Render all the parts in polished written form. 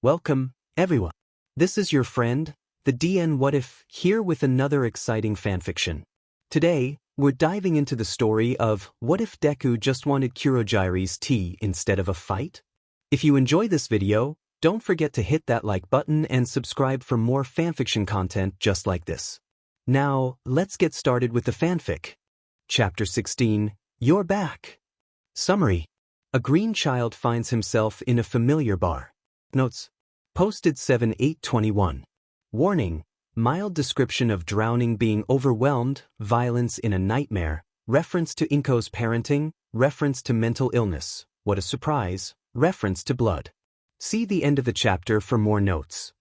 Welcome, everyone. This is your friend, the DN What If, here with another exciting fanfiction. Today, we're diving into the story of what if Deku just wanted Kurogiri's tea instead of a fight? If you enjoy this video, don't forget to hit that like button and subscribe for more fanfiction content just like this. Now, let's get started with the fanfic. Chapter 16, You're Back. Summary. A green child finds himself in a familiar bar. Notes. Posted 7/8/21. Warning. Mild description of drowning being overwhelmed, violence in a nightmare, reference to Inko's parenting, reference to mental illness, what a surprise, reference to blood. See the end of the chapter for more notes.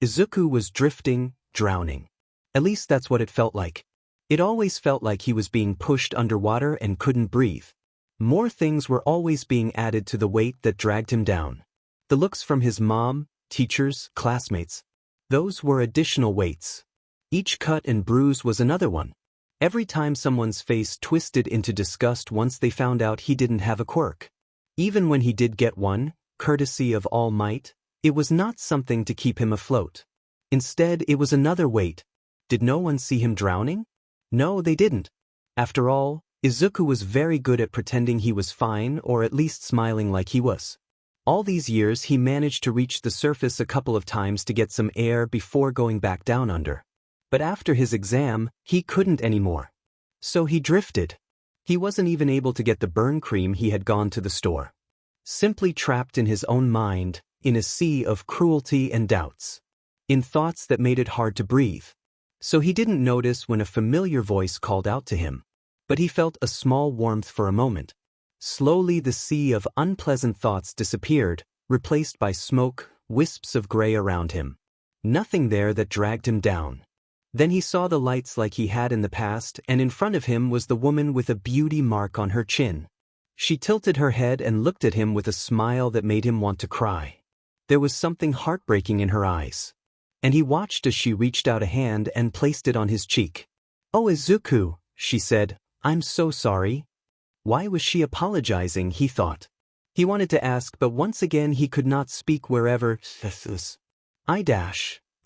Izuku was drifting, drowning. At least that's what it felt like. It always felt like he was being pushed underwater and couldn't breathe. More things were always being added to the weight that dragged him down. The looks from his mom, teachers, classmates. Those were additional weights. Each cut and bruise was another one. Every time someone's face twisted into disgust once they found out he didn't have a quirk. Even when he did get one, courtesy of All Might, it was not something to keep him afloat. Instead, it was another weight. Did no one see him drowning? No, they didn't. After all, Izuku was very good at pretending he was fine or at least smiling like he was. All these years he managed to reach the surface a couple of times to get some air before going back down under. But after his exam, he couldn't anymore. So he drifted. He wasn't even able to get the burn cream he had gone to the store. Simply trapped in his own mind, in a sea of cruelty and doubts. In thoughts that made it hard to breathe. So he didn't notice when a familiar voice called out to him. But he felt a small warmth for a moment. Slowly the sea of unpleasant thoughts disappeared, replaced by smoke, wisps of gray around him. Nothing there that dragged him down. Then he saw the lights like he had in the past, and in front of him was the woman with a beauty mark on her chin. She tilted her head and looked at him with a smile that made him want to cry. There was something heartbreaking in her eyes. And he watched as she reached out a hand and placed it on his cheek. "Oh, Izuku," she said, "I'm so sorry." Why was she apologizing, he thought. He wanted to ask, but once again he could not speak wherever. The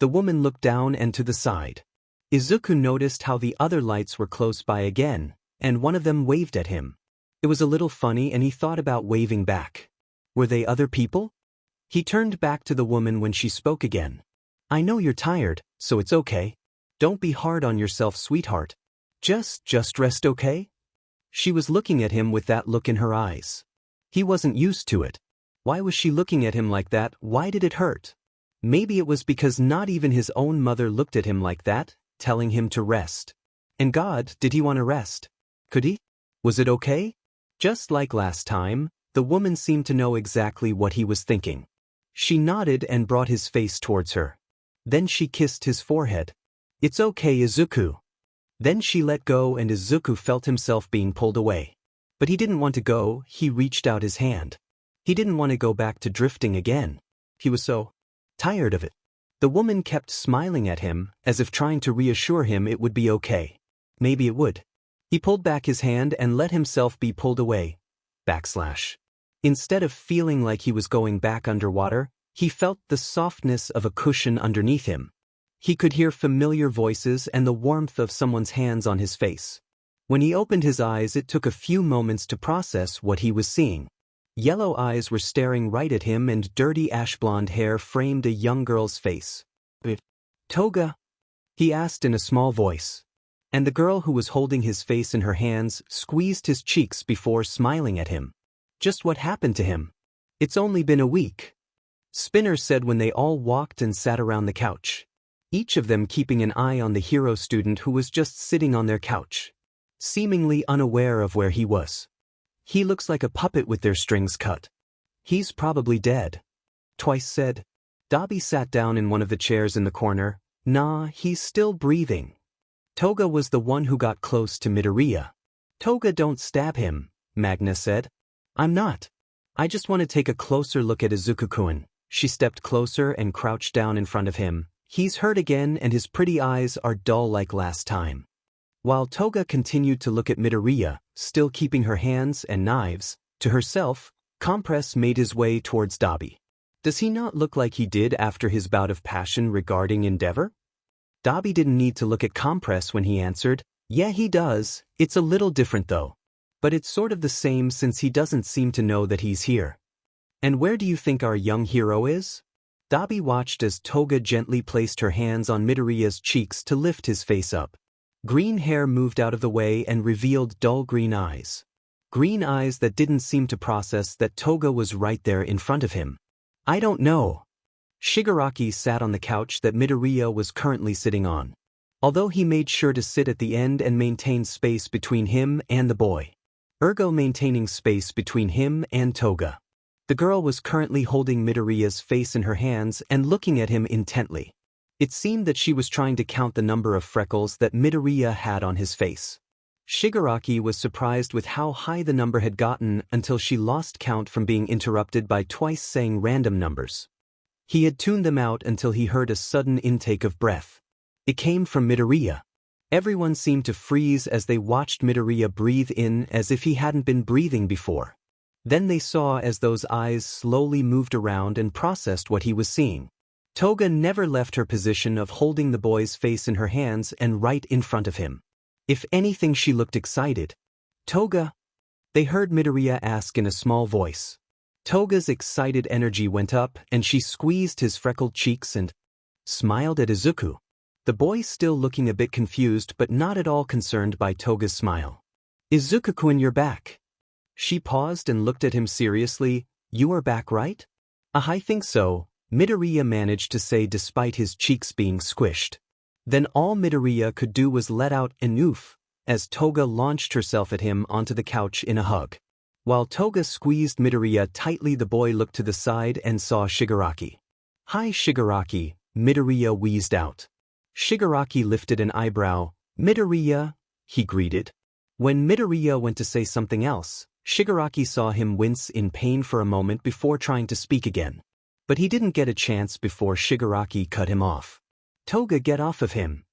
woman looked down and to the side. Izuku noticed how the other lights were close by again, and one of them waved at him. It was a little funny and he thought about waving back. Were they other people? He turned back to the woman when she spoke again. "I know you're tired, so it's okay. Don't be hard on yourself, sweetheart. Just rest, okay?" She was looking at him with that look in her eyes. He wasn't used to it. Why was she looking at him like that? Why did it hurt? Maybe it was because not even his own mother looked at him like that, telling him to rest. And God, did he want to rest? Could he? Was it okay? Just like last time, the woman seemed to know exactly what he was thinking. She nodded and brought his face towards her. Then she kissed his forehead. "It's okay, Izuku." Then she let go and Izuku felt himself being pulled away. But he didn't want to go, he reached out his hand. He didn't want to go back to drifting again. He was so tired of it. The woman kept smiling at him, as if trying to reassure him it would be okay. Maybe it would. He pulled back his hand and let himself be pulled away. Instead of feeling like he was going back underwater, he felt the softness of a cushion underneath him. He could hear familiar voices and the warmth of someone's hands on his face. When he opened his eyes, it took a few moments to process what he was seeing. Yellow eyes were staring right at him and dirty ash-blonde hair framed a young girl's face. "Toga?" he asked in a small voice. And the girl who was holding his face in her hands squeezed his cheeks before smiling at him. "Just what happened to him? It's only been a week," Spinner said when they all walked and sat around the couch. Each of them keeping an eye on the hero student who was just sitting on their couch, seemingly unaware of where he was. "He looks like a puppet with their strings cut. He's probably dead," Twice said. Dabi sat down in one of the chairs in the corner. "Nah, he's still breathing." Toga was the one who got close to Midoriya. "Toga, don't stab him," Magna said. "I'm not. I just want to take a closer look at Izuku-kun." She stepped closer and crouched down in front of him. He's hurt again and his pretty eyes are dull like last time. While Toga continued to look at Midoriya, still keeping her hands and knives to herself, Compress made his way towards Dabi. Does he not look like he did after his bout of passion regarding Endeavor? Dabi didn't need to look at Compress when he answered, yeah he does, it's a little different though. But it's sort of the same since he doesn't seem to know that he's here. And where do you think our young hero is? Dabi watched as Toga gently placed her hands on Midoriya's cheeks to lift his face up. Green hair moved out of the way and revealed dull green eyes. Green eyes that didn't seem to process that Toga was right there in front of him. I don't know. Shigaraki sat on the couch that Midoriya was currently sitting on. Although he made sure to sit at the end and maintain space between him and the boy. Ergo maintaining space between him and Toga. The girl was currently holding Midoriya's face in her hands and looking at him intently. It seemed that she was trying to count the number of freckles that Midoriya had on his face. Shigaraki was surprised with how high the number had gotten until she lost count from being interrupted by twice saying random numbers. He had tuned them out until he heard a sudden intake of breath. It came from Midoriya. Everyone seemed to freeze as they watched Midoriya breathe in as if he hadn't been breathing before. Then they saw as those eyes slowly moved around and processed what he was seeing. Toga never left her position of holding the boy's face in her hands and right in front of him. If anything, she looked excited. Toga? They heard Midoriya ask in a small voice. Toga's excited energy went up and she squeezed his freckled cheeks and smiled at Izuku. The boy still looking a bit confused but not at all concerned by Toga's smile. Izuku-kun, you're back. She paused and looked at him seriously. You are back, right? I think so, Midoriya managed to say despite his cheeks being squished. Then all Midoriya could do was let out an oof as Toga launched herself at him onto the couch in a hug. While Toga squeezed Midoriya tightly, the boy looked to the side and saw Shigaraki. Hi Shigaraki, Midoriya wheezed out. Shigaraki lifted an eyebrow. Midoriya, he greeted. When Midoriya went to say something else, Shigaraki saw him wince in pain for a moment before trying to speak again. But he didn't get a chance before Shigaraki cut him off. Toga, get off of him.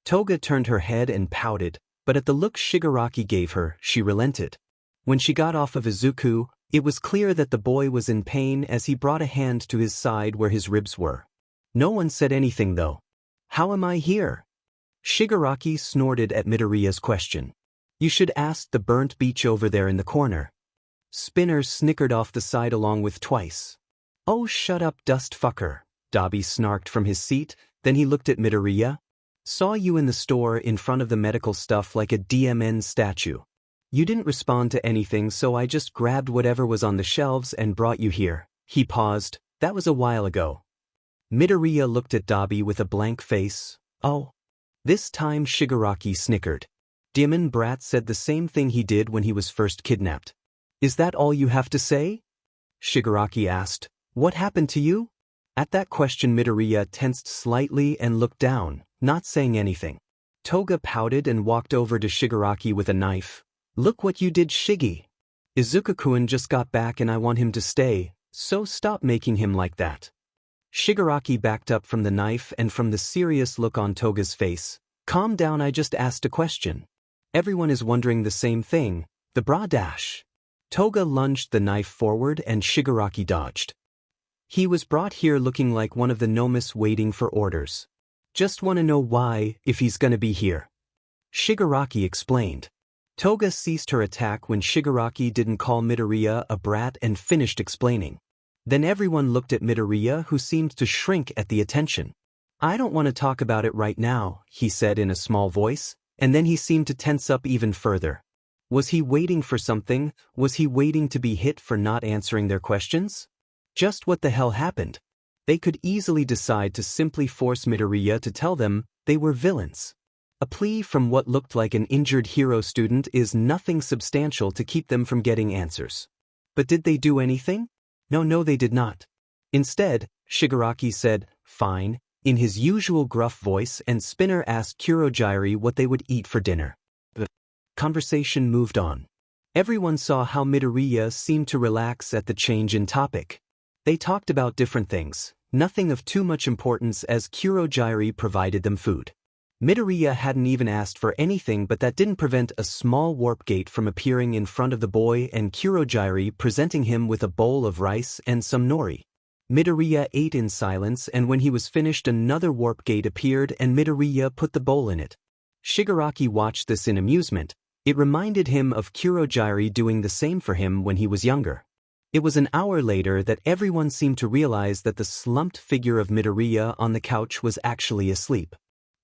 Toga turned her head and pouted, but at the look Shigaraki gave her, she relented. When she got off of Izuku, it was clear that the boy was in pain as he brought a hand to his side where his ribs were. No one said anything though. How am I here? Shigaraki snorted at Midoriya's question. You should ask the burnt beach over there in the corner. Spinner snickered off the side along with Twice. Oh shut up dust fucker, Dabi snarked from his seat, then he looked at Midoriya. Saw you in the store in front of the medical stuff like a DMN statue. You didn't respond to anything, so I just grabbed whatever was on the shelves and brought you here. He paused. That was a while ago. Midoriya looked at Dabi with a blank face. Oh. This time Shigaraki snickered. Demon Brat said the same thing he did when he was first kidnapped. Is that all you have to say? Shigaraki asked. What happened to you? At that question Midoriya tensed slightly and looked down, not saying anything. Toga pouted and walked over to Shigaraki with a knife. Look what you did, Shiggy. Izuku-kun just got back and I want him to stay, so stop making him like that. Shigaraki backed up from the knife and from the serious look on Toga's face. Calm down, I just asked a question. Everyone is wondering the same thing, the bra dash. Toga lunged the knife forward and Shigaraki dodged. He was brought here looking like one of the nomus waiting for orders. Just want to know why, if he's gonna be here. Shigaraki explained. Toga ceased her attack when Shigaraki didn't call Midoriya a brat and finished explaining. Then everyone looked at Midoriya, who seemed to shrink at the attention. I don't want to talk about it right now, he said in a small voice, and then he seemed to tense up even further. Was he waiting for something? Was he waiting to be hit for not answering their questions? Just what the hell happened? They could easily decide to simply force Midoriya to tell them they were villains. A plea from what looked like an injured hero student is nothing substantial to keep them from getting answers. But did they do anything? No, they did not. Instead, Shigaraki said, fine, in his usual gruff voice, and Spinner asked Kurogiri what they would eat for dinner. The conversation moved on. Everyone saw how Midoriya seemed to relax at the change in topic. They talked about different things, nothing of too much importance as Kurogiri provided them food. Midoriya hadn't even asked for anything, but that didn't prevent a small warp gate from appearing in front of the boy and Kurogiri presenting him with a bowl of rice and some nori. Midoriya ate in silence, and when he was finished another warp gate appeared and Midoriya put the bowl in it. Shigaraki watched this in amusement. It reminded him of Kurogiri doing the same for him when he was younger. It was an hour later that everyone seemed to realize that the slumped figure of Midoriya on the couch was actually asleep.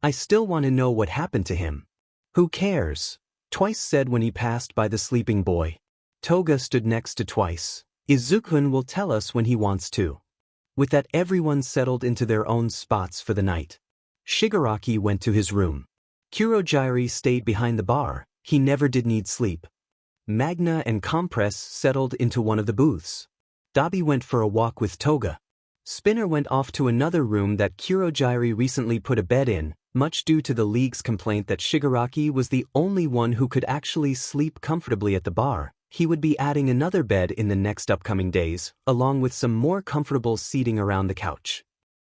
"I still want to know what happened to him." "Who cares?" Twice said when he passed by the sleeping boy. Toga stood next to Twice. "Izuku will tell us when he wants to." With that, everyone settled into their own spots for the night. Shigaraki went to his room. Kurogiri stayed behind the bar. He never did need sleep. Magna and Compress settled into one of the booths. Dabi went for a walk with Toga. Spinner went off to another room that Kurogiri recently put a bed in, much due to the League's complaint that Shigaraki was the only one who could actually sleep comfortably at the bar. He would be adding another bed in the next upcoming days, along with some more comfortable seating around the couch.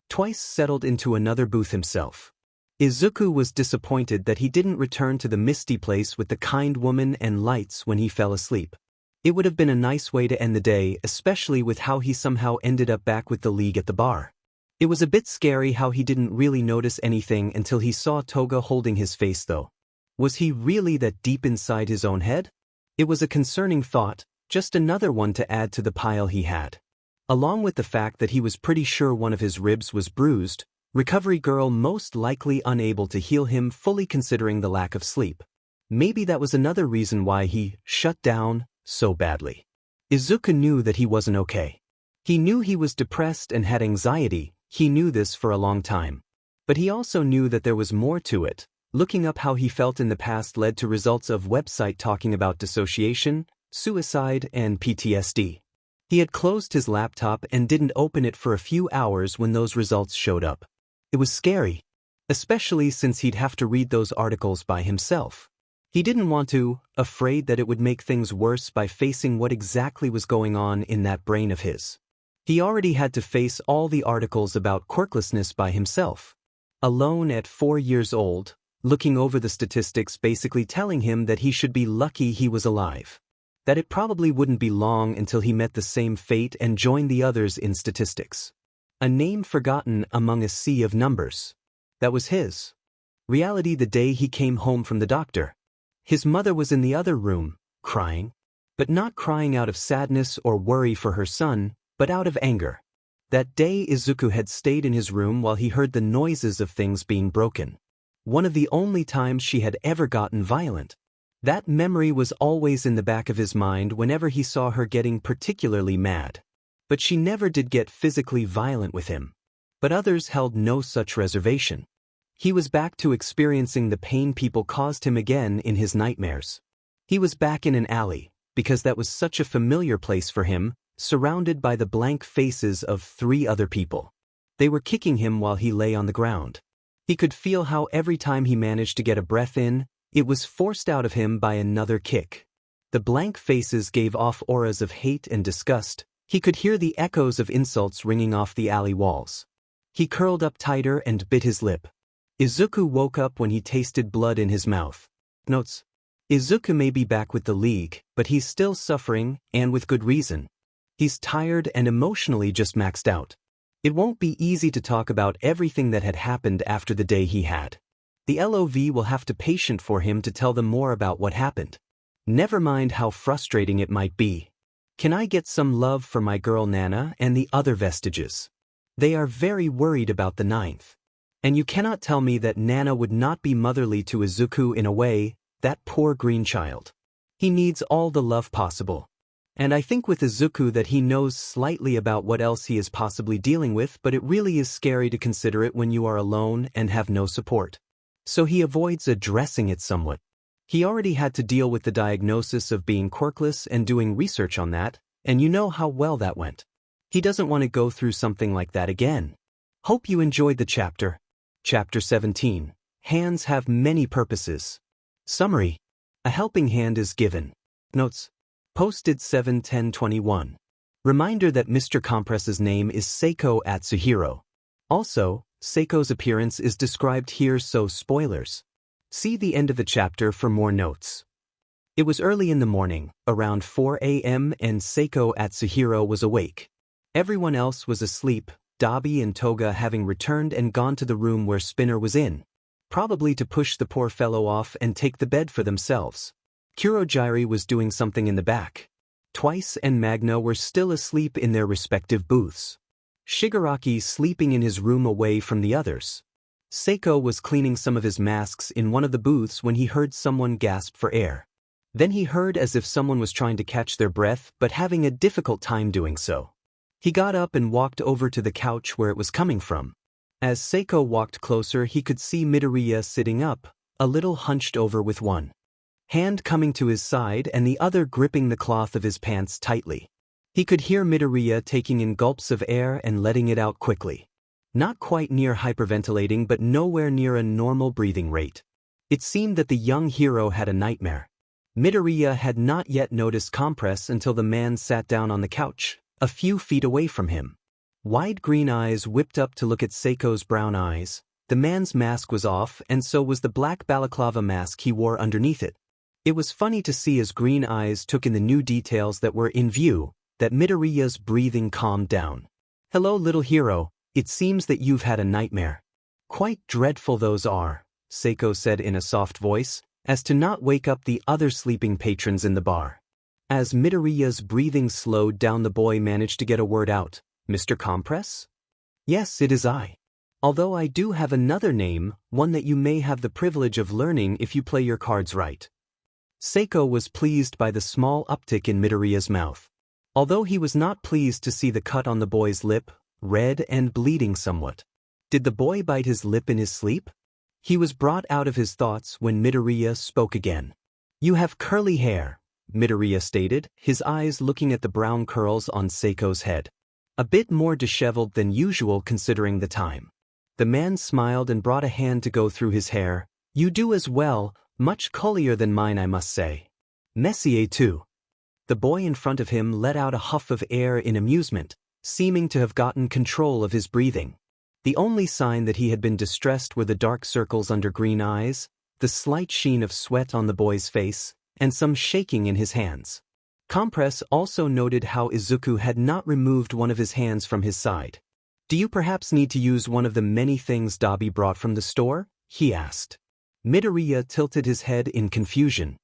Twice settled into another booth himself. Izuku was disappointed that he didn't return to the misty place with the kind woman and lights when he fell asleep. It would have been a nice way to end the day, especially with how he somehow ended up back with the League at the bar. It was a bit scary how he didn't really notice anything until he saw Toga holding his face though. Was he really that deep inside his own head? It was a concerning thought, just another one to add to the pile he had. Along with the fact that he was pretty sure one of his ribs was bruised, Recovery Girl most likely unable to heal him fully considering the lack of sleep. Maybe that was another reason why he shut down so badly. Izuku knew that he wasn't okay. He knew he was depressed and had anxiety, he knew this for a long time. But he also knew that there was more to it. Looking up how he felt in the past led to results of website talking about dissociation, suicide, and PTSD. He had closed his laptop and didn't open it for a few hours when those results showed up. It was scary, especially since he'd have to read those articles by himself. He didn't want to, afraid that it would make things worse by facing what exactly was going on in that brain of his. He already had to face all the articles about quirklessness by himself. Alone at 4 years old, looking over the statistics basically telling him that he should be lucky he was alive. That it probably wouldn't be long until he met the same fate and joined the others in statistics. A name forgotten among a sea of numbers. That was his reality the day he came home from the doctor. His mother was in the other room, crying. But not crying out of sadness or worry for her son, but out of anger. That day Izuku had stayed in his room while he heard the noises of things being broken. One of the only times she had ever gotten violent. That memory was always in the back of his mind whenever he saw her getting particularly mad. But she never did get physically violent with him. But others held no such reservation. He was back to experiencing the pain people caused him again in his nightmares. He was back in an alley, because that was such a familiar place for him, surrounded by the blank faces of 3 other people. They were kicking him while he lay on the ground. He could feel how every time he managed to get a breath in, it was forced out of him by another kick. The blank faces gave off auras of hate and disgust. He could hear the echoes of insults ringing off the alley walls. He curled up tighter and bit his lip. Izuku woke up when he tasted blood in his mouth. Notes: Izuku may be back with the League, but he's still suffering, and with good reason. He's tired and emotionally just maxed out. It won't be easy to talk about everything that had happened after the day he had. The LOV will have to patient for him to tell them more about what happened. Never mind how frustrating it might be. Can I get some love for my girl Nana and the other vestiges? They are very worried about the 9th. And you cannot tell me that Nana would not be motherly to Izuku in a way, that poor green child. He needs all the love possible. And I think with Izuku that he knows slightly about what else he is possibly dealing with, but it really is scary to consider it when you are alone and have no support. So he avoids addressing it somewhat. He already had to deal with the diagnosis of being quirkless and doing research on that, and you know how well that went. He doesn't want to go through something like that again. Hope you enjoyed the chapter. Chapter 17. Hands have many purposes. Summary. A helping hand is given. Notes. Posted 7/10/21. Reminder that Mr. Compress's name is Seiko Atsuhiro. Also, Seiko's appearance is described here, so spoilers. See the end of the chapter for more notes. It was early in the morning, around 4 a.m., and Seiko Atsuhiro was awake. Everyone else was asleep, Dabi and Toga having returned and gone to the room where Spinner was in, probably to push the poor fellow off and take the bed for themselves. Kurogiri was doing something in the back. Twice and Magna were still asleep in their respective booths. Shigaraki sleeping in his room away from the others. Seiko was cleaning some of his masks in one of the booths when he heard someone gasp for air. Then he heard as if someone was trying to catch their breath but having a difficult time doing so. He got up and walked over to the couch where it was coming from. As Seiko walked closer, he could see Midoriya sitting up, a little hunched over with one hand coming to his side and the other gripping the cloth of his pants tightly. He could hear Midoriya taking in gulps of air and letting it out quickly. Not quite near hyperventilating but nowhere near a normal breathing rate. It seemed that the young hero had a nightmare. Midoriya had not yet noticed Compress until the man sat down on the couch, a few feet away from him. Wide green eyes whipped up to look at Seiko's brown eyes. The man's mask was off and so was the black balaclava mask he wore underneath it. It was funny to see as green eyes took in the new details that were in view, that Midoriya's breathing calmed down. "Hello, little hero, it seems that you've had a nightmare." "Quite dreadful those are," Seiko said in a soft voice, as to not wake up the other sleeping patrons in the bar. As Midoriya's breathing slowed down, the boy managed to get a word out. "Mr. Compress?" "Yes, it is I. Although I do have another name, one that you may have the privilege of learning if you play your cards right." Seiko was pleased by the small uptick in Midoriya's mouth. Although he was not pleased to see the cut on the boy's lip, red and bleeding somewhat. Did the boy bite his lip in his sleep? He was brought out of his thoughts when Midoriya spoke again. "You have curly hair," Midoriya stated, his eyes looking at the brown curls on Seiko's head. A bit more disheveled than usual considering the time. The man smiled and brought a hand to go through his hair. "You do as well, much curlier than mine I must say. Messier too." The boy in front of him let out a huff of air in amusement, seeming to have gotten control of his breathing. The only sign that he had been distressed were the dark circles under green eyes, the slight sheen of sweat on the boy's face, and some shaking in his hands. Compress also noted how Izuku had not removed one of his hands from his side. "Do you perhaps need to use one of the many things Dabi brought from the store?" he asked. Midoriya tilted his head in confusion.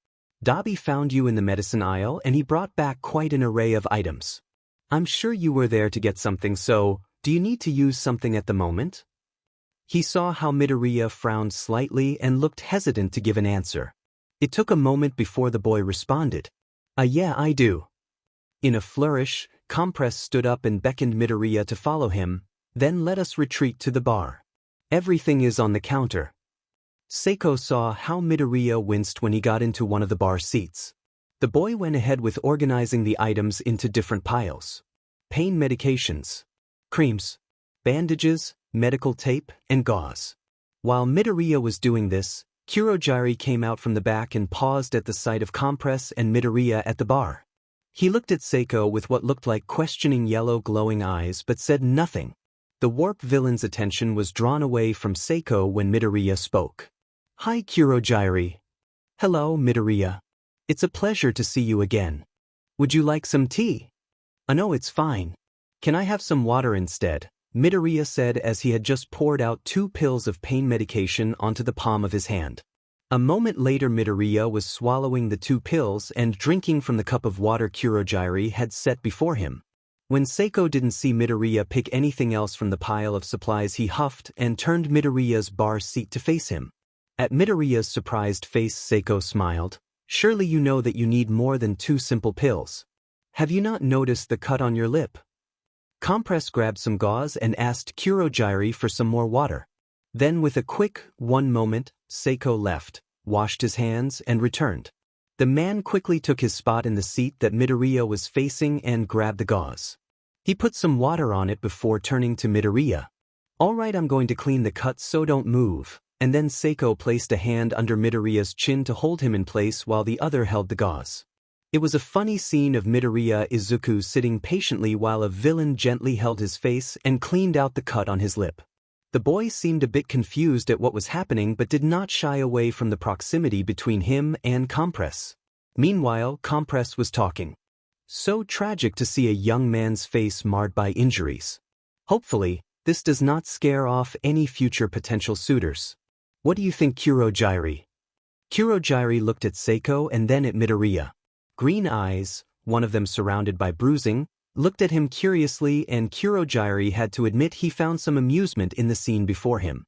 "Dabi found you in the medicine aisle and he brought back quite an array of items. I'm sure you were there to get something, so do you need to use something at the moment?" He saw how Midoriya frowned slightly and looked hesitant to give an answer. It took a moment before the boy responded. Yeah, I do." In a flourish, Compress stood up and beckoned Midoriya to follow him, then let us retreat to the bar. "Everything is on the counter." Seiko saw how Midoriya winced when he got into one of the bar seats. The boy went ahead with organizing the items into different piles. Pain medications, creams, bandages, medical tape, and gauze. While Midoriya was doing this, Kurogiri came out from the back and paused at the sight of Compress and Midoriya at the bar. He looked at Seiko with what looked like questioning yellow glowing eyes but said nothing. The warp villain's attention was drawn away from Seiko when Midoriya spoke. "Hi, Kurogiri." "Hello, Midoriya. It's a pleasure to see you again. Would you like some tea?" "No, it's fine. Can I have some water instead?" Midoriya said as he had just poured out 2 pills of pain medication onto the palm of his hand. A moment later, Midoriya was swallowing the 2 pills and drinking from the cup of water Kurogiri had set before him. When Seiko didn't see Midoriya pick anything else from the pile of supplies, he huffed and turned Midoriya's bar seat to face him. At Midoriya's surprised face, Seiko smiled. "Surely you know that you need more than 2 simple pills. Have you not noticed the cut on your lip?" Compress grabbed some gauze and asked Kurogiri for some more water. Then with a quick, "one moment," Seiko left, washed his hands, and returned. The man quickly took his spot in the seat that Midoriya was facing and grabbed the gauze. He put some water on it before turning to Midoriya. "All right, I'm going to clean the cut so don't move." And then Seiko placed a hand under Midoriya's chin to hold him in place while the other held the gauze. It was a funny scene of Midoriya Izuku sitting patiently while a villain gently held his face and cleaned out the cut on his lip. The boy seemed a bit confused at what was happening but did not shy away from the proximity between him and Compress. Meanwhile, Compress was talking. So tragic to see a young man's face marred by injuries. Hopefully, this does not scare off any future potential suitors. What do you think, Kurogiri? Kurogiri looked at Seiko and then at Midoriya. Green eyes, one of them surrounded by bruising, looked at him curiously, and Kurogiri had to admit he found some amusement in the scene before him.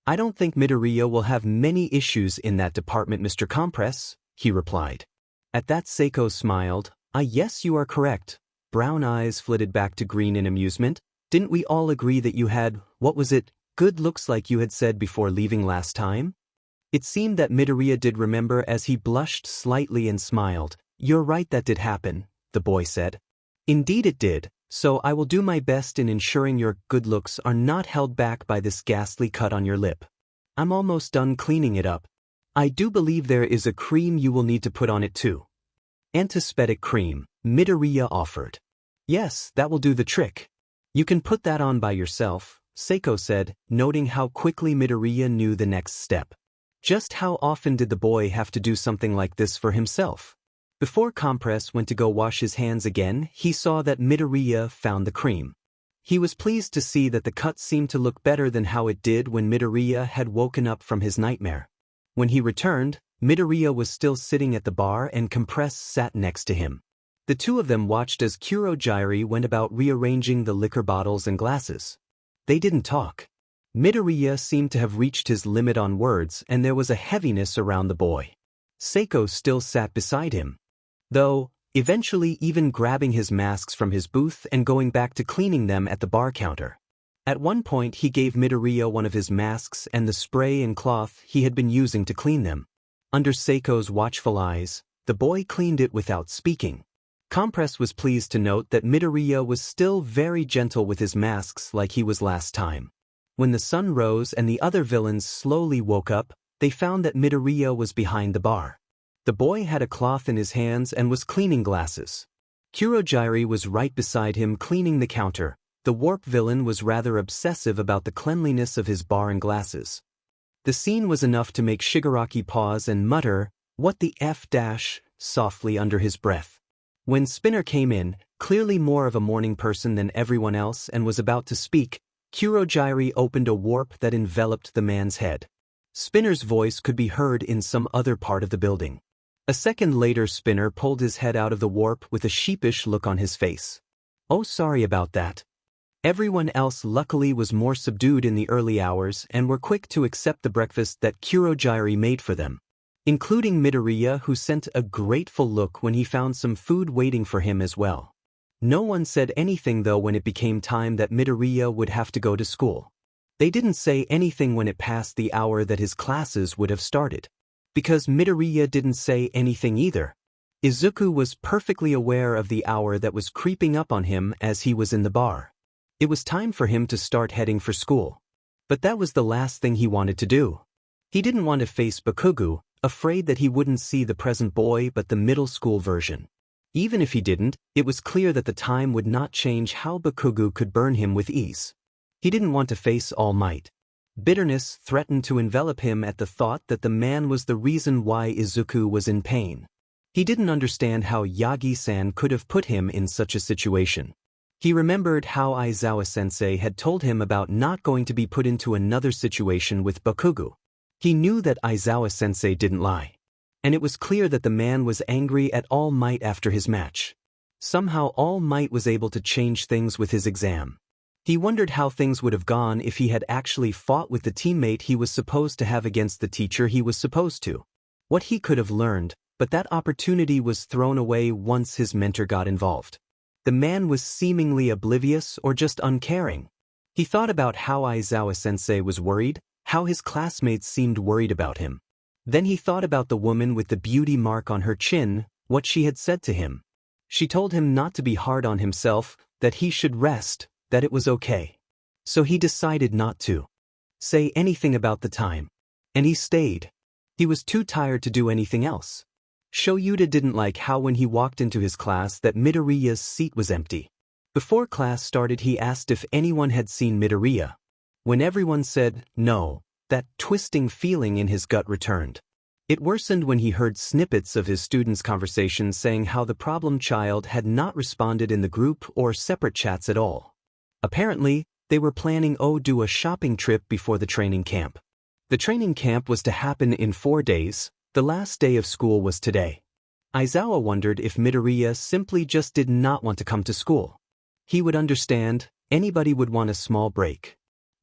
I don't think Midoriya will have many issues in that department, Mr. Compress, he replied. At that Seiko smiled. Yes, you are correct. Brown eyes flitted back to green in amusement. Didn't we all agree that you had, what was it, good looks like you had said before leaving last time? It seemed that Midoriya did remember as he blushed slightly and smiled. You're right, that did happen, the boy said. Indeed it did, so I will do my best in ensuring your good looks are not held back by this ghastly cut on your lip. I'm almost done cleaning it up. I do believe there is a cream you will need to put on it too. Antiseptic cream, Midoriya offered. Yes, that will do the trick. You can put that on by yourself, Seiko said, noting how quickly Midoriya knew the next step. Just how often did the boy have to do something like this for himself? Before Compress went to go wash his hands again, he saw that Midoriya found the cream. He was pleased to see that the cut seemed to look better than how it did when Midoriya had woken up from his nightmare. When he returned, Midoriya was still sitting at the bar and Compress sat next to him. The two of them watched as Kurogiri went about rearranging the liquor bottles and glasses. They didn't talk. Midoriya seemed to have reached his limit on words, and there was a heaviness around the boy. Seiko still sat beside him, though, eventually even grabbing his masks from his booth and going back to cleaning them at the bar counter. At one point he gave Midoriya one of his masks and the spray and cloth he had been using to clean them. Under Seiko's watchful eyes, the boy cleaned it without speaking. Compress was pleased to note that Midoriya was still very gentle with his masks like he was last time. When the sun rose and the other villains slowly woke up, they found that Midoriya was behind the bar. The boy had a cloth in his hands and was cleaning glasses. Kurogiri was right beside him cleaning the counter. The warp villain was rather obsessive about the cleanliness of his bar and glasses. The scene was enough to make Shigaraki pause and mutter, "What the F-" softly under his breath. When Spinner came in, clearly more of a morning person than everyone else, and was about to speak, Kurogiri opened a warp that enveloped the man's head. Spinner's voice could be heard in some other part of the building. A second later Spinner pulled his head out of the warp with a sheepish look on his face. "Oh, sorry about that." Everyone else luckily was more subdued in the early hours and were quick to accept the breakfast that Kurogiri made for them, including Midoriya, who sent a grateful look when he found some food waiting for him as well. No one said anything though when it became time that Midoriya would have to go to school. They didn't say anything when it passed the hour that his classes would have started, because Midoriya didn't say anything either. Izuku was perfectly aware of the hour that was creeping up on him as he was in the bar. It was time for him to start heading for school. But that was the last thing he wanted to do. He didn't want to face Bakugo, afraid that he wouldn't see the present boy but the middle school version. Even if he didn't, it was clear that the time would not change how Bakugo could burn him with ease. He didn't want to face All Might. Bitterness threatened to envelop him at the thought that the man was the reason why Izuku was in pain. He didn't understand how Yagi-san could have put him in such a situation. He remembered how Aizawa-sensei had told him about not going to be put into another situation with Bakugo. He knew that Aizawa-sensei didn't lie. And it was clear that the man was angry at All Might after his match. Somehow All Might was able to change things with his exam. He wondered how things would have gone if he had actually fought with the teammate he was supposed to have against the teacher he was supposed to. What he could have learned, but that opportunity was thrown away once his mentor got involved. The man was seemingly oblivious or just uncaring. He thought about how Aizawa-sensei was worried, how his classmates seemed worried about him. Then he thought about the woman with the beauty mark on her chin, what she had said to him. She told him not to be hard on himself, that he should rest, that it was okay. So he decided not to say anything about the time. And he stayed. He was too tired to do anything else. Shoyuta didn't like how when he walked into his class that Midoriya's seat was empty. Before class started he asked if anyone had seen Midoriya. When everyone said no, that twisting feeling in his gut returned. It worsened when he heard snippets of his students' conversations saying how the problem child had not responded in the group or separate chats at all. Apparently, they were planning to a shopping trip before the training camp. The training camp was to happen in 4 days, the last day of school was today. Aizawa wondered if Midoriya simply just did not want to come to school. He would understand, anybody would want a small break.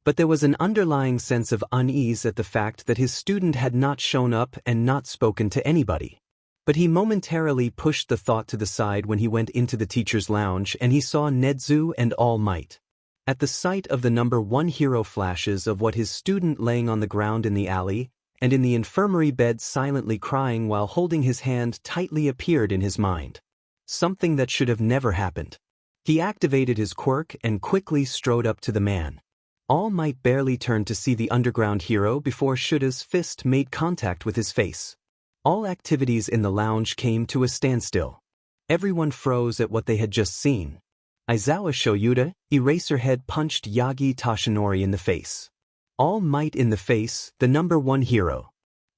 But there was an underlying sense of unease at the fact that his student had not shown up and not spoken to anybody. But he momentarily pushed the thought to the side when he went into the teacher's lounge and he saw Nezu and All Might. At the sight of the number 1 hero flashes of what his student laying on the ground in the alley, and in the infirmary bed silently crying while holding his hand tightly appeared in his mind. Something that should have never happened. He activated his quirk and quickly strode up to the man. All Might barely turned to see the underground hero before Shuda's fist made contact with his face. All activities in the lounge came to a standstill. Everyone froze at what they had just seen. Aizawa Shoyuda, Eraserhead punched Yagi Tashinori in the face. All Might in the face, the number 1 hero.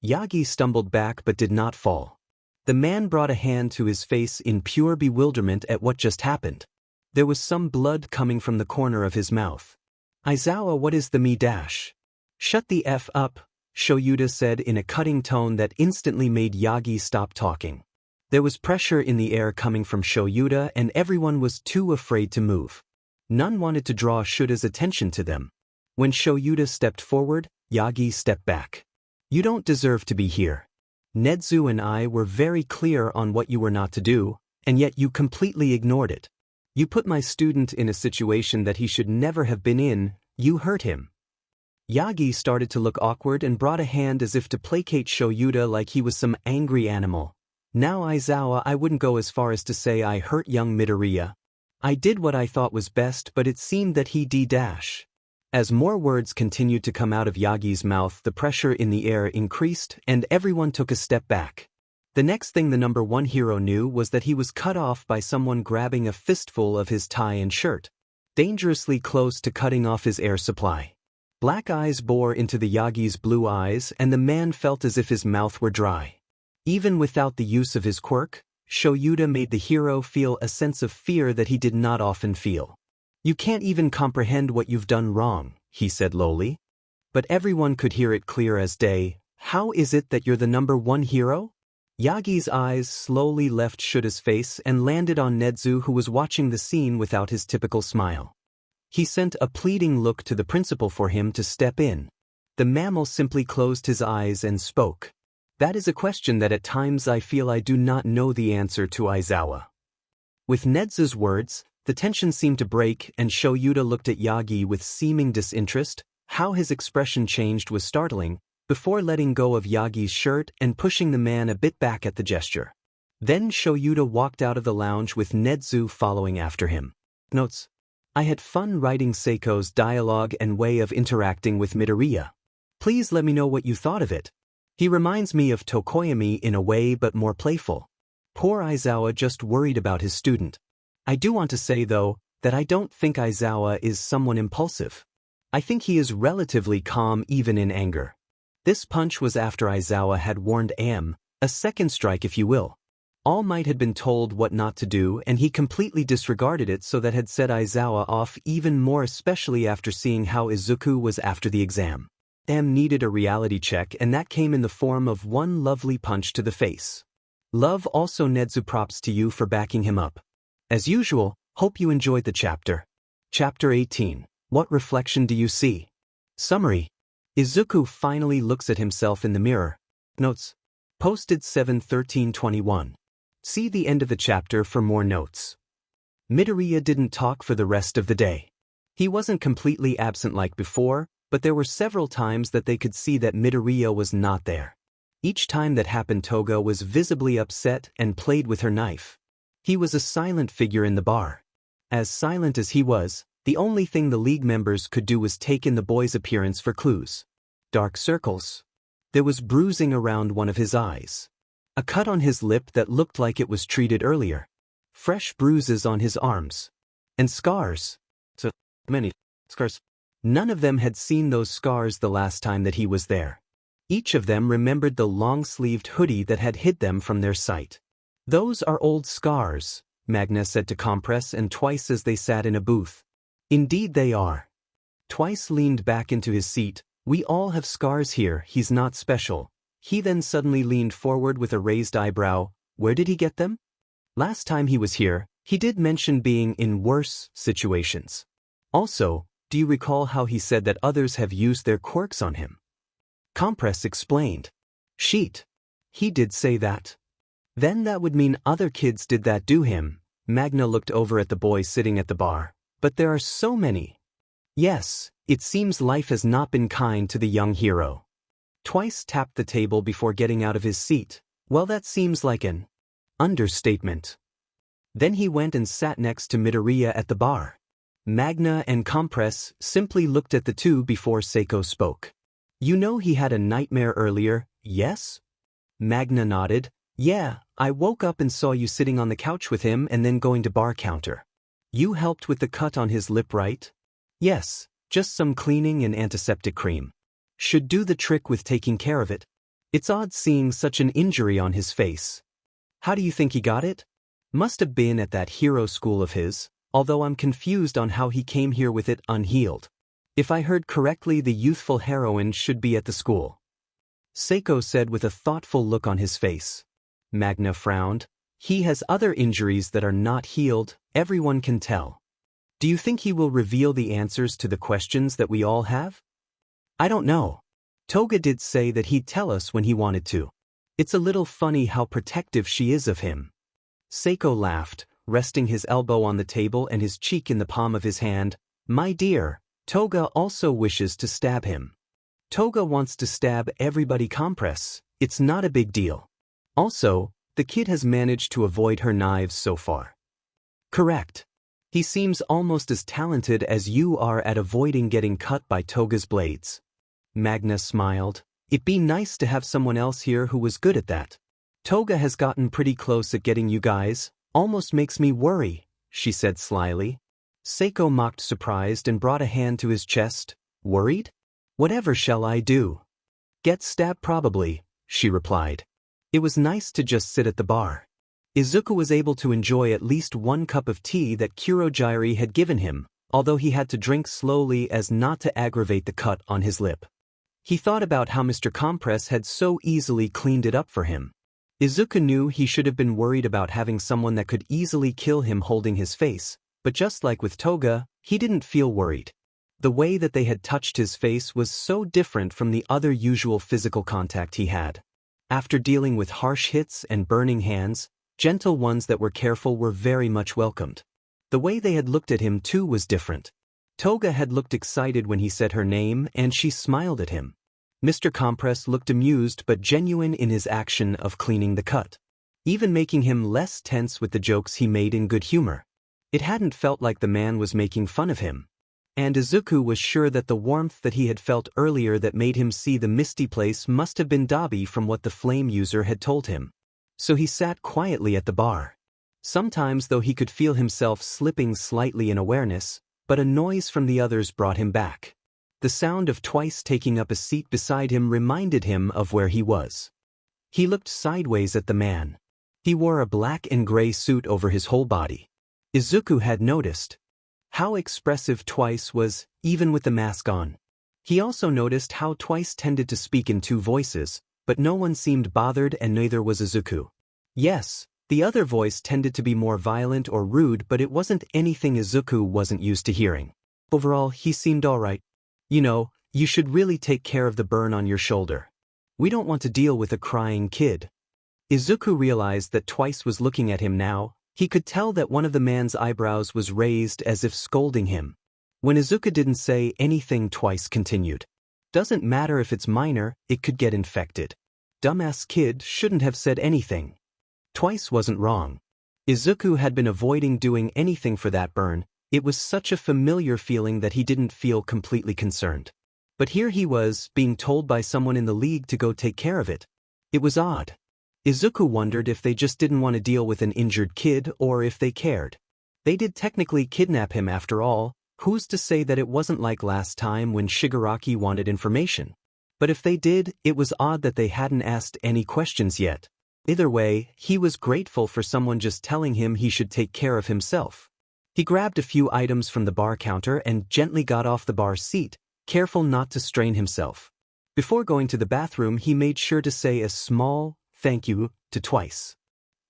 Yagi stumbled back but did not fall. The man brought a hand to his face in pure bewilderment at what just happened. There was some blood coming from the corner of his mouth. Aizawa, what is the me dash? Shut the F up, Shoyuda said in a cutting tone that instantly made Yagi stop talking. There was pressure in the air coming from Shoyuda and everyone was too afraid to move. None wanted to draw Shuda's attention to them. When Shoyuda stepped forward, Yagi stepped back. You don't deserve to be here. Nezu and I were very clear on what you were not to do, and yet you completely ignored it. You put my student in a situation that he should never have been in, you hurt him. Yagi started to look awkward and brought a hand as if to placate Shoyuda like he was some angry animal. Now Aizawa, I wouldn't go as far as to say I hurt young Midoriya. I did what I thought was best but it seemed that he d-dash. As more words continued to come out of Yagi's mouth the pressure in the air increased and everyone took a step back. The next thing the number 1 hero knew was that he was cut off by someone grabbing a fistful of his tie and shirt. Dangerously close to cutting off his air supply. Black eyes bore into the Yagi's blue eyes and the man felt as if his mouth were dry. Even without the use of his quirk, Shoyuda made the hero feel a sense of fear that he did not often feel. You can't even comprehend what you've done wrong, he said lowly. But everyone could hear it clear as day. How is it that you're the number 1 hero? Yagi's eyes slowly left Shuda's face and landed on Nezu who was watching the scene without his typical smile. He sent a pleading look to the principal for him to step in. The mammal simply closed his eyes and spoke. That is a question that at times I feel I do not know the answer to, Aizawa. With Nezu's words, the tension seemed to break and Shoyuda looked at Yagi with seeming disinterest. How his expression changed was startling, before letting go of Yagi's shirt and pushing the man a bit back at the gesture. Then Shoyuda walked out of the lounge with Nezu following after him. Notes: I had fun writing Seiko's dialogue and way of interacting with Midoriya. Please let me know what you thought of it. He reminds me of Tokoyami in a way but more playful. Poor Aizawa just worried about his student. I do want to say though, that I don't think Aizawa is someone impulsive. I think he is relatively calm even in anger. This punch was after Aizawa had warned Am, a second strike if you will. All Might had been told what not to do and he completely disregarded it, so that had set Aizawa off even more, especially after seeing how Izuku was after the exam. Am needed a reality check and that came in the form of one lovely punch to the face. Love also Nezu, props to you for backing him up. As usual, hope you enjoyed the chapter. Chapter 18. What reflection do you see? Summary. Izuku finally looks at himself in the mirror. Notes. Posted 7/13/21. See the end of the chapter for more notes. Midoriya didn't talk for the rest of the day. He wasn't completely absent like before, but there were several times that they could see that Midoriya was not there. Each time that happened, Toga was visibly upset and played with her knife. He was a silent figure in the bar. As silent as he was, the only thing the league members could do was take in the boy's appearance for clues. Dark circles. There was bruising around one of his eyes. A cut on his lip that looked like it was treated earlier. Fresh bruises on his arms. And scars. So many scars. None of them had seen those scars the last time that he was there. Each of them remembered the long-sleeved hoodie that had hid them from their sight. "Those are old scars," Magna said to Compress and Twice as they sat in a booth. "Indeed they are." Twice leaned back into his seat. "We all have scars here, he's not special." He then suddenly leaned forward with a raised eyebrow. "Where did he get them?" "Last time he was here, he did mention being in worse situations. Also, do you recall how he said that others have used their quirks on him?" Compress explained. "Sheet. He did say that. Then that would mean other kids did that to him." Magna looked over at the boy sitting at the bar. "But there are so many." "Yes, it seems life has not been kind to the young hero." Twice tapped the table before getting out of his seat. "Well, that seems like an understatement." Then he went and sat next to Midoriya at the bar. Magna and Compress simply looked at the two before Seiko spoke. "You know he had a nightmare earlier, yes?" Magna nodded. "Yeah, I woke up and saw you sitting on the couch with him and then going to bar counter. You helped with the cut on his lip, right?" "Yes, just some cleaning and antiseptic cream. Should do the trick with taking care of it. It's odd seeing such an injury on his face." "How do you think he got it?" "Must have been at that hero school of his, although I'm confused on how he came here with it unhealed. If I heard correctly, the youthful heroine should be at the school," Seiko said with a thoughtful look on his face. Magna frowned. "He has other injuries that are not healed, everyone can tell. Do you think he will reveal the answers to the questions that we all have?" "I don't know. Toga did say that he'd tell us when he wanted to. It's a little funny how protective she is of him." Seiko laughed, resting his elbow on the table and his cheek in the palm of his hand. "My dear, Toga also wishes to stab him." "Toga wants to stab everybody, Compress. It's not a big deal. Also, the kid has managed to avoid her knives so far." "Correct. He seems almost as talented as you are at avoiding getting cut by Toga's blades." Magna smiled. "It'd be nice to have someone else here who was good at that. Toga has gotten pretty close at getting you guys, almost makes me worry," she said slyly. Seiko mocked surprised and brought a hand to his chest. "Worried? Whatever shall I do?" "Get stabbed probably," she replied. It was nice to just sit at the bar. Izuku was able to enjoy at least one cup of tea that Kurogiri had given him, although he had to drink slowly as not to aggravate the cut on his lip. He thought about how Mr. Compress had so easily cleaned it up for him. Izuku knew he should have been worried about having someone that could easily kill him holding his face, but just like with Toga, he didn't feel worried. The way that they had touched his face was so different from the other usual physical contact he had. After dealing with harsh hits and burning hands, gentle ones that were careful were very much welcomed. The way they had looked at him too was different. Toga had looked excited when he said her name and she smiled at him. Mr. Compress looked amused but genuine in his action of cleaning the cut, even making him less tense with the jokes he made in good humor. It hadn't felt like the man was making fun of him. And Izuku was sure that the warmth that he had felt earlier that made him see the misty place must have been Dabi from what the flame user had told him. So he sat quietly at the bar. Sometimes though he could feel himself slipping slightly in awareness, but a noise from the others brought him back. The sound of Twice taking up a seat beside him reminded him of where he was. He looked sideways at the man. He wore a black and gray suit over his whole body. Izuku had noticed how expressive Twice was, even with the mask on. He also noticed how Twice tended to speak in two voices, but no one seemed bothered and neither was Izuku. Yes, the other voice tended to be more violent or rude, but it wasn't anything Izuku wasn't used to hearing. Overall, he seemed alright. "You know, you should really take care of the burn on your shoulder. We don't want to deal with a crying kid." Izuku realized that Twice was looking at him now. He could tell that one of the man's eyebrows was raised as if scolding him. When Izuku didn't say anything, Twice continued. "Doesn't matter if it's minor, it could get infected. Dumbass kid shouldn't have said anything." Twice wasn't wrong. Izuku had been avoiding doing anything for that burn. It was such a familiar feeling that he didn't feel completely concerned. But here he was, being told by someone in the league to go take care of it. It was odd. Izuku wondered if they just didn't want to deal with an injured kid or if they cared. They did technically kidnap him after all. Who's to say that it wasn't like last time when Shigaraki wanted information? But if they did, it was odd that they hadn't asked any questions yet. Either way, he was grateful for someone just telling him he should take care of himself. He grabbed a few items from the bar counter and gently got off the bar seat, careful not to strain himself. Before going to the bathroom, he made sure to say a small thank you to Twice.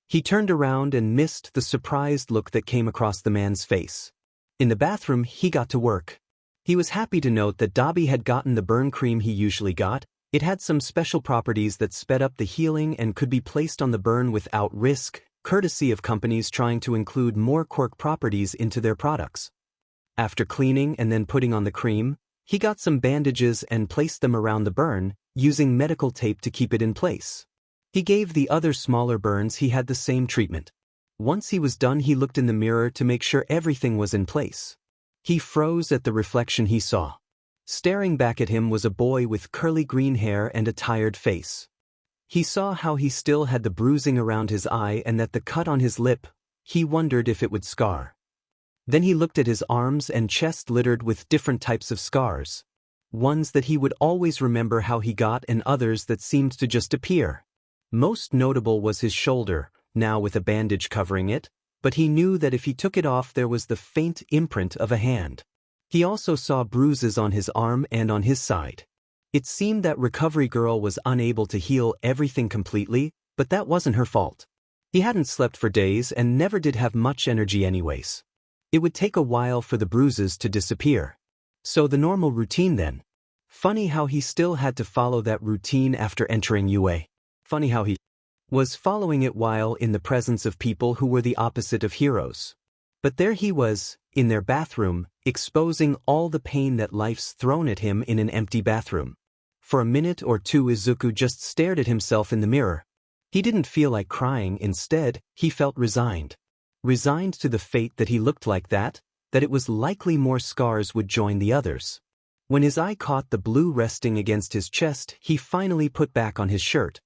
He turned around and missed the surprised look that came across the man's face. In the bathroom, he got to work. He was happy to note that Dobby had gotten the burn cream he usually got. It had some special properties that sped up the healing and could be placed on the burn without risk, courtesy of companies trying to include more quirk properties into their products. After cleaning and then putting on the cream, he got some bandages and placed them around the burn, using medical tape to keep it in place. He gave the other smaller burns he had the same treatment. Once he was done, he looked in the mirror to make sure everything was in place. He froze at the reflection he saw. Staring back at him was a boy with curly green hair and a tired face. He saw how he still had the bruising around his eye and that the cut on his lip, he wondered if it would scar. Then he looked at his arms and chest littered with different types of scars. Ones that he would always remember how he got and others that seemed to just appear. Most notable was his shoulder, now with a bandage covering it, but he knew that if he took it off there was the faint imprint of a hand. He also saw bruises on his arm and on his side. It seemed that Recovery Girl was unable to heal everything completely, but that wasn't her fault. He hadn't slept for days and never did have much energy anyways. It would take a while for the bruises to disappear. So the normal routine then. Funny how he still had to follow that routine after entering UA. Funny how he was following it while in the presence of people who were the opposite of heroes. But there he was, in their bathroom, exposing all the pain that life's thrown at him in an empty bathroom. For a minute or two Izuku just stared at himself in the mirror. He didn't feel like crying, instead, he felt resigned. Resigned to the fate that he looked like that it was likely more scars would join the others. When his eye caught the blue resting against his chest, he finally put back on his shirt.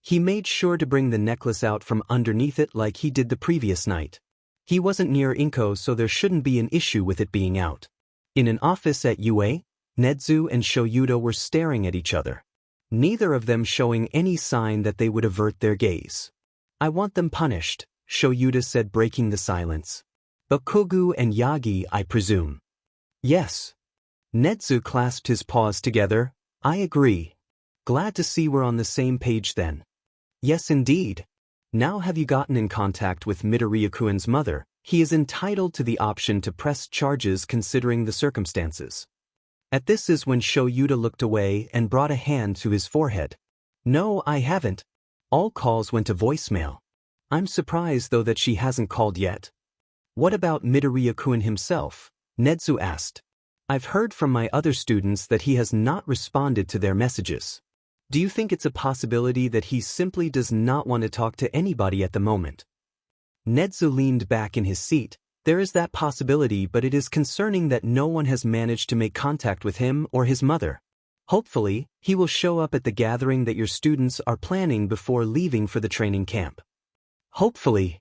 He made sure to bring the necklace out from underneath it like he did the previous night. He wasn't near Inko, so there shouldn't be an issue with it being out. In an office at UA, Nedzu and Shoyuta were staring at each other. Neither of them showing any sign that they would avert their gaze. "I want them punished," Shoyuta said, breaking the silence. "Bakugu and Yagi, I presume." "Yes." Nedzu clasped his paws together. "I agree. Glad to see we're on the same page then." "Yes indeed. Now have you gotten in contact with Midoriya-kun's mother? He is entitled to the option to press charges considering the circumstances." At this is when Shoyuta looked away and brought a hand to his forehead. "No, I haven't. All calls went to voicemail. I'm surprised though that she hasn't called yet." "What about Midoriya-kun himself?" Nedzu asked. "I've heard from my other students that he has not responded to their messages. Do you think it's a possibility that he simply does not want to talk to anybody at the moment?" Nedzu leaned back in his seat. "There is that possibility, but it is concerning that no one has managed to make contact with him or his mother. Hopefully, he will show up at the gathering that your students are planning before leaving for the training camp." "Hopefully.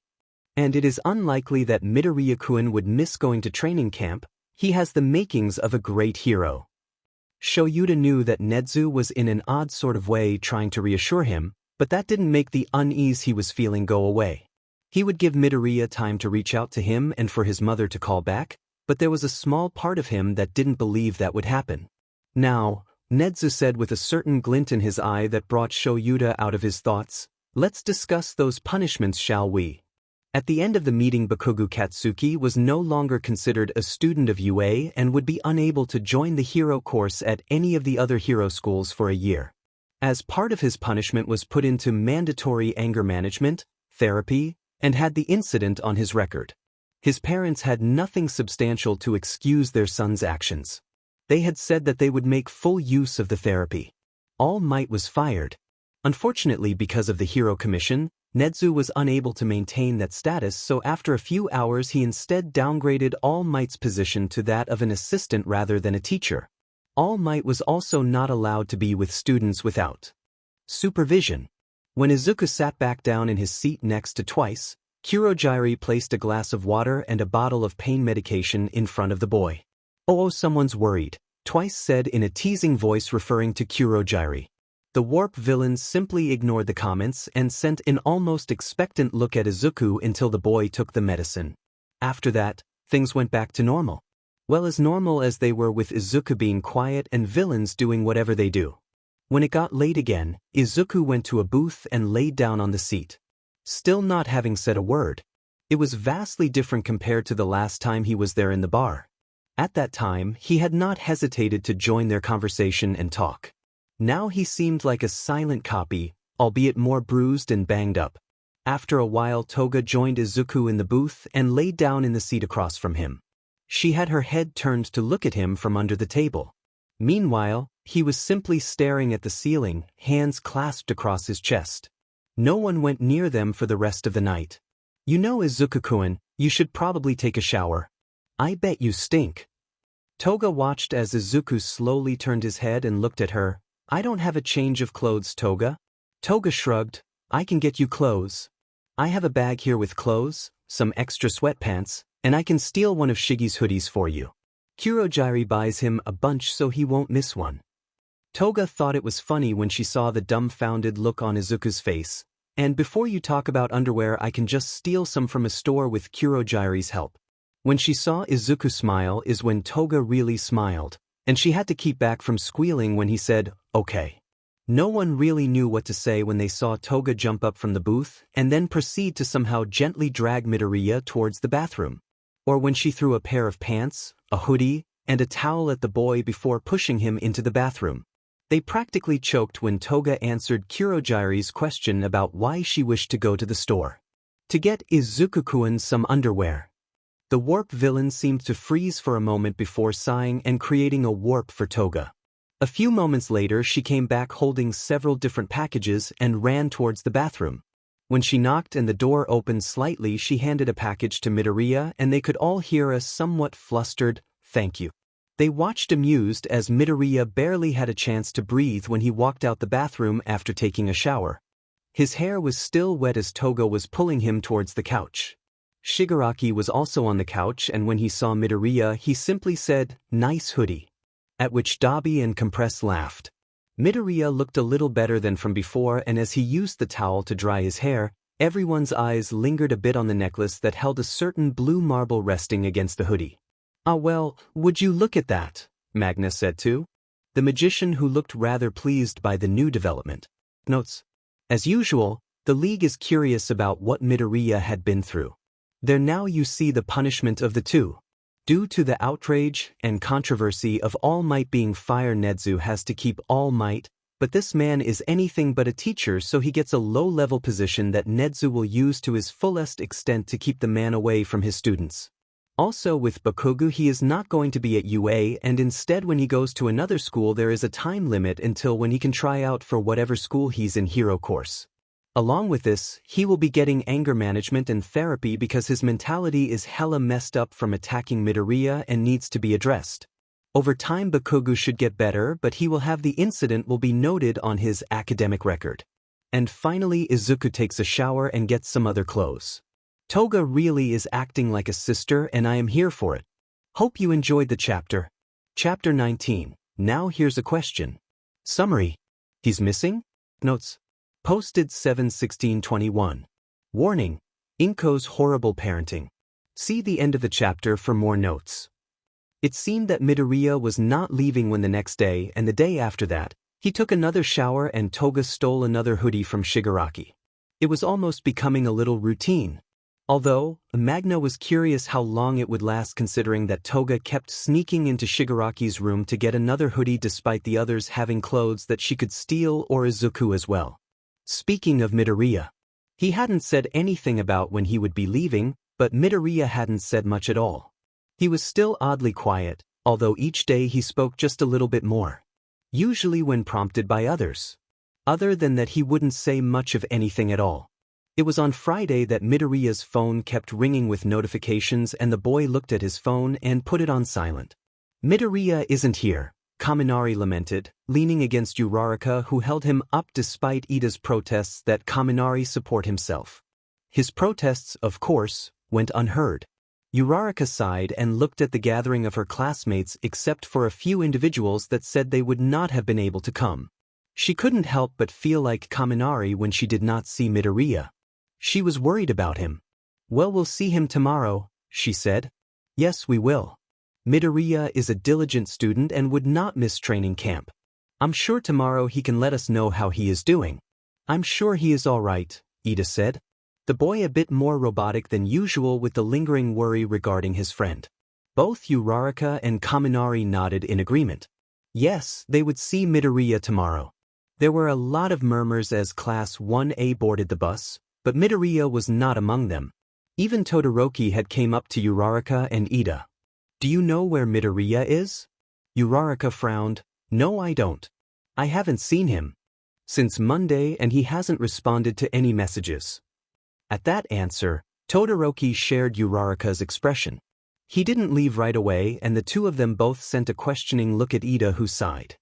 And it is unlikely that Midoriya-kun would miss going to training camp. He has the makings of a great hero." Shoyuta knew that Nedzu was in an odd sort of way trying to reassure him, but that didn't make the unease he was feeling go away. He would give Midoriya time to reach out to him and for his mother to call back, but there was a small part of him that didn't believe that would happen. "Now," Nedzu said with a certain glint in his eye that brought Shoyuta out of his thoughts, "let's discuss those punishments, shall we?" At the end of the meeting, Bakugu Katsuki was no longer considered a student of UA and would be unable to join the hero course at any of the other hero schools for a year. As part of his punishment was put into mandatory anger management, therapy, and had the incident on his record. His parents had nothing substantial to excuse their son's actions. They had said that they would make full use of the therapy. All Might was fired. Unfortunately, because of the Hero Commission, Nedzu was unable to maintain that status, so after a few hours he instead downgraded All Might's position to that of an assistant rather than a teacher. All Might was also not allowed to be with students without supervision. When Izuku sat back down in his seat next to Twice, Kurogiri placed a glass of water and a bottle of pain medication in front of the boy. "Oh, someone's worried," twice said in a teasing voice referring to Kurogiri. The warp villains simply ignored the comments and sent an almost expectant look at Izuku until the boy took the medicine. After that, things went back to normal. Well, as normal as they were, with Izuku being quiet and villains doing whatever they do. When it got late again, Izuku went to a booth and laid down on the seat. Still not having said a word. It was vastly different compared to the last time he was there in the bar. At that time, he had not hesitated to join their conversation and talk. Now he seemed like a silent copy, albeit more bruised and banged up. After a while, Toga joined Izuku in the booth and laid down in the seat across from him. She had her head turned to look at him from under the table. Meanwhile, he was simply staring at the ceiling, hands clasped across his chest. No one went near them for the rest of the night. "You know, Izuku-kun, you should probably take a shower. I bet you stink." Toga watched as Izuku slowly turned his head and looked at her. "I don't have a change of clothes, Toga." Toga shrugged. "I can get you clothes. I have a bag here with clothes, some extra sweatpants, and I can steal one of Shigi's hoodies for you. Kurogiri buys him a bunch so he won't miss one." Toga thought it was funny when she saw the dumbfounded look on Izuku's face. "And before you talk about underwear, I can just steal some from a store with Kurogiri's help." When she saw Izuku smile is when Toga really smiled, and she had to keep back from squealing when he said, "Okay." No one really knew what to say when they saw Toga jump up from the booth and then proceed to somehow gently drag Midoriya towards the bathroom. Or when she threw a pair of pants, a hoodie, and a towel at the boy before pushing him into the bathroom. They practically choked when Toga answered Kurogiri's question about why she wished to go to the store. To get Izuku-kun some underwear. The warp villain seemed to freeze for a moment before sighing and creating a warp for Toga. A few moments later, she came back holding several different packages and ran towards the bathroom. When she knocked and the door opened slightly, she handed a package to Midoriya and they could all hear a somewhat flustered, "Thank you." They watched amused as Midoriya barely had a chance to breathe when he walked out the bathroom after taking a shower. His hair was still wet as Toga was pulling him towards the couch. Shigaraki was also on the couch, and when he saw Midoriya, he simply said, "Nice hoodie." At which Dabi and Compress laughed. Midoriya looked a little better than from before, and as he used the towel to dry his hair, everyone's eyes lingered a bit on the necklace that held a certain blue marble resting against the hoodie. "Ah well, would you look at that?" Magna said to the magician, who looked rather pleased by the new development. Notes. As usual, the League is curious about what Midoriya had been through. There now you see the punishment of the two. Due to the outrage and controversy of All Might being fired, Nezu has to keep All Might, but this man is anything but a teacher, so he gets a low-level position that Nezu will use to his fullest extent to keep the man away from his students. Also with Bakugo, he is not going to be at UA, and instead when he goes to another school there is a time limit until when he can try out for whatever school he's in hero course. Along with this, he will be getting anger management and therapy because his mentality is hella messed up from attacking Midoriya and needs to be addressed. Over time Bakugo should get better, but he will have the incident will be noted on his academic record. And finally Izuku takes a shower and gets some other clothes. Toga really is acting like a sister, and I am here for it. Hope you enjoyed the chapter. Chapter 19. Now here's a question. Summary. He's missing? Notes. Posted 7/16/21. Warning. Inko's horrible parenting. See the end of the chapter for more notes. It seemed that Midoriya was not leaving when the next day and the day after that, he took another shower and Toga stole another hoodie from Shigaraki. It was almost becoming a little routine. Although, Magna was curious how long it would last, considering that Toga kept sneaking into Shigaraki's room to get another hoodie despite the others having clothes that she could steal, or Izuku as well. Speaking of Midoriya, he hadn't said anything about when he would be leaving, but Midoriya hadn't said much at all. He was still oddly quiet, although each day he spoke just a little bit more. Usually when prompted by others. Other than that, he wouldn't say much of anything at all. It was on Friday that Midoriya's phone kept ringing with notifications, and the boy looked at his phone and put it on silent. "Midoriya isn't here," Kaminari lamented, leaning against Uraraka, who held him up despite Ida's protests that Kaminari support himself. His protests, of course, went unheard. Uraraka sighed and looked at the gathering of her classmates except for a few individuals that said they would not have been able to come. She couldn't help but feel like Kaminari when she did not see Midoriya. She was worried about him. Well, we'll see him tomorrow, she said. Yes, we will. Midoriya is a diligent student and would not miss training camp. I'm sure tomorrow he can let us know how he is doing. I'm sure he is all right, Ida said. The boy a bit more robotic than usual with the lingering worry regarding his friend. Both Uraraka and Kaminari nodded in agreement. Yes, they would see Midoriya tomorrow. There were a lot of murmurs as Class 1A boarded the bus, but Midoriya was not among them. Even Todoroki had came up to Uraraka and Ida. Do you know where Midoriya is? Uraraka frowned. No, I don't. I haven't seen him since Monday and he hasn't responded to any messages. At that answer, Todoroki shared Uraraka's expression. He didn't leave right away and the two of them both sent a questioning look at Ida, who sighed.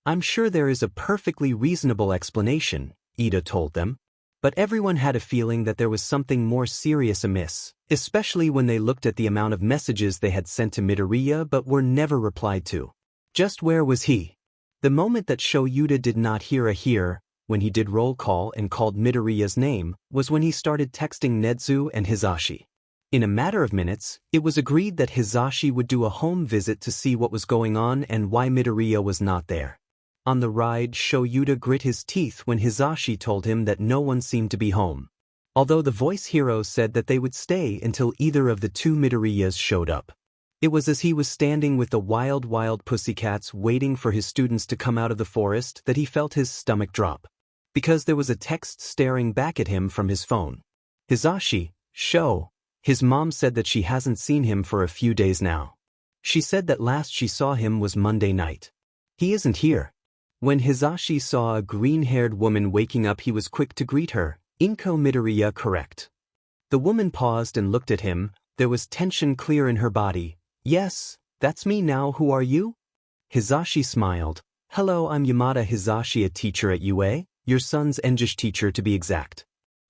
I'm sure there is a perfectly reasonable explanation, Ida told them. But everyone had a feeling that there was something more serious amiss, especially when they looked at the amount of messages they had sent to Midoriya but were never replied to. Just where was he? The moment that Shoyuta did not hear a hear, when he did roll call and called Midoriya's name, was when he started texting Netsu and Hizashi. In a matter of minutes, it was agreed that Hizashi would do a home visit to see what was going on and why Midoriya was not there. On the ride, Shoyuta grit his teeth when Hizashi told him that no one seemed to be home. Although the voice hero said that they would stay until either of the two Midoriyas showed up. It was as he was standing with the wild pussycats waiting for his students to come out of the forest that he felt his stomach drop. Because there was a text staring back at him from his phone. Hizashi, Sho. His mom said that she hasn't seen him for a few days now. She said that last she saw him was Monday night. He isn't here. When Hizashi saw a green-haired woman waking up, he was quick to greet her. Inko Midoriya, correct? The woman paused and looked at him. There was tension clear in her body. Yes, that's me now. Who are you? Hizashi smiled. Hello, I'm Yamada Hizashi, a teacher at UA, your son's English teacher to be exact.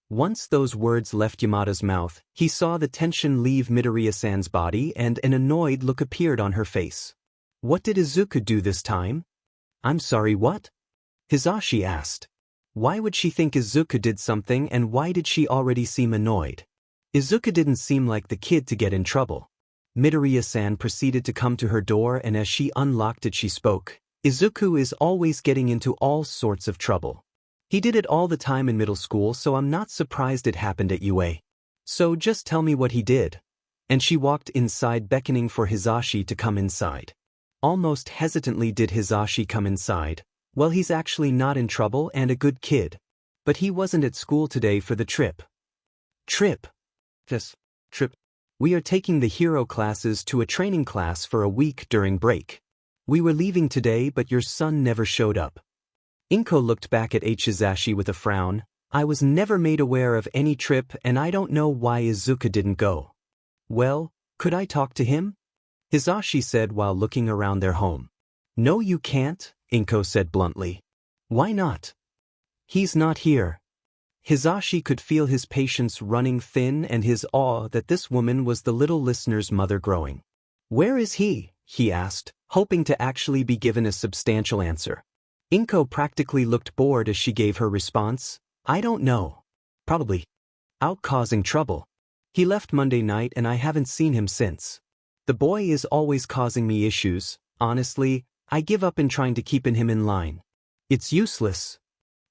Once those words left Yamada's mouth, he saw the tension leave Midoriya-san's body and an annoyed look appeared on her face. What did Izuku do this time? I'm sorry, what? Hizashi asked. Why would she think Izuku did something and why did she already seem annoyed? Izuku didn't seem like the kid to get in trouble. Midoriya-san proceeded to come to her door and as she unlocked it she spoke. Izuku is always getting into all sorts of trouble. He did it all the time in middle school, so I'm not surprised it happened at UA. So just tell me what he did. And she walked inside beckoning for Hizashi to come inside. Almost hesitantly did Hizashi come inside. Well, he's actually not in trouble and a good kid. But he wasn't at school today for the trip. Trip? Yes, trip. We are taking the hero classes to a training class for a week during break. We were leaving today but your son never showed up. Inko looked back at Hizashi with a frown. I was never made aware of any trip and I don't know why Izuku didn't go. Well, could I talk to him? Hizashi said while looking around their home. No, you can't, Inko said bluntly. Why not? He's not here. Hizashi could feel his patience running thin and his awe that this woman was the little listener's mother growing. Where is he? He asked, hoping to actually be given a substantial answer. Inko practically looked bored as she gave her response. I don't know. Probably out causing trouble. He left Monday night and I haven't seen him since. The boy is always causing me issues. Honestly, I give up in trying to keep him in line. It's useless.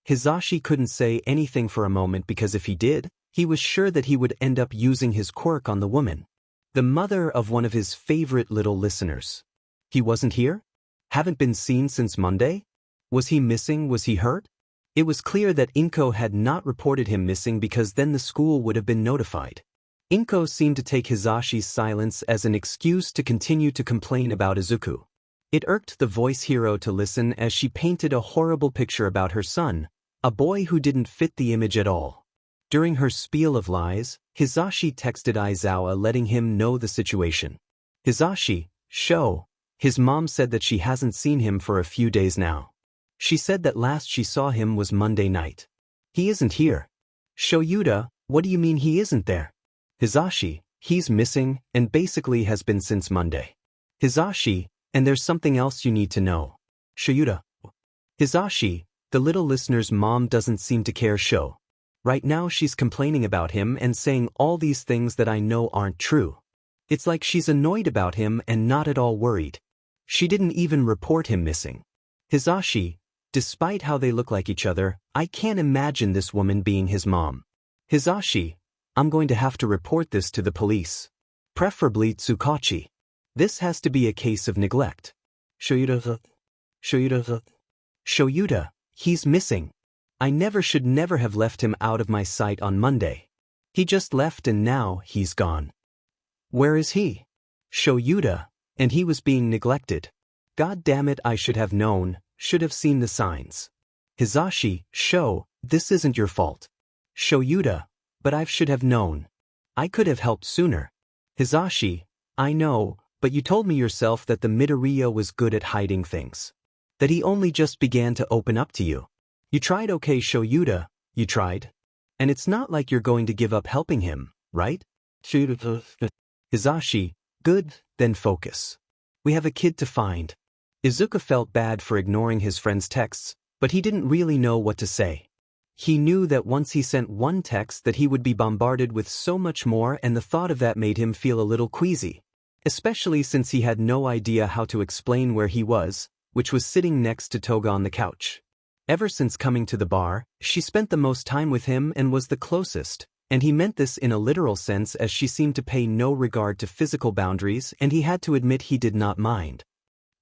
Hizashi couldn't say anything for a moment because if he did, he was sure that he would end up using his quirk on the woman. The mother of one of his favorite little listeners. He wasn't here? Haven't been seen since Monday? Was he missing? Was he hurt? It was clear that Inko had not reported him missing because then the school would have been notified. Inko seemed to take Hizashi's silence as an excuse to continue to complain about Izuku. It irked the voice hero to listen as she painted a horrible picture about her son, a boy who didn't fit the image at all. During her spiel of lies, Hizashi texted Aizawa letting him know the situation. Hizashi, Sho. His mom said that she hasn't seen him for a few days now. She said that last she saw him was Monday night. He isn't here. Shoyuta, what do you mean he isn't there? Hizashi, He's missing, and basically has been since Monday. Hisashi, and there's something else you need to know. Shoyuta. Hisashi, the little listener's mom doesn't seem to care. Right now she's complaining about him and saying all these things that I know aren't true. It's like she's annoyed about him and not at all worried. She didn't even report him missing. Hisashi, despite how they look like each other, I can't imagine this woman being his mom. Hisashi, I'm going to have to report this to the police. Preferably Tsukachi. This has to be a case of neglect. Shoyuta, he's missing. I should never have left him out of my sight on Monday. He just left and now he's gone. Where is he? Shoyuta, and he was being neglected. God damn it, I should have known, should have seen the signs. Hisashi, this isn't your fault. Shoyuta, but I should have known. I could have helped sooner. Hisashi, I know, but you told me yourself that the Midoriya was good at hiding things. That he only just began to open up to you. You tried, okay, Shoyuta, you tried. And it's not like you're going to give up helping him, right? Hisashi, good, then focus. We have a kid to find. Izuku felt bad for ignoring his friend's texts, but he didn't really know what to say. He knew that once he sent one text that he would be bombarded with so much more, and the thought of that made him feel a little queasy. Especially since he had no idea how to explain where he was, which was sitting next to Toga on the couch. Ever since coming to the bar, she spent the most time with him and was the closest, and he meant this in a literal sense as she seemed to pay no regard to physical boundaries, and he had to admit he did not mind.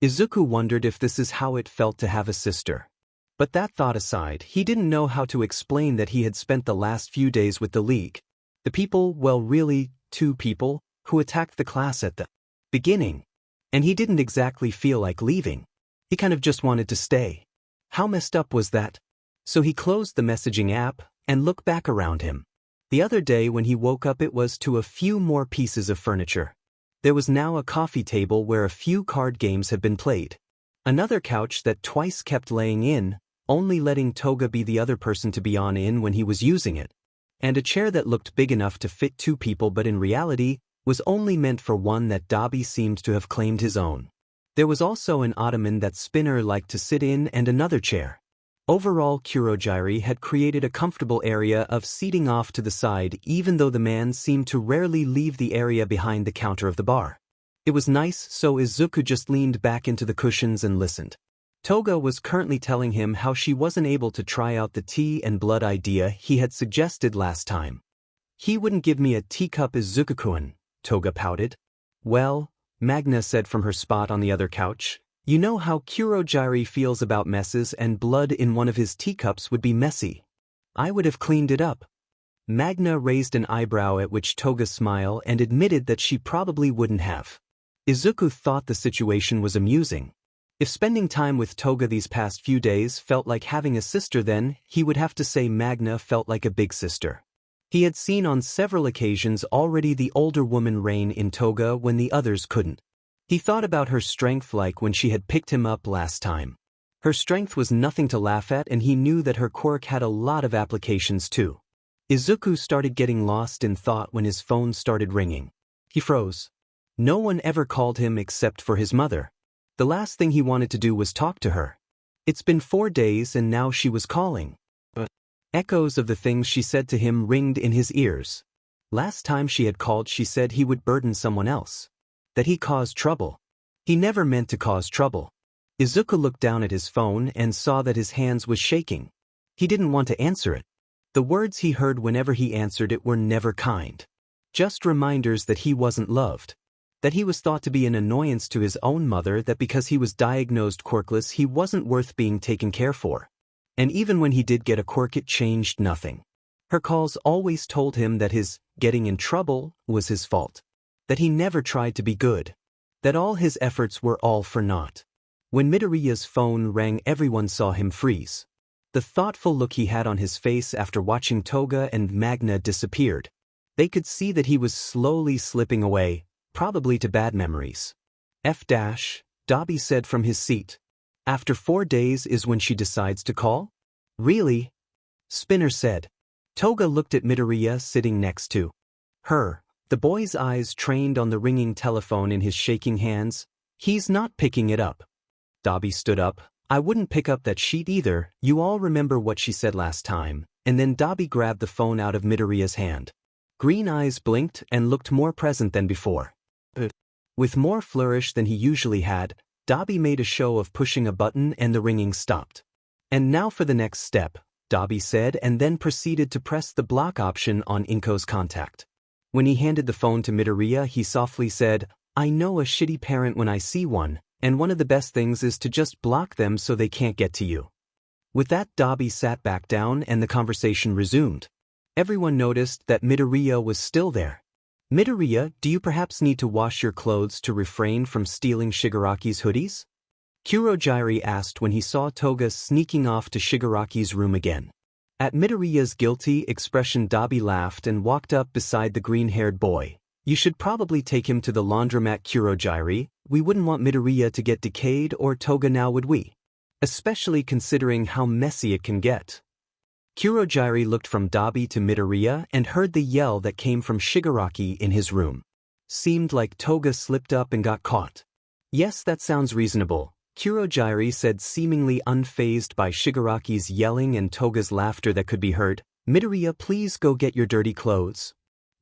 Izuku wondered if this is how it felt to have a sister. But that thought aside, he didn't know how to explain that he had spent the last few days with the League. The people, well really, 2 people, who attacked the class at the beginning. And he didn't exactly feel like leaving. He kind of just wanted to stay. How messed up was that? So he closed the messaging app and looked back around him. The other day when he woke up it was to a few more pieces of furniture. There was now a coffee table where a few card games had been played. Another couch that twice kept laying in, only letting Toga be the other person to be on in when he was using it. And a chair that looked big enough to fit 2 people but in reality was only meant for one that Dabi seemed to have claimed his own. There was also an ottoman that Spinner liked to sit in and another chair. Overall, Kurogiri had created a comfortable area of seating off to the side, even though the man seemed to rarely leave the area behind the counter of the bar. It was nice, so Izuku just leaned back into the cushions and listened. Toga was currently telling him how she wasn't able to try out the tea and blood idea he had suggested last time. He wouldn't give me a teacup, Izuku-kun, Toga pouted. Well, Magna said from her spot on the other couch, you know how Kurogiri feels about messes, and blood in one of his teacups would be messy. I would have cleaned it up. Magna raised an eyebrow, at which Toga smiled and admitted that she probably wouldn't have. Izuku thought the situation was amusing. If spending time with Toga these past few days felt like having a sister, then he would have to say Magna felt like a big sister. He had seen on several occasions already the older woman reign in Toga when the others couldn't. He thought about her strength, like when she had picked him up last time. Her strength was nothing to laugh at, and he knew that her quirk had a lot of applications too. Izuku started getting lost in thought when his phone started ringing. He froze. No one ever called him except for his mother. The last thing he wanted to do was talk to her. It's been 4 days and now she was calling. But echoes of the things she said to him ringed in his ears. Last time she had called, she said he would burden someone else. That he caused trouble. He never meant to cause trouble. Izuku looked down at his phone and saw that his hands was shaking. He didn't want to answer it. The words he heard whenever he answered it were never kind. Just reminders that he wasn't loved. That he was thought to be an annoyance to his own mother, that because he was diagnosed quirkless he wasn't worth being taken care for. And even when he did get a quirk, it changed nothing. Her calls always told him that his getting in trouble was his fault. That he never tried to be good. That all his efforts were all for naught. When Midoriya's phone rang, everyone saw him freeze. The thoughtful look he had on his face after watching Toga and Magna disappeared. They could see that he was slowly slipping away, probably to bad memories. Dabi said from his seat. After 4 days is when she decides to call? Really? Spinner said. Toga looked at Midoriya sitting next to her. The boy's eyes trained on the ringing telephone in his shaking hands. He's not picking it up. Dabi stood up. I wouldn't pick up that sheet either, you all remember what she said last time, and then Dabi grabbed the phone out of Midoriya's hand. Green eyes blinked and looked more present than before. With more flourish than he usually had, Dabi made a show of pushing a button and the ringing stopped. And now for the next step, Dabi said, and then proceeded to press the block option on Inko's contact. When he handed the phone to Midoriya, he softly said, I know a shitty parent when I see one, and one of the best things is to just block them so they can't get to you. With that, Dabi sat back down and the conversation resumed. Everyone noticed that Midoriya was still there. Midoriya, do you perhaps need to wash your clothes to refrain from stealing Shigaraki's hoodies? Kurogiri asked when he saw Toga sneaking off to Shigaraki's room again. At Midoriya's guilty expression, Dabi laughed and walked up beside the green-haired boy. You should probably take him to the laundromat, Kurogiri. We wouldn't want Midoriya to get decayed or Toga now, would we? Especially considering how messy it can get. Kurogiri looked from Dabi to Midoriya and heard the yell that came from Shigaraki in his room. Seemed like Toga slipped up and got caught. Yes, that sounds reasonable, Kurogiri said, seemingly unfazed by Shigaraki's yelling and Toga's laughter that could be heard. Midoriya, please go get your dirty clothes.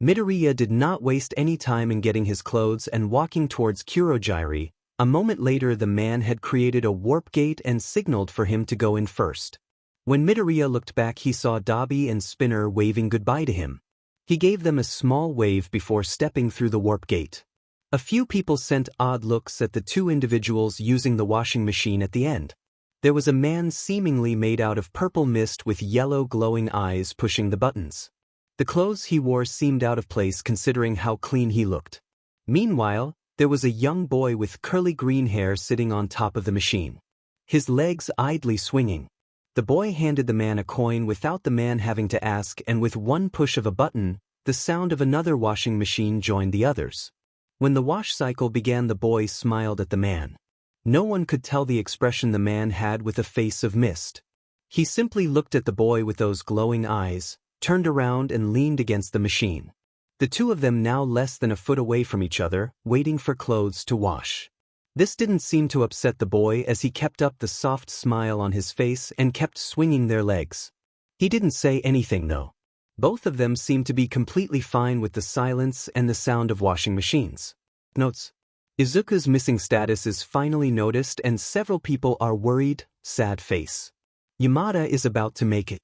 Midoriya did not waste any time in getting his clothes and walking towards Kurogiri. A moment later, the man had created a warp gate and signaled for him to go in first. When Midoriya looked back, he saw Dabi and Spinner waving goodbye to him. He gave them a small wave before stepping through the warp gate. A few people sent odd looks at the two individuals using the washing machine at the end. There was a man seemingly made out of purple mist with yellow glowing eyes pushing the buttons. The clothes he wore seemed out of place considering how clean he looked. Meanwhile, there was a young boy with curly green hair sitting on top of the machine, his legs idly swinging. The boy handed the man a coin without the man having to ask, and with one push of a button, the sound of another washing machine joined the others. When the wash cycle began, the boy smiled at the man. No one could tell the expression the man had with a face of mist. He simply looked at the boy with those glowing eyes, turned around and leaned against the machine. The two of them now less than a foot away from each other, waiting for clothes to wash. This didn't seem to upset the boy as he kept up the soft smile on his face and kept swinging their legs. He didn't say anything though. Both of them seemed to be completely fine with the silence and the sound of washing machines. Notes: Izuku's missing status is finally noticed and several people are worried. Sad face. Yamada is about to make it.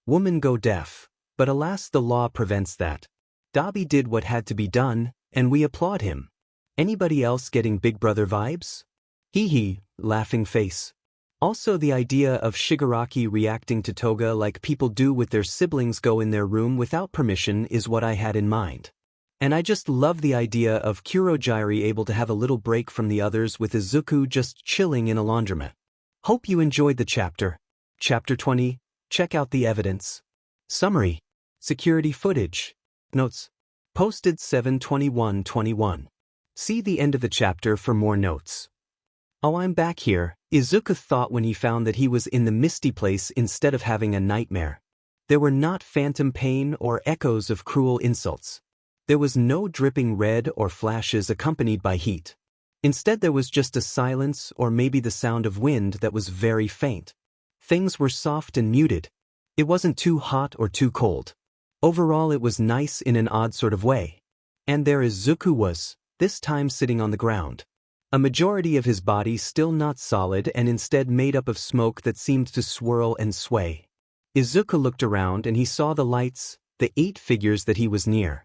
Woman go deaf. But alas, the law prevents that. Dabi did what had to be done, and we applaud him. Anybody else getting Big Brother vibes? Hee hee, laughing face. Also, the idea of Shigaraki reacting to Toga like people do with their siblings go in their room without permission is what I had in mind. And I just love the idea of Kurogiri able to have a little break from the others with Izuku just chilling in a laundromat. Hope you enjoyed the chapter. Chapter 20, check out the evidence. Summary. Security footage. Notes. Posted 7/21/21. See the end of the chapter for more notes. Oh, I'm back here, Izuku thought when he found that he was in the misty place instead of having a nightmare. There were not phantom pain or echoes of cruel insults. There was no dripping red or flashes accompanied by heat. Instead, there was just a silence or maybe the sound of wind that was very faint. Things were soft and muted. It wasn't too hot or too cold. Overall, it was nice in an odd sort of way. And there Izuku was, this time sitting on the ground. A majority of his body still not solid and instead made up of smoke that seemed to swirl and sway. Izuku looked around and he saw the lights, the 8 figures that he was near.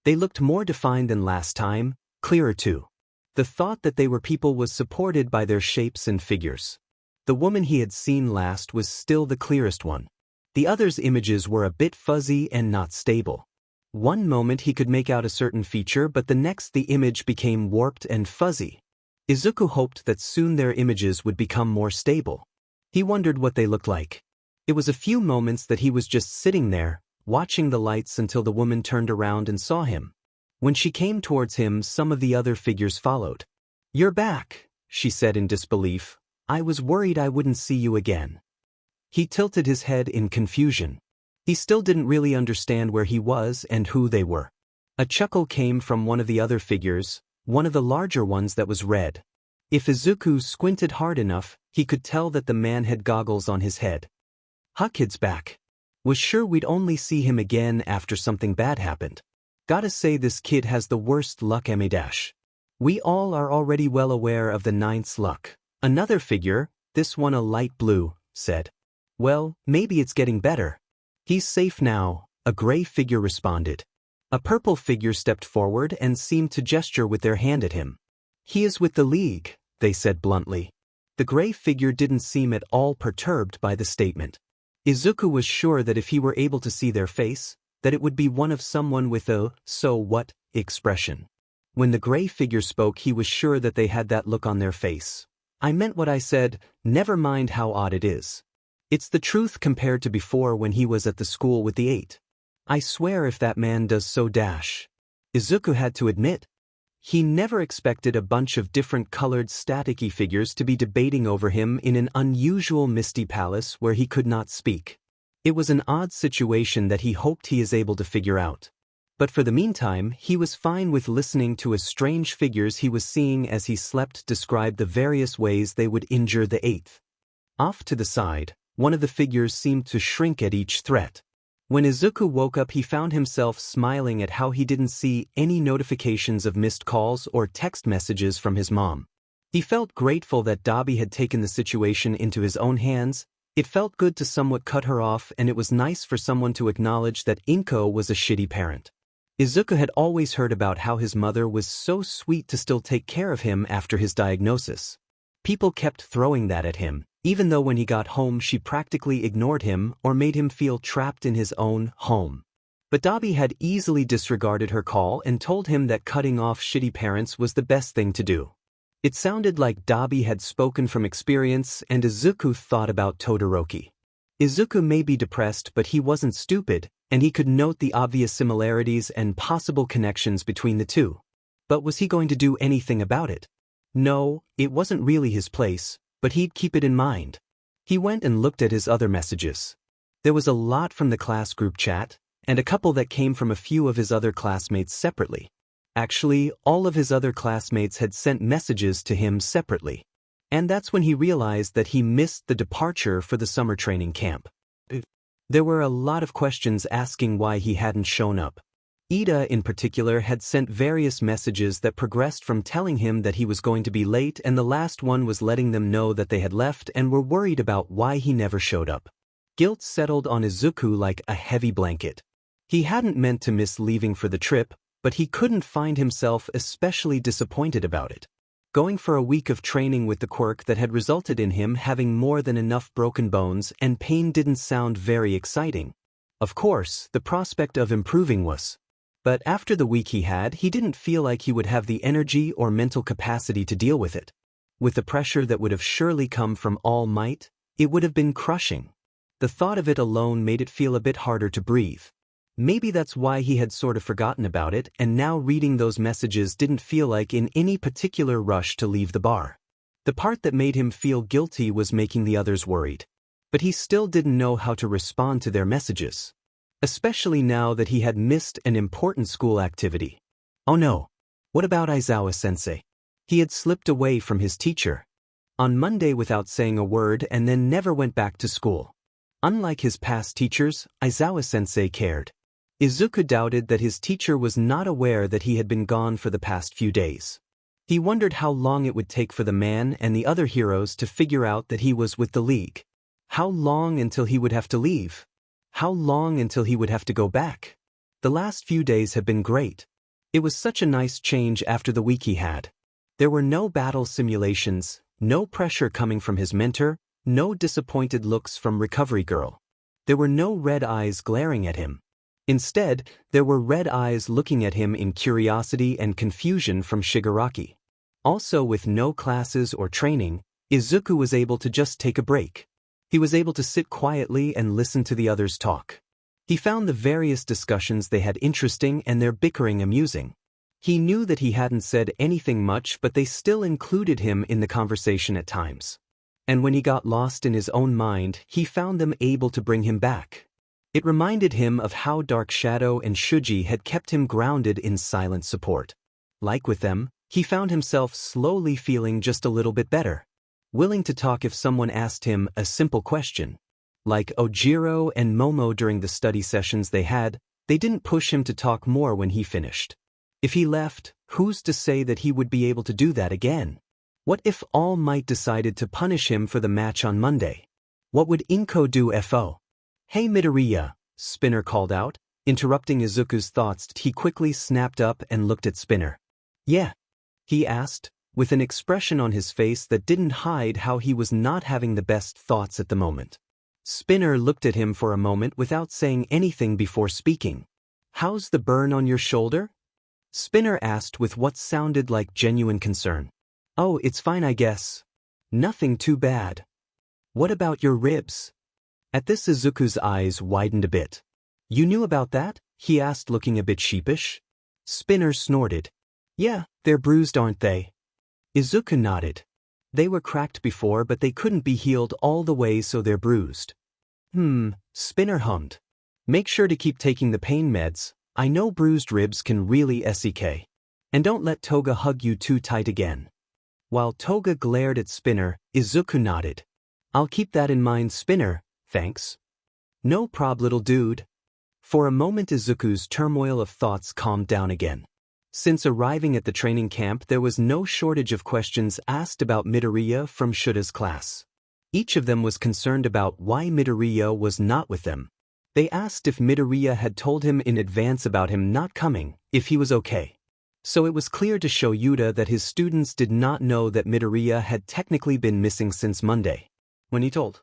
They looked more defined than last time, clearer too. The thought that they were people was supported by their shapes and figures. The woman he had seen last was still the clearest one. The others' images were a bit fuzzy and not stable. One moment he could make out a certain feature, but the next the image became warped and fuzzy. Izuku hoped that soon their images would become more stable. He wondered what they looked like. It was a few moments that he was just sitting there, watching the lights until the woman turned around and saw him. When she came towards him, some of the other figures followed. "You're back," she said in disbelief. "I was worried I wouldn't see you again." He tilted his head in confusion. He still didn't really understand where he was and who they were. A chuckle came from one of the other figures, one of the larger ones that was red. If Izuku squinted hard enough, he could tell that the man had goggles on his head. Kid's back. Was sure we'd only see him again after something bad happened. Gotta say this kid has the worst luck dash. We all are already well aware of the ninth's luck. Another figure, this one a light blue, said. Well, maybe it's getting better. He's safe now, a gray figure responded. A purple figure stepped forward and seemed to gesture with their hand at him. He is with the League, they said bluntly. The gray figure didn't seem at all perturbed by the statement. Izuku was sure that if he were able to see their face, that it would be one of someone with a "so what" expression. When the gray figure spoke, he was sure that they had that look on their face. I meant what I said, never mind how odd it is. It's the truth compared to before when he was at the school with the 8. I swear if that man does so dash. Izuku had to admit. He never expected a bunch of different colored staticky figures to be debating over him in an unusual misty palace where he could not speak. It was an odd situation that he hoped he is able to figure out. But for the meantime, he was fine with listening to as strange figures he was seeing as he slept describe the various ways they would injure the 8th. Off to the side, one of the figures seemed to shrink at each threat. When Izuku woke up, he found himself smiling at how he didn't see any notifications of missed calls or text messages from his mom. He felt grateful that Dabi had taken the situation into his own hands. It felt good to somewhat cut her off, and it was nice for someone to acknowledge that Inko was a shitty parent. Izuku had always heard about how his mother was so sweet to still take care of him after his diagnosis. People kept throwing that at him, even though when he got home she practically ignored him or made him feel trapped in his own home. But Dabi had easily disregarded her call and told him that cutting off shitty parents was the best thing to do. It sounded like Dabi had spoken from experience, and Izuku thought about Todoroki. Izuku may be depressed, but he wasn't stupid, and he could note the obvious similarities and possible connections between the two. But was he going to do anything about it? No, it wasn't really his place, but he'd keep it in mind. He went and looked at his other messages. There was a lot from the class group chat, and a couple that came from a few of his other classmates separately. Actually, all of his other classmates had sent messages to him separately. And that's when he realized that he missed the departure for the summer training camp. There were a lot of questions asking why he hadn't shown up. Ida in particular had sent various messages that progressed from telling him that he was going to be late, and the last one was letting them know that they had left and were worried about why he never showed up. Guilt settled on Izuku like a heavy blanket. He hadn't meant to miss leaving for the trip, but he couldn't find himself especially disappointed about it. Going for a week of training with the quirk that had resulted in him having more than enough broken bones and pain didn't sound very exciting. Of course, the prospect of improving was. But after the week he didn't feel like he would have the energy or mental capacity to deal with it. With the pressure that would have surely come from All Might, it would have been crushing. The thought of it alone made it feel a bit harder to breathe. Maybe that's why he had sort of forgotten about it, and now reading those messages didn't feel like in any particular rush to leave the bar. The part that made him feel guilty was making the others worried. But he still didn't know how to respond to their messages. Especially now that he had missed an important school activity. Oh no. What about Aizawa-sensei? He had slipped away from his teacher on Monday without saying a word and then never went back to school. Unlike his past teachers, Aizawa-sensei cared. Izuku doubted that his teacher was not aware that he had been gone for the past few days. He wondered how long it would take for the man and the other heroes to figure out that he was with the League. How long until he would have to leave? How long until he would have to go back? The last few days had been great. It was such a nice change after the week he had. There were no battle simulations, no pressure coming from his mentor, no disappointed looks from Recovery Girl. There were no red eyes glaring at him. Instead, there were red eyes looking at him in curiosity and confusion from Shigaraki. Also, with no classes or training, Izuku was able to just take a break. He was able to sit quietly and listen to the others talk. He found the various discussions they had interesting and their bickering amusing. He knew that he hadn't said anything much, but they still included him in the conversation at times. And when he got lost in his own mind, he found them able to bring him back. It reminded him of how Dark Shadow and Shuji had kept him grounded in silent support. Like with them, he found himself slowly feeling just a little bit better, willing to talk if someone asked him a simple question. Like Ojiro and Momo during the study sessions they had, they didn't push him to talk more when he finished. If he left, who's to say that he would be able to do that again? What if All Might decided to punish him for the match on Monday? What would Inko do FO? Hey Midoriya, Spinner called out, interrupting Izuku's thoughts. He quickly snapped up and looked at Spinner. Yeah? He asked, with an expression on his face that didn't hide how he was not having the best thoughts at the moment. Spinner looked at him for a moment without saying anything before speaking. How's the burn on your shoulder? Spinner asked with what sounded like genuine concern. Oh, it's fine I guess. Nothing too bad. What about your ribs? At this Izuku's eyes widened a bit. You knew about that? He asked looking a bit sheepish. Spinner snorted. Yeah, they're bruised aren't they? Izuku nodded. They were cracked before but they couldn't be healed all the way so they're bruised. Spinner hummed. Make sure to keep taking the pain meds, I know bruised ribs can really sek. And don't let Toga hug you too tight again. While Toga glared at Spinner, Izuku nodded. I'll keep that in mind Spinner, thanks. No prob little dude. For a moment Izuku's turmoil of thoughts calmed down again. Since arriving at the training camp there was no shortage of questions asked about Midoriya from Shuta's class. Each of them was concerned about why Midoriya was not with them. They asked if Midoriya had told him in advance about him not coming, if he was okay. So it was clear to Shoyuta that his students did not know that Midoriya had technically been missing since Monday. When he told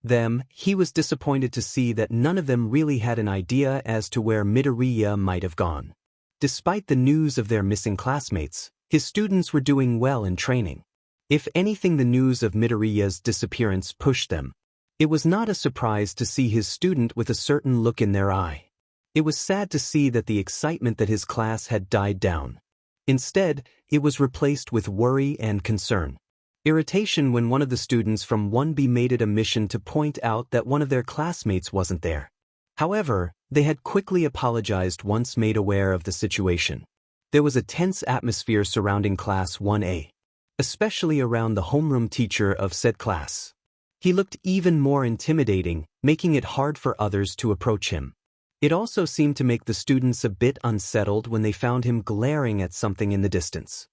them, he was disappointed to see that none of them really had an idea as to where Midoriya might have gone. Despite the news of their missing classmates, his students were doing well in training. If anything, the news of Midoriya's disappearance pushed them. It was not a surprise to see his student with a certain look in their eye. It was sad to see that the excitement that his class had died down. Instead, it was replaced with worry and concern. Irritation when one of the students from 1B made it a mission to point out that one of their classmates wasn't there. However, they had quickly apologized once made aware of the situation. There was a tense atmosphere surrounding Class 1A. Especially around the homeroom teacher of said class. He looked even more intimidating, making it hard for others to approach him. It also seemed to make the students a bit unsettled when they found him glaring at something in the distance.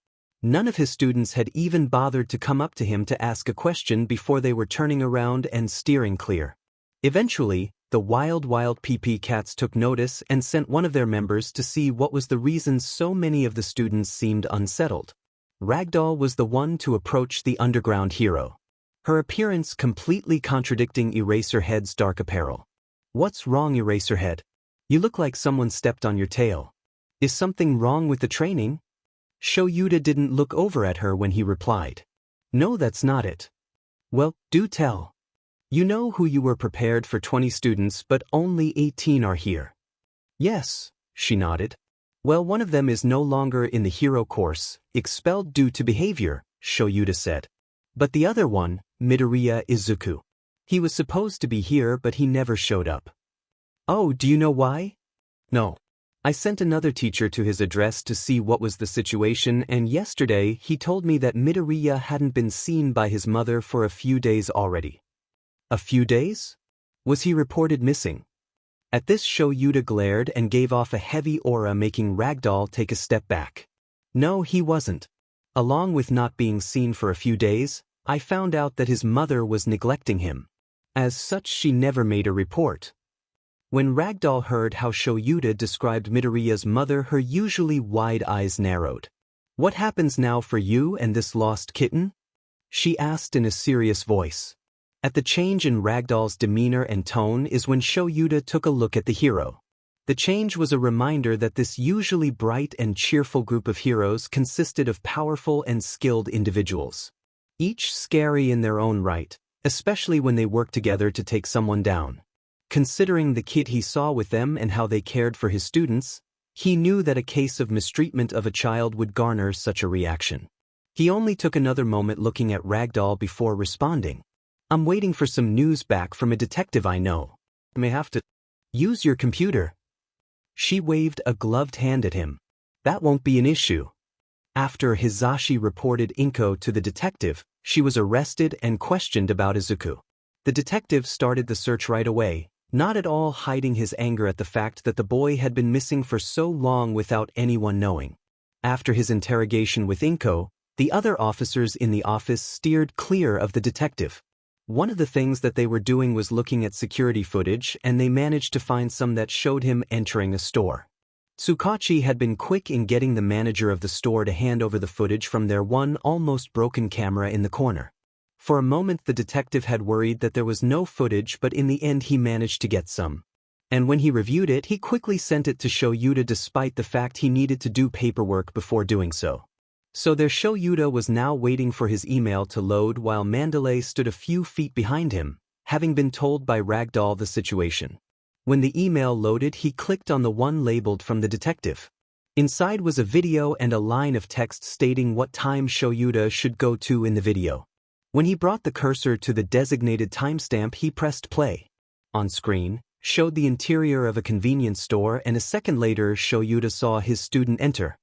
None of his students had even bothered to come up to him to ask a question before they were turning around and steering clear. Eventually, the wild PP cats took notice and sent one of their members to see what was the reason so many of the students seemed unsettled. Ragdoll was the one to approach the underground hero. Her appearance completely contradicting Eraserhead's dark apparel. What's wrong, Eraserhead? You look like someone stepped on your tail. Is something wrong with the training? Shoyuta didn't look over at her when he replied. No, that's not it. Well, do tell. You know who you were prepared for 20 students but only 18 are here. Yes, she nodded. Well, one of them is no longer in the hero course, expelled due to behavior, Shoyuta said. But the other one, Midoriya Izuku. He was supposed to be here but he never showed up. Oh, do you know why? No. I sent another teacher to his address to see what was the situation and yesterday he told me that Midoriya hadn't been seen by his mother for a few days already. A few days? Was he reported missing? At this Shoyuta glared and gave off a heavy aura making Ragdoll take a step back. No, he wasn't. Along with not being seen for a few days, I found out that his mother was neglecting him. As such, she never made a report. When Ragdoll heard how Shoyuta described Midoriya's mother, her usually wide eyes narrowed. What happens now for you and this lost kitten? She asked in a serious voice. At the change in Ragdoll's demeanor and tone is when Shoyuta took a look at the hero. The change was a reminder that this usually bright and cheerful group of heroes consisted of powerful and skilled individuals. Each scary in their own right, especially when they worked together to take someone down. Considering the kid he saw with them and how they cared for his students, he knew that a case of mistreatment of a child would garner such a reaction. He only took another moment looking at Ragdoll before responding. I'm waiting for some news back from a detective I know. May have to. Use your computer. She waved a gloved hand at him. That won't be an issue. After Hizashi reported Inko to the detective, she was arrested and questioned about Izuku. The detective started the search right away, not at all hiding his anger at the fact that the boy had been missing for so long without anyone knowing. After his interrogation with Inko, the other officers in the office steered clear of the detective. One of the things that they were doing was looking at security footage, and they managed to find some that showed him entering a store. Tsukachi had been quick in getting the manager of the store to hand over the footage from their one almost broken camera in the corner. For a moment the detective had worried that there was no footage, but in the end he managed to get some. And when he reviewed it, he quickly sent it to Shoyuta despite the fact he needed to do paperwork before doing so. So their Shoyuta was now waiting for his email to load while Mandalay stood a few feet behind him, having been told by Ragdoll the situation. When the email loaded, he clicked on the one labeled from the detective. Inside was a video and a line of text stating what time Shoyuta should go to in the video. When he brought the cursor to the designated timestamp, he pressed play. On screen, showed the interior of a convenience store, and a second later Shoyuta saw his student enter.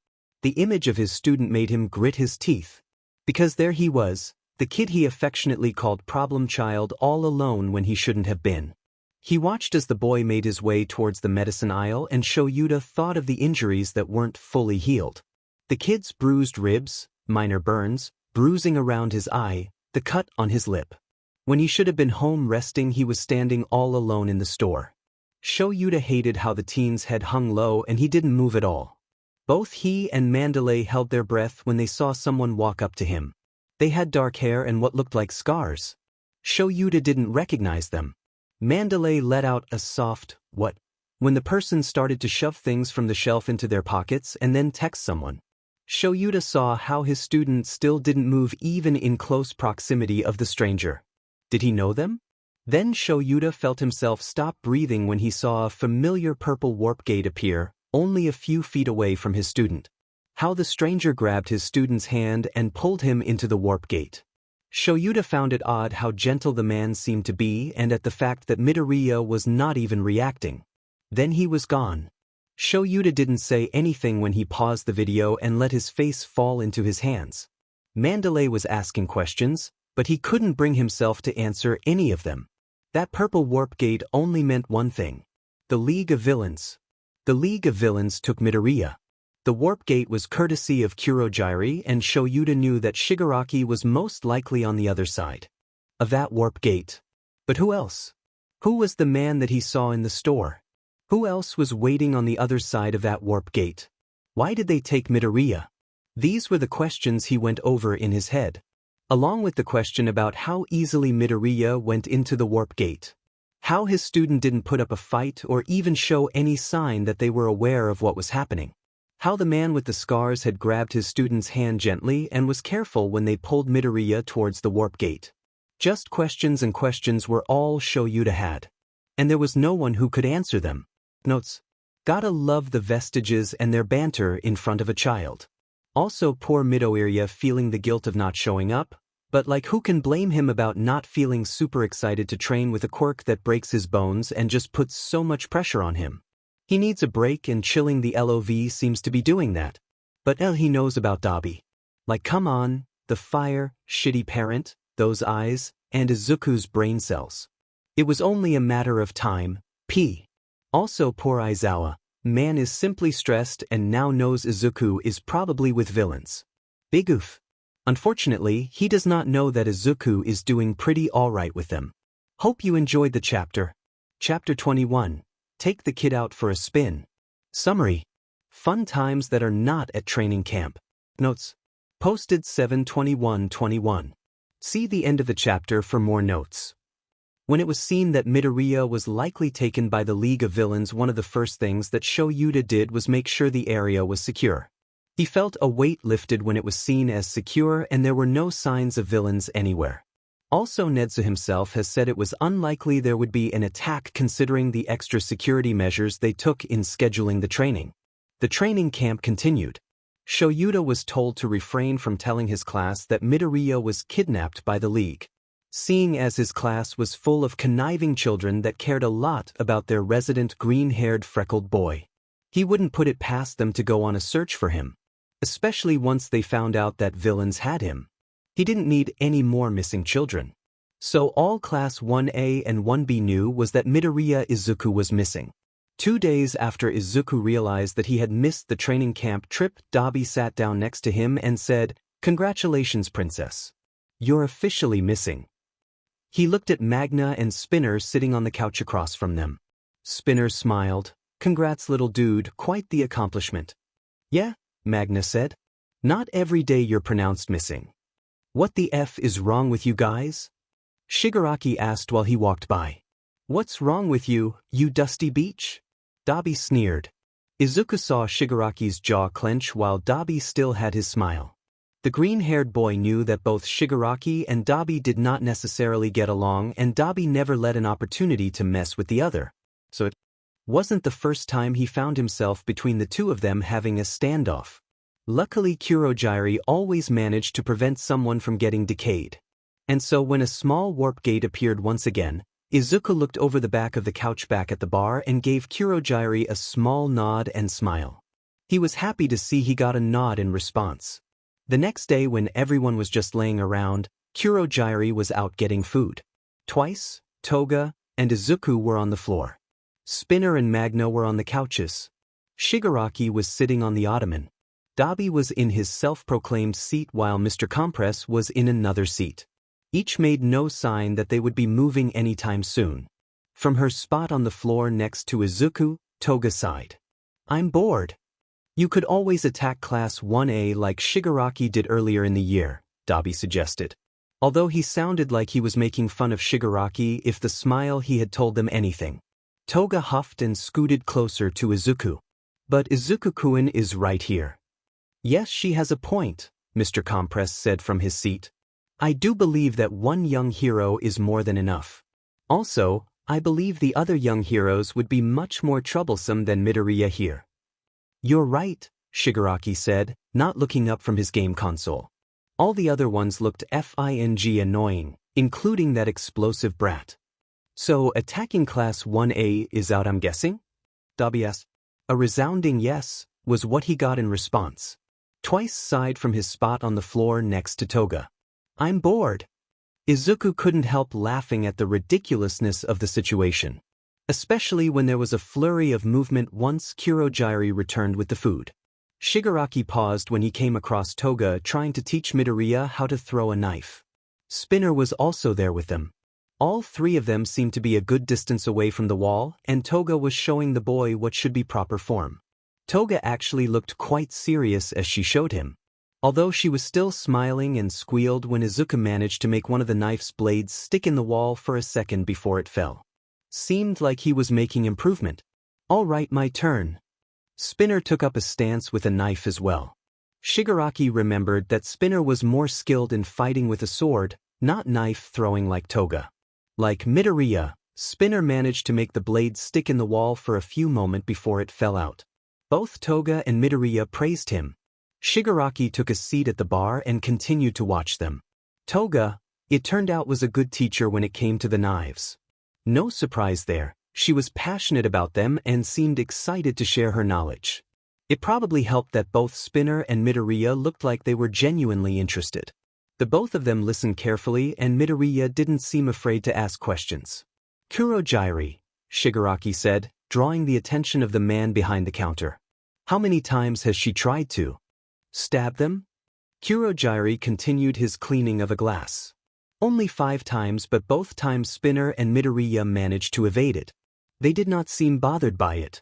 The image of his student made him grit his teeth. Because there he was, the kid he affectionately called Problem Child, all alone when he shouldn't have been. He watched as the boy made his way towards the medicine aisle, and Shoyuta thought of the injuries that weren't fully healed. The kid's bruised ribs, minor burns, bruising around his eye, the cut on his lip. When he should have been home resting, he was standing all alone in the store. Shoyuta hated how the teen's head hung low and he didn't move at all. Both he and Mandalay held their breath when they saw someone walk up to him. They had dark hair and what looked like scars. Shoyuta didn't recognize them. Mandalay let out a soft, "What?" when the person started to shove things from the shelf into their pockets and then text someone. Shoyuta saw how his student still didn't move even in close proximity of the stranger. Did he know them? Then Shoyuta felt himself stop breathing when he saw a familiar purple warp gate appear, only a few feet away from his student. How the stranger grabbed his student's hand and pulled him into the warp gate. Shoyuta found it odd how gentle the man seemed to be, and at the fact that Midoriya was not even reacting. Then he was gone. Shoyuta didn't say anything when he paused the video and let his face fall into his hands. Mandalay was asking questions, but he couldn't bring himself to answer any of them. That purple warp gate only meant one thing. The League of Villains. The League of Villains took Midoriya. The warp gate was courtesy of Kurogiri, and Shoyuta knew that Shigaraki was most likely on the other side of that warp gate. But who else? Who was the man that he saw in the store? Who else was waiting on the other side of that warp gate? Why did they take Midoriya? These were the questions he went over in his head, along with the question about how easily Midoriya went into the warp gate. How his student didn't put up a fight or even show any sign that they were aware of what was happening. How the man with the scars had grabbed his student's hand gently and was careful when they pulled Midoriya towards the warp gate. Just questions, and questions were all Shoyuta had. And there was no one who could answer them. Notes. Gotta love the vestiges and their banter in front of a child. Also poor Midoriya feeling the guilt of not showing up, but like who can blame him about not feeling super excited to train with a quirk that breaks his bones and just puts so much pressure on him. He needs a break, and chilling the LOV seems to be doing that. But he knows about Dabi. Like come on, the fire, shitty parent, those eyes, and Izuku's brain cells. It was only a matter of time. Also poor Aizawa, man is simply stressed and now knows Izuku is probably with villains. Big oof. Unfortunately, he does not know that Izuku is doing pretty alright with them. Hope you enjoyed the chapter. Chapter 21. Take the kid out for a spin. Summary. Fun times that are not at training camp. Notes. Posted 7/21/21. See the end of the chapter for more notes. When it was seen that Midoriya was likely taken by the League of Villains, one of the first things that Shoyuta did was make sure the area was secure. He felt a weight lifted when it was seen as secure and there were no signs of villains anywhere. Also, Nedza himself has said it was unlikely there would be an attack considering the extra security measures they took in scheduling the training. The training camp continued. Shoyuta was told to refrain from telling his class that Midoriya was kidnapped by the League. seeing as his class was full of conniving children that cared a lot about their resident green-haired freckled boy. He wouldn't put it past them to go on a search for him, especially once they found out that villains had him. He didn't need any more missing children. So all Class 1A and 1B knew was that Midoriya Izuku was missing. 2 days after Izuku realized that he had missed the training camp trip, Dabi sat down next to him and said, "Congratulations, Princess. You're officially missing." He looked at Magna and Spinner sitting on the couch across from them. Spinner smiled. "Congrats, little dude, quite the accomplishment." "Yeah," Magna said. "Not every day you're pronounced missing." "What the F is wrong with you guys?" Shigaraki asked while he walked by. "What's wrong with you, you dusty beach?" Dabi sneered. Izuku saw Shigaraki's jaw clench while Dabi still had his smile. The green-haired boy knew that both Shigaraki and Dabi did not necessarily get along, and Dabi never let an opportunity to mess with the other. So it wasn't the first time he found himself between the two of them having a standoff. Luckily, Kurogiri always managed to prevent someone from getting decayed. And so when a small warp gate appeared once again, Izuku looked over the back of the couch back at the bar and gave Kurogiri a small nod and smile. He was happy to see he got a nod in response. The next day, when everyone was just laying around, Kurogiri was out getting food. Twice, Toga and Izuku were on the floor. Spinner and Magna were on the couches. Shigaraki was sitting on the ottoman. Dabi was in his self-proclaimed seat while Mr. Compress was in another seat. Each made no sign that they would be moving anytime soon. From her spot on the floor next to Izuku, Toga sighed. "I'm bored." "You could always attack Class 1A like Shigaraki did earlier in the year," Dabi suggested. Although he sounded like he was making fun of Shigaraki if the smile he had told them anything. Toga huffed and scooted closer to Izuku. "But Izuku-kun is right here." "Yes, she has a point," Mr. Compress said from his seat. "I do believe that one young hero is more than enough. Also, I believe the other young heroes would be much more troublesome than Midoriya here." "You're right," Shigaraki said, not looking up from his game console. All the other ones looked f***ing annoying, including that explosive brat. "So attacking Class 1A is out, I'm guessing?" Dabi asked. A resounding yes was what he got in response. Twice sighed from his spot on the floor next to Toga. "I'm bored." Izuku couldn't help laughing at the ridiculousness of the situation, especially when there was a flurry of movement once Kurogiri returned with the food. Shigaraki paused when he came across Toga trying to teach Midoriya how to throw a knife. Spinner was also there with them. All three of them seemed to be a good distance away from the wall, and Toga was showing the boy what should be proper form. Toga actually looked quite serious as she showed him, although she was still smiling and squealed when Izuku managed to make one of the knife's blades stick in the wall for a second before it fell. Seemed like he was making improvement. "All right, my turn." Spinner took up a stance with a knife as well. Shigaraki remembered that Spinner was more skilled in fighting with a sword, not knife throwing like Toga. Like Midoriya, Spinner managed to make the blade stick in the wall for a few moments before it fell out. Both Toga and Midoriya praised him. Shigaraki took a seat at the bar and continued to watch them. Toga, it turned out, was a good teacher when it came to the knives. No surprise there, she was passionate about them and seemed excited to share her knowledge. It probably helped that both Spinner and Midoriya looked like they were genuinely interested. The both of them listened carefully, and Midoriya didn't seem afraid to ask questions. "Kurogiri," Shigaraki said, drawing the attention of the man behind the counter. "How many times has she tried to stab them?" Kurogiri continued his cleaning of a glass. "Only 5 times, but both times Spinner and Midoriya managed to evade it. They did not seem bothered by it."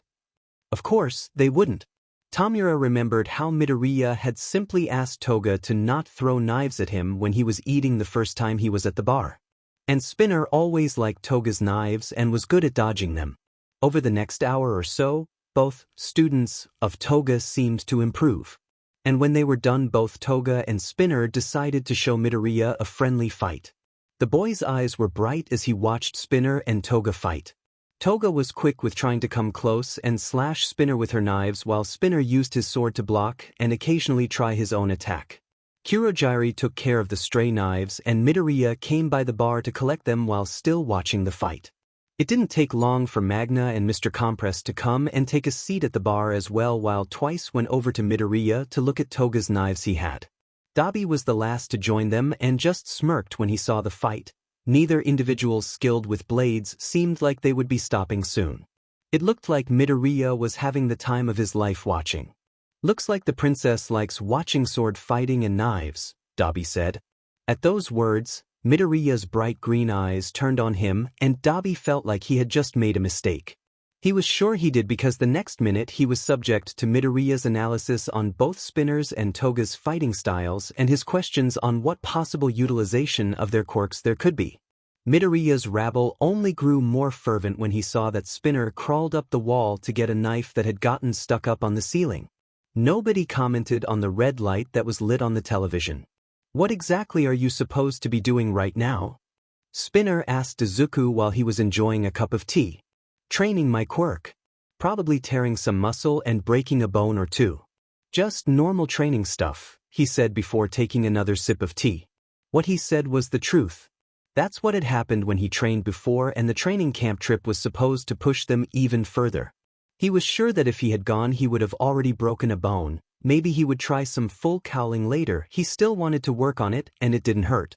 Of course, they wouldn't. Tamura remembered how Midoriya had simply asked Toga to not throw knives at him when he was eating the first time he was at the bar. And Spinner always liked Toga's knives and was good at dodging them. Over the next hour or so, both students of Toga seemed to improve. And when they were done, both Toga and Spinner decided to show Midoriya a friendly fight. The boy's eyes were bright as he watched Spinner and Toga fight. Toga was quick with trying to come close and slash Spinner with her knives, while Spinner used his sword to block and occasionally try his own attack. Kurogiri took care of the stray knives and Midoriya came by the bar to collect them while still watching the fight. It didn't take long for Magna and Mr. Compress to come and take a seat at the bar as well while Twice went over to Midoriya to look at Toga's knives he had. Dabi was the last to join them and just smirked when he saw the fight. Neither individual skilled with blades seemed like they would be stopping soon. It looked like Midoriya was having the time of his life watching. "Looks like the princess likes watching sword fighting and knives," Dabi said. At those words, Midoriya's bright green eyes turned on him and Dabi felt like he had just made a mistake. He was sure he did because the next minute he was subject to Midoriya's analysis on both Spinner's and Toga's fighting styles and his questions on what possible utilization of their quirks there could be. Midoriya's rabble only grew more fervent when he saw that Spinner crawled up the wall to get a knife that had gotten stuck up on the ceiling. Nobody commented on the red light that was lit on the television. "What exactly are you supposed to be doing right now?" Spinner asked Izuku while he was enjoying a cup of tea. "Training my quirk. Probably tearing some muscle and breaking a bone or two. Just normal training stuff," he said before taking another sip of tea. What he said was the truth. That's what had happened when he trained before and the training camp trip was supposed to push them even further. He was sure that if he had gone he would have already broken a bone. Maybe he would try some full cowling later. He still wanted to work on it and it didn't hurt.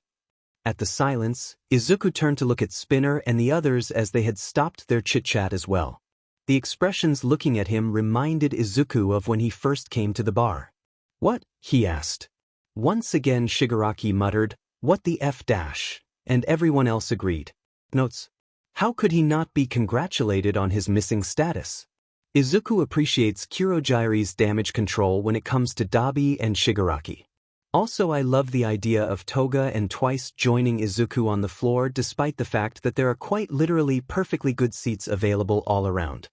At the silence, Izuku turned to look at Spinner and the others as they had stopped their chit-chat as well. The expressions looking at him reminded Izuku of when he first came to the bar. "What?" he asked. Once again Shigaraki muttered, "What the F dash?" and everyone else agreed. Notes: how could he not be congratulated on his missing status? Izuku appreciates Kurogiri's damage control when it comes to Dabi and Shigaraki. Also, I love the idea of Toga and Twice joining Izuku on the floor despite the fact that there are quite literally perfectly good seats available all around.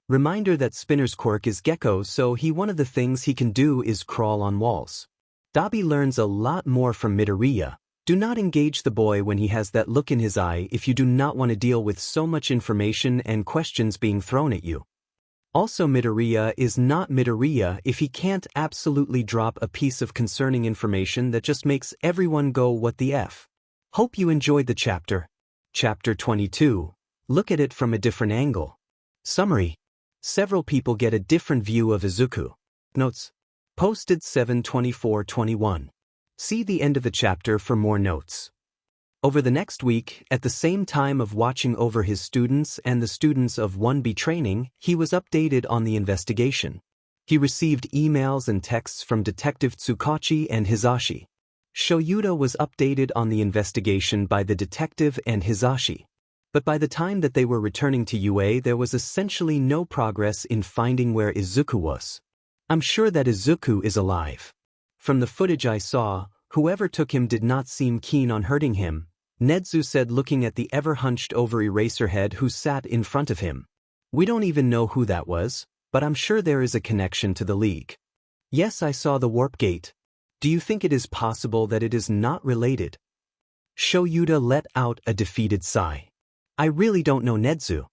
Reminder that Spinner's quirk is Gecko, so one of the things he can do is crawl on walls. Dabi learns a lot more from Midoriya. Do not engage the boy when he has that look in his eye if you do not want to deal with so much information and questions being thrown at you. Also, Midoriya is not Midoriya if he can't absolutely drop a piece of concerning information that just makes everyone go what the F. Hope you enjoyed the chapter. Chapter 22. Look at it from a different angle. Summary. Several people get a different view of Izuku. Notes. Posted 7/24/21. See the end of the chapter for more notes. Over the next week, at the same time of watching over his students and the students of 1B training, he was updated on the investigation. He received emails and texts from Detective Tsukachi and Hisashi. Shoyuta was updated on the investigation by the detective and Hisashi. But by the time that they were returning to UA, there was essentially no progress in finding where Izuku was. "I'm sure that Izuku is alive. From the footage I saw, whoever took him did not seem keen on hurting him," Nedzu said looking at the ever-hunched-over Eraserhead who sat in front of him. "We don't even know who that was, but I'm sure there is a connection to the League." "Yes, I saw the warp gate. Do you think it is possible that it is not related?" Shoyuta let out a defeated sigh. "I really don't know, Nedzu.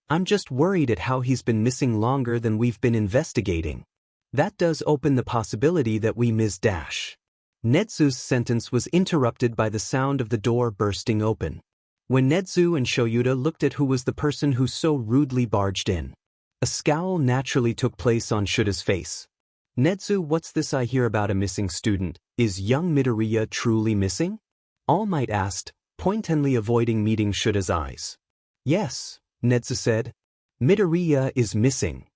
I'm just worried at how he's been missing longer than we've been investigating. That does open the possibility that we Ms. Nedzu's sentence was interrupted by the sound of the door bursting open. When Nedzu and Shoyuta looked at who was the person who so rudely barged in, a scowl naturally took place on Shuta's face. "Nedzu, what's this I hear about a missing student? Is young Midoriya truly missing?" All Might asked, pointedly avoiding meeting Shuta's eyes. "Yes," Nedzu said. "Midoriya is missing."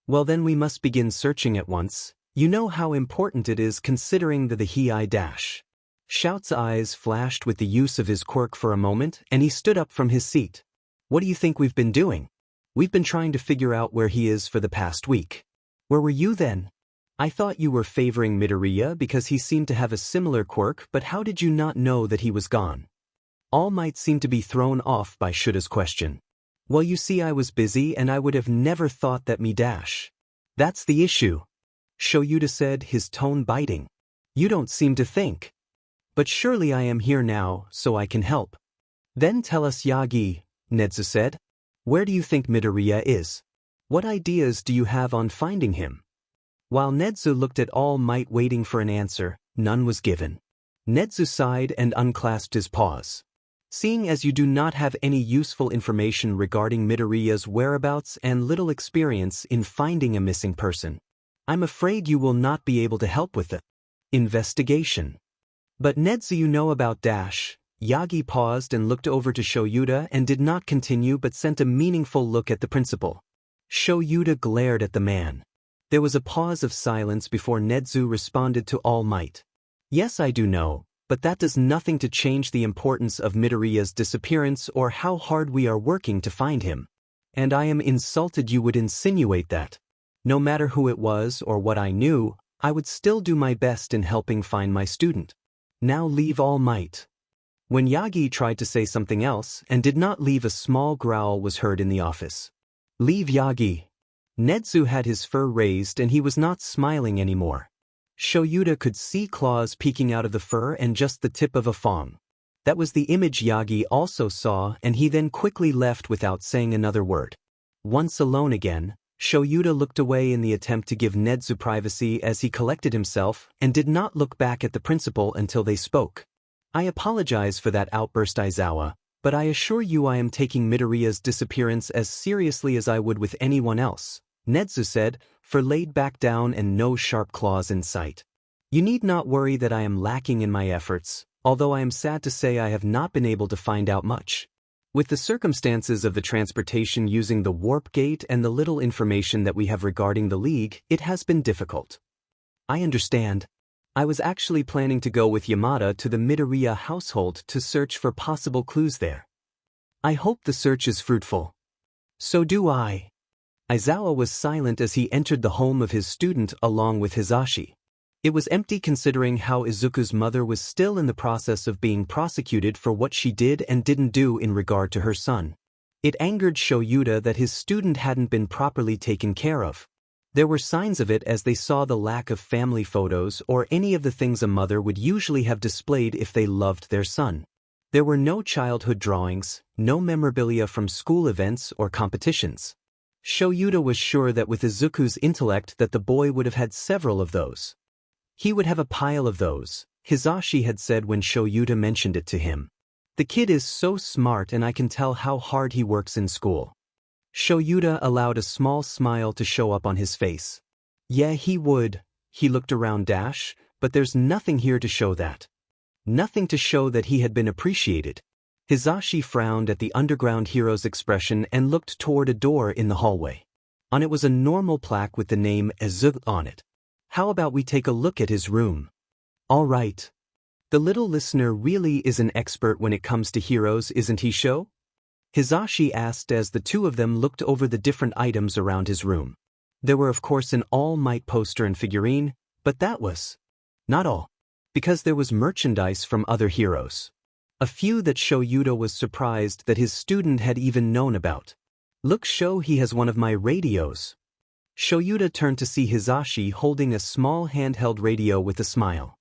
"Well, then we must begin searching at once. You know how important it is considering the Hei-dash." Shout's eyes flashed with the use of his quirk for a moment and he stood up from his seat. "What do you think we've been doing? We've been trying to figure out where he is for the past week." "Where were you then? I thought you were favoring Midoriya because he seemed to have a similar quirk, but how did you not know that he was gone?" All Might seemed to be thrown off by Shuta's question. "Well, you see, I was busy and I would have never thought that me-dash. That's the issue," Shoyuta said, his tone biting. "You don't seem to think. But surely I am here now, so I can help." "Then tell us, Yagi," Nedzu said. "Where do you think Midoriya is? What ideas do you have on finding him?" While Nedzu looked at All Might waiting for an answer, None was given. Nedzu sighed and unclasped his paws. Seeing as you do not have any useful information regarding Midoriya's whereabouts and little experience in finding a missing person, I'm afraid you will not be able to help with the investigation. But Nedzu, you know about Dash. Yagi paused and looked over to Shoyuta and did not continue but sent a meaningful look at the principal. Shoyuta glared at the man. There was a pause of silence before Nedzu responded to all might. Yes, I do know, but that does nothing to change the importance of Midoriya's disappearance or how hard we are working to find him. And I am insulted you would insinuate that. No matter who it was or what I knew, I would still do my best in helping find my student. Now leave All Might. When Yagi tried to say something else and did not leave, a small growl was heard in the office. Leave Yagi. Nedzu had his fur raised and he was not smiling anymore. Shoyuta could see claws peeking out of the fur and just the tip of a fang. That was the image Yagi also saw, and he then quickly left without saying another word. Once alone again, Shoyuta looked away in the attempt to give Nedzu privacy as he collected himself and did not look back at the principal until they spoke. I apologize for that outburst, Aizawa, but I assure you I am taking Midoriya's disappearance as seriously as I would with anyone else, Nedzu said, for laid back down and no sharp claws in sight. You need not worry that I am lacking in my efforts, although I am sad to say I have not been able to find out much. With the circumstances of the transportation using the warp gate and the little information that we have regarding the League, it has been difficult. I understand. I was actually planning to go with Yamada to the Midoriya household to search for possible clues there. I hope the search is fruitful. So do I. Aizawa was silent as he entered the home of his student along with Hisashi. It was empty considering how Izuku's mother was still in the process of being prosecuted for what she did and didn't do in regard to her son. It angered Shoyuta that his student hadn't been properly taken care of. There were signs of it as they saw the lack of family photos or any of the things a mother would usually have displayed if they loved their son. There were no childhood drawings, no memorabilia from school events or competitions. Shoyuta was sure that with Izuku's intellect that the boy would have had several of those. He would have a pile of those, Hisashi had said when Shoyuta mentioned it to him. The kid is so smart and I can tell how hard he works in school. Shoyuta allowed a small smile to show up on his face. Yeah, he would. He looked around Dash, but there's nothing here to show that. Nothing to show that he had been appreciated. Hisashi frowned at the underground hero's expression and looked toward a door in the hallway. On it was a normal plaque with the name Izuku on it. How about we take a look at his room? All right. The little listener really is an expert when it comes to heroes, isn't he, Sho? Hisashi asked as the two of them looked over the different items around his room. There were of course an All Might poster and figurine, but that was not all, because there was merchandise from other heroes. A few that Shoyuta was surprised that his student had even known about. Look, Sho, he has one of my radios. Shoyuta turned to see Hisashi holding a small handheld radio with a smile.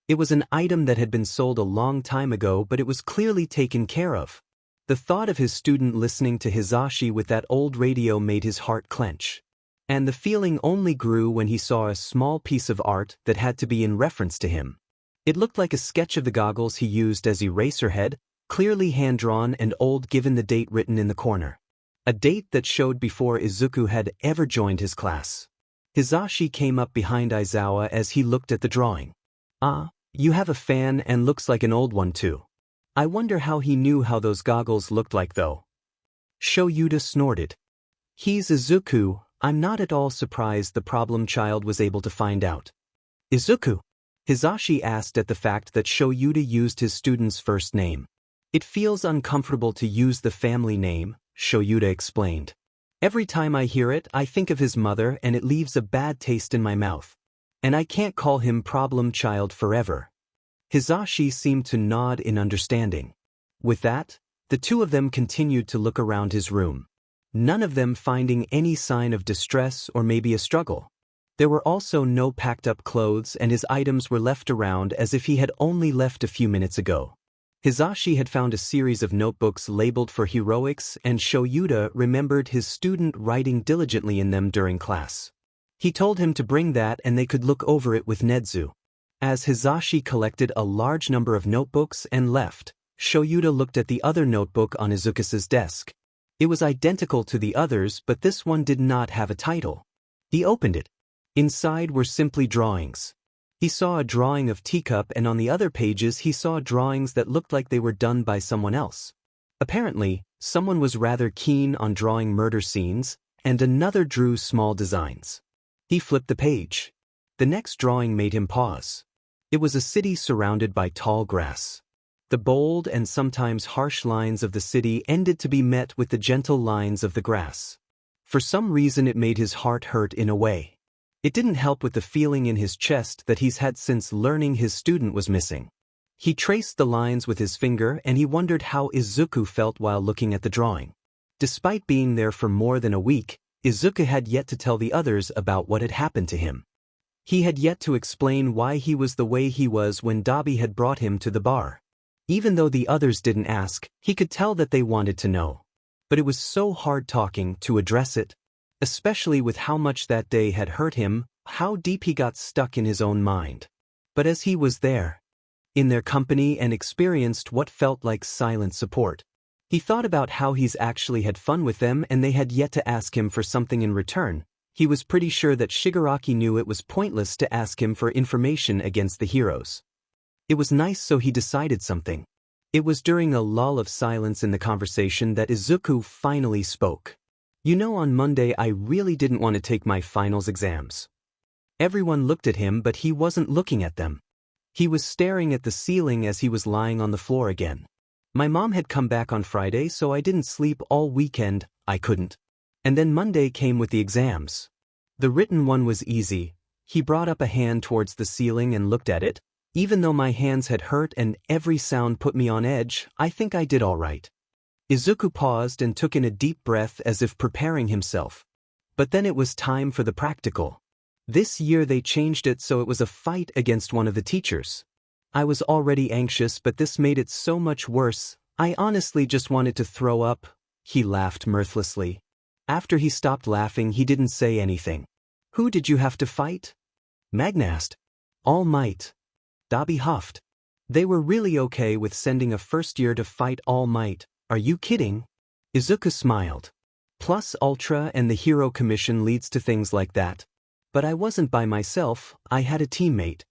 It was an item that had been sold a long time ago, but it was clearly taken care of. The thought of his student listening to Hisashi with that old radio made his heart clench. And the feeling only grew when he saw a small piece of art that had to be in reference to him. It looked like a sketch of the goggles he used as Eraserhead, clearly hand-drawn and old given the date written in the corner. A date that showed before Izuku had ever joined his class. Hisashi came up behind Aizawa as he looked at the drawing. Ah, you have a fan and looks like an old one too. I wonder how he knew how those goggles looked like though. Shoyuta snorted. He's Izuku. I'm not at all surprised the problem child was able to find out. Izuku? Hisashi asked at the fact that Shoyuta used his student's first name. It feels uncomfortable to use the family name, Shoyuta explained. Every time I hear it, I think of his mother and it leaves a bad taste in my mouth. And I can't call him problem child forever. Hisashi seemed to nod in understanding. With that, the two of them continued to look around his room. None of them finding any sign of distress or maybe a struggle. There were also no packed-up clothes and his items were left around as if he had only left a few minutes ago. Hisashi had found a series of notebooks labeled for heroics and Shoyuta remembered his student writing diligently in them during class. He told him to bring that and they could look over it with Nedzu. As Hisashi collected a large number of notebooks and left, Shoyuta looked at the other notebook on Izuku's desk. It was identical to the others, but this one did not have a title. He opened it. Inside were simply drawings. He saw a drawing of Teacup, and on the other pages he saw drawings that looked like they were done by someone else. Apparently, someone was rather keen on drawing murder scenes, and another drew small designs. He flipped the page. The next drawing made him pause. It was a city surrounded by tall grass. The bold and sometimes harsh lines of the city ended to be met with the gentle lines of the grass. For some reason it made his heart hurt in a way. It didn't help with the feeling in his chest that he's had since learning his student was missing. He traced the lines with his finger and he wondered how Izuku felt while looking at the drawing. Despite being there for more than a week, Izuku had yet to tell the others about what had happened to him. He had yet to explain why he was the way he was when Dabi had brought him to the bar. Even though the others didn't ask, he could tell that they wanted to know. But it was so hard talking to address it, especially with how much that day had hurt him, how deep he got stuck in his own mind. But as he was there, in their company, and experienced what felt like silent support, he thought about how he's actually had fun with them and they had yet to ask him for something in return. He was pretty sure that Shigaraki knew it was pointless to ask him for information against the heroes. It was nice, so he decided something. It was during a lull of silence in the conversation that Izuku finally spoke. You know, on Monday I really didn't want to take my finals exams. Everyone looked at him, but he wasn't looking at them. He was staring at the ceiling as he was lying on the floor again. My mom had come back on Friday, so I didn't sleep all weekend. I couldn't. And then Monday came with the exams. The written one was easy. He brought up a hand towards the ceiling and looked at it. Even though my hands had hurt and every sound put me on edge, I think I did all right. Izuku paused and took in a deep breath as if preparing himself. But then it was time for the practical. This year they changed it so it was a fight against one of the teachers. I was already anxious, but this made it so much worse. I honestly just wanted to throw up. He laughed mirthlessly. After he stopped laughing, he didn't say anything. Who did you have to fight? Magna asked. All Might. Dabi huffed. They were really okay with sending a first year to fight All Might. Are you kidding? Izuku smiled. Plus Ultra and the Hero Commission leads to things like that. But I wasn't by myself, I had a teammate.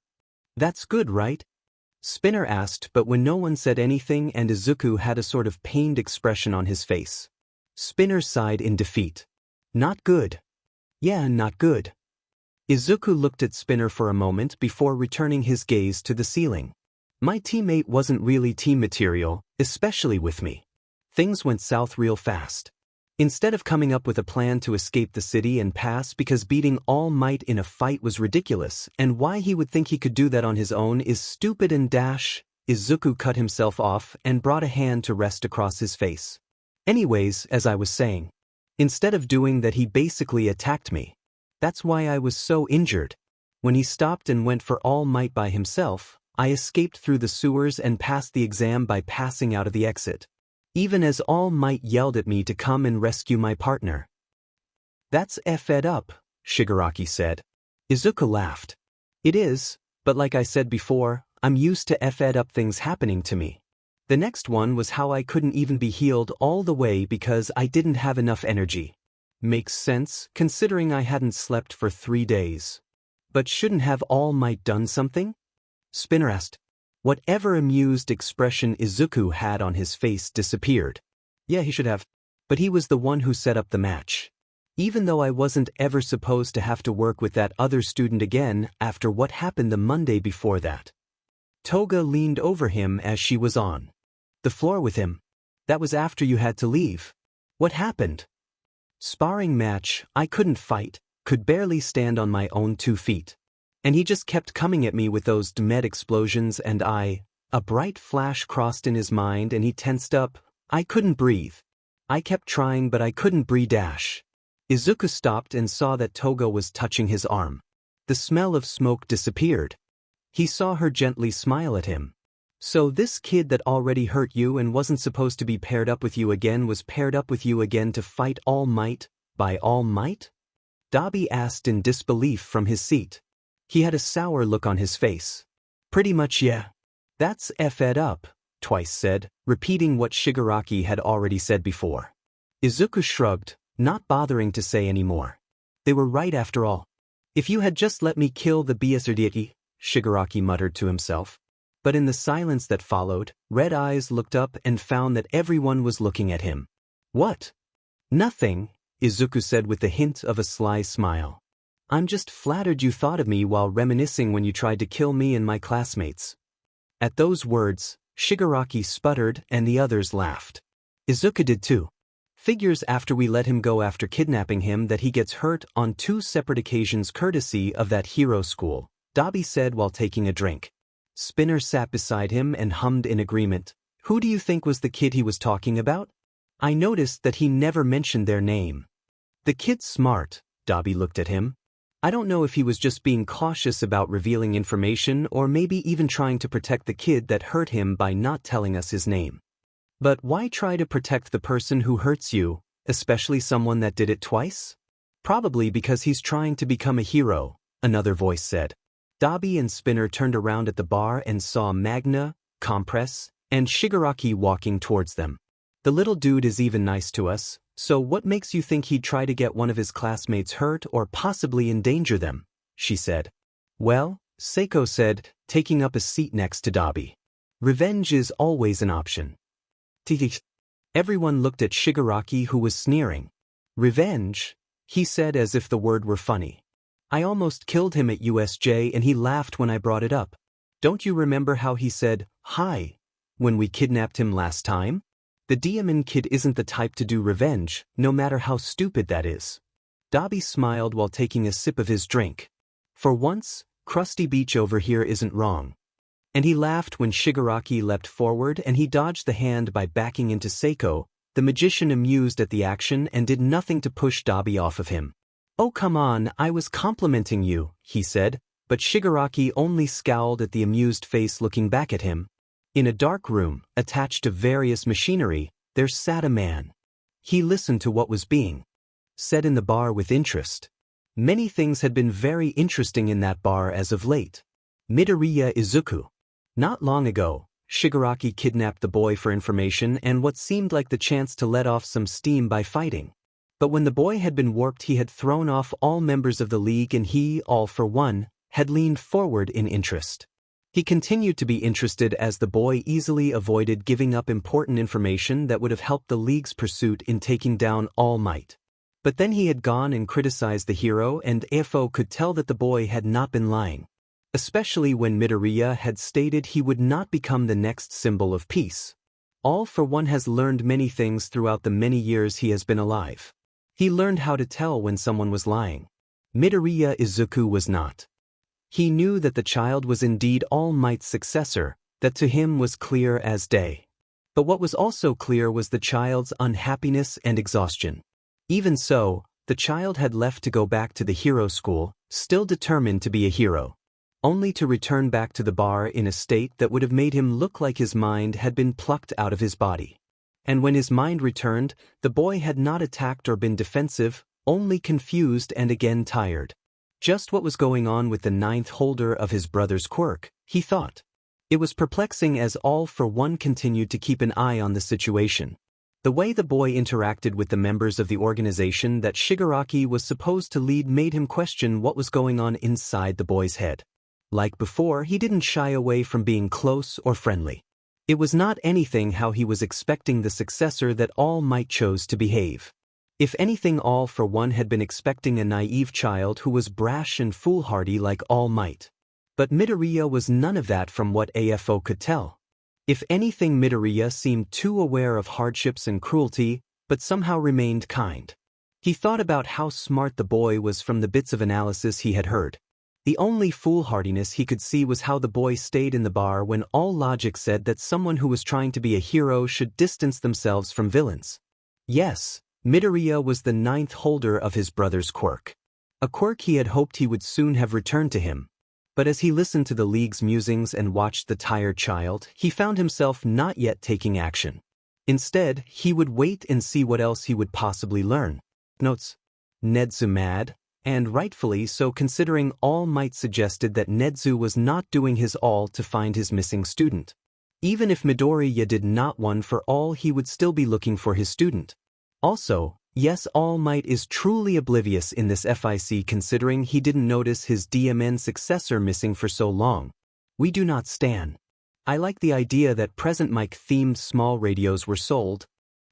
That's good, right? Spinner asked, but when no one said anything and Izuku had a sort of pained expression on his face. Spinner sighed in defeat. Not good. Yeah, not good. Izuku looked at Spinner for a moment before returning his gaze to the ceiling. My teammate wasn't really team material, especially with me. Things went south real fast. Instead of coming up with a plan to escape the city and pass because beating All Might in a fight was ridiculous, and why he would think he could do that on his own is stupid and dash, Izuku cut himself off and brought a hand to rest across his face. Anyways, as I was saying, instead of doing that he basically attacked me. That's why I was so injured. When he stopped and went for All Might by himself, I escaped through the sewers and passed the exam by passing out of the exit. Even as All Might yelled at me to come and rescue my partner. That's effed up, Shigaraki said. Izuku laughed. It is, but like I said before, I'm used to effed up things happening to me. The next one was how I couldn't even be healed all the way because I didn't have enough energy. Makes sense, considering I hadn't slept for 3 days. But shouldn't have All Might done something? Spinner asked. Whatever amused expression Izuku had on his face disappeared. Yeah, he should have. But he was the one who set up the match. Even though I wasn't ever supposed to have to work with that other student again after what happened the Monday before that. Toga leaned over him as she was on the floor with him. That was after you had to leave. What happened? Sparring match, I couldn't fight, could barely stand on my own 2 feet. And he just kept coming at me with those DMED explosions and a bright flash crossed in his mind and he tensed up. I couldn't breathe. I kept trying but I couldn't breathe. Izuku stopped and saw that Toga was touching his arm. The smell of smoke disappeared. He saw her gently smile at him. So this kid that already hurt you and wasn't supposed to be paired up with you again was paired up with you again to fight All Might, by All Might? Dabi asked in disbelief from his seat. He had a sour look on his face. Pretty much yeah. That's F'd up, Twice said, repeating what Shigaraki had already said before. Izuku shrugged, not bothering to say any more. They were right after all. If you had just let me kill the Byasurdyaki, Shigaraki muttered to himself. But in the silence that followed, Red Eyes looked up and found that everyone was looking at him. What? Nothing, Izuku said with the hint of a sly smile. I'm just flattered you thought of me while reminiscing when you tried to kill me and my classmates. At those words, Shigaraki sputtered and the others laughed. Izuku did too. Figures after we let him go after kidnapping him that he gets hurt on 2 separate occasions courtesy of that hero school, Dabi said while taking a drink. Spinner sat beside him and hummed in agreement. Who do you think was the kid he was talking about? I noticed that he never mentioned their name. The kid's smart, Dabi looked at him. I don't know if he was just being cautious about revealing information or maybe even trying to protect the kid that hurt him by not telling us his name. But why try to protect the person who hurts you, especially someone that did it twice? Probably because he's trying to become a hero, another voice said. Dabi and Spinner turned around at the bar and saw Magna, Compress, and Shigaraki walking towards them. The little dude is even nice to us, so what makes you think he'd try to get one of his classmates hurt or possibly endanger them? She said. Well, Seiko said, taking up a seat next to Dabi. Revenge is always an option. Everyone looked at Shigaraki who was sneering. Revenge? He said as if the word were funny. I almost killed him at USJ and he laughed when I brought it up. Don't you remember how he said, hi, when we kidnapped him last time? The Diamond Kid isn't the type to do revenge, no matter how stupid that is. Dabi smiled while taking a sip of his drink. For once, Krusty Beach over here isn't wrong. And he laughed when Shigaraki leapt forward and he dodged the hand by backing into Seiko, the magician amused at the action and did nothing to push Dabi off of him. Oh come on, I was complimenting you, he said, but Shigaraki only scowled at the amused face looking back at him. In a dark room, attached to various machinery, there sat a man. He listened to what was being said in the bar with interest. Many things had been very interesting in that bar as of late. Midoriya Izuku. Not long ago, Shigaraki kidnapped the boy for information and what seemed like the chance to let off some steam by fighting. But when the boy had been warped he had thrown off all members of the league and he, all for one, had leaned forward in interest. He continued to be interested as the boy easily avoided giving up important information that would have helped the league's pursuit in taking down All Might. But then he had gone and criticized the hero and AFO could tell that the boy had not been lying. Especially when Midoriya had stated he would not become the next symbol of peace. All for one has learned many things throughout the many years he has been alive. He learned how to tell when someone was lying. Midoriya Izuku was not. He knew that the child was indeed All Might's successor, that to him was clear as day. But what was also clear was the child's unhappiness and exhaustion. Even so, the child had left to go back to the hero school, still determined to be a hero. Only to return back to the bar in a state that would have made him look like his mind had been plucked out of his body. And when his mind returned, the boy had not attacked or been defensive, only confused and again tired. Just what was going on with the 9th holder of his brother's quirk, he thought. It was perplexing as All for One continued to keep an eye on the situation. The way the boy interacted with the members of the organization that Shigaraki was supposed to lead made him question what was going on inside the boy's head. Like before, he didn't shy away from being close or friendly. It was not anything how he was expecting the successor that All Might chose to behave. If anything, All for One had been expecting a naive child who was brash and foolhardy like All Might. But Midoriya was none of that from what AFO could tell. If anything, Midoriya seemed too aware of hardships and cruelty, but somehow remained kind. He thought about how smart the boy was from the bits of analysis he had heard. The only foolhardiness he could see was how the boy stayed in the bar when all logic said that someone who was trying to be a hero should distance themselves from villains. Yes, Midoriya was the 9th holder of his brother's quirk. A quirk he had hoped he would soon have returned to him. But as he listened to the league's musings and watched the tired child, he found himself not yet taking action. Instead, he would wait and see what else he would possibly learn. Notes. Nedzu mad, and rightfully so considering All Might suggested that Nezu was not doing his all to find his missing student. Even if Midoriya did not one for all, he would still be looking for his student. Also, yes, All Might is truly oblivious in this FIC considering he didn't notice his DMN successor missing for so long. We do not stan. I like the idea that present mic-themed small radios were sold.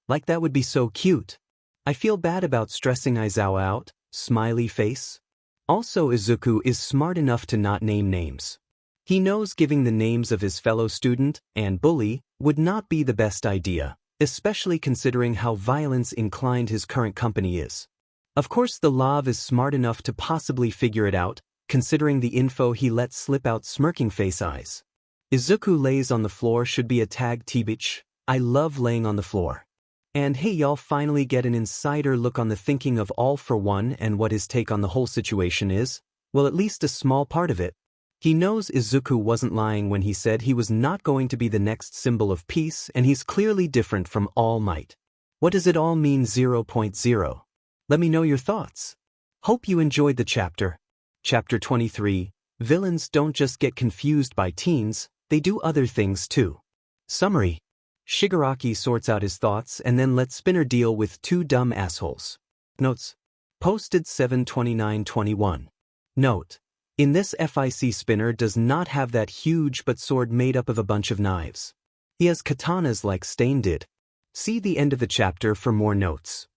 Like that would be so cute. I feel bad about stressing Aizawa out, smiley face. Also Izuku is smart enough to not name names. He knows giving the names of his fellow student and bully would not be the best idea, especially considering how violence-inclined his current company is. Of course the Lav is smart enough to possibly figure it out, considering the info he let slip out smirking face eyes. Izuku lays on the floor should be a tag TBH. I love laying on the floor. And hey, y'all finally get an insider look on the thinking of All for One and what his take on the whole situation is. Well, at least a small part of it. He knows Izuku wasn't lying when he said he was not going to be the next symbol of peace, and he's clearly different from All Might. What does it all mean 0.0? Let me know your thoughts. Hope you enjoyed the chapter. Chapter 23, Villains don't just get confused by teens, they do other things too. Summary. Shigaraki sorts out his thoughts and then lets Spinner deal with two dumb assholes. Notes. Posted 7/29/21. Note. In this FIC Spinner does not have that huge but sword made up of a bunch of knives. He has katanas like Stain did. See the end of the chapter for more notes.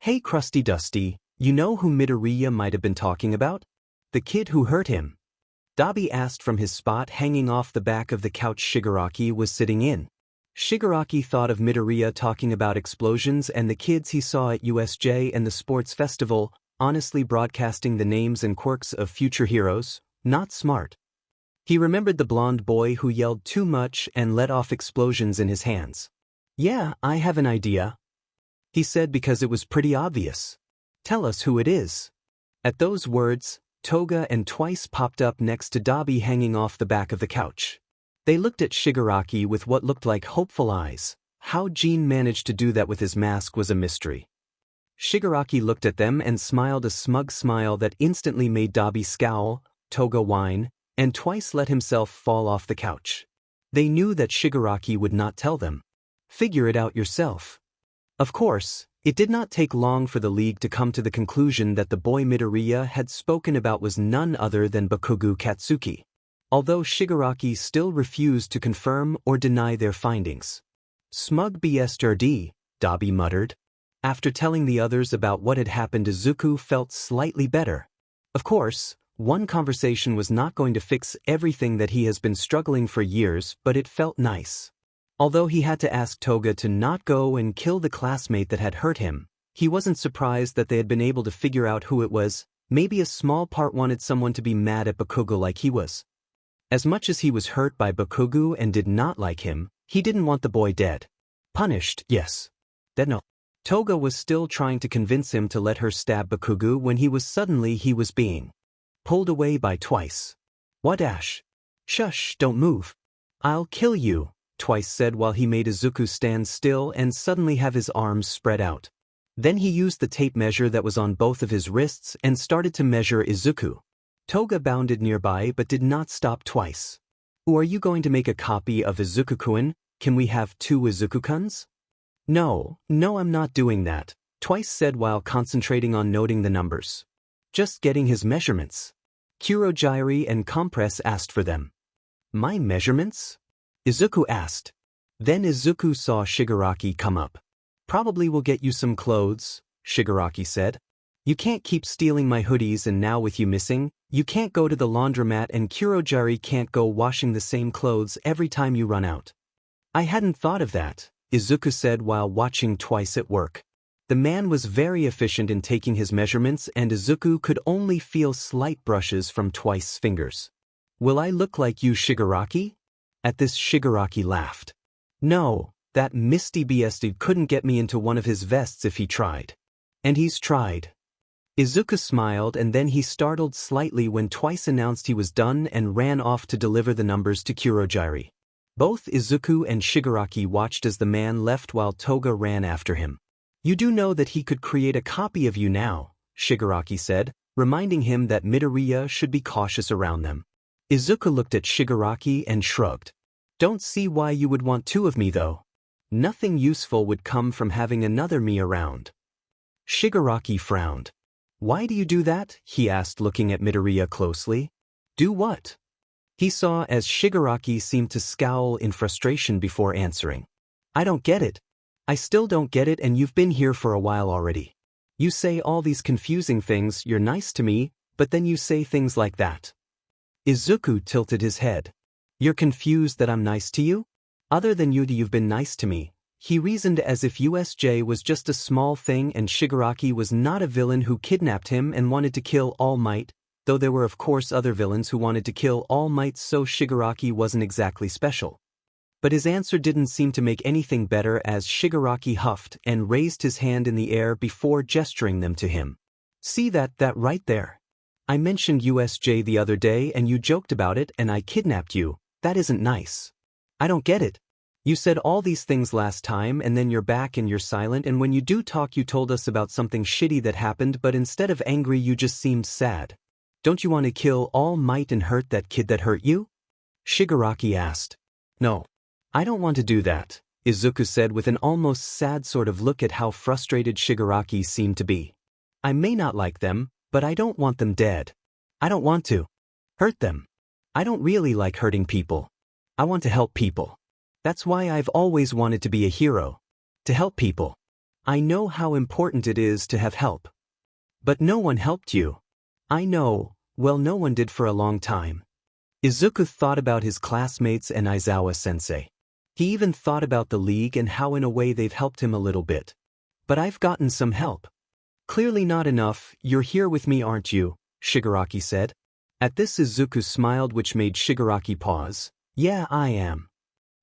Hey Krusty Dusty, you know who Midoriya might have been talking about? The kid who hurt him. Dabi asked from his spot hanging off the back of the couch Shigaraki was sitting in. Shigaraki thought of Midoriya talking about explosions and the kids he saw at USJ and the sports festival, honestly broadcasting the names and quirks of future heroes, not smart. He remembered the blonde boy who yelled too much and let off explosions in his hands. Yeah, I have an idea. He said because it was pretty obvious. Tell us who it is. At those words, Toga and Twice popped up next to Dabi hanging off the back of the couch. They looked at Shigaraki with what looked like hopeful eyes. How Jean managed to do that with his mask was a mystery. Shigaraki looked at them and smiled a smug smile that instantly made Dabi scowl, Toga whine, and Twice let himself fall off the couch. They knew that Shigaraki would not tell them. Figure it out yourself. Of course, it did not take long for the League to come to the conclusion that the boy Midoriya had spoken about was none other than Bakugo Katsuki. Although Shigaraki still refused to confirm or deny their findings. Smug BSRD, Dabi muttered. After telling the others about what had happened, Izuku felt slightly better. Of course, one conversation was not going to fix everything that he has been struggling for years, but it felt nice. Although he had to ask Toga to not go and kill the classmate that had hurt him, he wasn't surprised that they had been able to figure out who it was. Maybe a small part wanted someone to be mad at Bakugo like he was. As much as he was hurt by Bakugo and did not like him, he didn't want the boy dead. Punished, yes. Dead no. Toga was still trying to convince him to let her stab Bakugo when he was being pulled away by Twice. What Ash? Shush, don't move. I'll kill you, Twice said while he made Izuku stand still and suddenly have his arms spread out. Then he used the tape measure that was on both of his wrists and started to measure Izuku. Toga bounded nearby but did not stop Twice. Or are you going to make a copy of Izuku-kun? Can we have two Izuku-kuns? No, I'm not doing that, Twice said while concentrating on noting the numbers. Just getting his measurements. Kurogiri and Compress asked for them. My measurements? Izuku asked. Then Izuku saw Shigaraki come up. Probably will get you some clothes, Shigaraki said. You can't keep stealing my hoodies and now with you missing, you can't go to the laundromat and Kurogiri can't go washing the same clothes every time you run out. I hadn't thought of that, Izuku said while watching Twice at work. The man was very efficient in taking his measurements and Izuku could only feel slight brushes from Twice's fingers. Will I look like you, Shigaraki? At this Shigaraki laughed. No, that misty BS couldn't get me into one of his vests if he tried. And he's tried. Izuku smiled and then he startled slightly when Twice announced he was done and ran off to deliver the numbers to Kurogiri. Both Izuku and Shigaraki watched as the man left while Toga ran after him. You do know that he could create a copy of you now, Shigaraki said, reminding him that Midoriya should be cautious around them. Izuku looked at Shigaraki and shrugged. Don't see why you would want two of me though. Nothing useful would come from having another me around. Shigaraki frowned. Why do you do that? He asked, looking at Midoriya closely. Do what? He saw as Shigaraki seemed to scowl in frustration before answering. I don't get it. I still don't get it, and you've been here for a while already. You say all these confusing things, you're nice to me, but then you say things like that. Izuku tilted his head. You're confused that I'm nice to you? Other than you've been nice to me. He reasoned as if USJ was just a small thing and Shigaraki was not a villain who kidnapped him and wanted to kill All Might, though there were of course other villains who wanted to kill All Might, so Shigaraki wasn't exactly special. But his answer didn't seem to make anything better as Shigaraki huffed and raised his hand in the air before gesturing them to him. See that right there? I mentioned USJ the other day and you joked about it and I kidnapped you. That isn't nice. I don't get it. You said all these things last time and then you're back and you're silent, and when you do talk you told us about something shitty that happened, but instead of angry you just seemed sad. Don't you want to kill All Might and hurt that kid that hurt you? Shigaraki asked. No. I don't want to do that, Izuku said with an almost sad sort of look at how frustrated Shigaraki seemed to be. I may not like them, but I don't want them dead. I don't want to hurt them. I don't really like hurting people. I want to help people. That's why I've always wanted to be a hero. To help people. I know how important it is to have help. But no one helped you. I know, well, no one did for a long time. Izuku thought about his classmates and Aizawa-sensei. He even thought about the league and how in a way they've helped him a little bit. But I've gotten some help. Clearly not enough. You're here with me, aren't you? Shigaraki said. At this Izuku smiled, which made Shigaraki pause. Yeah, I am.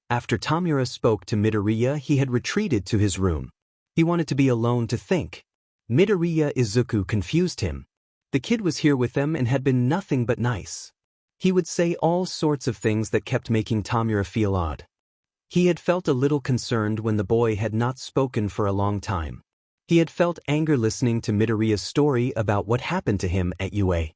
After Tamura spoke to Midoriya, he had retreated to his room. He wanted to be alone to think. Midoriya Izuku confused him. The kid was here with them and had been nothing but nice. He would say all sorts of things that kept making Tamura feel odd. He had felt a little concerned when the boy had not spoken for a long time. He had felt anger listening to Midoriya's story about what happened to him at UA.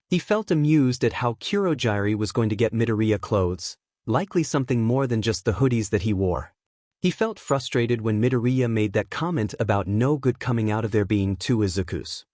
He felt amused at how Kurogiri was going to get Midoriya clothes, likely something more than just the hoodies that he wore. He felt frustrated when Midoriya made that comment about no good coming out of there being two Izukus.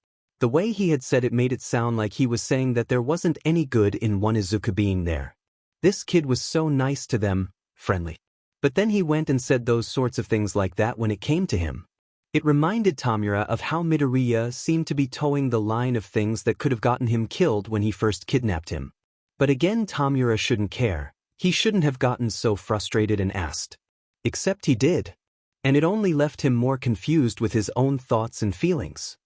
The way he had said it made it sound like he was saying that there wasn't any good in one Izuku being there. This kid was so nice to them, friendly. But then he went and said those sorts of things like that when it came to him. It reminded Tamura of how Midoriya seemed to be towing the line of things that could have gotten him killed when he first kidnapped him. But again, Tamura shouldn't care. He shouldn't have gotten so frustrated and asked. Except he did. And it only left him more confused with his own thoughts and feelings.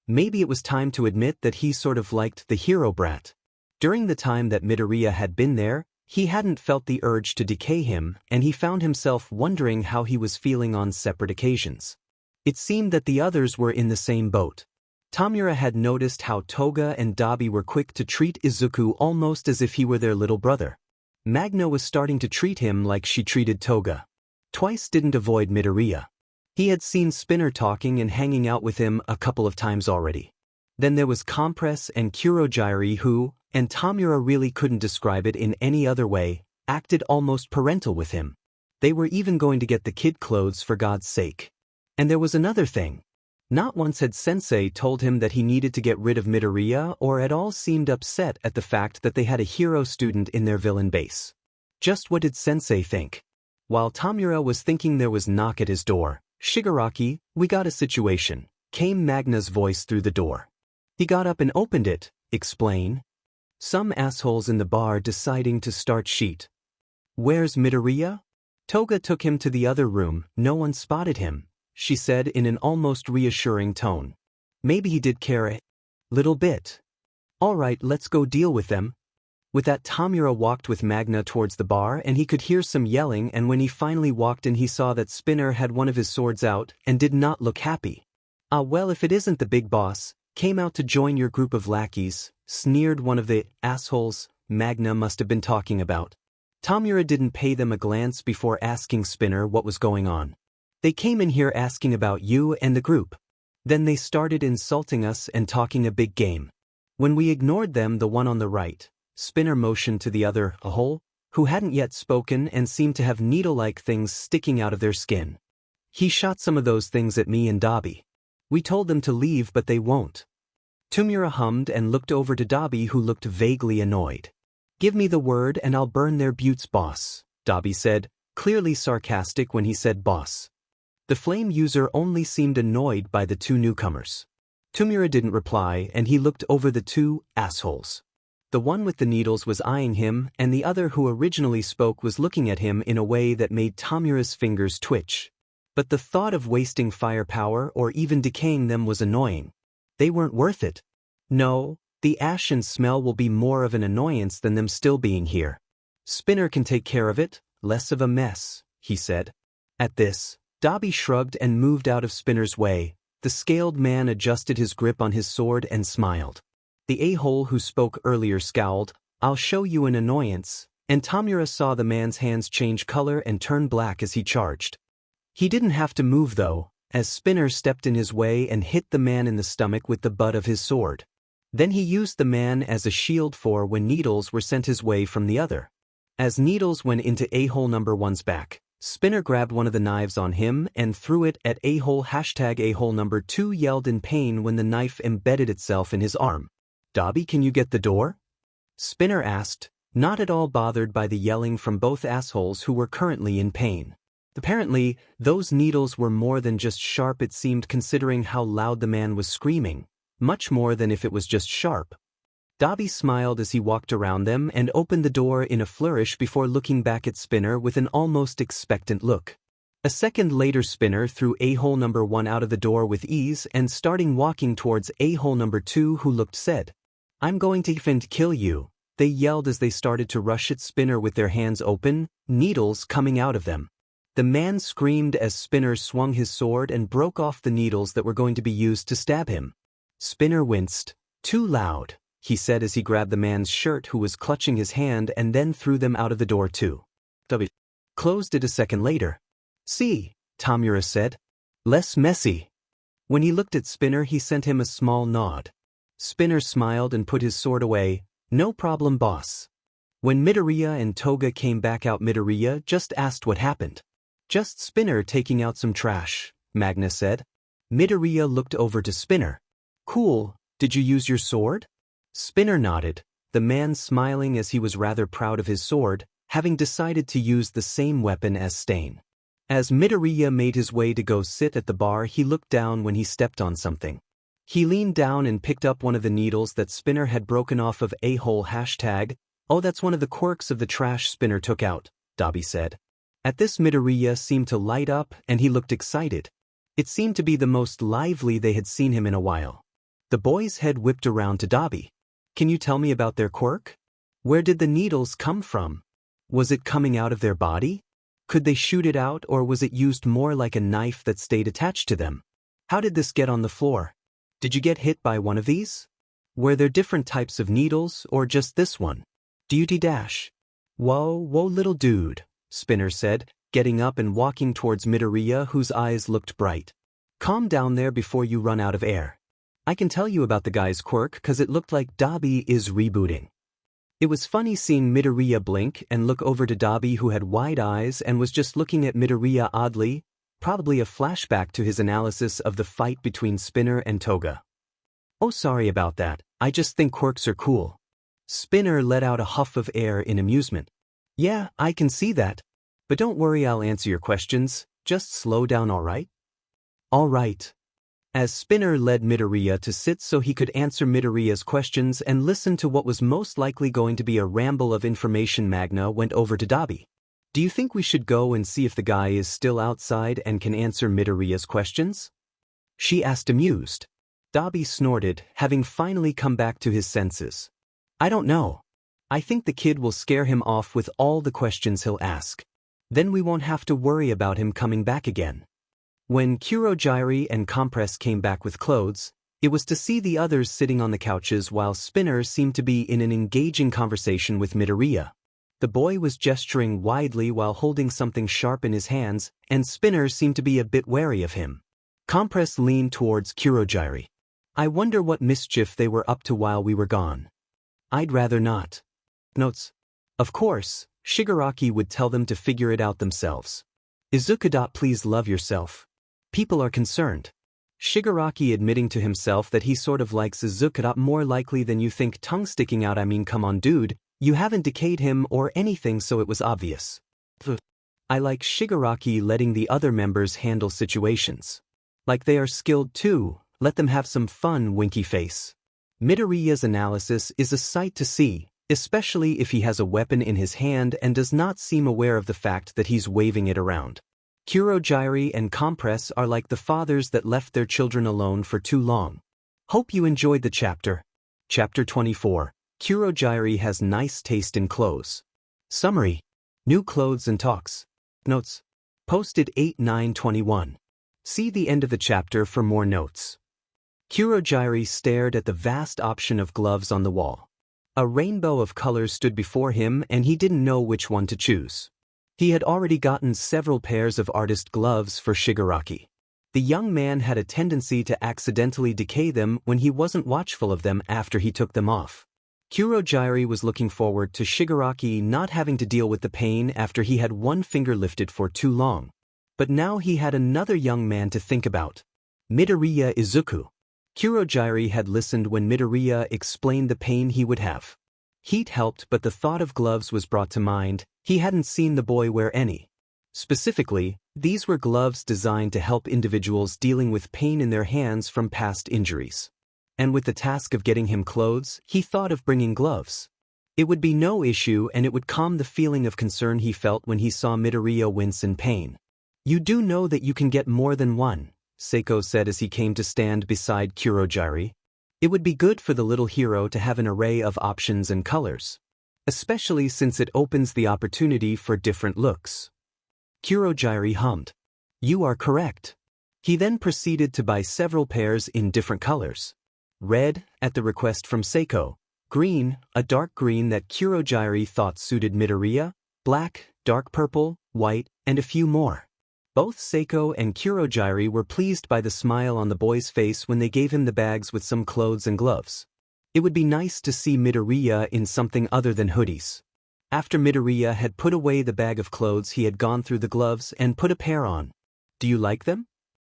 Maybe it was time to admit that he sort of liked the hero brat. During the time that Midoriya had been there, he hadn't felt the urge to decay him, and he found himself wondering how he was feeling on separate occasions. It seemed that the others were in the same boat. Tamura had noticed how Toga and Dabi were quick to treat Izuku almost as if he were their little brother. Magna was starting to treat him like she treated Toga. Twice didn't avoid Midoriya. He had seen Spinner talking and hanging out with him a couple of times already. Then there was Compress and Kurogiri who, and Tamura really couldn't describe it in any other way, acted almost parental with him. They were even going to get the kid clothes for God's sake. And there was another thing. Not once had Sensei told him that he needed to get rid of Midoriya or at all seemed upset at the fact that they had a hero student in their villain base. Just what did Sensei think? While Tamura was thinking, there was a knock at his door. Shigaraki, we got a situation, came Magna's voice through the door. He got up and opened it. Explain. Some assholes in the bar deciding to start shit. Where's Midoriya? Toga took him to the other room. No one spotted him, she said in an almost reassuring tone. Maybe he did care a little bit. All right, let's go deal with them. With that, Tamura walked with Magna towards the bar and he could hear some yelling, and when he finally walked in he saw that Spinner had one of his swords out and did not look happy. Ah well, if it isn't the big boss, came out to join your group of lackeys, sneered one of the assholes Magna must have been talking about. Tamura didn't pay them a glance before asking Spinner what was going on. They came in here asking about you and the group. Then they started insulting us and talking a big game. When we ignored them, the one on the right, Spinner motioned to the other, a hole, who hadn't yet spoken and seemed to have needle-like things sticking out of their skin. He shot some of those things at me and Dabi. We told them to leave but they won't. Tomura hummed and looked over to Dabi, who looked vaguely annoyed. Give me the word and I'll burn their buttes, boss, Dabi said, clearly sarcastic when he said boss. The flame user only seemed annoyed by the two newcomers. Tomura didn't reply and he looked over the two assholes. The one with the needles was eyeing him and the other who originally spoke was looking at him in a way that made Tomura's fingers twitch. But the thought of wasting firepower or even decaying them was annoying. They weren't worth it. No, the ash and smell will be more of an annoyance than them still being here. Spinner can take care of it, less of a mess, he said. At this, Dabi shrugged and moved out of Spinner's way. The scaled man adjusted his grip on his sword and smiled. The a-hole who spoke earlier scowled, I'll show you an annoyance, and Tomura saw the man's hands change color and turn black as he charged. He didn't have to move though, as Spinner stepped in his way and hit the man in the stomach with the butt of his sword. Then he used the man as a shield for when needles were sent his way from the other. As needles went into a-hole number one's back, Spinner grabbed one of the knives on him and threw it at a-hole. #a-hole number 2 yelled in pain when the knife embedded itself in his arm. Dabi, can you get the door? Spinner asked, not at all bothered by the yelling from both assholes who were currently in pain. Apparently, those needles were more than just sharp, it seemed, considering how loud the man was screaming, much more than if it was just sharp. Dabi smiled as he walked around them and opened the door in a flourish before looking back at Spinner with an almost expectant look. A second later, Spinner threw a-hole number 1 out of the door with ease and starting walking towards a-hole number 2, who looked said, I'm going to f***ing kill you, they yelled as they started to rush at Spinner with their hands open, needles coming out of them. The man screamed as Spinner swung his sword and broke off the needles that were going to be used to stab him. Spinner winced. Too loud, he said as he grabbed the man's shirt who was clutching his hand and then threw them out of the door too. W. Closed it a second later. See, Tomura said. Less messy. When he looked at Spinner, he sent him a small nod. Spinner smiled and put his sword away. No problem, boss. When Midoriya and Toga came back out, Midoriya just asked what happened. Just Spinner taking out some trash, Magna said. Midoriya looked over to Spinner. Cool, did you use your sword? Spinner nodded, the man smiling as he was rather proud of his sword, having decided to use the same weapon as Stain. As Midoriya made his way to go sit at the bar, he looked down when he stepped on something. He leaned down and picked up one of the needles that Spinner had broken off of a-hole. Oh, that's one of the quirks of the trash Spinner took out, Dabi said. At this, Midoriya seemed to light up and he looked excited. It seemed to be the most lively they had seen him in a while. The boy's head whipped around to Dabi. Can you tell me about their quirk? Where did the needles come from? Was it coming out of their body? Could they shoot it out, or was it used more like a knife that stayed attached to them? How did this get on the floor? Did you get hit by one of these? Were there different types of needles, or just this one? Duty dash. Whoa, little dude, Spinner said, getting up and walking towards Midoriya, whose eyes looked bright. Calm down there before you run out of air. I can tell you about the guy's quirk cause it looked like Dabi is rebooting. It was funny seeing Midoriya blink and look over to Dabi, who had wide eyes and was just looking at Midoriya oddly, probably a flashback to his analysis of the fight between Spinner and Toga. Oh, sorry about that, I just think quirks are cool. Spinner let out a huff of air in amusement. Yeah, I can see that. But don't worry, I'll answer your questions, just slow down, alright? Alright. As Spinner led Midoriya to sit so he could answer Midoriya's questions and listen to what was most likely going to be a ramble of information, Magna went over to Dabi. Do you think we should go and see if the guy is still outside and can answer Midoriya's questions? She asked, amused. Dabi snorted, having finally come back to his senses. I don't know. I think the kid will scare him off with all the questions he'll ask. Then we won't have to worry about him coming back again. When Kurogiri and Compress came back with clothes, it was to see the others sitting on the couches while Spinner seemed to be in an engaging conversation with Midoriya. The boy was gesturing widely while holding something sharp in his hands, and Spinner seemed to be a bit wary of him. Compress leaned towards Kurogiri. I wonder what mischief they were up to while we were gone. I'd rather not. Notes. Of course, Shigaraki would tell them to figure it out themselves. Izuku. Please love yourself. People are concerned. Shigaraki admitting to himself that he sort of likes Izuku. More likely than you think. Tongue sticking out. I mean, come on dude, you haven't decayed him or anything, so it was obvious. I like Shigaraki letting the other members handle situations. Like they are skilled too, let them have some fun. Winky face. Midoriya's analysis is a sight to see, especially if he has a weapon in his hand and does not seem aware of the fact that he's waving it around. Kurogiri and Compress are like the fathers that left their children alone for too long. Hope you enjoyed the chapter. Chapter 24. Kurogiri has nice taste in clothes. Summary. New clothes and talks. Notes. Posted 8/9/21. See the end of the chapter for more notes. Kurogiri stared at the vast option of gloves on the wall. A rainbow of colors stood before him and he didn't know which one to choose. He had already gotten several pairs of artist gloves for Shigaraki. The young man had a tendency to accidentally decay them when he wasn't watchful of them after he took them off. Kurogiri was looking forward to Shigaraki not having to deal with the pain after he had one finger lifted for too long. But now he had another young man to think about. Midoriya Izuku. Kurogiri had listened when Midoriya explained the pain he would have. Heat helped, but the thought of gloves was brought to mind. He hadn't seen the boy wear any. Specifically, these were gloves designed to help individuals dealing with pain in their hands from past injuries. And with the task of getting him clothes, he thought of bringing gloves. It would be no issue and it would calm the feeling of concern he felt when he saw Midoriya wince in pain. You do know that you can get more than one, Seiko said as he came to stand beside Kurogiri. It would be good for the little hero to have an array of options and colors, especially since it opens the opportunity for different looks. Kurogiri hummed. You are correct. He then proceeded to buy several pairs in different colors. Red, at the request from Seiko. Green, a dark green that Kurogiri thought suited Midoriya. Black, dark purple, white, and a few more. Both Seiko and Kurogiri were pleased by the smile on the boy's face when they gave him the bags with some clothes and gloves. It would be nice to see Midoriya in something other than hoodies. After Midoriya had put away the bag of clothes, he had gone through the gloves and put a pair on. Do you like them?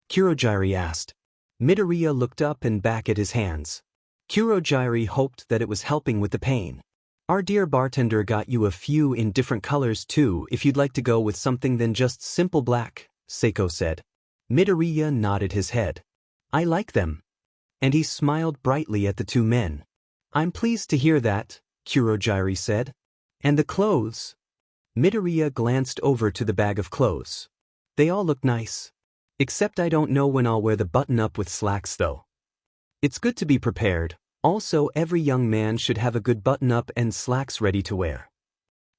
Kurogiri asked. Midoriya looked up and back at his hands. Kurogiri hoped that it was helping with the pain. Our dear bartender got you a few in different colors too if you'd like to go with something than just simple black, Seiko said. Midoriya nodded his head. I like them. And he smiled brightly at the two men. I'm pleased to hear that, Kurogiri said. And the clothes? Midoriya glanced over to the bag of clothes. They all look nice. Except I don't know when I'll wear the button-up with slacks though. It's good to be prepared. Also, every young man should have a good button-up and slacks ready to wear.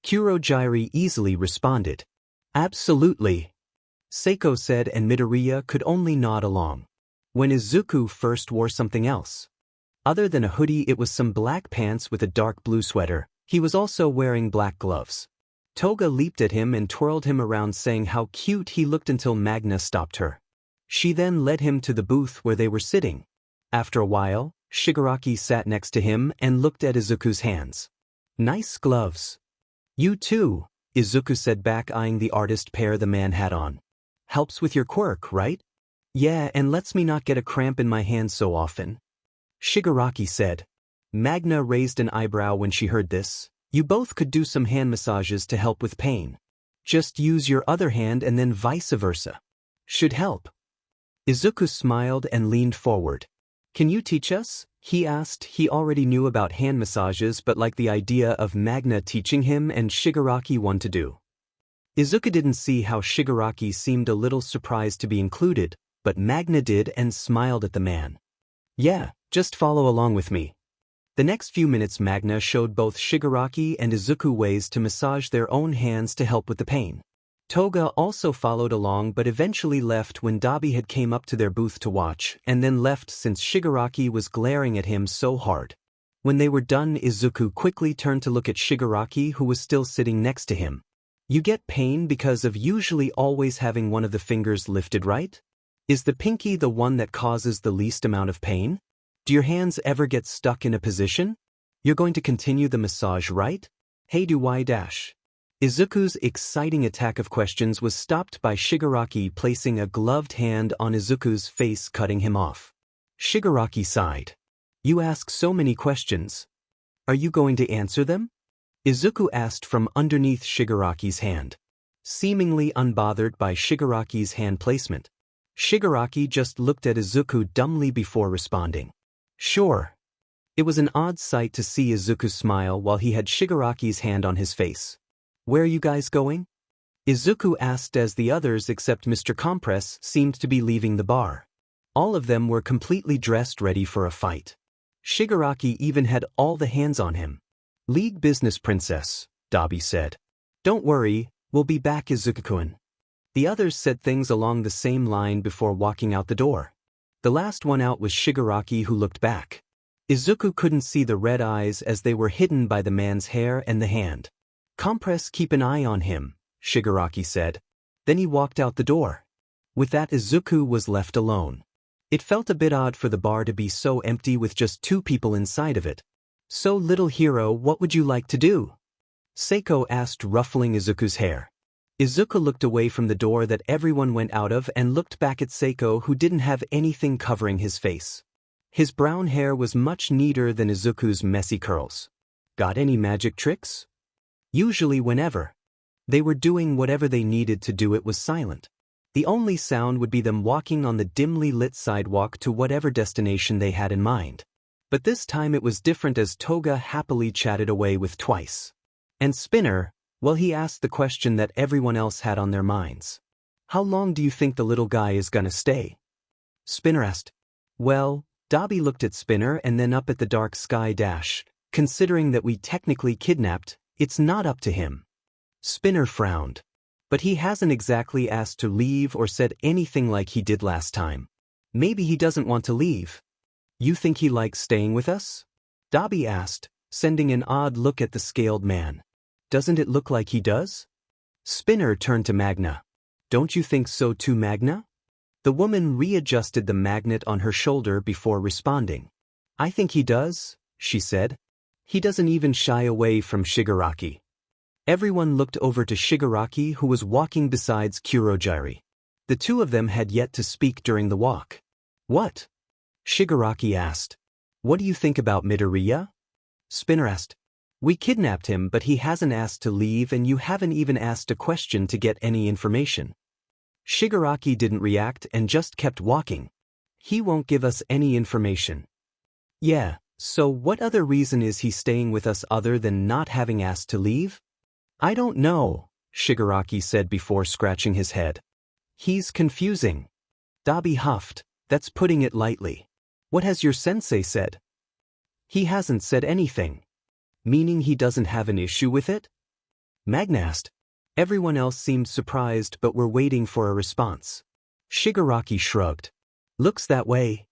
Kurogiri easily responded. Absolutely. Seiko said, and Midoriya could only nod along. When Izuku first wore something else. Other than a hoodie, it was some black pants with a dark blue sweater. He was also wearing black gloves. Toga leaped at him and twirled him around, saying how cute he looked until Magna stopped her. She then led him to the booth where they were sitting. After a while, Shigaraki sat next to him and looked at Izuku's hands. Nice gloves. You too, Izuku said back, eyeing the artist pair the man had on. Helps with your quirk, right? Yeah, and lets me not get a cramp in my hands so often. Shigaraki said. Magna raised an eyebrow when she heard this. You both could do some hand massages to help with pain. Just use your other hand and then vice versa. Should help. Izuku smiled and leaned forward. Can you teach us? He asked. He already knew about hand massages but liked the idea of Magna teaching him and Shigaraki one to do. Izuku didn't see how Shigaraki seemed a little surprised to be included, but Magna did and smiled at the man. Yeah, just follow along with me. The next few minutes Magna showed both Shigaraki and Izuku ways to massage their own hands to help with the pain. Toga also followed along but eventually left when Dabi had came up to their booth to watch, and then left since Shigaraki was glaring at him so hard. When they were done, Izuku quickly turned to look at Shigaraki, who was still sitting next to him. You get pain because of usually always having one of the fingers lifted, right? Is the pinky the one that causes the least amount of pain? Do your hands ever get stuck in a position? You're going to continue the massage, right? Hey, do I dash? Izuku's exciting attack of questions was stopped by Shigaraki placing a gloved hand on Izuku's face, cutting him off. Shigaraki sighed. You ask so many questions. Are you going to answer them? Izuku asked from underneath Shigaraki's hand. Seemingly unbothered by Shigaraki's hand placement, Shigaraki just looked at Izuku dumbly before responding. Sure. It was an odd sight to see Izuku smile while he had Shigaraki's hand on his face. Where are you guys going? Izuku asked as the others except Mr. Compress seemed to be leaving the bar. All of them were completely dressed ready for a fight. Shigaraki even had all the hands on him. League business, princess, Dabi said. Don't worry, we'll be back, Izuku-kun. The others said things along the same line before walking out the door. The last one out was Shigaraki, who looked back. Izuku couldn't see the red eyes as they were hidden by the man's hair and the hand. Compress, keep an eye on him, Shigaraki said. Then he walked out the door. With that, Izuku was left alone. It felt a bit odd for the bar to be so empty with just 2 people inside of it. So, little hero, what would you like to do? Seiko asked, ruffling Izuku's hair. Izuku looked away from the door that everyone went out of and looked back at Seiko, who didn't have anything covering his face. His brown hair was much neater than Izuku's messy curls. Got any magic tricks? Usually whenever they were doing whatever they needed to do, it was silent. The only sound would be them walking on the dimly lit sidewalk to whatever destination they had in mind. But this time it was different, as Toga happily chatted away with Twice. And Spinner, well, he asked the question that everyone else had on their minds. How long do you think the little guy is gonna stay? Spinner asked. Well, Dabi looked at Spinner and then up at the dark sky. Considering that we technically kidnapped, it's not up to him. Spinner frowned. But he hasn't exactly asked to leave or said anything like he did last time. Maybe he doesn't want to leave. You think he likes staying with us? Dabi asked, sending an odd look at the scaled man. Doesn't it look like he does? Spinner turned to Magna. Don't you think so too, Magna? The woman readjusted the magnet on her shoulder before responding. I think he does, she said. He doesn't even shy away from Shigaraki. Everyone looked over to Shigaraki, who was walking beside Kurogiri. The 2 of them had yet to speak during the walk. What? Shigaraki asked. What do you think about Midoriya? Spinner asked. We kidnapped him, but he hasn't asked to leave, and you haven't even asked a question to get any information. Shigaraki didn't react and just kept walking. He won't give us any information. Yeah, so what other reason is he staying with us other than not having asked to leave? I don't know, Shigaraki said before scratching his head. He's confusing. Dabi huffed. That's putting it lightly. What has your sensei said? He hasn't said anything. Meaning he doesn't have an issue with it? Magna asked. Everyone else seemed surprised but were waiting for a response. Shigaraki shrugged. Looks that way.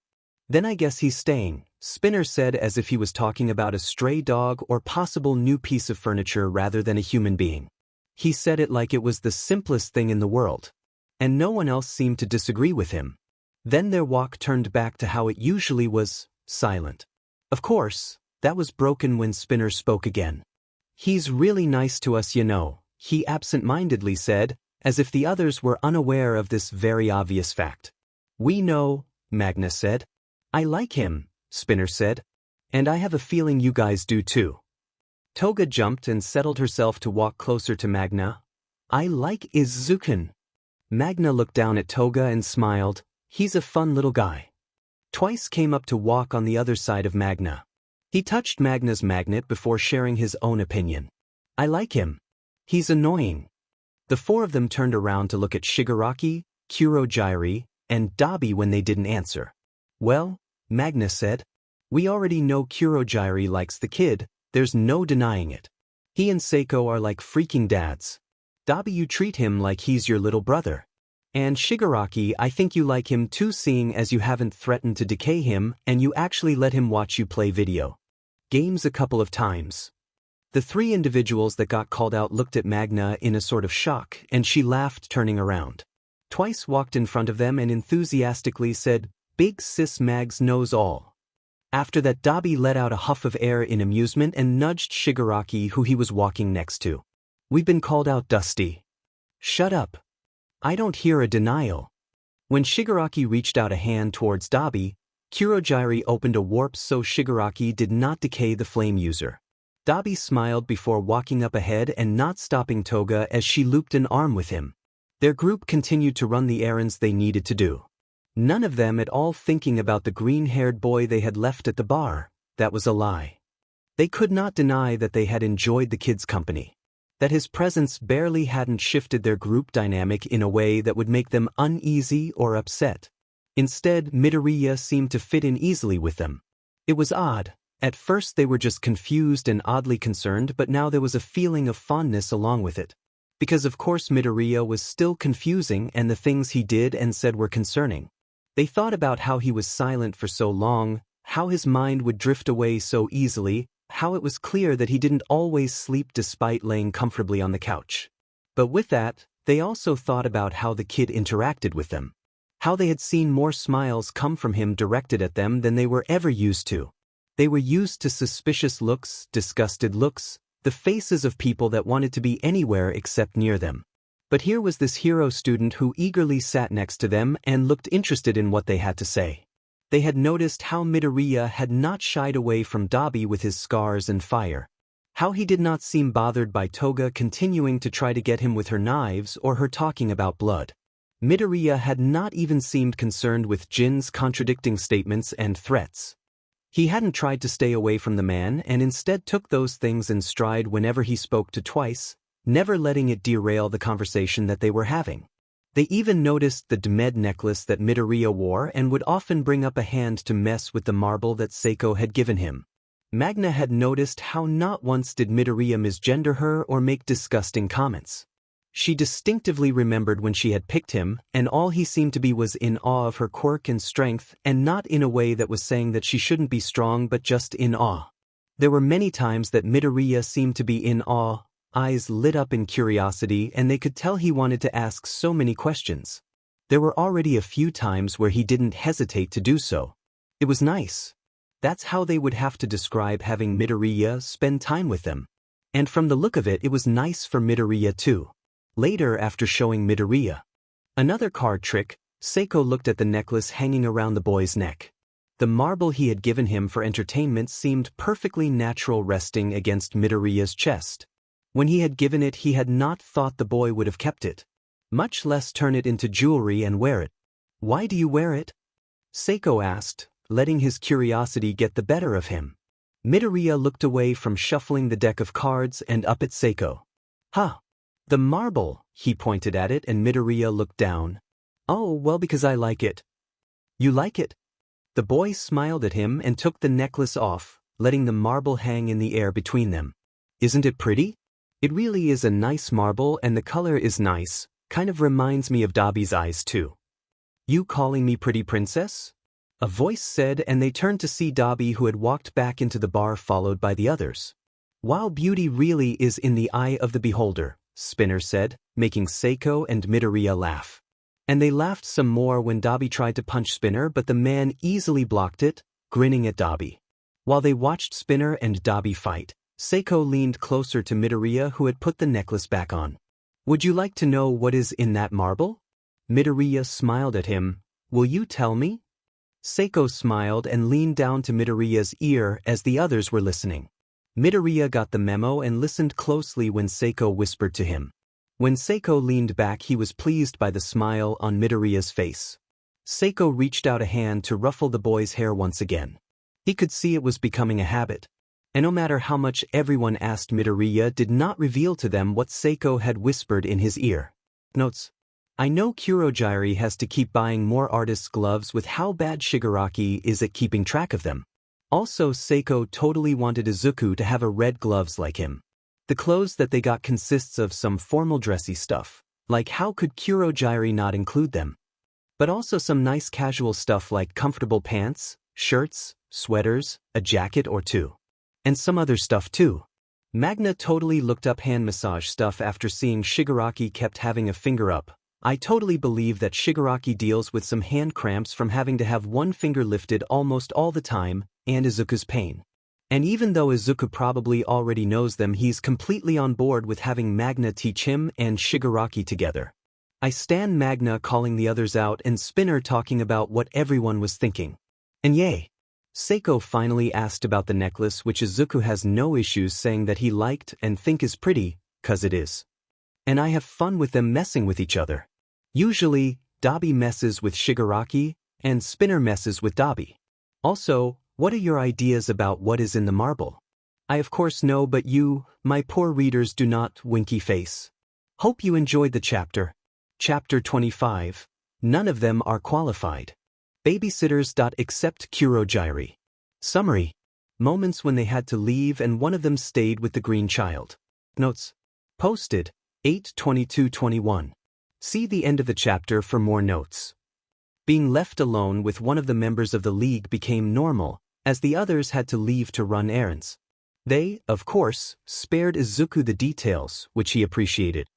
Then I guess he's staying, Spinner said, as if he was talking about a stray dog or possible new piece of furniture rather than a human being. He said it like it was the simplest thing in the world. And no one else seemed to disagree with him. Then their walk turned back to how it usually was, silent. Of course, that was broken when Spinner spoke again. He's really nice to us, you know, he absent-mindedly said, as if the others were unaware of this very obvious fact. We know, Magna said. I like him, Spinner said. And I have a feeling you guys do too. Toga jumped and settled herself to walk closer to Magna. I like Izuku. Magna looked down at Toga and smiled. He's a fun little guy. Twice came up to walk on the other side of Magna. He touched Magna's magnet before sharing his own opinion. I like him. He's annoying. The 4 of them turned around to look at Shigaraki, Kurogiri, and Dabi when they didn't answer. Well, Magna said. We already know Kurogiri likes the kid, there's no denying it. He and Seiko are like freaking dads. Dabi, you treat him like he's your little brother. And Shigaraki, I think you like him too, seeing as you haven't threatened to decay him and you actually let him watch you play video games a couple of times. The 3 individuals that got called out looked at Magna in a sort of shock, and she laughed, turning around. Twice walked in front of them and enthusiastically said, Big sis Mags knows all. After that, Dabi let out a huff of air in amusement and nudged Shigaraki, who he was walking next to. "We've been called out, Dusty." "Shut up. I don't hear a denial." When Shigaraki reached out a hand towards Dabi, Kurogiri opened a warp so Shigaraki did not decay the flame user. Dabi smiled before walking up ahead and not stopping Toga as she looped an arm with him. Their group continued to run the errands they needed to do. None of them at all thinking about the green-haired boy they had left at the bar. That was a lie. They could not deny that they had enjoyed the kid's company. That his presence barely hadn't shifted their group dynamic in a way that would make them uneasy or upset. Instead, Midoriya seemed to fit in easily with them. It was odd. At first they were just confused and oddly concerned, but now there was a feeling of fondness along with it. Because of course Midoriya was still confusing and the things he did and said were concerning. They thought about how he was silent for so long, how his mind would drift away so easily, how it was clear that he didn't always sleep despite laying comfortably on the couch. But with that, they also thought about how the kid interacted with them. How they had seen more smiles come from him directed at them than they were ever used to. They were used to suspicious looks, disgusted looks, the faces of people that wanted to be anywhere except near them. But here was this hero student who eagerly sat next to them and looked interested in what they had to say. They had noticed how Midoriya had not shied away from Dabi with his scars and fire. How he did not seem bothered by Toga continuing to try to get him with her knives or her talking about blood. Midoriya had not even seemed concerned with Jin's contradicting statements and threats. He hadn't tried to stay away from the man and instead took those things in stride whenever he spoke to Twice, never letting it derail the conversation that they were having. They even noticed the Dmed necklace that Midoriya wore and would often bring up a hand to mess with the marble that Seiko had given him. Magna had noticed how not once did Midoriya misgender her or make disgusting comments. She distinctively remembered when she had picked him, and all he seemed to be was in awe of her quirk and strength, and not in a way that was saying that she shouldn't be strong but just in awe. There were many times that Midoriya seemed to be in awe, eyes lit up in curiosity, and they could tell he wanted to ask so many questions. There were already a few times where he didn't hesitate to do so. It was nice. That's how they would have to describe having Midoriya spend time with them. And from the look of it, it was nice for Midoriya too. Later, after showing Midoriya another card trick, Seiko looked at the necklace hanging around the boy's neck. The marble he had given him for entertainment seemed perfectly natural resting against Midoriya's chest. When he had given it, he had not thought the boy would have kept it, much less turn it into jewelry and wear it. "Why do you wear it?" Seiko asked, letting his curiosity get the better of him. Midoriya looked away from shuffling the deck of cards and up at Seiko. "Huh. The marble," he pointed at it, and Midoriya looked down. "Oh, well, because I like it." "You like it?" The boy smiled at him and took the necklace off, letting the marble hang in the air between them. "Isn't it pretty?" "It really is a nice marble and the color is nice, kind of reminds me of Dabi's eyes too." "You calling me pretty princess?" a voice said, and they turned to see Dabi, who had walked back into the bar followed by the others. "While beauty really is in the eye of the beholder," Spinner said, making Seiko and Midoriya laugh. And they laughed some more when Dabi tried to punch Spinner, but the man easily blocked it, grinning at Dabi. While they watched Spinner and Dabi fight, Seiko leaned closer to Midoriya, who had put the necklace back on. "Would you like to know what is in that marble?" Midoriya smiled at him. "Will you tell me?" Seiko smiled and leaned down to Midoriya's ear as the others were listening. Midoriya got the memo and listened closely when Seiko whispered to him. When Seiko leaned back, he was pleased by the smile on Midoriya's face. Seiko reached out a hand to ruffle the boy's hair once again. He could see it was becoming a habit. And no matter how much everyone asked, Midoriya did not reveal to them what Seiko had whispered in his ear. Notes: I know Kurogiri has to keep buying more artists' gloves with how bad Shigaraki is at keeping track of them. Also, Seiko totally wanted Izuku to have a red gloves like him. The clothes that they got consists of some formal dressy stuff, like how could Kurogiri not include them? But also some nice casual stuff like comfortable pants, shirts, sweaters, a jacket or two. And some other stuff too. Magna totally looked up hand massage stuff after seeing Shigaraki kept having a finger up. I totally believe that Shigaraki deals with some hand cramps from having to have one finger lifted almost all the time, and Izuku's pain. And even though Izuku probably already knows them, he's completely on board with having Magna teach him and Shigaraki together. I stan Magna calling the others out and Spinner talking about what everyone was thinking. And yay! Seiko finally asked about the necklace, which Izuku has no issues saying that he liked and think is pretty, 'cause it is. And I have fun with them messing with each other. Usually, Dabi messes with Shigaraki, and Spinner messes with Dabi. Also, what are your ideas about what is in the marble? I of course know, but you, my poor readers, do not. Winky face. Hope you enjoyed the chapter. Chapter 25. None of them are qualified. Babysitters. Except Kurogiri. Summary. Moments when they had to leave and one of them stayed with the green child. Notes. Posted, 8/22/21. See the end of the chapter for more notes. Being left alone with one of the members of the league became normal, as the others had to leave to run errands. They, of course, spared Izuku the details, which he appreciated.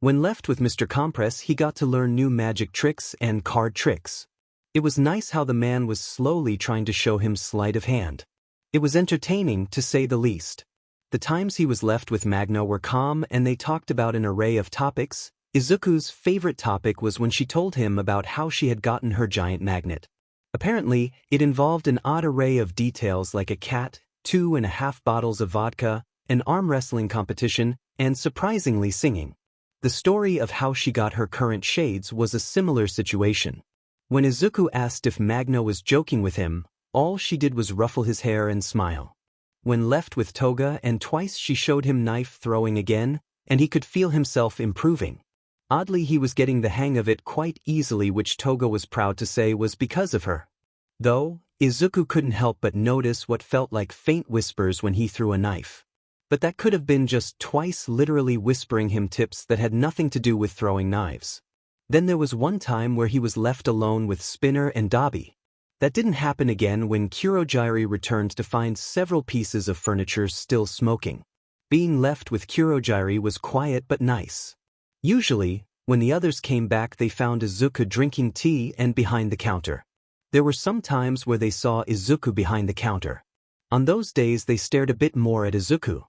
When left with Mr. Compress, he got to learn new magic tricks and card tricks. It was nice how the man was slowly trying to show him sleight of hand. It was entertaining, to say the least. The times he was left with Magna were calm and they talked about an array of topics. Izuku's favorite topic was when she told him about how she had gotten her giant magnet. Apparently, it involved an odd array of details like a cat, 2.5 bottles of vodka, an arm wrestling competition, and surprisingly singing. The story of how she got her current shades was a similar situation. When Izuku asked if Magna was joking with him, all she did was ruffle his hair and smile. When left with Toga, and twice she showed him knife throwing again, and he could feel himself improving. Oddly, he was getting the hang of it quite easily, which Toga was proud to say was because of her. Though, Izuku couldn't help but notice what felt like faint whispers when he threw a knife. But that could have been just twice literally whispering him tips that had nothing to do with throwing knives. Then there was one time where he was left alone with Spinner and Dabi. That didn't happen again when Kurogiri returned to find several pieces of furniture still smoking. Being left with Kurogiri was quiet but nice. Usually, when the others came back, they found Izuku drinking tea and behind the counter. There were some times where they saw Izuku behind the counter. On those days they stared a bit more at Izuku.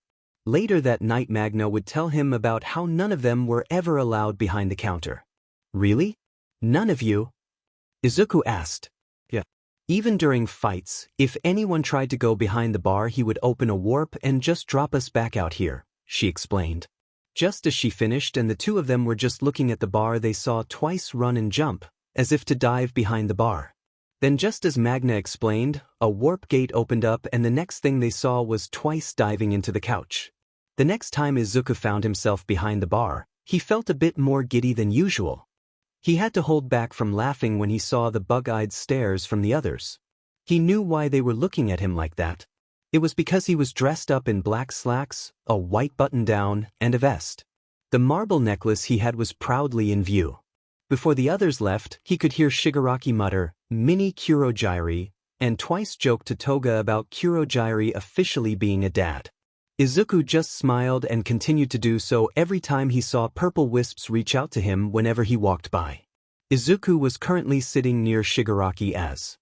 Later that night Magna would tell him about how none of them were ever allowed behind the counter. Really? None of you? Izuku asked. Yeah. Even during fights, if anyone tried to go behind the bar, he would open a warp and just drop us back out here, she explained. Just as she finished and the two of them were just looking at the bar, they saw twice run and jump, as if to dive behind the bar. Then just as Magna explained, a warp gate opened up and the next thing they saw was twice diving into the couch. The next time Izuku found himself behind the bar, he felt a bit more giddy than usual. He had to hold back from laughing when he saw the bug-eyed stares from the others. He knew why they were looking at him like that. It was because he was dressed up in black slacks, a white button-down, and a vest. The marble necklace he had was proudly in view. Before the others left, he could hear Shigaraki mutter, "Mini Kurogiri," and twice joke to Toga about Kurogiri officially being a dad. Izuku just smiled and continued to do so every time he saw purple wisps reach out to him whenever he walked by. Izuku was currently sitting near Shigaraki as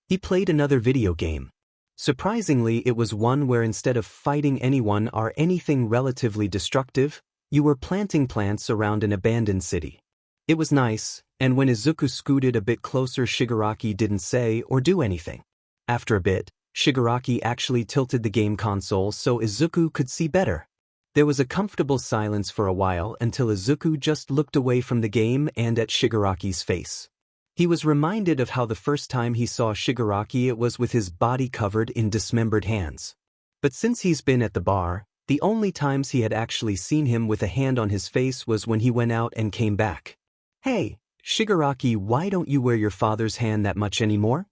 he played another video game. Surprisingly, it was one where instead of fighting anyone or anything relatively destructive, you were planting plants around an abandoned city. It was nice, and when Izuku scooted a bit closer, Shigaraki didn't say or do anything. After a bit, Shigaraki actually tilted the game console so Izuku could see better. There was a comfortable silence for a while until Izuku just looked away from the game and at Shigaraki's face. He was reminded of how the first time he saw Shigaraki it was with his body covered in dismembered hands. But since he's been at the bar, the only times he had actually seen him with a hand on his face was when he went out and came back. "Hey, Shigaraki, why don't you wear your father's hand that much anymore?"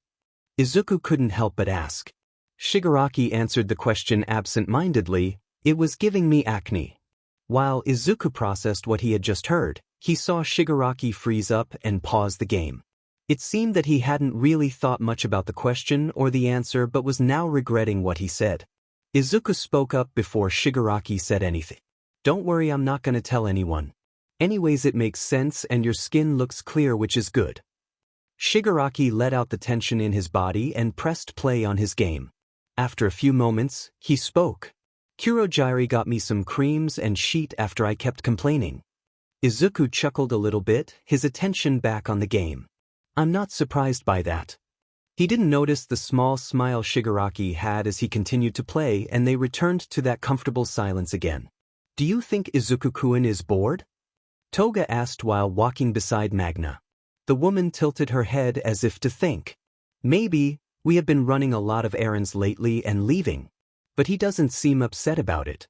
Izuku couldn't help but ask. Shigaraki answered the question absent-mindedly, "It was giving me acne." While Izuku processed what he had just heard, he saw Shigaraki freeze up and pause the game. It seemed that he hadn't really thought much about the question or the answer but was now regretting what he said. Izuku spoke up before Shigaraki said anything. "Don't worry, I'm not gonna tell anyone." Anyways, it makes sense and your skin looks clear, which is good. Shigaraki let out the tension in his body and pressed play on his game. After a few moments, he spoke. Kurogiri got me some creams and sheet after I kept complaining. Izuku chuckled a little bit, his attention back on the game. I'm not surprised by that. He didn't notice the small smile Shigaraki had as he continued to play, and they returned to that comfortable silence again. Do you think Izuku-kun is bored? Toga asked while walking beside Magna. The woman tilted her head as if to think. Maybe, we have been running a lot of errands lately and leaving. But he doesn't seem upset about it.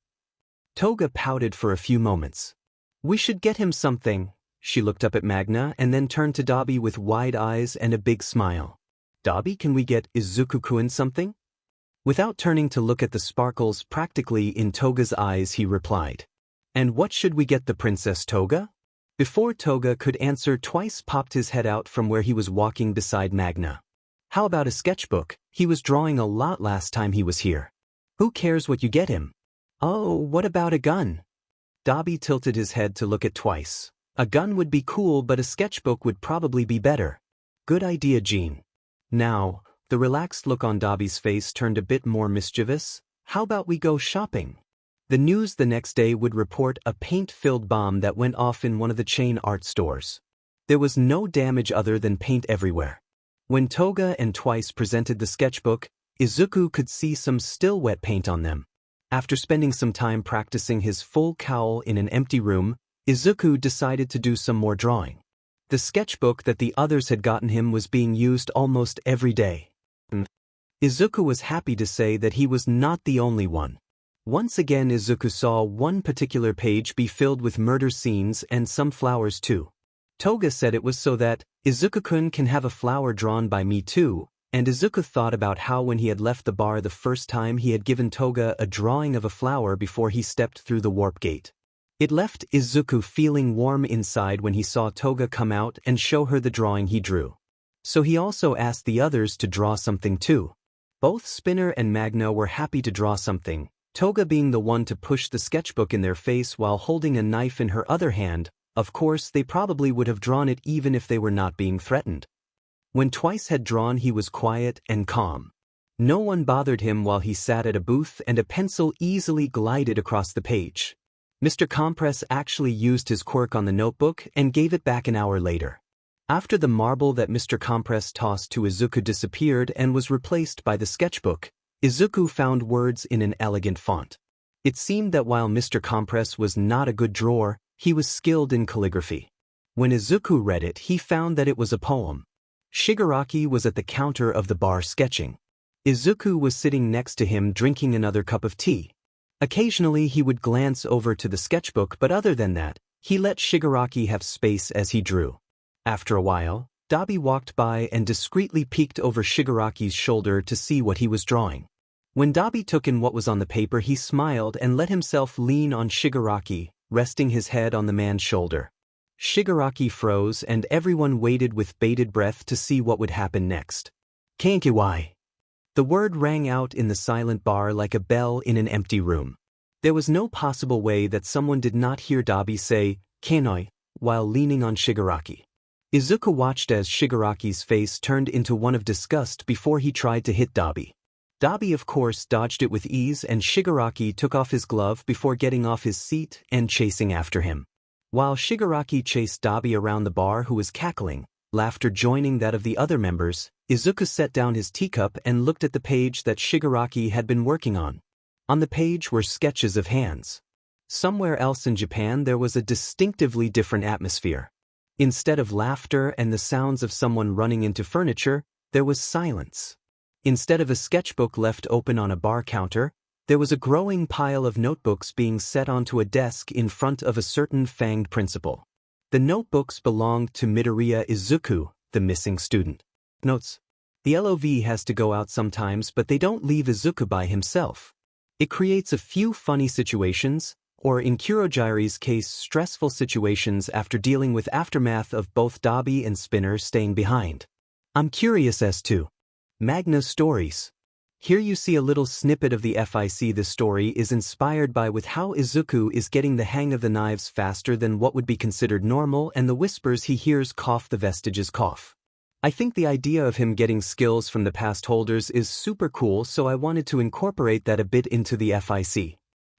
Toga pouted for a few moments. We should get him something. She looked up at Magna and then turned to Dabi with wide eyes and a big smile. Dabi, can we get Izuku-kun something? Without turning to look at the sparkles practically in Toga's eyes, he replied. And what should we get the Princess Toga? Before Toga could answer, Twice popped his head out from where he was walking beside Magna. How about a sketchbook? He was drawing a lot last time he was here. Who cares what you get him? Oh, what about a gun? Dabi tilted his head to look at Twice. A gun would be cool, but a sketchbook would probably be better. Good idea, Jean. Now, the relaxed look on Dabi's face turned a bit more mischievous. How about we go shopping? The news the next day would report a paint-filled bomb that went off in one of the chain art stores. There was no damage other than paint everywhere. When Toga and Twice presented the sketchbook, Izuku could see some still wet paint on them. After spending some time practicing his full cowl in an empty room, Izuku decided to do some more drawing. The sketchbook that the others had gotten him was being used almost every day. Izuku was happy to say that he was not the only one. Once again, Izuku saw one particular page be filled with murder scenes and some flowers too. Toga said it was so that Izuku-kun can have a flower drawn by me too, and Izuku thought about how when he had left the bar the first time he had given Toga a drawing of a flower before he stepped through the warp gate. It left Izuku feeling warm inside when he saw Toga come out and show her the drawing he drew. So he also asked the others to draw something too. Both Spinner and Magna were happy to draw something, Toga being the one to push the sketchbook in their face while holding a knife in her other hand. Of course, they probably would have drawn it even if they were not being threatened. When Twice had drawn, he was quiet and calm. No one bothered him while he sat at a booth and a pencil easily glided across the page. Mr. Compress actually used his quirk on the notebook and gave it back an hour later. After the marble that Mr. Compress tossed to Izuku disappeared and was replaced by the sketchbook, Izuku found words in an elegant font. It seemed that while Mr. Compress was not a good drawer, he was skilled in calligraphy. When Izuku read it, he found that it was a poem. Shigaraki was at the counter of the bar sketching. Izuku was sitting next to him drinking another cup of tea. Occasionally he would glance over to the sketchbook, but other than that, he let Shigaraki have space as he drew. After a while, Dabi walked by and discreetly peeked over Shigaraki's shoulder to see what he was drawing. When Dabi took in what was on the paper, he smiled and let himself lean on Shigaraki, resting his head on the man's shoulder. Shigaraki froze and everyone waited with bated breath to see what would happen next. Kankiwai. The word rang out in the silent bar like a bell in an empty room. There was no possible way that someone did not hear Dabi say, Kanoi, while leaning on Shigaraki. Izuku watched as Shigaraki's face turned into one of disgust before he tried to hit Dabi. Dabi of course dodged it with ease and Shigaraki took off his glove before getting off his seat and chasing after him. While Shigaraki chased Dabi around the bar, who was cackling, laughter joining that of the other members, Izuku set down his teacup and looked at the page that Shigaraki had been working on. On the page were sketches of hands. Somewhere else in Japan there was a distinctively different atmosphere. Instead of laughter and the sounds of someone running into furniture, there was silence. Instead of a sketchbook left open on a bar counter, there was a growing pile of notebooks being set onto a desk in front of a certain fanged principal. The notebooks belonged to Midoriya Izuku, the missing student. Notes: the LOV has to go out sometimes, but they don't leave Izuku by himself. It creates a few funny situations, or in Kurogiri's case stressful situations after dealing with aftermath of both Dabi and Spinner staying behind. I'm curious as to Magna's stories. Here you see a little snippet of the FIC. This story is inspired by with how Izuku is getting the hang of the knives faster than what would be considered normal, and the whispers he hears cough the vestiges cough. I think the idea of him getting skills from the past holders is super cool, so I wanted to incorporate that a bit into the FIC.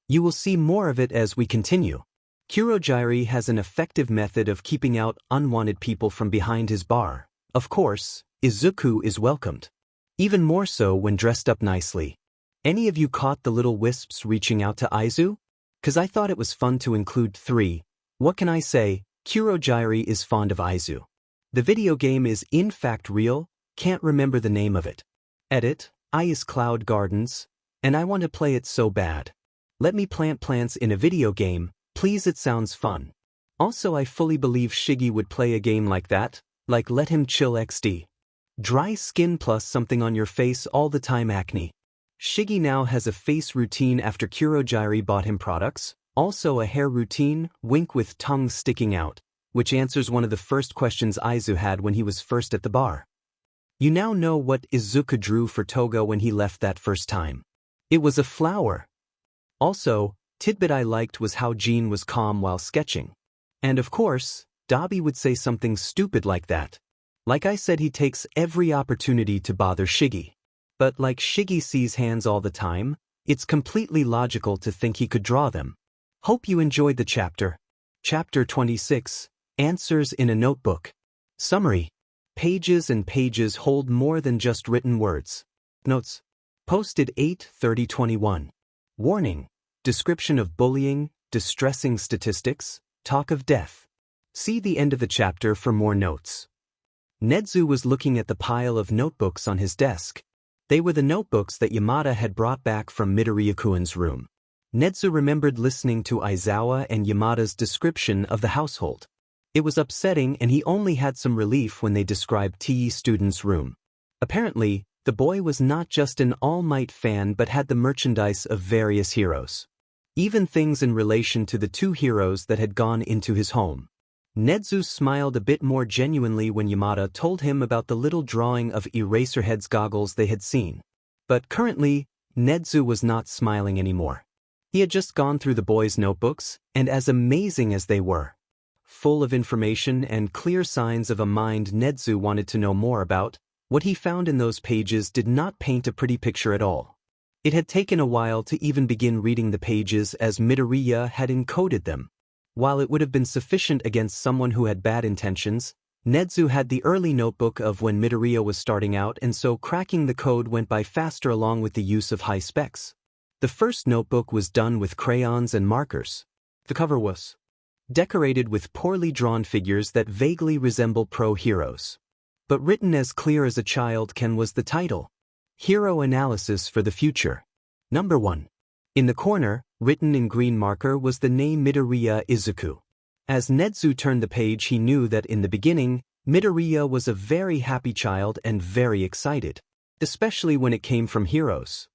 You will see more of it as we continue. Kurogiri has an effective method of keeping out unwanted people from behind his bar. Of course, Izuku is welcomed. Even more so when dressed up nicely. Any of you caught the little wisps reaching out to Aizu? 'Cause I thought it was fun to include 3. What can I say? Kurogiri is fond of Aizu. The video game is in fact real, can't remember the name of it. Edit, Ice Cloud Gardens, and I want to play it so bad. Let me plant plants in a video game, please, it sounds fun. Also, I fully believe Shiggy would play a game like that, like Let Him Chill XD. Dry skin plus something on your face all the time acne. Shiggy now has a face routine after Kurogiri bought him products, also a hair routine, wink with tongue sticking out, which answers one of the first questions Aizu had when he was first at the bar. You now know what Izuku drew for Toga when he left that first time. It was a flower. Also, tidbit I liked was how Jean was calm while sketching. And of course, Dabi would say something stupid like that. Like I said, he takes every opportunity to bother Shiggy. But like Shiggy sees hands all the time, it's completely logical to think he could draw them. Hope you enjoyed the chapter. Chapter 26, Answers in a Notebook. Summary. Pages and pages hold more than just written words. Notes. Posted 8/30/21. Warning. Description of bullying, distressing statistics, talk of death. See the end of the chapter for more notes. Nedzu was looking at the pile of notebooks on his desk. They were the notebooks that Yamada had brought back from Midoriya-kun's room. Nedzu remembered listening to Aizawa and Yamada's description of the household. It was upsetting, and he only had some relief when they described TE student's room. Apparently, the boy was not just an All Might fan but had the merchandise of various heroes. Even things in relation to the 2 heroes that had gone into his home. Nedzu smiled a bit more genuinely when Yamada told him about the little drawing of Eraserhead's goggles they had seen. But currently, Nedzu was not smiling anymore. He had just gone through the boys' notebooks, and as amazing as they were, full of information and clear signs of a mind Nedzu wanted to know more about, what he found in those pages did not paint a pretty picture at all. It had taken a while to even begin reading the pages as Midoriya had encoded them. While it would have been sufficient against someone who had bad intentions, Nedzu had the early notebook of when Midoriya was starting out, and so cracking the code went by faster along with the use of high specs. The first notebook was done with crayons and markers. The cover was decorated with poorly drawn figures that vaguely resemble pro-heroes. But written as clear as a child can was the title. Hero Analysis for the Future. Number 1. In the corner, written in green marker, was the name Midoriya Izuku. As Nedzu turned the page, he knew that in the beginning, Midoriya was a very happy child and very excited, especially when it came from heroes.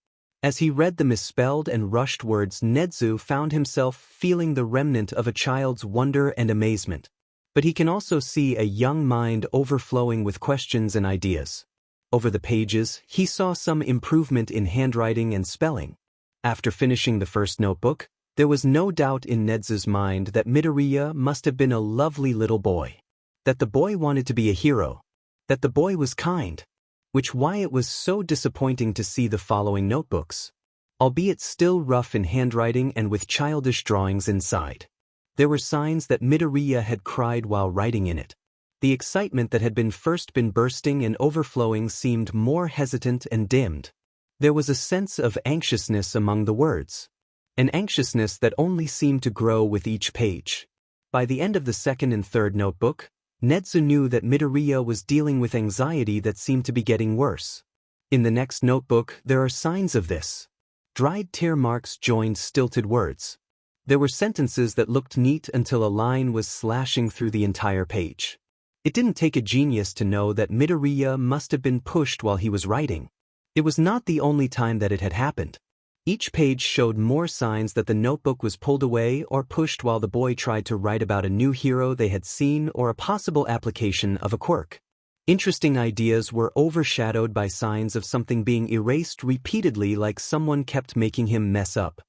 As he read the misspelled and rushed words, Nedzu found himself feeling the remnant of a child's wonder and amazement. But he can also see a young mind overflowing with questions and ideas. Over the pages, he saw some improvement in handwriting and spelling. After finishing the first notebook, there was no doubt in Nedzu's mind that Midoriya must have been a lovely little boy. That the boy wanted to be a hero. That the boy was kind. Which why it was so disappointing to see the following notebooks. Albeit still rough in handwriting and with childish drawings inside. There were signs that Midoriya had cried while writing in it. The excitement that had first been bursting and overflowing seemed more hesitant and dimmed. There was a sense of anxiousness among the words. An anxiousness that only seemed to grow with each page. By the end of the second and third notebook, Nedzu knew that Midoriya was dealing with anxiety that seemed to be getting worse. In the next notebook, there are signs of this. Dried tear marks joined stilted words. There were sentences that looked neat until a line was slashing through the entire page. It didn't take a genius to know that Midoriya must have been pushed while he was writing. It was not the only time that it had happened. Each page showed more signs that the notebook was pulled away or pushed while the boy tried to write about a new hero they had seen or a possible application of a quirk. Interesting ideas were overshadowed by signs of something being erased repeatedly, like someone kept making him mess up.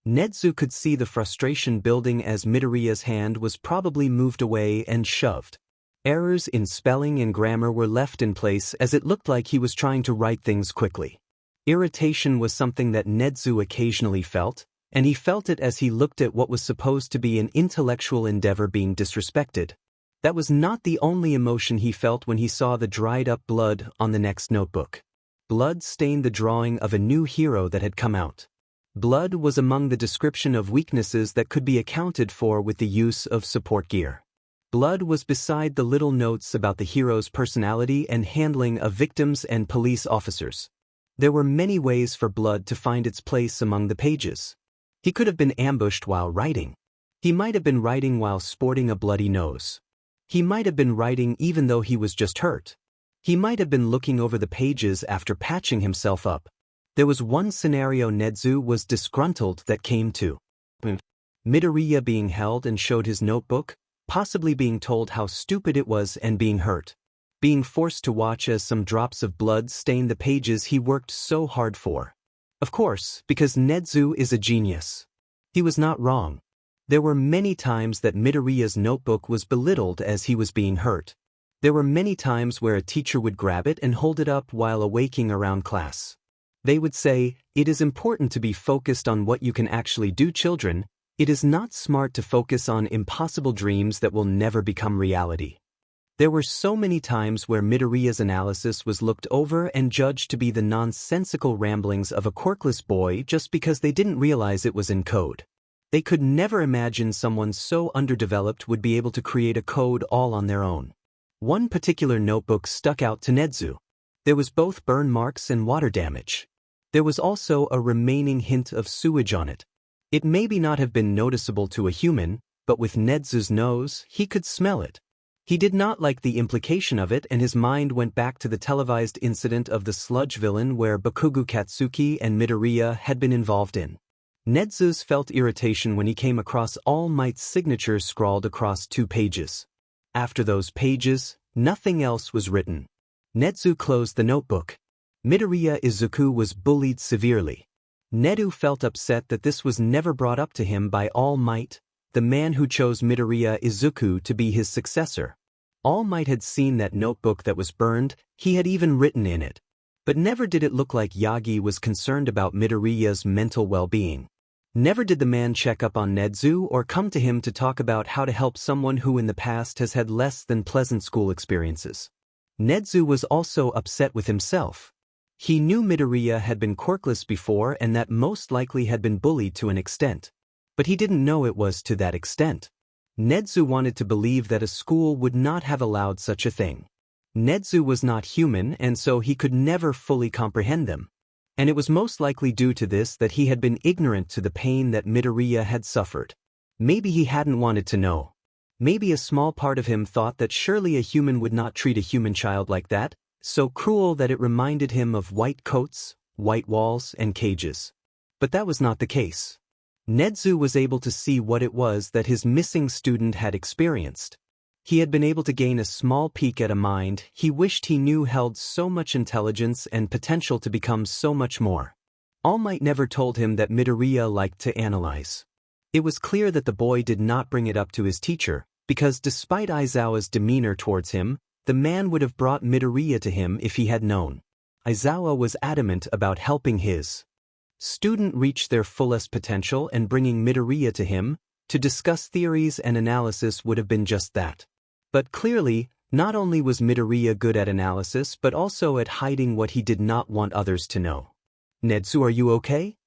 Nedzu could see the frustration building as Midoriya's hand was probably moved away and shoved. Errors in spelling and grammar were left in place as it looked like he was trying to write things quickly. Irritation was something that Nedzu occasionally felt, and he felt it as he looked at what was supposed to be an intellectual endeavor being disrespected. That was not the only emotion he felt when he saw the dried-up blood on the next notebook. Blood stained the drawing of a new hero that had come out. Blood was among the description of weaknesses that could be accounted for with the use of support gear. Blood was beside the little notes about the hero's personality and handling of victims and police officers. There were many ways for blood to find its place among the pages. He could have been ambushed while writing. He might have been writing while sporting a bloody nose. He might have been writing even though he was just hurt. He might have been looking over the pages after patching himself up. There was one scenario Nedzu was disgruntled that came to Midoriya being held and showed his notebook, possibly being told how stupid it was and being hurt. Being forced to watch as some drops of blood stain the pages he worked so hard for. Of course, because Nedzu is a genius. He was not wrong. There were many times that Midoriya's notebook was belittled as he was being hurt. There were many times where a teacher would grab it and hold it up while awaking around class. They would say, "It is important to be focused on what you can actually do, children. It is not smart to focus on impossible dreams that will never become reality." There were so many times where Midoriya's analysis was looked over and judged to be the nonsensical ramblings of a quirkless boy just because they didn't realize it was in code. They could never imagine someone so underdeveloped would be able to create a code all on their own. One particular notebook stuck out to Nedzu. There was both burn marks and water damage. There was also a remaining hint of sewage on it. It maybe not have been noticeable to a human, but with Nedzu's nose, he could smell it. He did not like the implication of it, and his mind went back to the televised incident of the sludge villain where Bakugo Katsuki and Midoriya had been involved in. Nedzu felt irritation when he came across All Might's signature scrawled across 2 pages. After those pages, nothing else was written. Nedzu closed the notebook. Midoriya Izuku was bullied severely. Nedzu felt upset that this was never brought up to him by All Might, the man who chose Midoriya Izuku to be his successor. All Might had seen that notebook that was burned, he had even written in it. But never did it look like Yagi was concerned about Midoriya's mental well-being. Never did the man check up on Nedzu or come to him to talk about how to help someone who in the past has had less than pleasant school experiences. Nedzu was also upset with himself. He knew Midoriya had been quirkless before and that most likely had been bullied to an extent. But he didn't know it was to that extent. Nedzu wanted to believe that a school would not have allowed such a thing. Nedzu was not human, and so he could never fully comprehend them. And it was most likely due to this that he had been ignorant to the pain that Midoriya had suffered. Maybe he hadn't wanted to know. Maybe a small part of him thought that surely a human would not treat a human child like that, so cruel that it reminded him of white coats, white walls, and cages. But that was not the case. Nedzu was able to see what it was that his missing student had experienced. He had been able to gain a small peek at a mind he wished he knew held so much intelligence and potential to become so much more. All Might never told him that Midoriya liked to analyze. It was clear that the boy did not bring it up to his teacher, because despite Aizawa's demeanor towards him, the man would have brought Midoriya to him if he had known. Aizawa was adamant about helping his student reach their fullest potential, and bringing Midoriya to him to discuss theories and analysis would have been just that. But clearly, not only was Midoriya good at analysis but also at hiding what he did not want others to know. "Nedzu, are you okay?"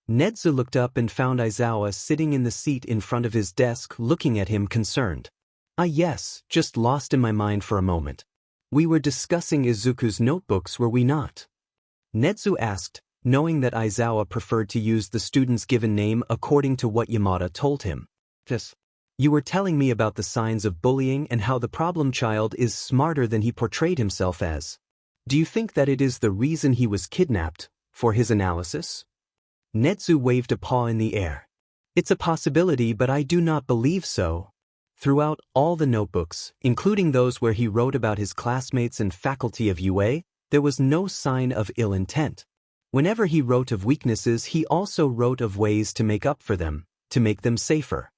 Nedzu looked up and found Aizawa sitting in the seat in front of his desk looking at him concerned. "Ah yes, just lost in my mind for a moment. We were discussing Izuku's notebooks, were we not?" Nedzu asked, knowing that Aizawa preferred to use the student's given name according to what Yamada told him. "Yes. You were telling me about the signs of bullying and how the problem child is smarter than he portrayed himself as. Do you think that it is the reason he was kidnapped, for his analysis?" Nedzu waved a paw in the air. "It's a possibility, but I do not believe so." Throughout all the notebooks, including those where he wrote about his classmates and faculty of UA, there was no sign of ill intent. Whenever he wrote of weaknesses, he also wrote of ways to make up for them, to make them safer.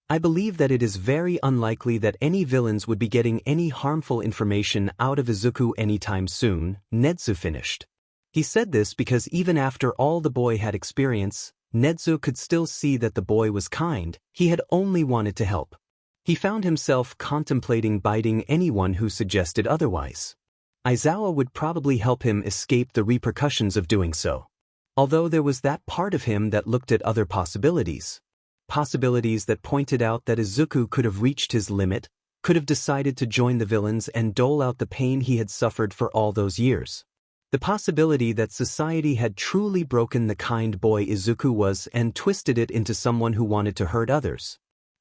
I believe that it is very unlikely that any villains would be getting any harmful information out of Izuku anytime soon, Netsu finished. He said this because even after all the boy had experience, Netsu could still see that the boy was kind. He had only wanted to help. He found himself contemplating biting anyone who suggested otherwise. Aizawa would probably help him escape the repercussions of doing so. Although there was that part of him that looked at other possibilities. Possibilities that pointed out that Izuku could have reached his limit, could have decided to join the villains and dole out the pain he had suffered for all those years. The possibility that society had truly broken the kind boy Izuku was and twisted it into someone who wanted to hurt others.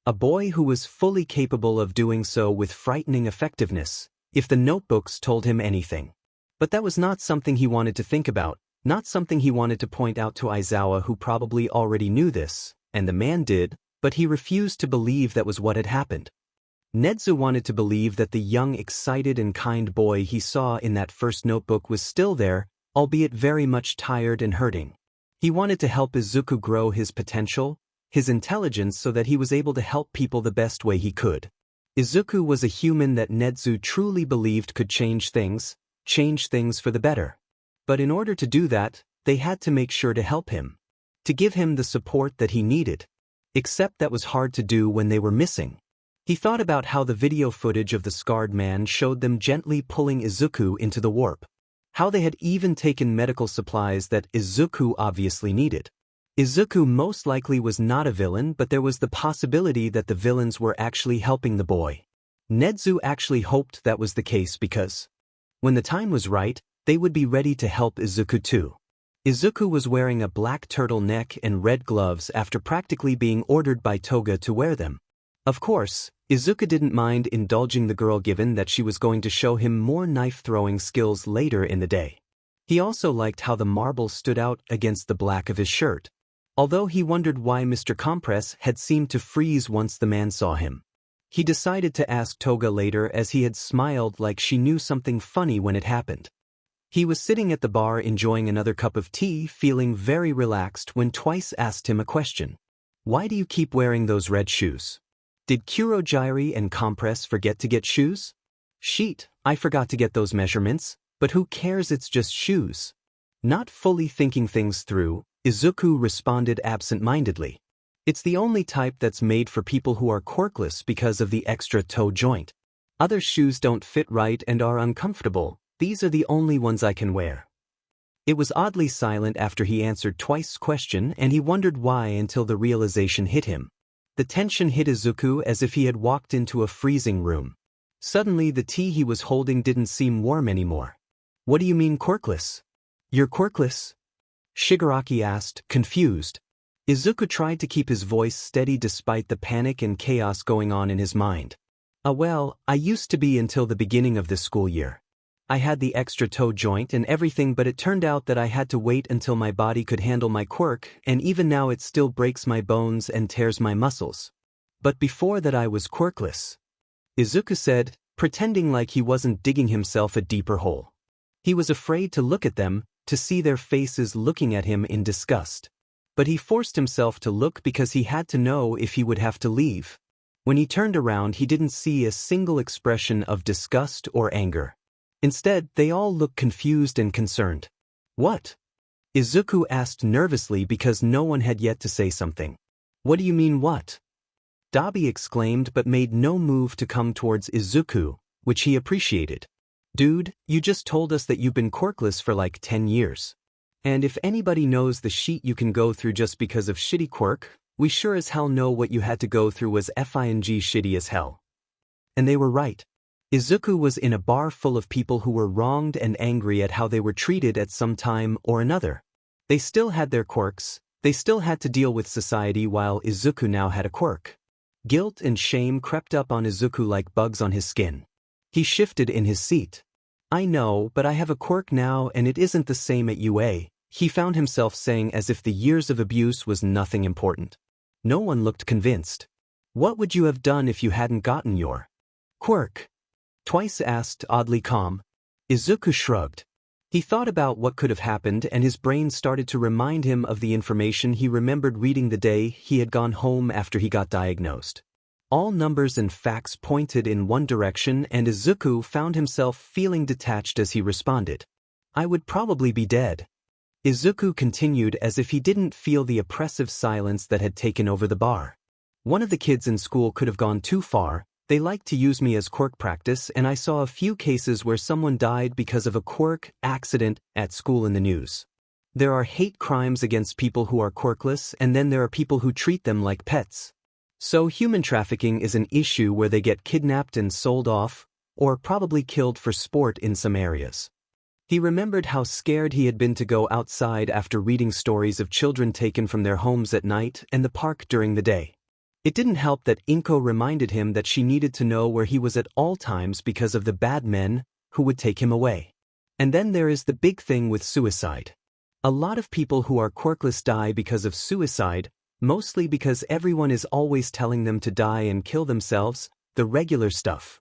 A boy who was fully capable of doing so with frightening effectiveness, if the notebooks told him anything. But that was not something he wanted to think about, not something he wanted to point out to Aizawa, who probably already knew this, and the man did, but he refused to believe that was what had happened. Netsu wanted to believe that the young, excited and kind boy he saw in that first notebook was still there, albeit very much tired and hurting. He wanted to help Izuku grow his potential, his intelligence, so that he was able to help people the best way he could. Izuku was a human that Netsu truly believed could change things for the better. But in order to do that, they had to make sure to help him. To give him the support that he needed. Except that was hard to do when they were missing. He thought about how the video footage of the scarred man showed them gently pulling Izuku into the warp. How they had even taken medical supplies that Izuku obviously needed. Izuku most likely was not a villain, but there was the possibility that the villains were actually helping the boy. Netsu actually hoped that was the case because, when the time was right, they would be ready to help Izuku too. Izuku was wearing a black turtleneck and red gloves after practically being ordered by Toga to wear them. Of course, Izuku didn't mind indulging the girl given that she was going to show him more knife-throwing skills later in the day. He also liked how the marble stood out against the black of his shirt. Although he wondered why Mr. Compress had seemed to freeze once the man saw him. He decided to ask Toga later, as he had smiled like she knew something funny when it happened. He was sitting at the bar enjoying another cup of tea, feeling very relaxed, when Twice asked him a question. "Why do you keep wearing those red shoes? Did Kurogiri and Compress forget to get shoes?" "Sheet, I forgot to get those measurements, but who cares, it's just shoes." Not fully thinking things through, Izuku responded absent-mindedly. "It's the only type that's made for people who are quirkless because of the extra toe joint. Other shoes don't fit right and are uncomfortable. These are the only ones I can wear." It was oddly silent after he answered Twice's question, and he wondered why until the realization hit him. The tension hit Izuku as if he had walked into a freezing room. Suddenly the tea he was holding didn't seem warm anymore. "What do you mean quirkless?" "You're quirkless?" Shigaraki asked, confused. Izuku tried to keep his voice steady despite the panic and chaos going on in his mind. Well, I used to be until the beginning of this school year. I had the extra toe joint and everything, but it turned out that I had to wait until my body could handle my quirk, and even now it still breaks my bones and tears my muscles. But before that I was quirkless," Izuku said, pretending like he wasn't digging himself a deeper hole. He was afraid to look at them, to see their faces looking at him in disgust. But he forced himself to look because he had to know if he would have to leave. When he turned around, he didn't see a single expression of disgust or anger. Instead, they all looked confused and concerned. "What?" Izuku asked nervously because no one had yet to say something. "What do you mean, what?" Dabi exclaimed, but made no move to come towards Izuku, which he appreciated. "Dude, you just told us that you've been quirkless for like 10 years. And if anybody knows the shit you can go through just because of shitty quirk, we sure as hell know what you had to go through was fing shitty as hell." And they were right. Izuku was in a bar full of people who were wronged and angry at how they were treated at some time or another. They still had their quirks, they still had to deal with society, while Izuku now had a quirk. Guilt and shame crept up on Izuku like bugs on his skin. He shifted in his seat. "I know, but I have a quirk now and it isn't the same at UA," he found himself saying, as if the years of abuse was nothing important. No one looked convinced. What would you have done if you hadn't gotten your quirk? Twice asked, oddly calm. Izuku shrugged. He thought about what could have happened and his brain started to remind him of the information he remembered reading the day he had gone home after he got diagnosed. All numbers and facts pointed in one direction and Izuku found himself feeling detached as he responded. I would probably be dead. Izuku continued as if he didn't feel the oppressive silence that had taken over the bar. One of the kids in school could have gone too far. They liked to use me as quirk practice and I saw a few cases where someone died because of a quirk accident at school in the news. There are hate crimes against people who are quirkless and then there are people who treat them like pets. So human trafficking is an issue where they get kidnapped and sold off, or probably killed for sport in some areas. He remembered how scared he had been to go outside after reading stories of children taken from their homes at night and the park during the day. It didn't help that Inko reminded him that she needed to know where he was at all times because of the bad men who would take him away. And then there is the big thing with suicide. A lot of people who are quirkless die because of suicide, mostly because everyone is always telling them to die and kill themselves, the regular stuff.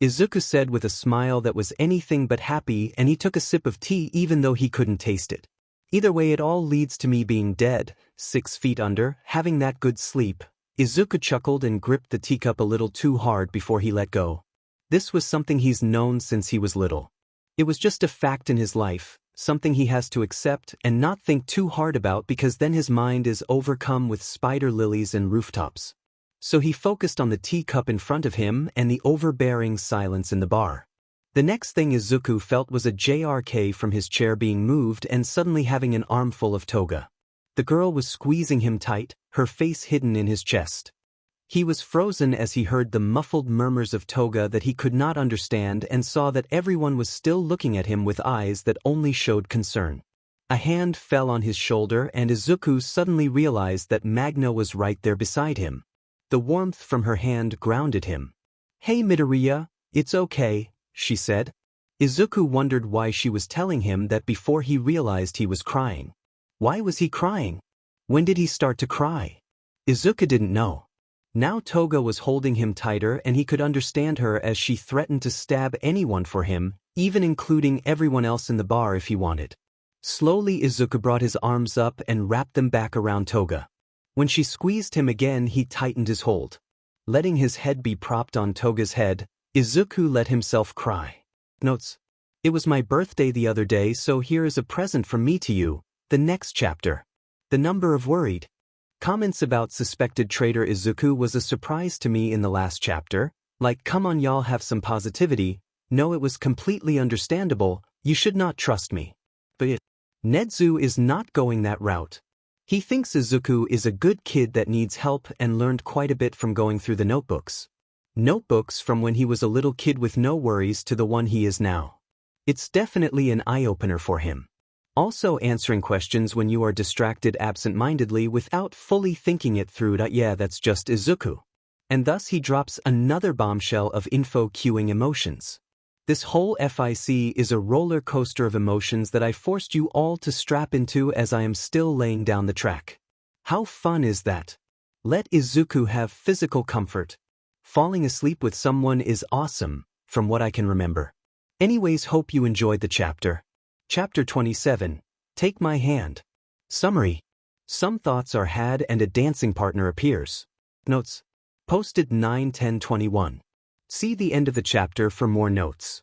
Izuku said with a smile that was anything but happy and he took a sip of tea even though he couldn't taste it. Either way it all leads to me being dead, 6 feet under, having that good sleep. Izuku chuckled and gripped the teacup a little too hard before he let go. This was something he's known since he was little. It was just a fact in his life, something he has to accept and not think too hard about because then his mind is overcome with spider lilies and rooftops. So he focused on the teacup in front of him and the overbearing silence in the bar. The next thing Izuku felt was a JRK from his chair being moved and suddenly having an armful of toga. The girl was squeezing him tight, her face hidden in his chest. He was frozen as he heard the muffled murmurs of toga that he could not understand and saw that everyone was still looking at him with eyes that only showed concern. A hand fell on his shoulder and Izuku suddenly realized that Magna was right there beside him. The warmth from her hand grounded him. "Hey Midoriya, it's okay," she said. Izuku wondered why she was telling him that before he realized he was crying. Why was he crying? When did he start to cry? Izuku didn't know. Now Toga was holding him tighter and he could understand her as she threatened to stab anyone for him, even including everyone else in the bar if he wanted. Slowly Izuku brought his arms up and wrapped them back around Toga. When she squeezed him again he tightened his hold. Letting his head be propped on Toga's head, Izuku let himself cry. Notes. It was my birthday the other day so here is a present from me to you. The next chapter. The number of worried comments about suspected traitor Izuku was a surprise to me in the last chapter, like come on y'all have some positivity, no it was completely understandable, you should not trust me. But Netsu is not going that route. He thinks Izuku is a good kid that needs help and learned quite a bit from going through the notebooks. Notebooks from when he was a little kid with no worries to the one he is now. It's definitely an eye-opener for him. Also answering questions when you are distracted absent-mindedly without fully thinking it through. Yeah, that's just Izuku. And thus he drops another bombshell of info cueing emotions. This whole FIC is a roller coaster of emotions that I forced you all to strap into as I am still laying down the track. How fun is that? Let Izuku have physical comfort. Falling asleep with someone is awesome, from what I can remember. Anyways, hope you enjoyed the chapter. Chapter 27. Take my hand. Summary. Some thoughts are had and a dancing partner appears. Notes. Posted 9/10/21. See the end of the chapter for more notes.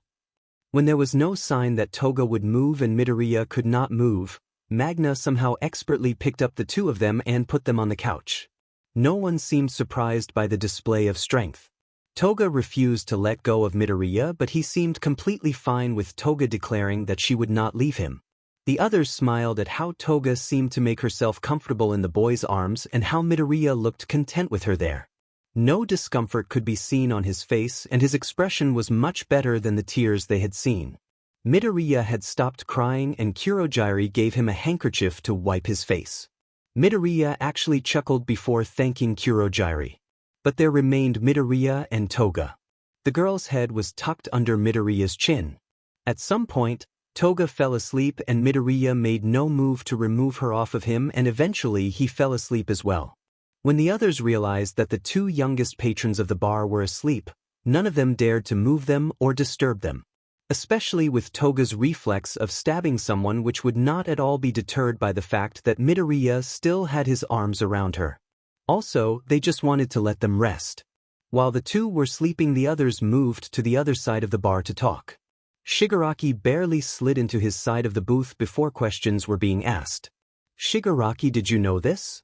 When there was no sign that Toga would move and Midoriya could not move, Magna somehow expertly picked up the two of them and put them on the couch. No one seemed surprised by the display of strength. Toga refused to let go of Midoriya but he seemed completely fine with Toga declaring that she would not leave him. The others smiled at how Toga seemed to make herself comfortable in the boy's arms and how Midoriya looked content with her there. No discomfort could be seen on his face and his expression was much better than the tears they had seen. Midoriya had stopped crying and Kurogiri gave him a handkerchief to wipe his face. Midoriya actually chuckled before thanking Kurogiri. But there remained Midoriya and Toga. The girl's head was tucked under Midoriya's chin. At some point, Toga fell asleep and Midoriya made no move to remove her off of him and eventually he fell asleep as well. When the others realized that the two youngest patrons of the bar were asleep, none of them dared to move them or disturb them. Especially with Toga's reflex of stabbing someone, which would not at all be deterred by the fact that Midoriya still had his arms around her. Also, they just wanted to let them rest. While the two were sleeping, the others moved to the other side of the bar to talk. Shigaraki barely slid into his side of the booth before questions were being asked. "Shigaraki, did you know this?"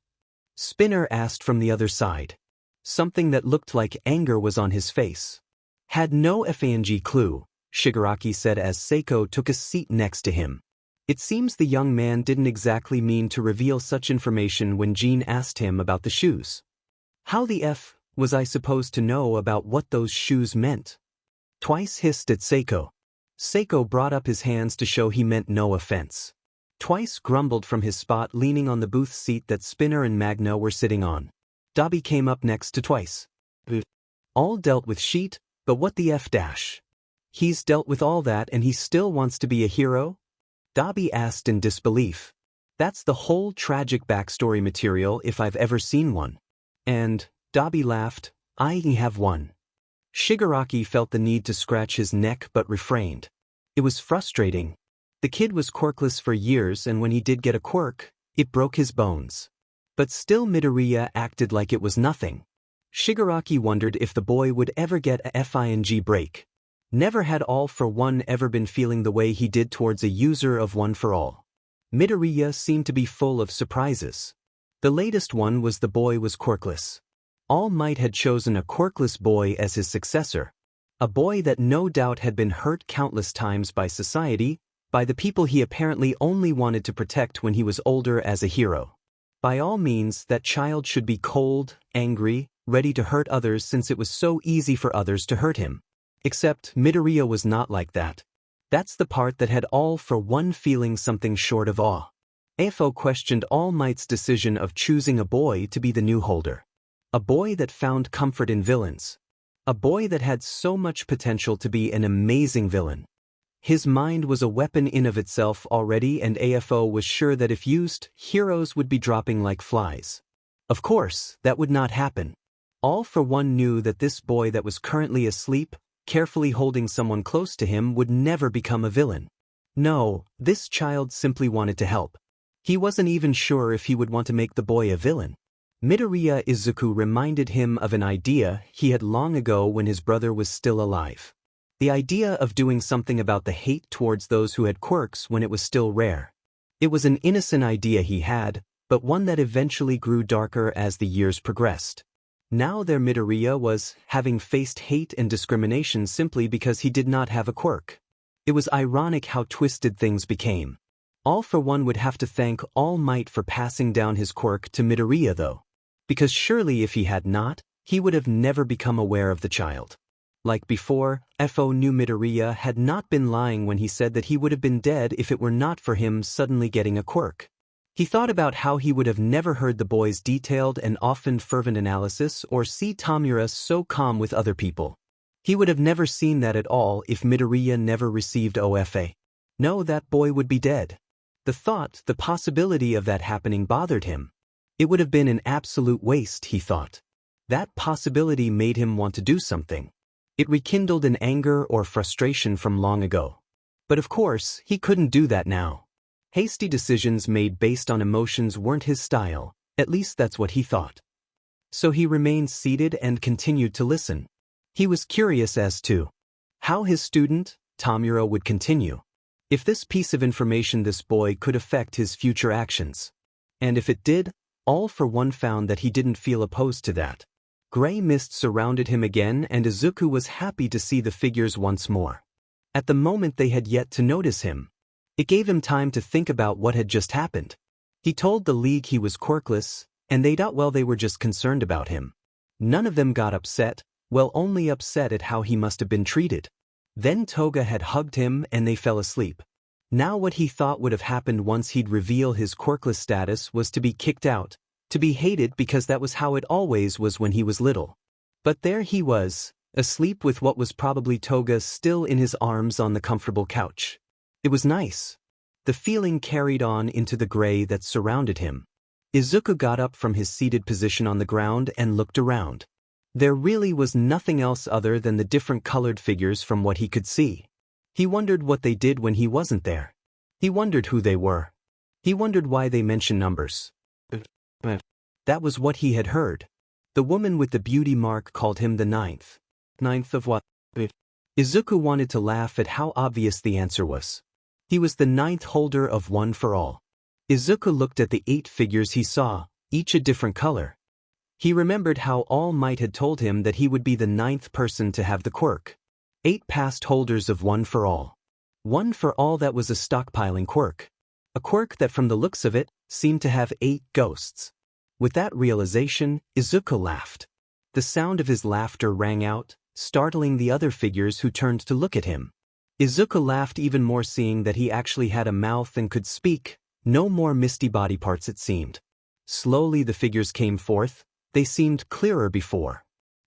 Spinner asked from the other side. Something that looked like anger was on his face. "Had no FANG clue," Shigaraki said as Seiko took a seat next to him. It seems the young man didn't exactly mean to reveal such information when Jean asked him about the shoes. "How the F was I supposed to know about what those shoes meant?" Twice hissed at Seiko. Seiko brought up his hands to show he meant no offense. Twice grumbled from his spot, leaning on the booth seat that Spinner and Magna were sitting on. Dabi came up next to Twice. "All dealt with Sheet, but what the F dash? He's dealt with all that and he still wants to be a hero?" Dabi asked in disbelief. "That's the whole tragic backstory material if I've ever seen one." And, Dabi laughed, "I have one." Shigaraki felt the need to scratch his neck but refrained. It was frustrating. The kid was quirkless for years, and when he did get a quirk, it broke his bones. But still Midoriya acted like it was nothing. Shigaraki wondered if the boy would ever get a FING break. Never had All for One ever been feeling the way he did towards a user of One for All. Midoriya seemed to be full of surprises. The latest one was the boy was quirkless. All Might had chosen a quirkless boy as his successor. A boy that no doubt had been hurt countless times by society, by the people he apparently only wanted to protect when he was older as a hero. By all means, that child should be cold, angry, ready to hurt others since it was so easy for others to hurt him. Except Midoriya was not like that. That's the part that had All for One feeling something short of awe. AFO questioned All Might's decision of choosing a boy to be the new holder. A boy that found comfort in villains. A boy that had so much potential to be an amazing villain. His mind was a weapon in of itself already, and AFO was sure that if used, heroes would be dropping like flies. Of course, that would not happen. All for One knew that this boy that was currently asleep, carefully holding someone close to him, would never become a villain. No, this child simply wanted to help. He wasn't even sure if he would want to make the boy a villain. Midoriya Izuku reminded him of an idea he had long ago when his brother was still alive. The idea of doing something about the hate towards those who had quirks when it was still rare. It was an innocent idea he had, but one that eventually grew darker as the years progressed. Now their Midoriya was having faced hate and discrimination simply because he did not have a quirk. It was ironic how twisted things became. All for One would have to thank All Might for passing down his quirk to Midoriya though. Because surely if he had not, he would have never become aware of the child. Like before, FO knew Midoriya had not been lying when he said that he would have been dead if it were not for him suddenly getting a quirk. He thought about how he would have never heard the boy's detailed and often fervent analysis or see Tamura so calm with other people. He would have never seen that at all if Midoriya never received OFA. No, that boy would be dead. The thought, the possibility of that happening bothered him. It would have been an absolute waste, he thought. That possibility made him want to do something. It rekindled an anger or frustration from long ago. But of course, he couldn't do that now. Hasty decisions made based on emotions weren't his style, at least that's what he thought. So he remained seated and continued to listen. He was curious as to how his student, Tamura, would continue. If this piece of information this boy could affect his future actions. And if it did, All for One found that he didn't feel opposed to that. Gray mist surrounded him again, and Izuku was happy to see the figures once more. At the moment they had yet to notice him. It gave him time to think about what had just happened. He told the League he was quirkless, and they thought well they were just concerned about him. None of them got upset, well only upset at how he must have been treated. Then Toga had hugged him and they fell asleep. Now what he thought would have happened once he'd reveal his quirkless status was to be kicked out, to be hated because that was how it always was when he was little. But there he was, asleep with what was probably Toga still in his arms on the comfortable couch. It was nice. The feeling carried on into the gray that surrounded him. Izuku got up from his seated position on the ground and looked around. There really was nothing else other than the different colored figures from what he could see. He wondered what they did when he wasn't there. He wondered who they were. He wondered why they mentioned numbers. That was what he had heard. The woman with the beauty mark called him the ninth. Ninth of what? Izuku wanted to laugh at how obvious the answer was. He was the ninth holder of One for All. Izuku looked at the 8 figures he saw, each a different color. He remembered how All Might had told him that he would be the 9th person to have the quirk. 8 past holders of One for All. One for All, that was a stockpiling quirk. A quirk that from the looks of it, seemed to have 8 ghosts. With that realization, Izuku laughed. The sound of his laughter rang out, startling the other figures who turned to look at him. Izuku laughed even more seeing that he actually had a mouth and could speak, no more misty body parts it seemed. Slowly the figures came forth, they seemed clearer before.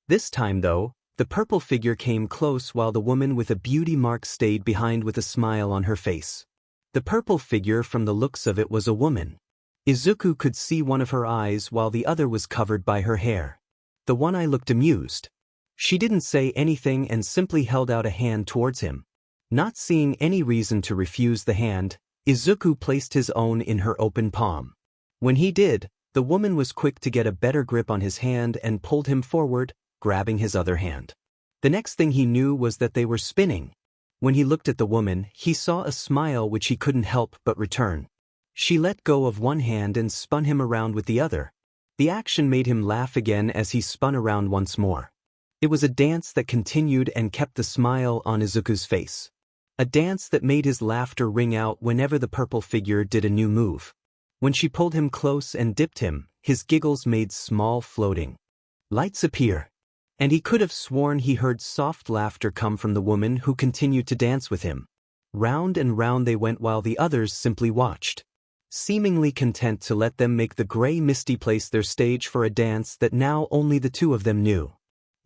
This time though, the purple figure came close while the woman with a beauty mark stayed behind with a smile on her face. The purple figure from the looks of it was a woman. Izuku could see one of her eyes while the other was covered by her hair. The one eye looked amused. She didn't say anything and simply held out a hand towards him. Not seeing any reason to refuse the hand, Izuku placed his own in her open palm. When he did, the woman was quick to get a better grip on his hand and pulled him forward, grabbing his other hand. The next thing he knew was that they were spinning. When he looked at the woman, he saw a smile which he couldn't help but return. She let go of one hand and spun him around with the other. The action made him laugh again as he spun around once more. It was a dance that continued and kept the smile on Izuku's face. A dance that made his laughter ring out whenever the purple figure did a new move. When she pulled him close and dipped him, his giggles made small floating lights appear. And he could have sworn he heard soft laughter come from the woman who continued to dance with him. Round and round they went while the others simply watched, seemingly content to let them make the gray misty place their stage for a dance that now only the two of them knew.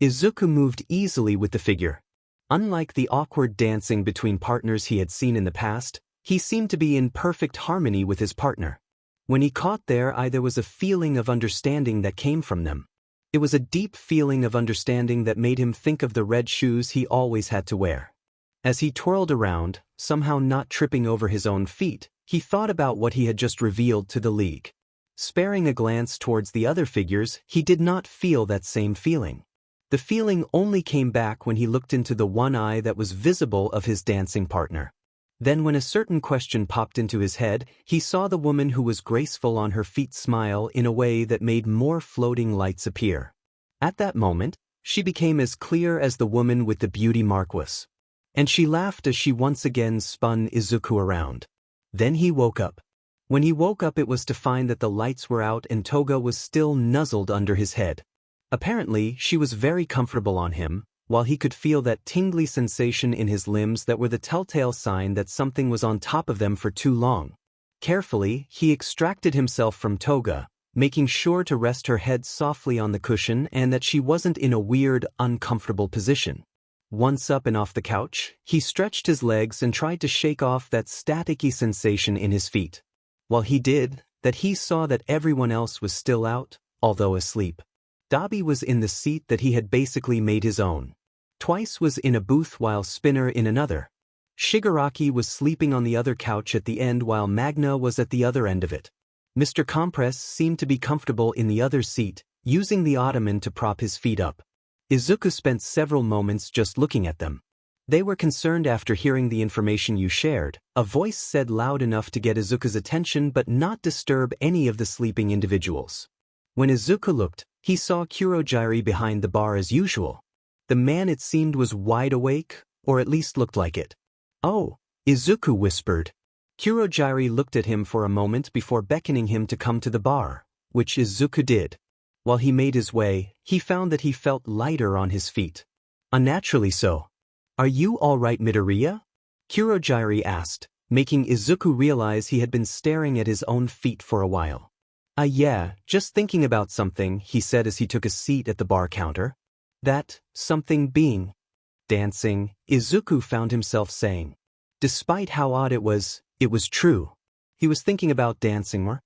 Izuku moved easily with the figure. Unlike the awkward dancing between partners he had seen in the past, he seemed to be in perfect harmony with his partner. When he caught their eye, there was a feeling of understanding that came from them. It was a deep feeling of understanding that made him think of the red shoes he always had to wear. As he twirled around, somehow not tripping over his own feet, he thought about what he had just revealed to the League. Sparing a glance towards the other figures, he did not feel that same feeling. The feeling only came back when he looked into the one eye that was visible of his dancing partner. Then when a certain question popped into his head, he saw the woman who was graceful on her feet smile in a way that made more floating lights appear. At that moment, she became as clear as the woman with the beauty mark was. And she laughed as she once again spun Izuku around. Then he woke up. When he woke up, it was to find that the lights were out and Toga was still nuzzled under his head. Apparently, she was very comfortable on him, while he could feel that tingly sensation in his limbs that were the telltale sign that something was on top of them for too long. Carefully, he extracted himself from Toga, making sure to rest her head softly on the cushion and that she wasn't in a weird, uncomfortable position. Once up and off the couch, he stretched his legs and tried to shake off that staticky sensation in his feet. While he did that, he saw that everyone else was still out, although asleep. Dabi was in the seat that he had basically made his own. Twice was in a booth while Spinner in another. Shigaraki was sleeping on the other couch at the end while Magna was at the other end of it. Mr. Compress seemed to be comfortable in the other seat, using the ottoman to prop his feet up. Izuku spent several moments just looking at them. They were concerned after hearing the information you shared, a voice said loud enough to get Izuku's attention but not disturb any of the sleeping individuals. When Izuku looked, he saw Kurogiri behind the bar as usual. The man, it seemed, was wide awake, or at least looked like it. "Oh," Izuku whispered. Kurogiri looked at him for a moment before beckoning him to come to the bar, which Izuku did. While he made his way, he found that he felt lighter on his feet. Unnaturally so. "Are you all right, Midoriya?" Kurogiri asked, making Izuku realize he had been staring at his own feet for a while. Yeah, just thinking about something," he said as he took a seat at the bar counter. That something being dancing, Izuku found himself saying. Despite how odd it was true. He was thinking about dancing more.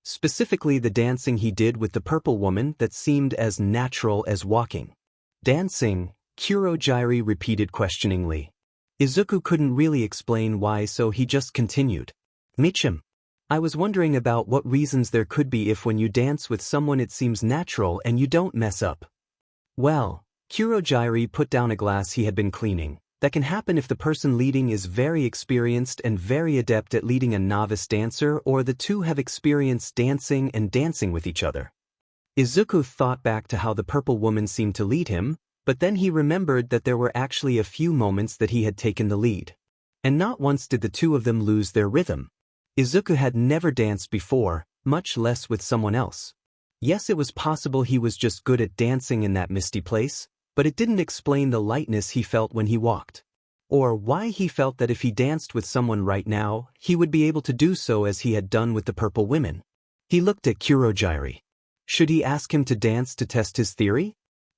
Specifically the dancing he did with the purple woman that seemed as natural as walking. Dancing, Kurogiri repeated questioningly. Izuku couldn't really explain why, so he just continued. Michim, I was wondering about what reasons there could be if when you dance with someone it seems natural and you don't mess up. Well, Kurogiri put down a glass he had been cleaning. That can happen if the person leading is very experienced and very adept at leading a novice dancer, or the two have experience dancing and dancing with each other. Izuku thought back to how the purple woman seemed to lead him, but then he remembered that there were actually a few moments that he had taken the lead. And not once did the two of them lose their rhythm. Izuku had never danced before, much less with someone else. Yes, it was possible he was just good at dancing in that misty place, but it didn't explain the lightness he felt when he walked. Or why he felt that if he danced with someone right now, he would be able to do so as he had done with the purple women. He looked at Kurogiri. Should he ask him to dance to test his theory?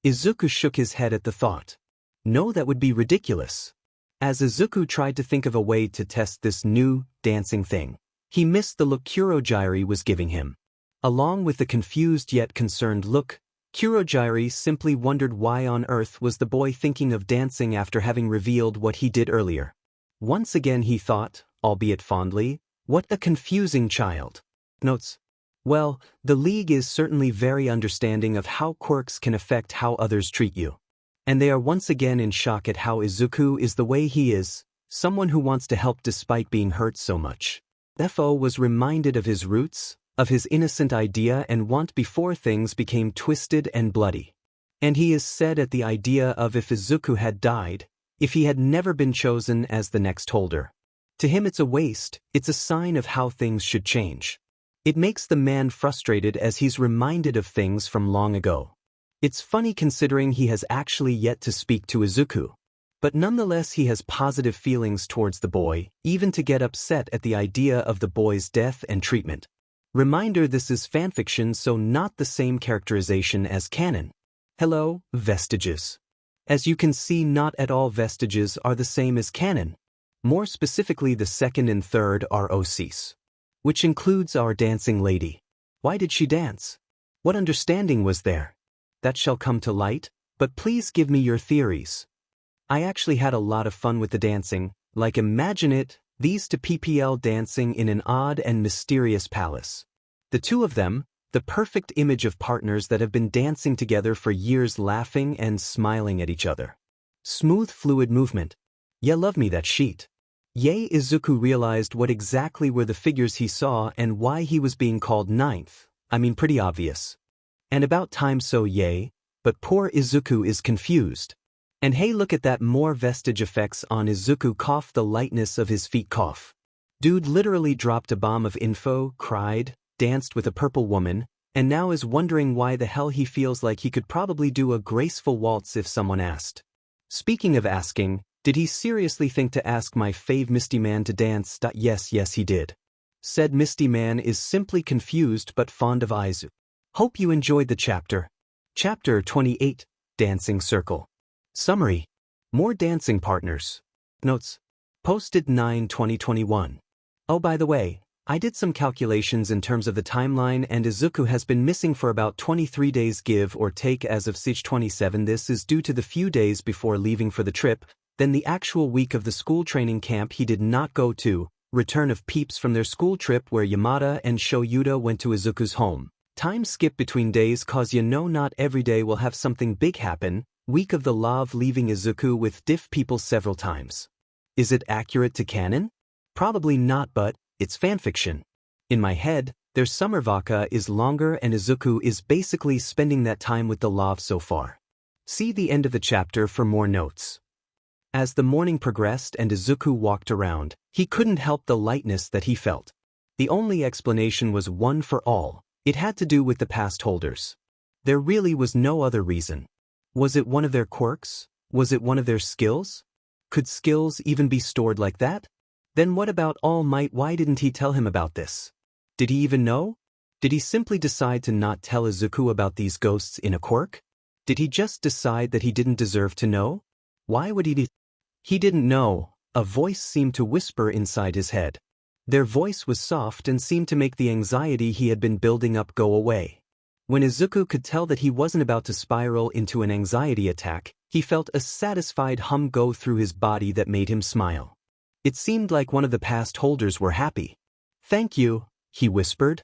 Izuku shook his head at the thought. No, that would be ridiculous. As Izuku tried to think of a way to test this new, dancing thing, he missed the look Kurogiri was giving him. Along with the confused yet concerned look, Kurogiri simply wondered why on earth was the boy thinking of dancing after having revealed what he did earlier. Once again he thought, albeit fondly, what a confusing child. Notes. Well, the League is certainly very understanding of how quirks can affect how others treat you. And they are once again in shock at how Izuku is the way he is, someone who wants to help despite being hurt so much. FO was reminded of his roots, of his innocent idea and want before things became twisted and bloody. And he is sad at the idea of if Izuku had died, if he had never been chosen as the next holder. To him it's a waste, it's a sign of how things should change. It makes the man frustrated as he's reminded of things from long ago. It's funny considering he has actually yet to speak to Izuku. But nonetheless he has positive feelings towards the boy, even to get upset at the idea of the boy's death and treatment. Reminder, this is fanfiction, so not the same characterization as canon. Hello, vestiges. As you can see, not at all vestiges are the same as canon. More specifically, the second and third are OCs. Which includes our dancing lady. Why did she dance? What understanding was there? That shall come to light, but please give me your theories. I actually had a lot of fun with the dancing, like imagine it, these two PPL dancing in an odd and mysterious palace. The two of them, the perfect image of partners that have been dancing together for years, laughing and smiling at each other. Smooth fluid movement. Yeah, love me that sheet. Yay, Izuku realized what exactly were the figures he saw and why he was being called ninth. I mean, pretty obvious. And about time, so yay, but poor Izuku is confused. And hey, look at that, more vestige effects on Izuku cough, the lightness of his feet cough. Dude literally dropped a bomb of info, cried, danced with a purple woman, and now is wondering why the hell he feels like he could probably do a graceful waltz if someone asked. Speaking of asking, did he seriously think to ask my fave Misty Man to dance? Yes, he did. Said Misty Man is simply confused but fond of Izu. Hope you enjoyed the chapter. Chapter 28, Dancing Circle. Summary. More dancing partners. Notes. Posted 9/2021. Oh, by the way, I did some calculations in terms of the timeline, and Izuku has been missing for about 23 days give or take as of Sich 27. This is due to the few days before leaving for the trip, then the actual week of the school training camp he did not go to, return of peeps from their school trip where Yamada and Shoyuta went to Izuku's home. Time skip between days cause you know not every day will have something big happen. Week of the love leaving Izuku with diff people several times. Is it accurate to canon? Probably not, but it's fanfiction. In my head, their summer vaka is longer and Izuku is basically spending that time with the love so far. See the end of the chapter for more notes. As the morning progressed and Izuku walked around, he couldn't help the lightness that he felt. The only explanation was one for all. It had to do with the past holders. There really was no other reason. Was it one of their quirks? Was it one of their skills? Could skills even be stored like that? Then what about All Might? Why didn't he tell him about this? Did he even know? Did he simply decide to not tell Izuku about these ghosts in a quirk? Did he just decide that he didn't deserve to know? Why would he? He didn't know. A voice seemed to whisper inside his head. Their voice was soft and seemed to make the anxiety he had been building up go away. When Izuku could tell that he wasn't about to spiral into an anxiety attack, he felt a satisfied hum go through his body that made him smile. It seemed like one of the past holders were happy. "Thank you," he whispered.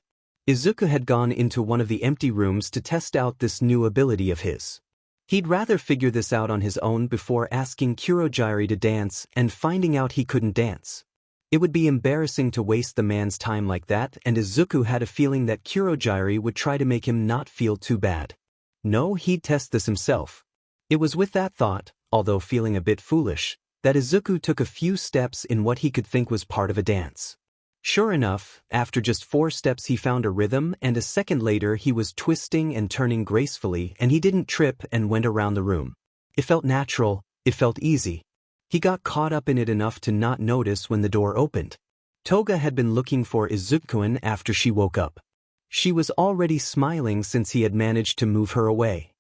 Izuku had gone into one of the empty rooms to test out this new ability of his. He'd rather figure this out on his own before asking Kurogiri to dance and finding out he couldn't dance. It would be embarrassing to waste the man's time like that, and Izuku had a feeling that Kurogiri would try to make him not feel too bad. No, he'd test this himself. It was with that thought, although feeling a bit foolish, that Izuku took a few steps in what he could think was part of a dance. Sure enough, after just 4 steps he found a rhythm, and a second later he was twisting and turning gracefully, and he didn't trip and went around the room. It felt natural, it felt easy. He got caught up in it enough to not notice when the door opened. Toga had been looking for Izuku after she woke up. She was already smiling since he had managed to move her away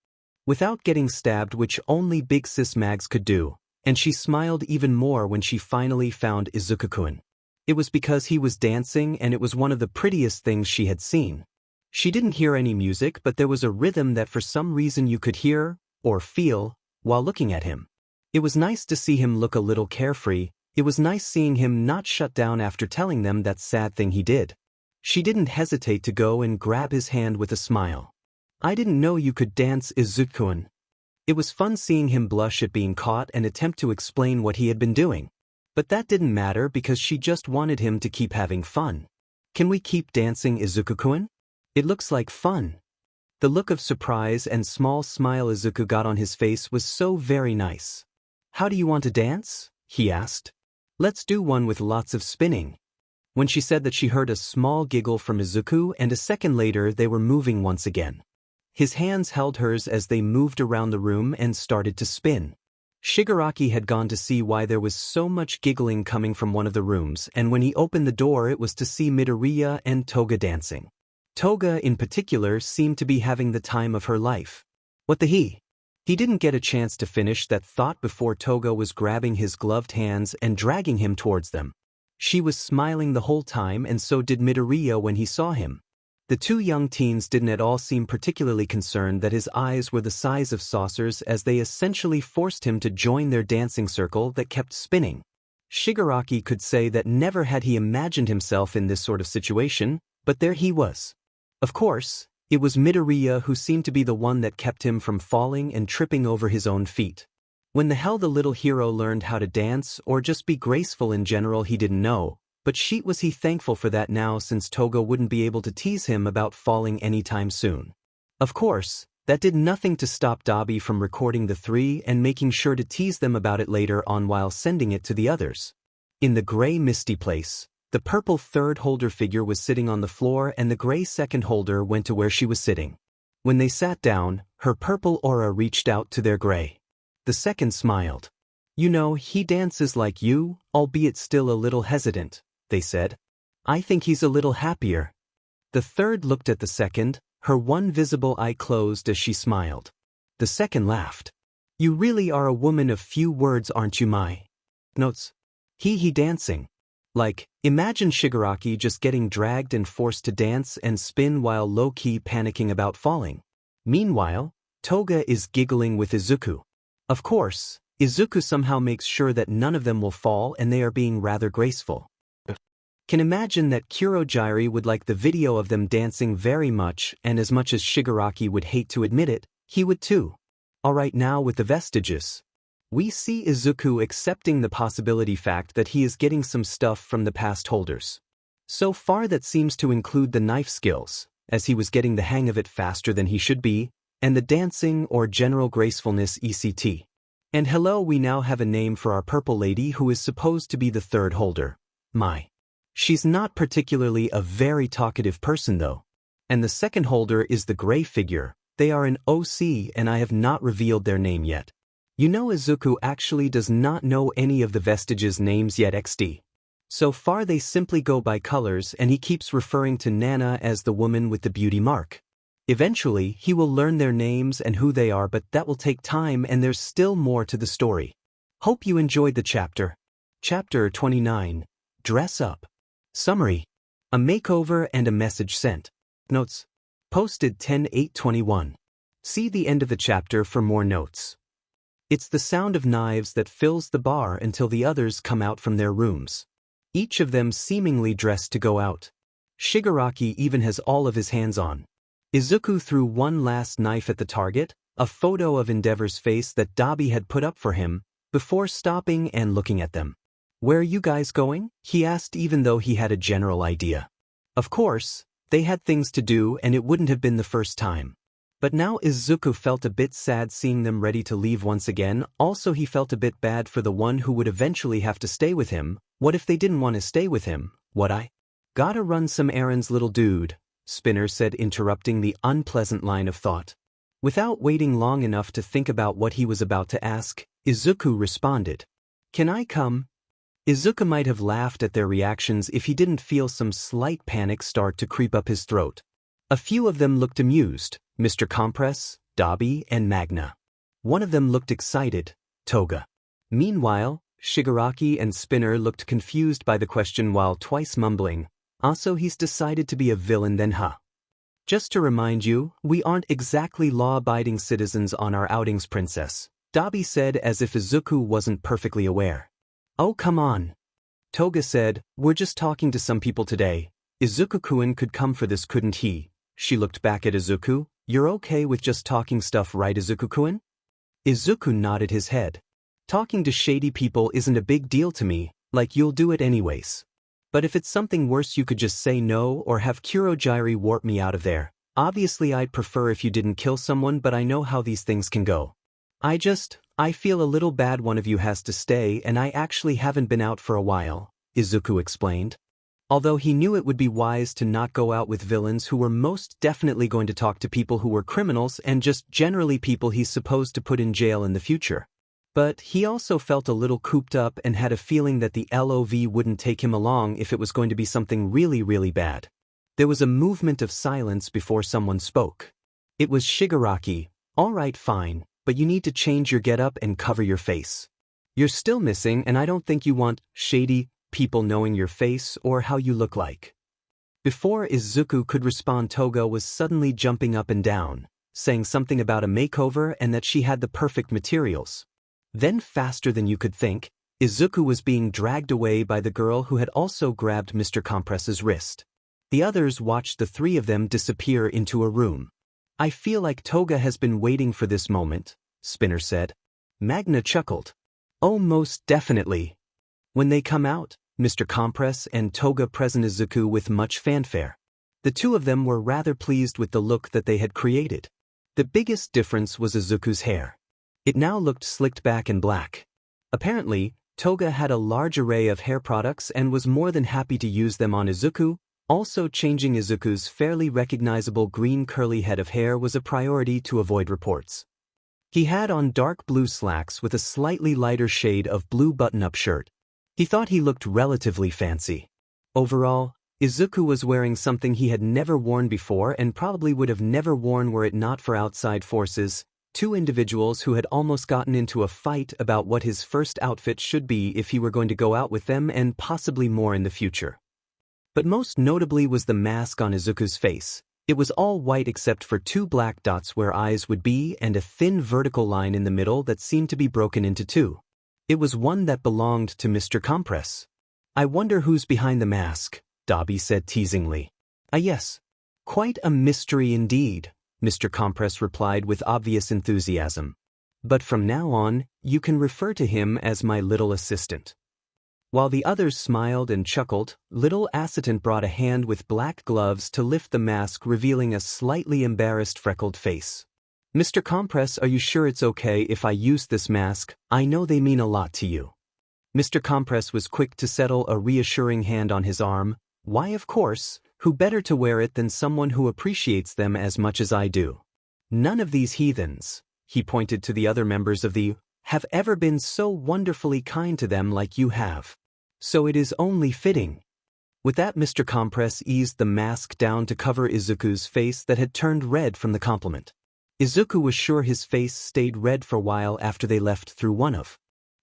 without getting stabbed, which only Big Sis Mags could do, and she smiled even more when she finally found Izuku-kun. It was because he was dancing, and it was one of the prettiest things she had seen. She didn't hear any music, but there was a rhythm that for some reason you could hear, or feel, while looking at him. It was nice to see him look a little carefree. It was nice seeing him not shut down after telling them that sad thing he did. She didn't hesitate to go and grab his hand with a smile. "I didn't know you could dance, Izuku-kun." It was fun seeing him blush at being caught and attempt to explain what he had been doing. But that didn't matter because she just wanted him to keep having fun. "Can we keep dancing, Izuku-kun? It looks like fun." The look of surprise and small smile Izuku got on his face was so very nice. "How do you want to dance?" he asked. "Let's do one with lots of spinning." When she said that, she heard a small giggle from Izuku, and a second later they were moving once again. His hands held hers as they moved around the room and started to spin. Shigaraki had gone to see why there was so much giggling coming from one of the rooms, and when he opened the door it was to see Midoriya and Toga dancing. Toga in particular seemed to be having the time of her life. What the he? He didn't get a chance to finish that thought before Toga was grabbing his gloved hands and dragging him towards them. She was smiling the whole time, and so did Midoriya when he saw him. The 2 young teens didn't at all seem particularly concerned that his eyes were the size of saucers, as they essentially forced him to join their dancing circle that kept spinning. Shigaraki could say that never had he imagined himself in this sort of situation, but there he was. Of course, it was Midoriya who seemed to be the one that kept him from falling and tripping over his own feet. When the hell the little hero learned how to dance or just be graceful in general, he didn't know. But shit was he thankful for that now, since Toga wouldn't be able to tease him about falling anytime soon. Of course, that did nothing to stop Dabi from recording the 3 and making sure to tease them about it later on while sending it to the others. In the gray misty place, the purple 3rd holder figure was sitting on the floor, and the gray 2nd holder went to where she was sitting. When they sat down, her purple aura reached out to their gray. The 2nd smiled. "You know, he dances like you, albeit still a little hesitant," they said. "I think he's a little happier." The 3rd looked at the 2nd, her one visible eye closed as she smiled. The 2nd laughed. "You really are a woman of few words, aren't you, my?" Notes. He dancing. Like, imagine Shigaraki just getting dragged and forced to dance and spin while low-key panicking about falling. Meanwhile, Toga is giggling with Izuku. Of course, Izuku somehow makes sure that none of them will fall, and they are being rather graceful. Can imagine that Kurogiri would like the video of them dancing very much, and as much as Shigaraki would hate to admit it, he would too. Alright, now with the vestiges. We see Izuku accepting the possibility fact that he is getting some stuff from the past holders. So far that seems to include the knife skills, as he was getting the hang of it faster than he should be, and the dancing or general gracefulness etc. And hello, we now have a name for our purple lady who is supposed to be the 3rd holder. My. She's not particularly a very talkative person though. And the 2nd holder is the gray figure. They are an OC, and I have not revealed their name yet. You know, Izuku actually does not know any of the vestiges' names yet XD. So far they simply go by colors, and he keeps referring to Nana as the woman with the beauty mark. Eventually, he will learn their names and who they are, but that will take time, and there's still more to the story. Hope you enjoyed the chapter. Chapter 29. Dress Up. Summary. A makeover and a message sent. Notes. Posted 10/8/21. See the end of the chapter for more notes. It's the sound of knives that fills the bar until the others come out from their rooms. Each of them seemingly dressed to go out. Shigaraki even has all of his hands on. Izuku threw one last knife at the target, a photo of Endeavor's face that Dabi had put up for him, before stopping and looking at them. "Where are you guys going?" he asked, even though he had a general idea. Of course, they had things to do and it wouldn't have been the first time. But now Izuku felt a bit sad seeing them ready to leave once again. Also, he felt a bit bad for the one who would eventually have to stay with him. What if they didn't want to stay with him? "What, I gotta run some errands, little dude," Spinner said, interrupting the unpleasant line of thought. Without waiting long enough to think about what he was about to ask, Izuku responded, "Can I come?" Izuku might have laughed at their reactions if he didn't feel some slight panic start to creep up his throat. A few of them looked amused, Mr. Compress, Dabi, and Magna. One of them looked excited, Toga. Meanwhile, Shigaraki and Spinner looked confused by the question while twice mumbling, "Also, he's decided to be a villain then, huh?" "Just to remind you, we aren't exactly law-abiding citizens on our outings, Princess," Dabi said as if Izuku wasn't perfectly aware. "Oh, come on," Toga said, "we're just talking to some people today. Izuku-kun could come for this, couldn't he?" She looked back at Izuku. "You're okay with just talking stuff, right, Izuku-kun?" Izuku nodded his head. "Talking to shady people isn't a big deal to me, like you'll do it anyways. But if it's something worse, you could just say no or have Kurogiri warp me out of there. Obviously I'd prefer if you didn't kill someone, but I know how these things can go. I feel a little bad one of you has to stay and I actually haven't been out for a while," Izuku explained. Although he knew it would be wise to not go out with villains who were most definitely going to talk to people who were criminals and just generally people he's supposed to put in jail in the future. But he also felt a little cooped up and had a feeling that the LOV wouldn't take him along if it was going to be something really, really bad. There was a movement of silence before someone spoke. It was Shigaraki. "All right, fine, but you need to change your getup and cover your face. You're still missing and I don't think you want shady people knowing your face or how you look like." Before Izuku could respond, Toga was suddenly jumping up and down, saying something about a makeover and that she had the perfect materials. Then, faster than you could think, Izuku was being dragged away by the girl who had also grabbed Mr. Compress's wrist. The others watched the three of them disappear into a room. "I feel like Toga has been waiting for this moment," Spinner said. Magna chuckled. "Oh, most definitely." When they come out, Mr. Compress and Toga present Izuku with much fanfare. The two of them were rather pleased with the look that they had created. The biggest difference was Izuku's hair. It now looked slicked back and black. Apparently, Toga had a large array of hair products and was more than happy to use them on Izuku. Also, changing Izuku's fairly recognizable green curly head of hair was a priority to avoid reports. He had on dark blue slacks with a slightly lighter shade of blue button-up shirt. He thought he looked relatively fancy. Overall, Izuku was wearing something he had never worn before and probably would have never worn were it not for outside forces, two individuals who had almost gotten into a fight about what his first outfit should be if he were going to go out with them, and possibly more in the future. But most notably was the mask on Izuku's face. It was all white except for two black dots where eyes would be and a thin vertical line in the middle that seemed to be broken into two. It was one that belonged to Mr. Compress. "I wonder who's behind the mask," Dabi said teasingly. Yes. Quite a mystery indeed," Mr. Compress replied with obvious enthusiasm. "But from now on, you can refer to him as my little assistant." While the others smiled and chuckled, little assistant brought a hand with black gloves to lift the mask, revealing a slightly embarrassed freckled face. "Mr. Compress, are you sure it's okay if I use this mask? I know they mean a lot to you." Mr. Compress was quick to settle a reassuring hand on his arm. "Why, of course, who better to wear it than someone who appreciates them as much as I do? None of these heathens," he pointed to the other members of the, "have ever been so wonderfully kind to them like you have. So it is only fitting." With that, Mr. Compress eased the mask down to cover Izuku's face that had turned red from the compliment. Izuku was sure his face stayed red for a while after they left through one of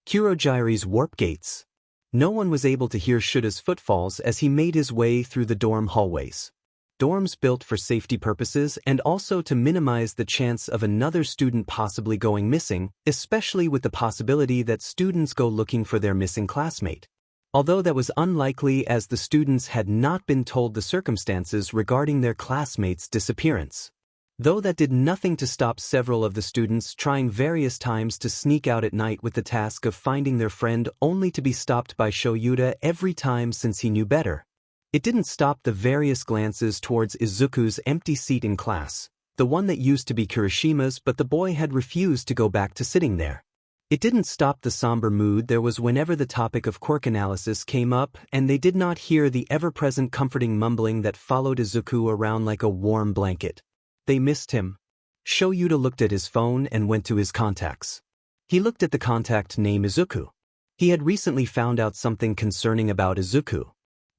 Kurogiri's warp gates. No one was able to hear Shuta's footfalls as he made his way through the dorm hallways. Dorms built for safety purposes and also to minimize the chance of another student possibly going missing, especially with the possibility that students go looking for their missing classmate. Although that was unlikely as the students had not been told the circumstances regarding their classmate's disappearance. Though that did nothing to stop several of the students trying various times to sneak out at night with the task of finding their friend only to be stopped by Shoyuta every time since he knew better. It didn't stop the various glances towards Izuku's empty seat in class, the one that used to be Kirishima's but the boy had refused to go back to sitting there. It didn't stop the somber mood there was whenever the topic of quirk analysis came up and they did not hear the ever-present comforting mumbling that followed Izuku around like a warm blanket. They missed him. Shoyuta looked at his phone and went to his contacts. He looked at the contact name Izuku. He had recently found out something concerning about Izuku.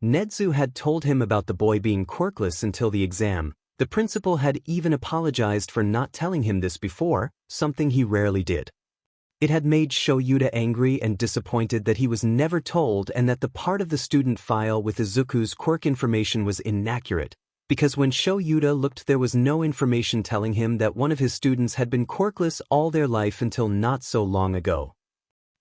Nedzu had told him about the boy being quirkless until the exam. The principal had even apologized for not telling him this before, something he rarely did. It had made Shoyuta angry and disappointed that he was never told and that the part of the student file with Izuku's quirk information was inaccurate, because when Shoyuta looked there was no information telling him that one of his students had been quirkless all their life until not so long ago.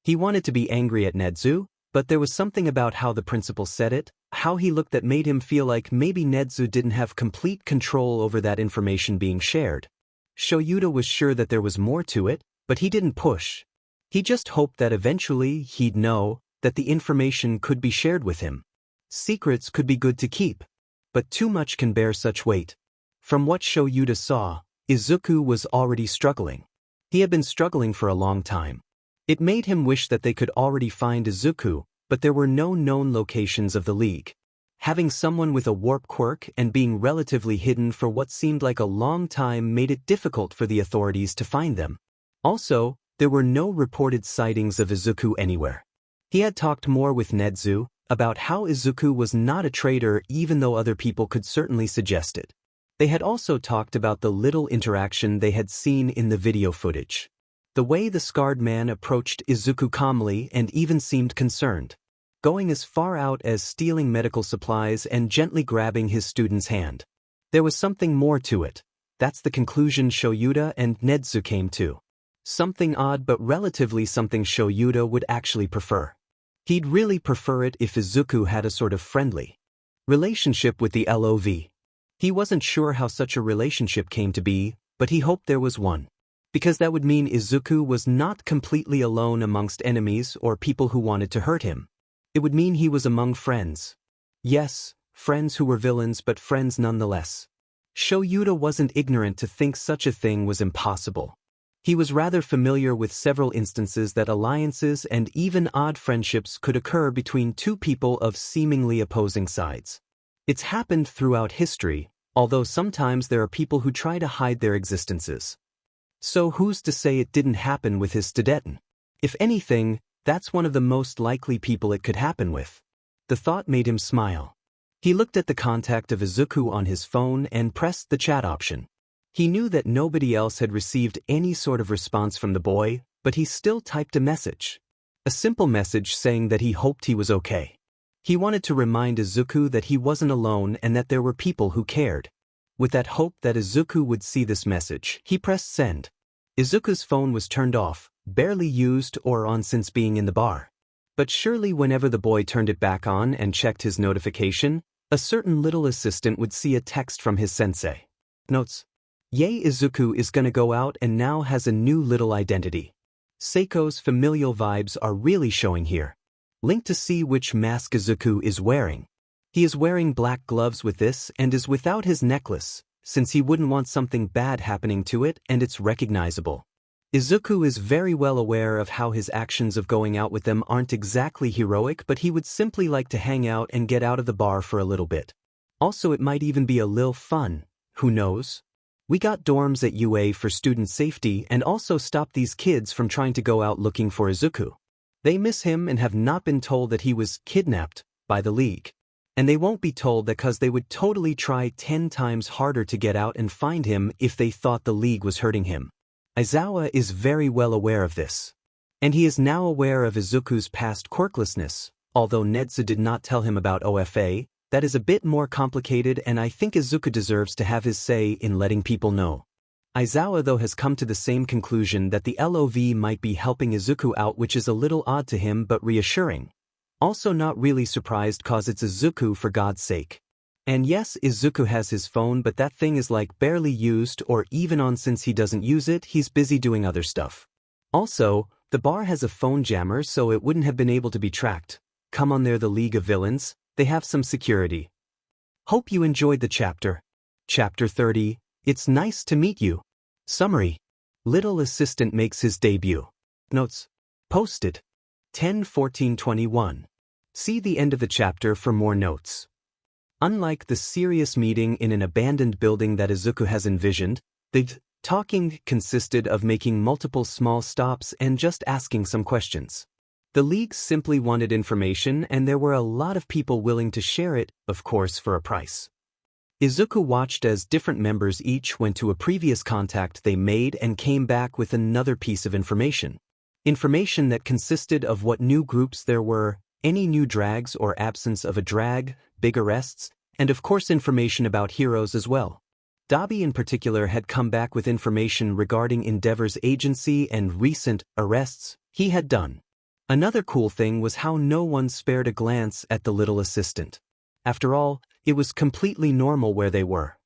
He wanted to be angry at Nedzu, but there was something about how the principal said it, how he looked that made him feel like maybe Nedzu didn't have complete control over that information being shared. Shoyuta was sure that there was more to it, but he didn't push. He just hoped that eventually he'd know that the information could be shared with him. Secrets could be good to keep, but too much can bear such weight. From what Shoyuta saw, Izuku was already struggling. He had been struggling for a long time. It made him wish that they could already find Izuku, but there were no known locations of the League. Having someone with a warp quirk and being relatively hidden for what seemed like a long time made it difficult for the authorities to find them. Also, there were no reported sightings of Izuku anywhere. He had talked more with Nedzu about how Izuku was not a traitor even though other people could certainly suggest it. They had also talked about the little interaction they had seen in the video footage. The way the scarred man approached Izuku calmly and even seemed concerned, going as far out as stealing medical supplies and gently grabbing his student's hand. There was something more to it. That's the conclusion Shoyuta and Nedzu came to. Something odd but relatively something Shoyuta would actually prefer. He'd really prefer it if Izuku had a sort of friendly relationship with the LOV. He wasn't sure how such a relationship came to be, but he hoped there was one. Because that would mean Izuku was not completely alone amongst enemies or people who wanted to hurt him. It would mean he was among friends. Yes, friends who were villains but friends nonetheless. Shoyuta wasn't ignorant to think such a thing was impossible. He was rather familiar with several instances that alliances and even odd friendships could occur between two people of seemingly opposing sides. It's happened throughout history, although sometimes there are people who try to hide their existences. So who's to say it didn't happen with his student? If anything, that's one of the most likely people it could happen with. The thought made him smile. He looked at the contact of Izuku on his phone and pressed the chat option. He knew that nobody else had received any sort of response from the boy, but he still typed a message. A simple message saying that he hoped he was okay. He wanted to remind Izuku that he wasn't alone and that there were people who cared. With that hope that Izuku would see this message, he pressed send. Izuku's phone was turned off, barely used or on since being in the bar. But surely whenever the boy turned it back on and checked his notification, a certain little assistant would see a text from his sensei. Notes. Yay, Izuku is gonna go out and now has a new little identity. Seiko's familial vibes are really showing here. Link to see which mask Izuku is wearing. He is wearing black gloves with this and is without his necklace, since he wouldn't want something bad happening to it and it's recognizable. Izuku is very well aware of how his actions of going out with them aren't exactly heroic, but he would simply like to hang out and get out of the bar for a little bit. Also, it might even be a lil fun, who knows? We got dorms at UA for student safety and also stop these kids from trying to go out looking for Izuku. They miss him and have not been told that he was kidnapped by the League. And they won't be told that because they would totally try 10 times harder to get out and find him if they thought the League was hurting him. Aizawa is very well aware of this. And he is now aware of Izuku's past quirklessness, Although Netsu did not tell him about OFA, that is a bit more complicated and I think Izuku deserves to have his say in letting people know. Aizawa though has come to the same conclusion that the LOV might be helping Izuku out, which is a little odd to him but reassuring. Also not really surprised cause it's Izuku, for God's sake. And yes, Izuku has his phone, but that thing is like barely used or even on, since he doesn't use it, he's busy doing other stuff. Also, the bar has a phone jammer so it wouldn't have been able to be tracked. Come on, they're the League of Villains, they have some security. Hope you enjoyed the chapter. Chapter 30, It's Nice to Meet You. Summary. Little Assistant makes his debut. Notes. Posted. 10/14/21. See the end of the chapter for more notes. Unlike the serious meeting in an abandoned building that Izuku has envisioned, the talking consisted of making multiple small stops and just asking some questions. The League simply wanted information and there were a lot of people willing to share it, of course for a price. Izuku watched as different members each went to a previous contact they made and came back with another piece of information. Information that consisted of what new groups there were, any new drags or absence of a drag, big arrests, and of course information about heroes as well. Dabi in particular had come back with information regarding Endeavor's agency and recent arrests he had done. Another cool thing was how no one spared a glance at the little assistant. After all, it was completely normal where they were.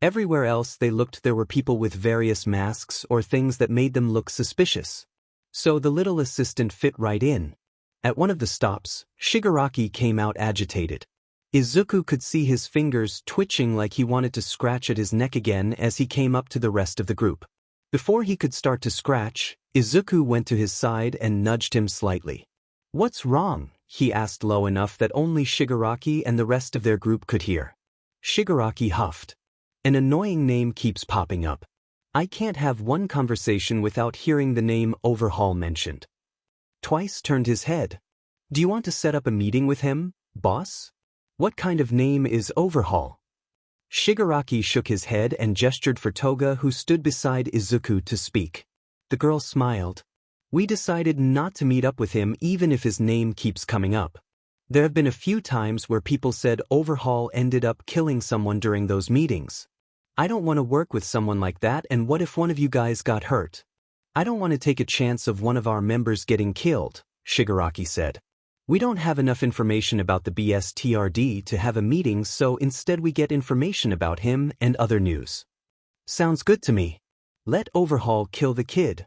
Everywhere else they looked there were people with various masks or things that made them look suspicious. So the little assistant fit right in. At one of the stops, Shigaraki came out agitated. Izuku could see his fingers twitching like he wanted to scratch at his neck again as he came up to the rest of the group. Before he could start to scratch, Izuku went to his side and nudged him slightly. "What's wrong?" he asked low enough that only Shigaraki and the rest of their group could hear. Shigaraki huffed. "An annoying name keeps popping up. I can't have one conversation without hearing the name Overhaul mentioned." Twice turned his head. "Do you want to set up a meeting with him, boss? What kind of name is Overhaul?" Shigaraki shook his head and gestured for Toga, who stood beside Izuku, to speak. The girl smiled. "We decided not to meet up with him even if his name keeps coming up. There have been a few times where people said Overhaul ended up killing someone during those meetings. I don't want to work with someone like that, and what if one of you guys got hurt? I don't want to take a chance of one of our members getting killed," Shigaraki said. "We don't have enough information about the BSTRD to have a meeting, so instead we get information about him and other news." "Sounds good to me. Let Overhaul kill the kid."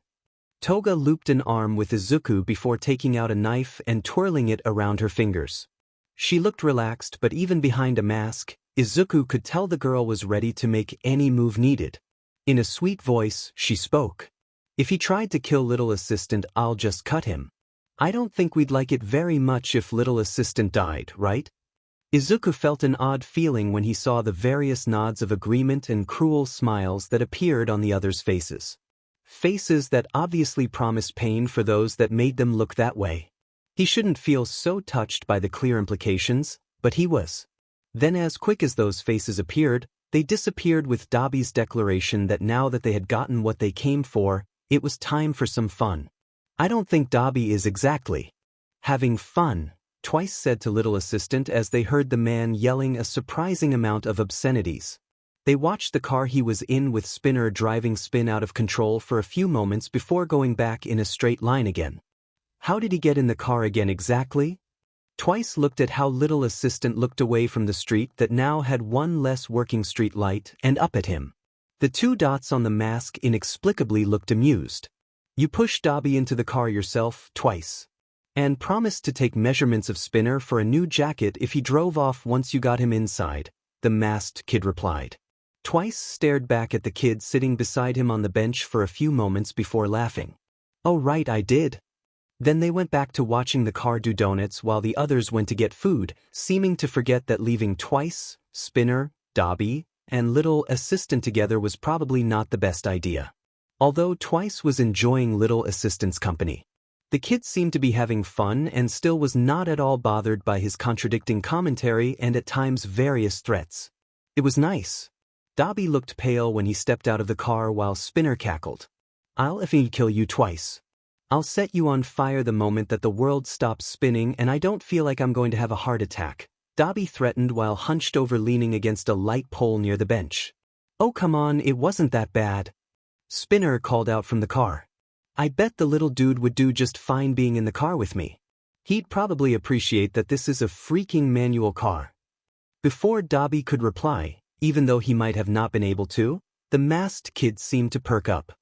Toga looped an arm with Izuku before taking out a knife and twirling it around her fingers. She looked relaxed, but even behind a mask, Izuku could tell the girl was ready to make any move needed. In a sweet voice, she spoke. "If he tried to kill Little Assistant, I'll just cut him. I don't think we'd like it very much if Little Assistant died, right?" Izuku felt an odd feeling when he saw the various nods of agreement and cruel smiles that appeared on the others' faces. Faces that obviously promised pain for those that made them look that way. He shouldn't feel so touched by the clear implications, but he was. Then as quick as those faces appeared, they disappeared with Dabi's declaration that now that they had gotten what they came for, it was time for some fun. "I don't think Dabi is exactly having fun," Twice said to Little Assistant as they heard the man yelling a surprising amount of obscenities. They watched the car he was in with Spinner driving spin out of control for a few moments before going back in a straight line again. How did he get in the car again exactly? Twice looked at how Little Assistant looked away from the street that now had one less working street light and up at him. The two dots on the mask inexplicably looked amused. "You pushed Dabi into the car yourself, Twice, and promised to take measurements of Spinner for a new jacket if he drove off once you got him inside," the masked kid replied. Twice stared back at the kid sitting beside him on the bench for a few moments before laughing. "Oh right, I did." Then they went back to watching the car do donuts while the others went to get food, seeming to forget that leaving Twice, Spinner, Dabi, and Little Assistant together was probably not the best idea. Although Twice was enjoying Little Assistant's company, the kid seemed to be having fun and still was not at all bothered by his contradicting commentary and at times various threats. It was nice. Dabi looked pale when he stepped out of the car while Spinner cackled. "I'll effing kill you Twice." I'll set you on fire the moment that the world stops spinning, and I don't feel like I'm going to have a heart attack, Dobby threatened while hunched over leaning against a light pole near the bench. Oh come on, it wasn't that bad. Spinner called out from the car. I bet the little dude would do just fine being in the car with me. He'd probably appreciate that this is a freaking manual car. Before Dobby could reply, even though he might have not been able to, the masked kid seemed to perk up.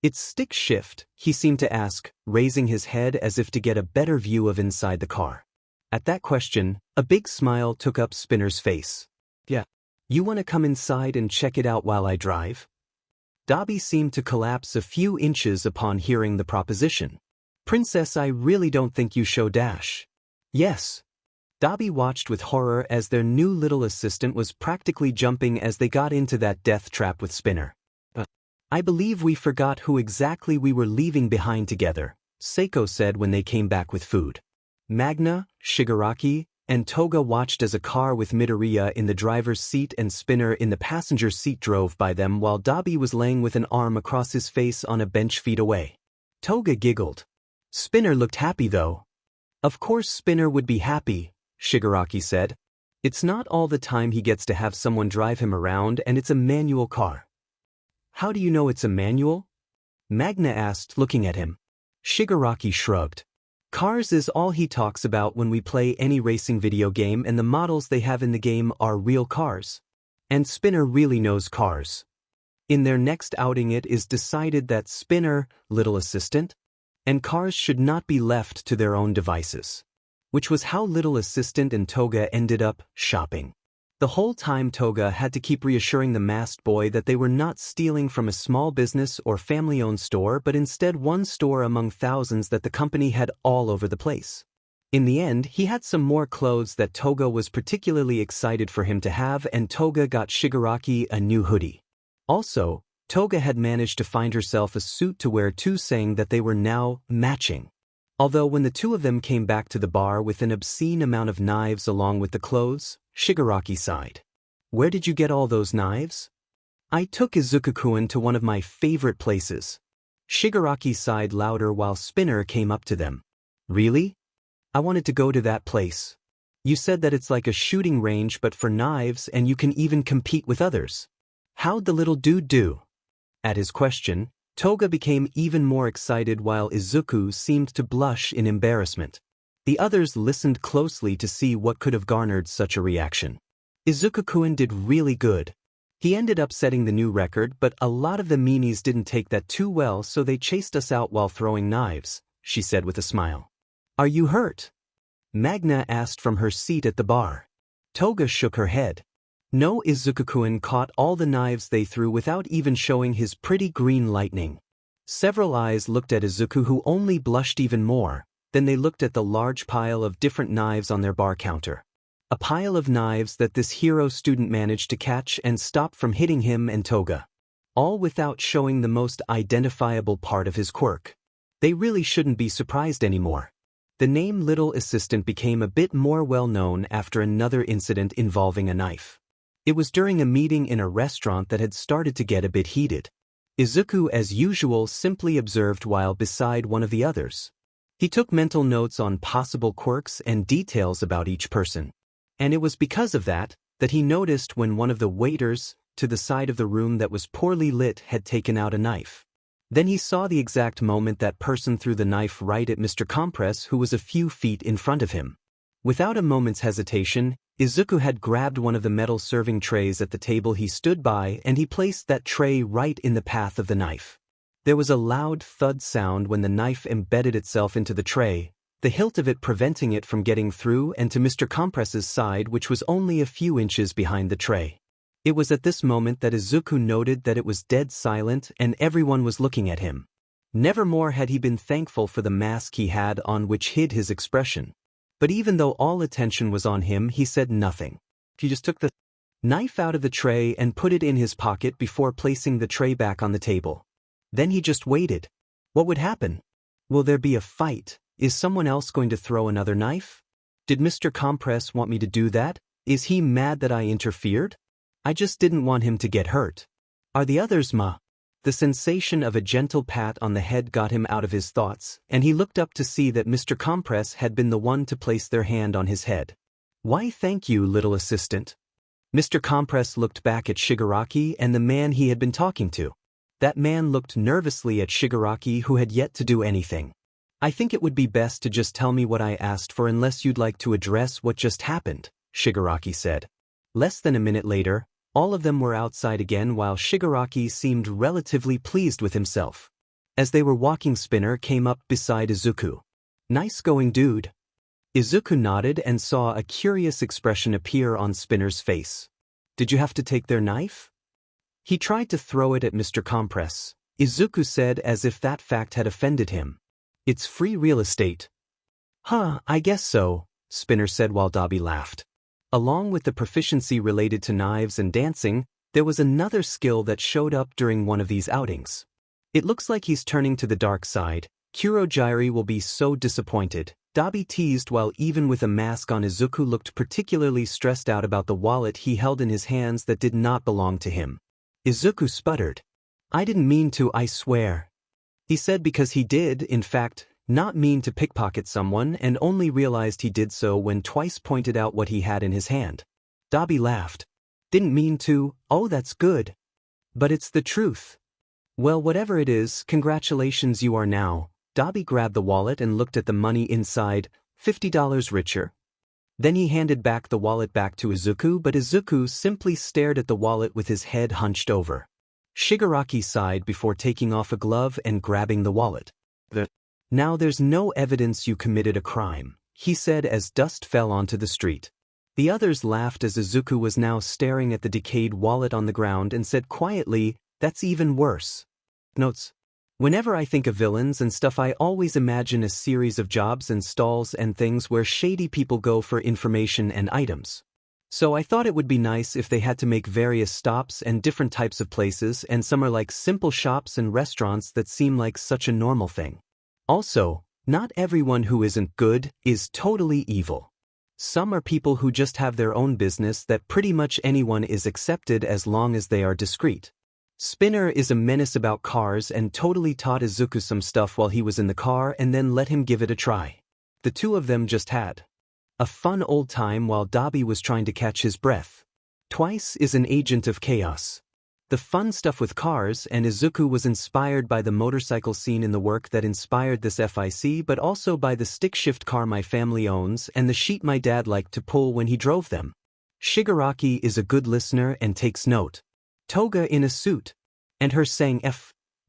It's stick shift, he seemed to ask, raising his head as if to get a better view of inside the car. At that question, a big smile took up Spinner's face. Yeah. You want to come inside and check it out while I drive? Dobby seemed to collapse a few inches upon hearing the proposition. Princess, I really don't think you show dash. Yes. Dobby watched with horror as their new little assistant was practically jumping as they got into that death trap with Spinner. I believe we forgot who exactly we were leaving behind together, Seiko said when they came back with food. Magna, Shigaraki, and Toga watched as a car with Midoriya in the driver's seat and Spinner in the passenger seat drove by them while Dobby was laying with an arm across his face on a bench feet away. Toga giggled. Spinner looked happy though. Of course Spinner would be happy, Shigaraki said. It's not all the time he gets to have someone drive him around, and it's a manual car. How do you know it's a manual? Magna asked, looking at him. Shigaraki shrugged. Cars is all he talks about when we play any racing video game, and the models they have in the game are real cars. And Spinner really knows cars. In their next outing it is decided that Spinner, little assistant, and cars should not be left to their own devices. Which was how little assistant and Toga ended up shopping. The whole time Toga had to keep reassuring the masked boy that they were not stealing from a small business or family-owned store, but instead one store among thousands that the company had all over the place. In the end, he had some more clothes that Toga was particularly excited for him to have, and Toga got Shigaraki a new hoodie. Also, Toga had managed to find herself a suit to wear too, saying that they were now matching. Although when the two of them came back to the bar with an obscene amount of knives along with the clothes, Shigaraki sighed. Where did you get all those knives? I took Izuku-kun to one of my favorite places. Shigaraki sighed louder while Spinner came up to them. Really? I wanted to go to that place. You said that it's like a shooting range but for knives, and you can even compete with others. How'd the little dude do? At his question, Toga became even more excited while Izuku seemed to blush in embarrassment. The others listened closely to see what could have garnered such a reaction. Izuku-kun did really good. He ended up setting the new record, but a lot of the meanies didn't take that too well, so they chased us out while throwing knives, she said with a smile. Are you hurt? Magna asked from her seat at the bar. Toga shook her head. No, Izuku-kun caught all the knives they threw without even showing his pretty green lightning. Several eyes looked at Izuku, who only blushed even more. Then they looked at the large pile of different knives on their bar counter. A pile of knives that this hero student managed to catch and stop from hitting him and Toga. All without showing the most identifiable part of his quirk. They really shouldn't be surprised anymore. The name Little Assistant became a bit more well-known after another incident involving a knife. It was during a meeting in a restaurant that had started to get a bit heated. Izuku, as usual, simply observed while beside one of the others. He took mental notes on possible quirks and details about each person. And it was because of that he noticed when one of the waiters, to the side of the room that was poorly lit, had taken out a knife. Then he saw the exact moment that person threw the knife right at Mr. Compress, who was a few feet in front of him. Without a moment's hesitation, Izuku had grabbed one of the metal serving trays at the table he stood by, and he placed that tray right in the path of the knife. There was a loud thud sound when the knife embedded itself into the tray, the hilt of it preventing it from getting through and to Mr. Compress's side, which was only a few inches behind the tray. It was at this moment that Izuku noted that it was dead silent and everyone was looking at him. Nevermore had he been thankful for the mask he had on, which hid his expression. But even though all attention was on him, he said nothing. He just took the knife out of the tray and put it in his pocket before placing the tray back on the table. Then he just waited. What would happen? Will there be a fight? Is someone else going to throw another knife? Did Mr. Compress want me to do that? Is he mad that I interfered? I just didn't want him to get hurt. Are the others The sensation of a gentle pat on the head got him out of his thoughts, and he looked up to see that Mr. Compress had been the one to place their hand on his head. "Why, thank you, little assistant." Mr. Compress looked back at Shigaraki and the man he had been talking to. That man looked nervously at Shigaraki, who had yet to do anything. "I think it would be best to just tell me what I asked for unless you'd like to address what just happened," Shigaraki said. Less than a minute later, all of them were outside again while Shigaraki seemed relatively pleased with himself. As they were walking, Spinner came up beside Izuku. "Nice going, dude." Izuku nodded and saw a curious expression appear on Spinner's face. "Did you have to take their knife?" "He tried to throw it at Mr. Compress," Izuku said, as if that fact had offended him. "It's free real estate." "Huh, I guess so," Spinner said while Dabi laughed. Along with the proficiency related to knives and dancing, there was another skill that showed up during one of these outings. "It looks like he's turning to the dark side. Kurogiri will be so disappointed," Dabi teased, while even with a mask on, Izuku looked particularly stressed out about the wallet he held in his hands that did not belong to him. Izuku sputtered. "I didn't mean to, I swear." He said because he did, in fact, not mean to pickpocket someone, and only realized he did so when Twice pointed out what he had in his hand. Dabi laughed. "Didn't mean to, oh that's good. But it's the truth." "Well, whatever it is, congratulations, you are now." Dabi grabbed the wallet and looked at the money inside, $50 richer. Then he handed back the wallet back to Izuku, but Izuku simply stared at the wallet with his head hunched over. Shigaraki sighed before taking off a glove and grabbing the wallet. "Now there's no evidence you committed a crime," he said as dust fell onto the street. The others laughed as Izuku was now staring at the decayed wallet on the ground and said quietly, "That's even worse." Notes: whenever I think of villains and stuff, I always imagine a series of jobs and stalls and things where shady people go for information and items. So I thought it would be nice if they had to make various stops and different types of places, and some are like simple shops and restaurants that seem like such a normal thing. Also, not everyone who isn't good is totally evil. Some are people who just have their own business that pretty much anyone is accepted as long as they are discreet. Spinner is a menace about cars and totally taught Izuku some stuff while he was in the car and then let him give it a try. The two of them just had a fun old time while Dabi was trying to catch his breath. Twice is an agent of chaos. The fun stuff with cars, and Izuku was inspired by the motorcycle scene in the work that inspired this FIC, but also by the stick-shift car my family owns and the sheet my dad liked to pull when he drove them. Shigaraki is a good listener and takes note. Toga in a suit. And her saying,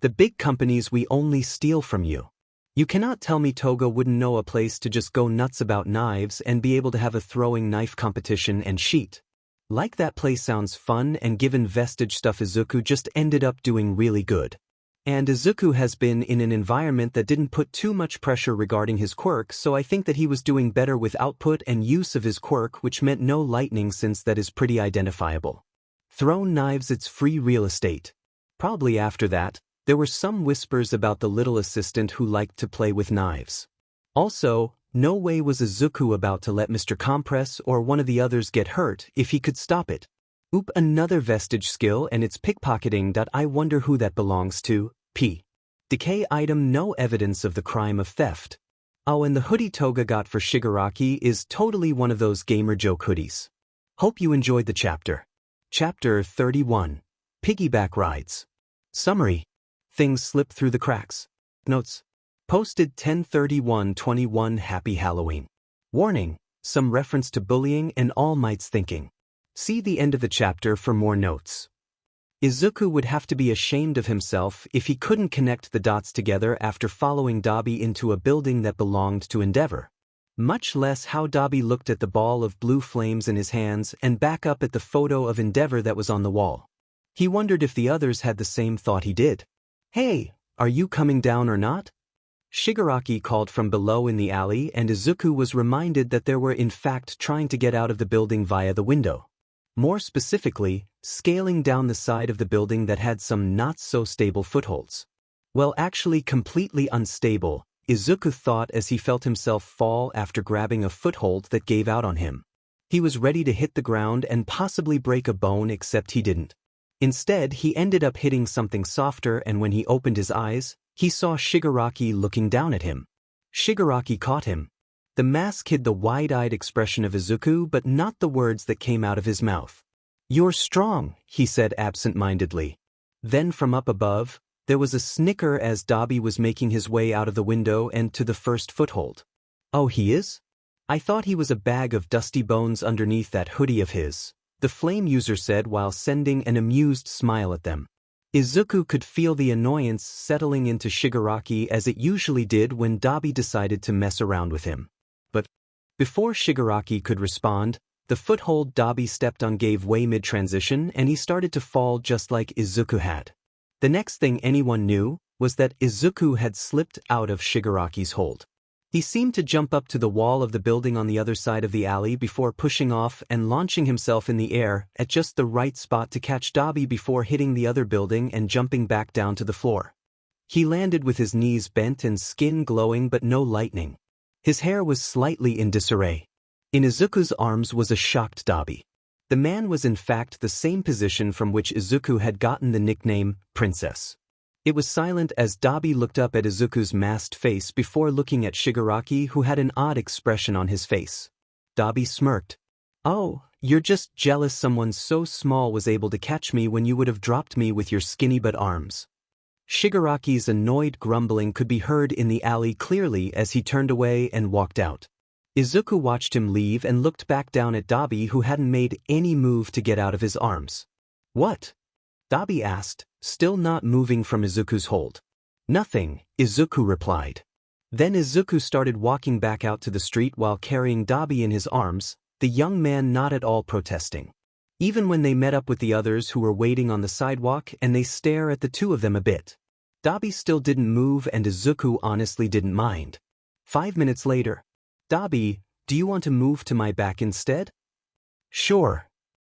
the big companies we only steal from you. You cannot tell me Toga wouldn't know a place to just go nuts about knives and be able to have a throwing knife competition and sheet. Like that place sounds fun, and given vestige stuff, Izuku just ended up doing really good. And Izuku has been in an environment that didn't put too much pressure regarding his quirk, so I think that he was doing better with output and use of his quirk, which meant no lightning since that is pretty identifiable. Thrown knives, it's free real estate. Probably after that, there were some whispers about the little assistant who liked to play with knives. Also, no way was Izuku about to let Mr. Compress or one of the others get hurt if he could stop it. Oop, another vestige skill, and it's pickpocketing. I wonder who that belongs to. P. Decay item, no evidence of the crime of theft. Oh, and the hoodie Toga got for Shigaraki is totally one of those gamer joke hoodies. Hope you enjoyed the chapter. Chapter 31. Piggyback Rides. Summary. Things slip through the cracks. Notes. Posted 10/31/21. Happy Halloween. Warning, some reference to bullying and All Might's thinking. See the end of the chapter for more notes. Izuku would have to be ashamed of himself if he couldn't connect the dots together after following Dabi into a building that belonged to Endeavor. Much less how Dabi looked at the ball of blue flames in his hands and back up at the photo of Endeavor that was on the wall. He wondered if the others had the same thought he did. "Hey, are you coming down or not?" Shigaraki called from below in the alley, and Izuku was reminded that they were in fact trying to get out of the building via the window. More specifically, scaling down the side of the building that had some not-so-stable footholds. Well, actually completely unstable, Izuku thought as he felt himself fall after grabbing a foothold that gave out on him. He was ready to hit the ground and possibly break a bone, except he didn't. Instead, he ended up hitting something softer, and when he opened his eyes, he saw Shigaraki looking down at him. Shigaraki caught him. The mask hid the wide-eyed expression of Izuku but not the words that came out of his mouth. "You're strong," he said absent-mindedly. Then from up above, there was a snicker as Dabi was making his way out of the window and to the first foothold. "Oh, he is? I thought he was a bag of dusty bones underneath that hoodie of his," the flame user said while sending an amused smile at them. Izuku could feel the annoyance settling into Shigaraki as it usually did when Dabi decided to mess around with him. But before Shigaraki could respond, the foothold Dabi stepped on gave way mid-transition and he started to fall just like Izuku had. The next thing anyone knew was that Izuku had slipped out of Shigaraki's hold. He seemed to jump up to the wall of the building on the other side of the alley before pushing off and launching himself in the air at just the right spot to catch Dabi before hitting the other building and jumping back down to the floor. He landed with his knees bent and skin glowing but no lightning. His hair was slightly in disarray. In Izuku's arms was a shocked Dabi. The man was in fact the same position from which Izuku had gotten the nickname Princess. It was silent as Dabi looked up at Izuku's masked face before looking at Shigaraki, who had an odd expression on his face. Dabi smirked. "Oh, you're just jealous someone so small was able to catch me when you would have dropped me with your skinny butt arms." Shigaraki's annoyed grumbling could be heard in the alley clearly as he turned away and walked out. Izuku watched him leave and looked back down at Dabi, who hadn't made any move to get out of his arms. "What?" Dabi asked, still not moving from Izuku's hold. "Nothing," Izuku replied. Then Izuku started walking back out to the street while carrying Dabi in his arms, the young man not at all protesting. Even when they met up with the others who were waiting on the sidewalk and they stare at the two of them a bit. Dabi still didn't move and Izuku honestly didn't mind. 5 minutes later. "Dabi, do you want to move to my back instead?" "Sure."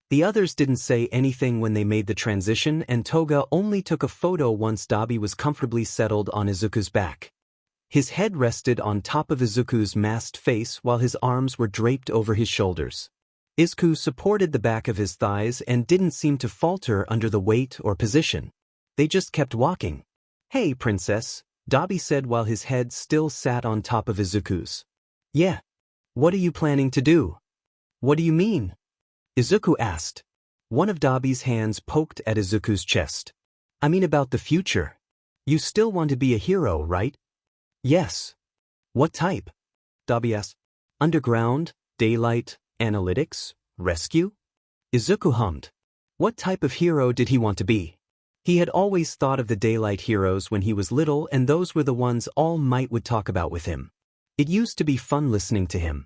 The others didn't say anything when they made the transition, and Toga only took a photo once Dabi was comfortably settled on Izuku's back. His head rested on top of Izuku's masked face while his arms were draped over his shoulders. Izuku supported the back of his thighs and didn't seem to falter under the weight or position. They just kept walking. "Hey, Princess," Dabi said while his head still sat on top of Izuku's. "Yeah. What are you planning to do?" "What do you mean?" Izuku asked. One of Dabi's hands poked at Izuku's chest. "I mean about the future. You still want to be a hero, right?" "Yes." "What type?" Dabi asked. "Underground, daylight, analytics, rescue?" Izuku hummed. What type of hero did he want to be? He had always thought of the daylight heroes when he was little, and those were the ones All Might would talk about with him. It used to be fun listening to him.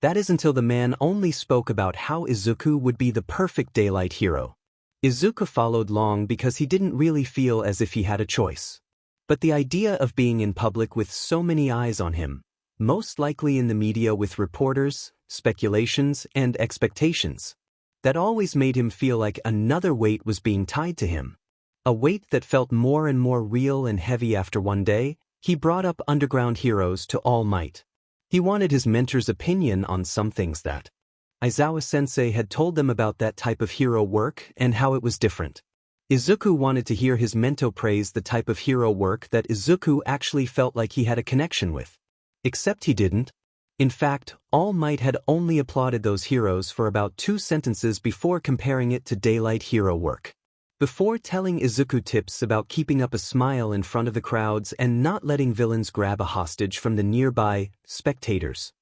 That is until the man only spoke about how Izuku would be the perfect daylight hero. Izuku followed long because he didn't really feel as if he had a choice. But the idea of being in public with so many eyes on him, most likely in the media with reporters, speculations, and expectations, that always made him feel like another weight was being tied to him. A weight that felt more and more real and heavy after one day, he brought up Underground Heroes to All Might. He wanted his mentor's opinion on some things that Aizawa-sensei had told them about that type of hero work and how it was different. Izuku wanted to hear his mentor praise the type of hero work that Izuku actually felt like he had a connection with. Except he didn't. In fact, All Might had only applauded those heroes for about 2 sentences before comparing it to daylight hero work. Before telling Izuku tips about keeping up a smile in front of the crowds and not letting villains grab a hostage from the nearby spectators.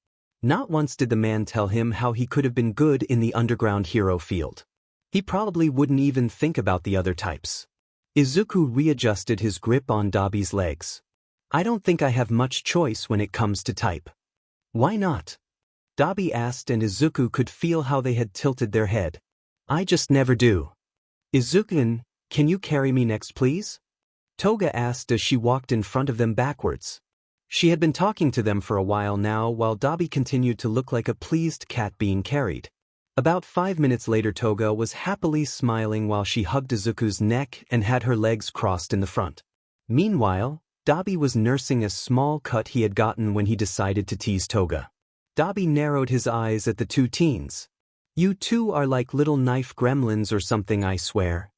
Not once did the man tell him how he could have been good in the underground hero field. He probably wouldn't even think about the other types. Izuku readjusted his grip on Dabi's legs. "I don't think I have much choice when it comes to type." "Why not?" Dabi asked, and Izuku could feel how they had tilted their head. "I just never do." "Izuku, can you carry me next, please?" Toga asked as she walked in front of them backwards. She had been talking to them for a while now while Dabi continued to look like a pleased cat being carried. About 5 minutes later, Toga was happily smiling while she hugged Izuku's neck and had her legs crossed in the front. Meanwhile, Dabi was nursing a small cut he had gotten when he decided to tease Toga. Dabi narrowed his eyes at the 2 teens. "You two are like little knife gremlins or something, I swear."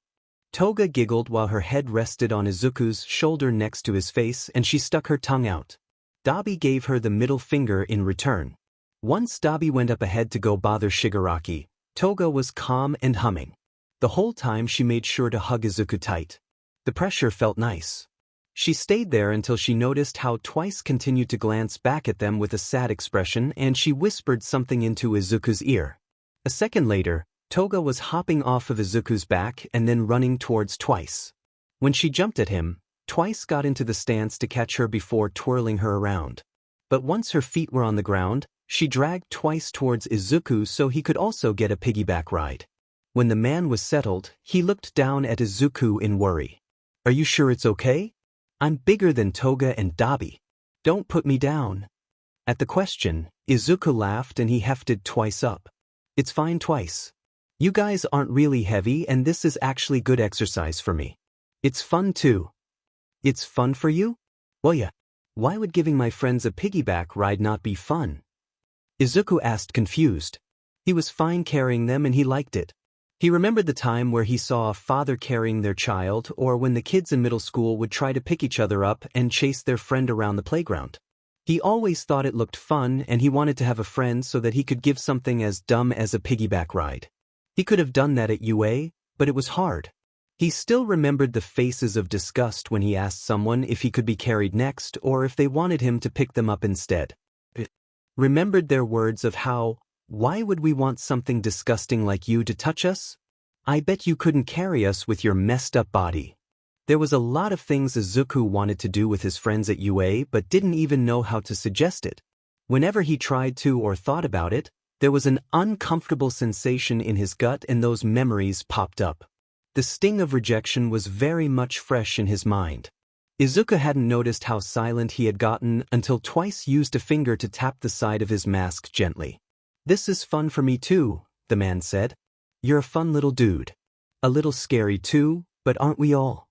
Toga giggled while her head rested on Izuku's shoulder next to his face and she stuck her tongue out. Dabi gave her the middle finger in return. Once Dabi went up ahead to go bother Shigaraki, Toga was calm and humming. The whole time she made sure to hug Izuku tight. The pressure felt nice. She stayed there until she noticed how Twice continued to glance back at them with a sad expression and she whispered something into Izuku's ear. A second later, Toga was hopping off of Izuku's back and then running towards Twice. When she jumped at him, Twice got into the stance to catch her before twirling her around. But once her feet were on the ground, she dragged Twice towards Izuku so he could also get a piggyback ride. When the man was settled, he looked down at Izuku in worry. "Are you sure it's okay? I'm bigger than Toga and Dabi. Don't put me down." At the question, Izuku laughed and he hefted Twice up. "It's fine, Twice. You guys aren't really heavy and this is actually good exercise for me. It's fun too." "It's fun for you? Well yeah. Why would giving my friends a piggyback ride not be fun?" Izuku asked confused. He was fine carrying them and he liked it. He remembered the time where he saw a father carrying their child or when the kids in middle school would try to pick each other up and chase their friend around the playground. He always thought it looked fun and he wanted to have a friend so that he could give something as dumb as a piggyback ride. He could have done that at UA, but it was hard. He still remembered the faces of disgust when he asked someone if he could be carried next or if they wanted him to pick them up instead. Remembered their words of how, "Why would we want something disgusting like you to touch us? I bet you couldn't carry us with your messed up body." There was a lot of things Izuku wanted to do with his friends at UA but didn't even know how to suggest it. Whenever he tried to or thought about it, there was an uncomfortable sensation in his gut and those memories popped up. The sting of rejection was very much fresh in his mind. Izuku hadn't noticed how silent he had gotten until Twice used a finger to tap the side of his mask gently. "This is fun for me too," the man said. "You're a fun little dude. A little scary too, but aren't we all?"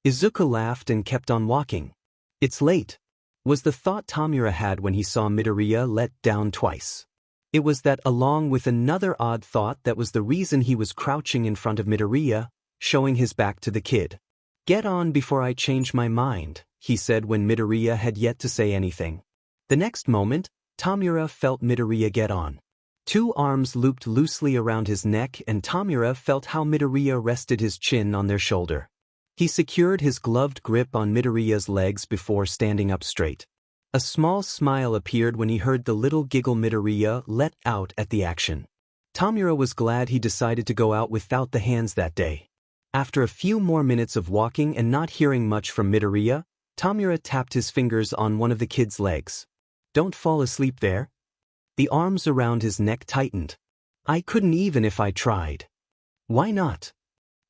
Izuku laughed and kept on walking. "It's late," was the thought Tamura had when he saw Midoriya let down Twice. It was that along with another odd thought that was the reason he was crouching in front of Midoriya, showing his back to the kid. "Get on before I change my mind," he said when Midoriya had yet to say anything. The next moment, Tamura felt Midoriya get on. Two arms looped loosely around his neck and Tamura felt how Midoriya rested his chin on their shoulder. He secured his gloved grip on Midoriya's legs before standing up straight. A small smile appeared when he heard the little giggle Midoriya let out at the action. Tamura was glad he decided to go out without the hands that day. After a few more minutes of walking and not hearing much from Midoriya, Tamura tapped his fingers on one of the kid's legs. "Don't fall asleep there." The arms around his neck tightened. "I couldn't even if I tried." "Why not?"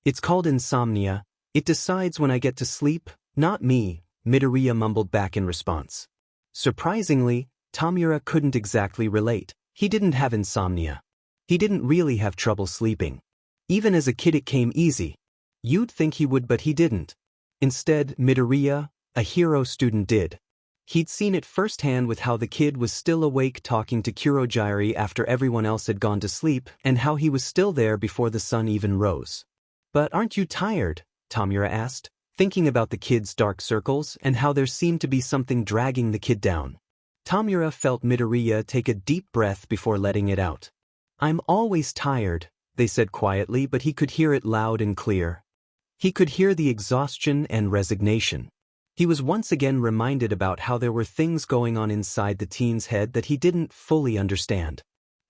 "It's called insomnia. It decides when I get to sleep, not me," Midoriya mumbled back in response. Surprisingly, Tamura couldn't exactly relate. He didn't have insomnia. He didn't really have trouble sleeping. Even as a kid it came easy. You'd think he would but he didn't. Instead, Midoriya, a hero student did. He'd seen it firsthand with how the kid was still awake talking to Kurogiri after everyone else had gone to sleep and how he was still there before the sun even rose. "But aren't you tired?" Tamura asked, thinking about the kid's dark circles and how there seemed to be something dragging the kid down. Tamura felt Midoriya take a deep breath before letting it out. "I'm always tired," they said quietly, but he could hear it loud and clear. He could hear the exhaustion and resignation. He was once again reminded about how there were things going on inside the teen's head that he didn't fully understand.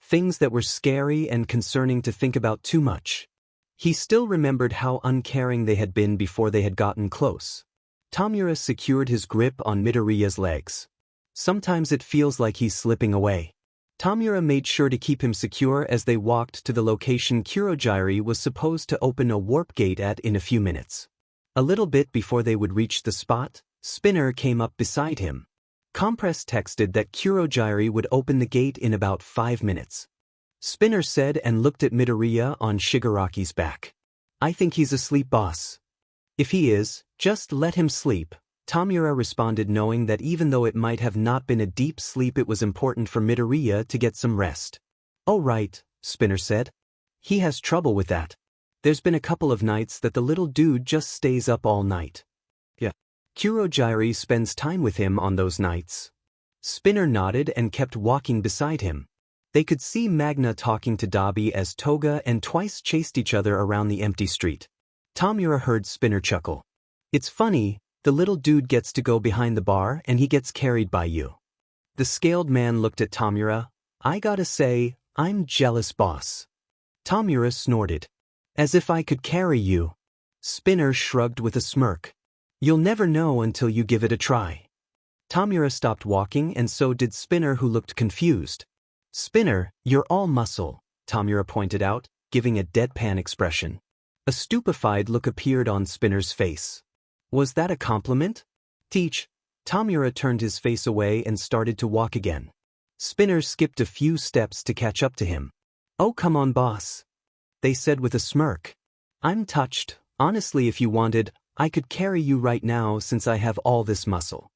Things that were scary and concerning to think about too much. He still remembered how uncaring they had been before they had gotten close. Tamura secured his grip on Midoriya's legs. "Sometimes it feels like he's slipping away." Tamura made sure to keep him secure as they walked to the location Kurogiri was supposed to open a warp gate at in a few minutes. A little bit before they would reach the spot, Spinner came up beside him. Compress texted that Kurogiri would open the gate in about 5 minutes. Spinner said and looked at Midoriya on Shigaraki's back. "I think he's asleep, boss." "If he is, just let him sleep," Tamura responded, knowing that even though it might have not been a deep sleep, it was important for Midoriya to get some rest. "Oh right," Spinner said. "He has trouble with that." There's been a couple of nights that the little dude just stays up all night. Yeah. Kurogiri spends time with him on those nights. Spinner nodded and kept walking beside him. They could see Magna talking to Dabi as Toga and Twice chased each other around the empty street. Tamura heard Spinner chuckle. It's funny, the little dude gets to go behind the bar and he gets carried by you. The scaled man looked at Tamura. I gotta say, I'm jealous, boss. Tamura snorted. As if I could carry you. Spinner shrugged with a smirk. You'll never know until you give it a try. Tamura stopped walking and so did Spinner, who looked confused. Spinner, you're all muscle, Tamura pointed out, giving a deadpan expression. A stupefied look appeared on Spinner's face. Was that a compliment? Teach. Tamura turned his face away and started to walk again. Spinner skipped a few steps to catch up to him. Oh, come on, boss. They said with a smirk. I'm touched. Honestly, if you wanted, I could carry you right now since I have all this muscle.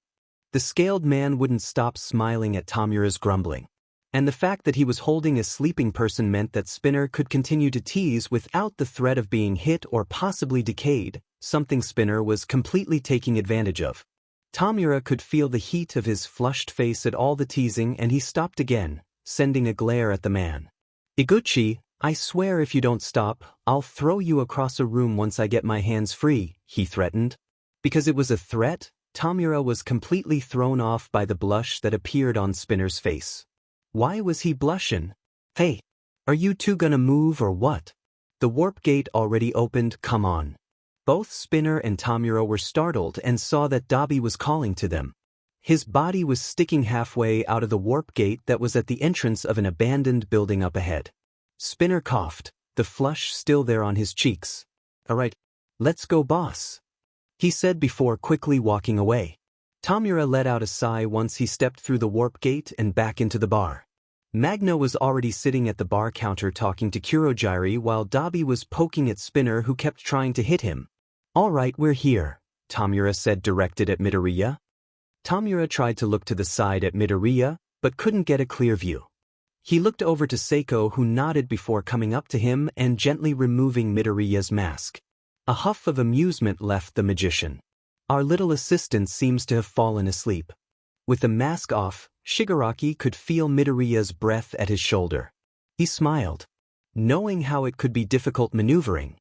The scaled man wouldn't stop smiling at Tamura's grumbling. And the fact that he was holding a sleeping person meant that Spinner could continue to tease without the threat of being hit or possibly decayed, something Spinner was completely taking advantage of. Tamura could feel the heat of his flushed face at all the teasing, and he stopped again, sending a glare at the man. Iguchi, I swear if you don't stop, I'll throw you across a room once I get my hands free, he threatened. Because it was a threat, Tamura was completely thrown off by the blush that appeared on Spinner's face. Why was he blushing? Hey, are you two gonna move or what? The warp gate already opened, come on. Both Spinner and Tamura were startled and saw that Dabi was calling to them. His body was sticking halfway out of the warp gate that was at the entrance of an abandoned building up ahead. Spinner coughed, the flush still there on his cheeks. All right, let's go, boss, he said before quickly walking away. Tamura let out a sigh once he stepped through the warp gate and back into the bar. Magna was already sitting at the bar counter talking to Kurogiri while Dabi was poking at Spinner, who kept trying to hit him. All right, we're here, Tamura said, directed at Midoriya. Tamura tried to look to the side at Midoriya, but couldn't get a clear view. He looked over to Seiko, who nodded before coming up to him and gently removing Midoriya's mask. A huff of amusement left the magician. Our little assistant seems to have fallen asleep. With the mask off, Shigaraki could feel Midoriya's breath at his shoulder. He smiled, knowing how it could be difficult maneuvering.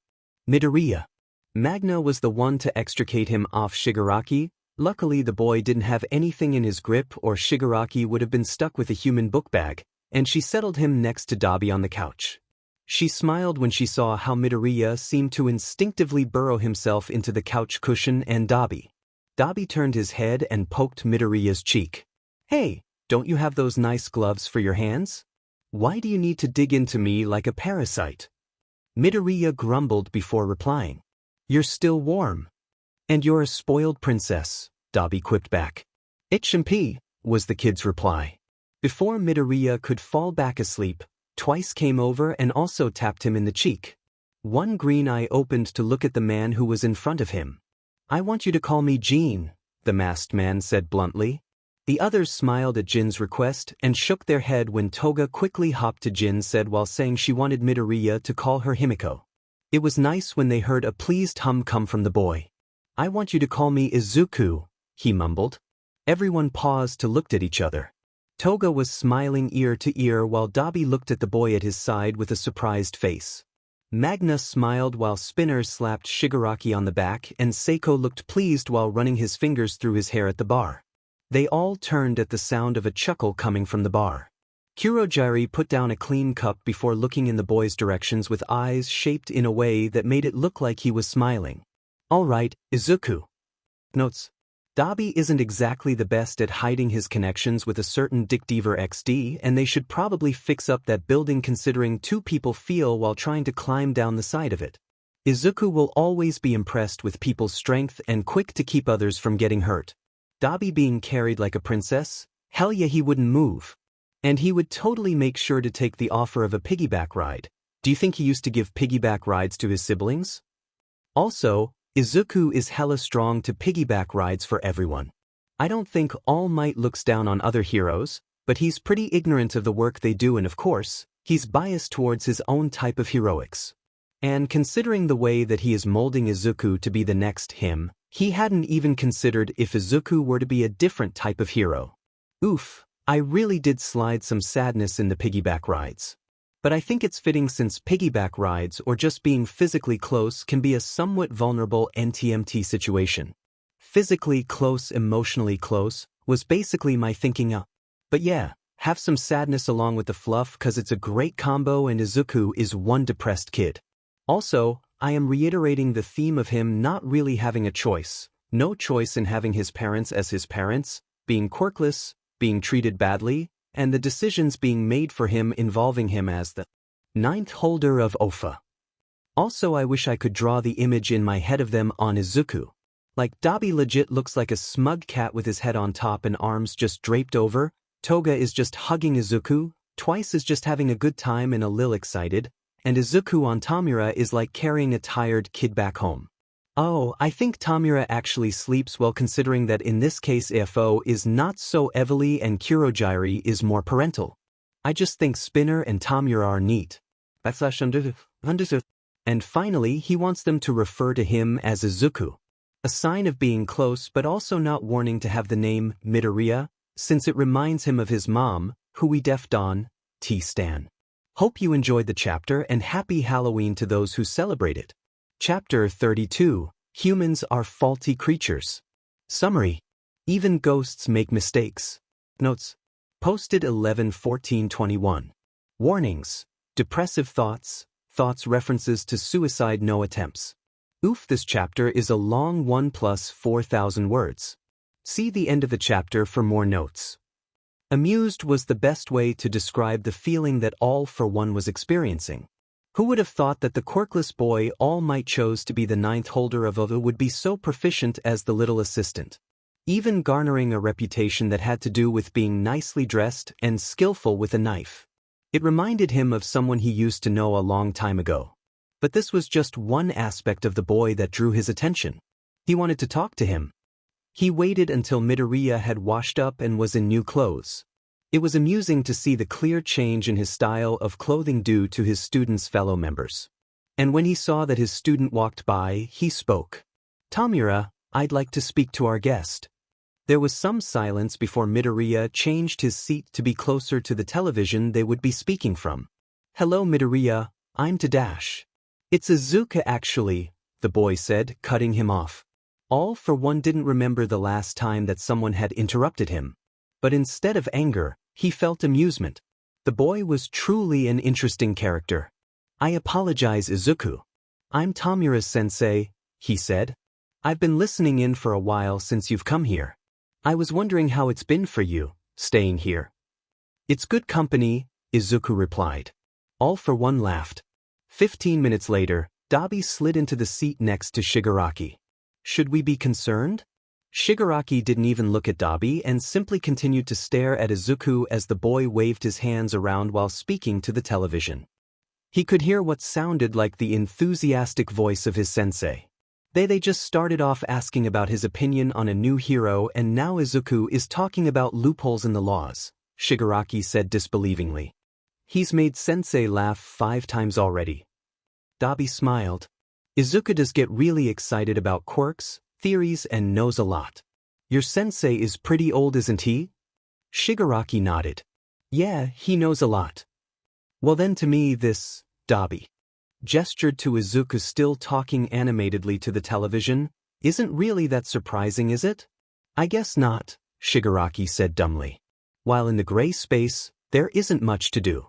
Midoriya. Magna was the one to extricate him off Shigaraki. Luckily the boy didn't have anything in his grip or Shigaraki would have been stuck with a human book bag, and she settled him next to Dabi on the couch. She smiled when she saw how Midoriya seemed to instinctively burrow himself into the couch cushion and Dabi. Dabi turned his head and poked Midoriya's cheek. Hey, don't you have those nice gloves for your hands? Why do you need to dig into me like a parasite? Midoriya grumbled before replying. You're still warm. And you're a spoiled princess, Dabi quipped back. Itchampi, was the kid's reply. Before Midoriya could fall back asleep, Twice came over and also tapped him in the cheek. One green eye opened to look at the man who was in front of him. I want you to call me Jin, the masked man said bluntly. The others smiled at Jin's request and shook their head when Toga quickly hopped to Jin said while saying she wanted Midoriya to call her Himiko. It was nice when they heard a pleased hum come from the boy. I want you to call me Izuku, he mumbled. Everyone paused to look at each other. Toga was smiling ear to ear while Dabi looked at the boy at his side with a surprised face. Magna smiled while Spinner slapped Shigaraki on the back and Seiko looked pleased while running his fingers through his hair at the bar. They all turned at the sound of a chuckle coming from the bar. Kurogiri put down a clean cup before looking in the boy's directions with eyes shaped in a way that made it look like he was smiling. All right, Izuku. Notes. Dabi isn't exactly the best at hiding his connections with a certain Dickdeaver XD, and they should probably fix up that building considering two people feel while trying to climb down the side of it. Izuku will always be impressed with people's strength and quick to keep others from getting hurt. Dabi being carried like a princess? Hell yeah, he wouldn't move. And he would totally make sure to take the offer of a piggyback ride. Do you think he used to give piggyback rides to his siblings? Also, Izuku is hella strong to piggyback rides for everyone. I don't think All Might looks down on other heroes, but he's pretty ignorant of the work they do and of course, he's biased towards his own type of heroics. And considering the way that he is molding Izuku to be the next him, he hadn't even considered if Izuku were to be a different type of hero. Oof, I really did slide some sadness in the piggyback rides. But I think it's fitting since piggyback rides or just being physically close can be a somewhat vulnerable NTMT situation. Physically close, emotionally close, was basically my thinking up. But yeah, have some sadness along with the fluff cause it's a great combo and Izuku is one depressed kid. Also, I am reiterating the theme of him not really having a choice, no choice in having his parents as his parents, being quirkless, being treated badly, and the decisions being made for him involving him as the ninth holder of Ofa. Also, I wish I could draw the image in my head of them on Izuku. Like Dabi legit looks like a smug cat with his head on top and arms just draped over, Toga is just hugging Izuku, Twice is just having a good time and a lil excited, and Izuku on Tamura is like carrying a tired kid back home. Oh, I think Tamura actually sleeps well considering that in this case AFO is not so Evely and Kurogiri is more parental. I just think Spinner and Tamura are neat. And finally he wants them to refer to him as Izuku. A sign of being close but also not wanting to have the name Midoriya, since it reminds him of his mom, who we deffed on, T-Stan. Hope you enjoyed the chapter and happy Halloween to those who celebrate it. Chapter 32, Humans Are Faulty Creatures. Summary. Even ghosts make mistakes. Notes. Posted 11/14/21. Warnings. Depressive thoughts references to suicide no attempts. Oof, this chapter is a long one plus 4,000 words. See the end of the chapter for more notes. Amused was the best way to describe the feeling that All for One was experiencing. Who would have thought that the quirkless boy All Might chose to be the ninth holder of Ova would be so proficient as the little assistant, even garnering a reputation that had to do with being nicely dressed and skillful with a knife. It reminded him of someone he used to know a long time ago. But this was just one aspect of the boy that drew his attention. He wanted to talk to him. He waited until Midoriya had washed up and was in new clothes. It was amusing to see the clear change in his style of clothing due to his student's fellow members. And when he saw that his student walked by, he spoke. "Tamura, I'd like to speak to our guest." There was some silence before Midoriya changed his seat to be closer to the television they would be speaking from. "Hello Midoriya, I'm Tadashi." "It's Izuku actually," the boy said, cutting him off. All for One didn't remember the last time that someone had interrupted him. But instead of anger, he felt amusement. The boy was truly an interesting character. "I apologize Izuku. I'm Tamura's sensei," he said. "I've been listening in for a while since you've come here. I was wondering how it's been for you, staying here." "It's good company," Izuku replied. All for One laughed. 15 minutes later, Dabi slid into the seat next to Shigaraki. "Should we be concerned?" Shigaraki didn't even look at Dabi and simply continued to stare at Izuku as the boy waved his hands around while speaking to the television. He could hear what sounded like the enthusiastic voice of his sensei. They just started off asking about his opinion on a new hero and now Izuku is talking about loopholes in the laws, Shigaraki said disbelievingly. "He's made sensei laugh 5 times already." Dabi smiled. "Izuku does get really excited about quirks, theories and knows a lot. Your sensei is pretty old, isn't he?" Shigaraki nodded. "Yeah, he knows a lot." "Well then to me this," Dabi gestured to Izuku still talking animatedly to the television, "isn't really that surprising, is it?" "I guess not," Shigaraki said dumbly. "While in the gray space, there isn't much to do.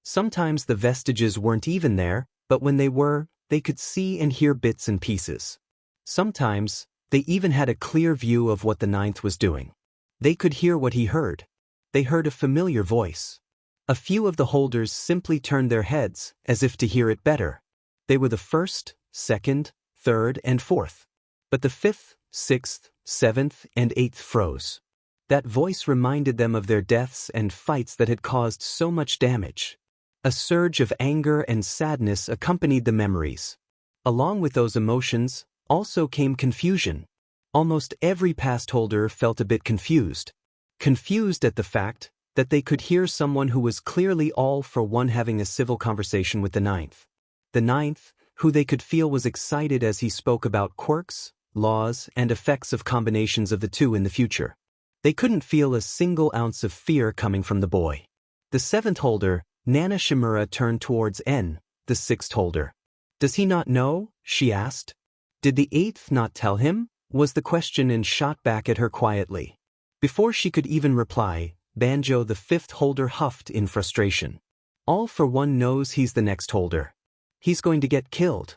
Sometimes the vestiges weren't even there, but when they were, they could see and hear bits and pieces. Sometimes, they even had a clear view of what the ninth was doing. They could hear what he heard. They heard a familiar voice. A few of the holders simply turned their heads, as if to hear it better. They were the first, second, third, and fourth. But the fifth, sixth, seventh, and eighth froze. That voice reminded them of their deaths and fights that had caused so much damage. A surge of anger and sadness accompanied the memories. Along with those emotions, also came confusion. Almost every past holder felt a bit confused. Confused at the fact that they could hear someone who was clearly All for One having a civil conversation with the ninth. The ninth, who they could feel was excited as he spoke about quirks, laws, and effects of combinations of the two in the future. They couldn't feel a single ounce of fear coming from the boy. The seventh holder, Nana Shimura, turned towards N, the sixth holder. Does he not know? She asked. Did the eighth not tell him? Was the question, and shot back at her quietly. Before she could even reply, Banjo, the fifth holder, huffed in frustration. All for one knows he's the next holder. He's going to get killed.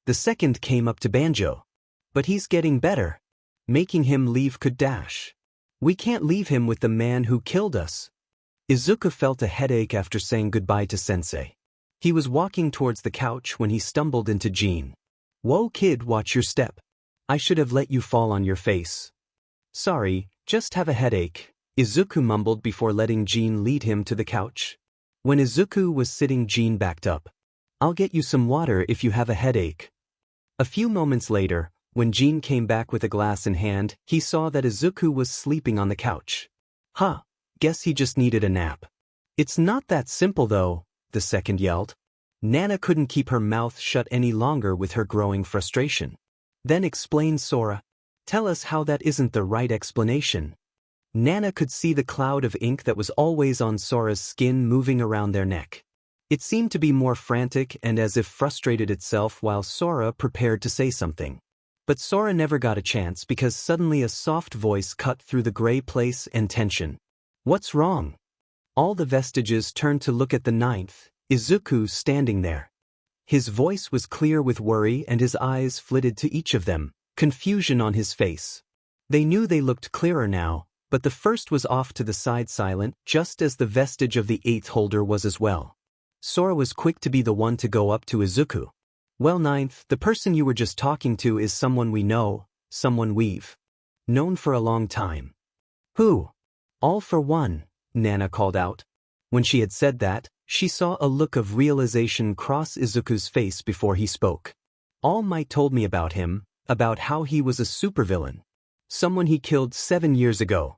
The second came up to Banjo. But he's getting better. Making him leave could dash. We can't leave him with the man who killed us. Izuku felt a headache after saying goodbye to Sensei. He was walking towards the couch when he stumbled into Jean. Whoa kid, watch your step. I should have let you fall on your face. Sorry, just have a headache, Izuku mumbled before letting Jean lead him to the couch. When Izuku was sitting, Jean backed up. I'll get you some water if you have a headache. A few moments later, when Jean came back with a glass in hand, he saw that Izuku was sleeping on the couch. Huh, guess he just needed a nap. It's not that simple though, the second yelled. Nana couldn't keep her mouth shut any longer with her growing frustration. Then explain, Sora. Tell us how that isn't the right explanation. Nana could see the cloud of ink that was always on Sora's skin moving around their neck. It seemed to be more frantic and as if frustrated itself while Sora prepared to say something. But Sora never got a chance because suddenly a soft voice cut through the gray place and tension. What's wrong? All the vestiges turned to look at the ninth, Izuku, standing there. His voice was clear with worry and his eyes flitted to each of them, confusion on his face. They knew they looked clearer now, but the first was off to the side, silent, just as the vestige of the eighth holder was as well. Sora was quick to be the one to go up to Izuku. Well, ninth, the person you were just talking to is someone we know, someone we've known for a long time. Who? All for one, Nana called out. When she had said that, she saw a look of realization cross Izuku's face before he spoke. All Might told me about him, about how he was a supervillain. Someone he killed 7 years ago.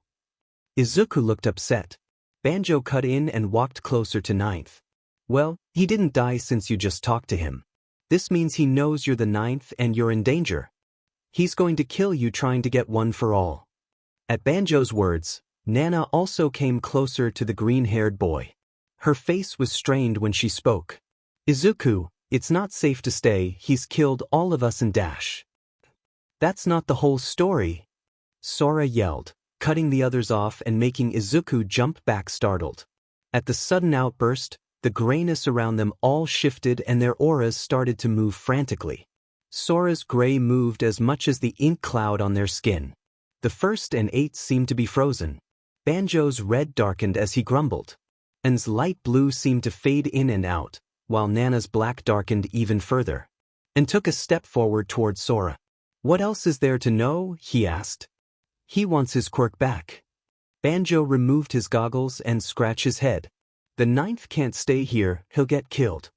Izuku looked upset. Banjo cut in and walked closer to ninth. Well, he didn't die since you just talked to him. This means he knows you're the ninth and you're in danger. He's going to kill you trying to get one for all. At Banjo's words, Nana also came closer to the green-haired boy. Her face was strained when she spoke. Izuku, it's not safe to stay, he's killed all of us and dash. That's not the whole story. Sora yelled, cutting the others off and making Izuku jump back startled. At the sudden outburst, the grayness around them all shifted and their auras started to move frantically. Sora's gray moved as much as the ink cloud on their skin. The first and eighth seemed to be frozen. Banjo's red darkened as he grumbled. N's light blue seemed to fade in and out, while Nana's black darkened even further. And took a step forward toward Sora. What else is there to know? He asked. He wants his quirk back. Banjo removed his goggles and scratched his head. The ninth can't stay here, he'll get killed.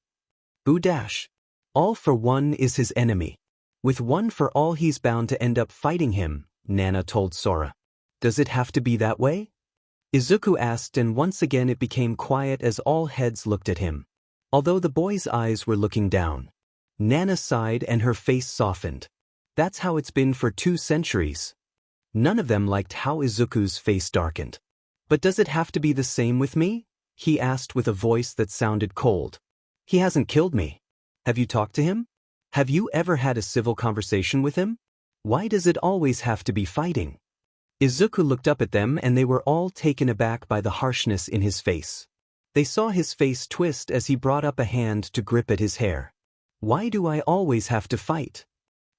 Boo dash. All for one is his enemy. With one for all he's bound to end up fighting him, Nana told Sora. Does it have to be that way? Izuku asked, and once again it became quiet as all heads looked at him. Although the boy's eyes were looking down. Nana sighed and her face softened. That's how it's been for 2 centuries. None of them liked how Izuku's face darkened. But does it have to be the same with me? He asked with a voice that sounded cold. He hasn't killed me. Have you talked to him? Have you ever had a civil conversation with him? Why does it always have to be fighting? Izuku looked up at them and they were all taken aback by the harshness in his face. They saw his face twist as he brought up a hand to grip at his hair. Why do I always have to fight?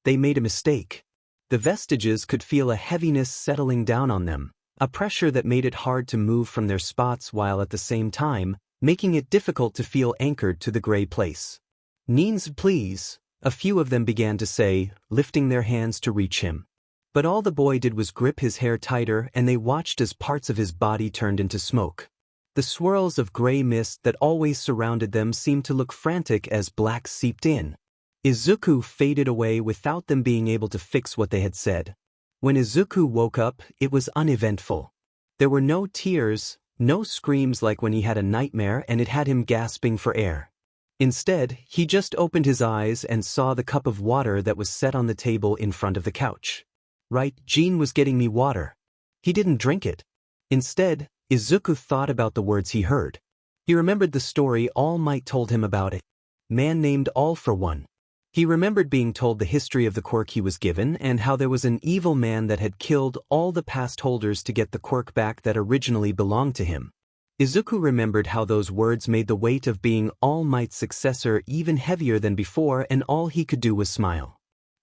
They made a mistake. The vestiges could feel a heaviness settling down on them, a pressure that made it hard to move from their spots while at the same time, making it difficult to feel anchored to the gray place. Neens, please, a few of them began to say, lifting their hands to reach him. But all the boy did was grip his hair tighter and they watched as parts of his body turned into smoke. The swirls of gray mist that always surrounded them seemed to look frantic as black seeped in. Izuku faded away without them being able to fix what they had said. When Izuku woke up, it was uneventful. There were no tears, no screams like when he had a nightmare and it had him gasping for air. Instead, he just opened his eyes and saw the cup of water that was set on the table in front of the couch. Right, Jean was getting me water. He didn't drink it. Instead, Izuku thought about the words he heard. He remembered the story All Might told him about it. Man named All for One. He remembered being told the history of the quirk he was given and how there was an evil man that had killed all the past holders to get the quirk back that originally belonged to him. Izuku remembered how those words made the weight of being All Might's successor even heavier than before, and all he could do was smile.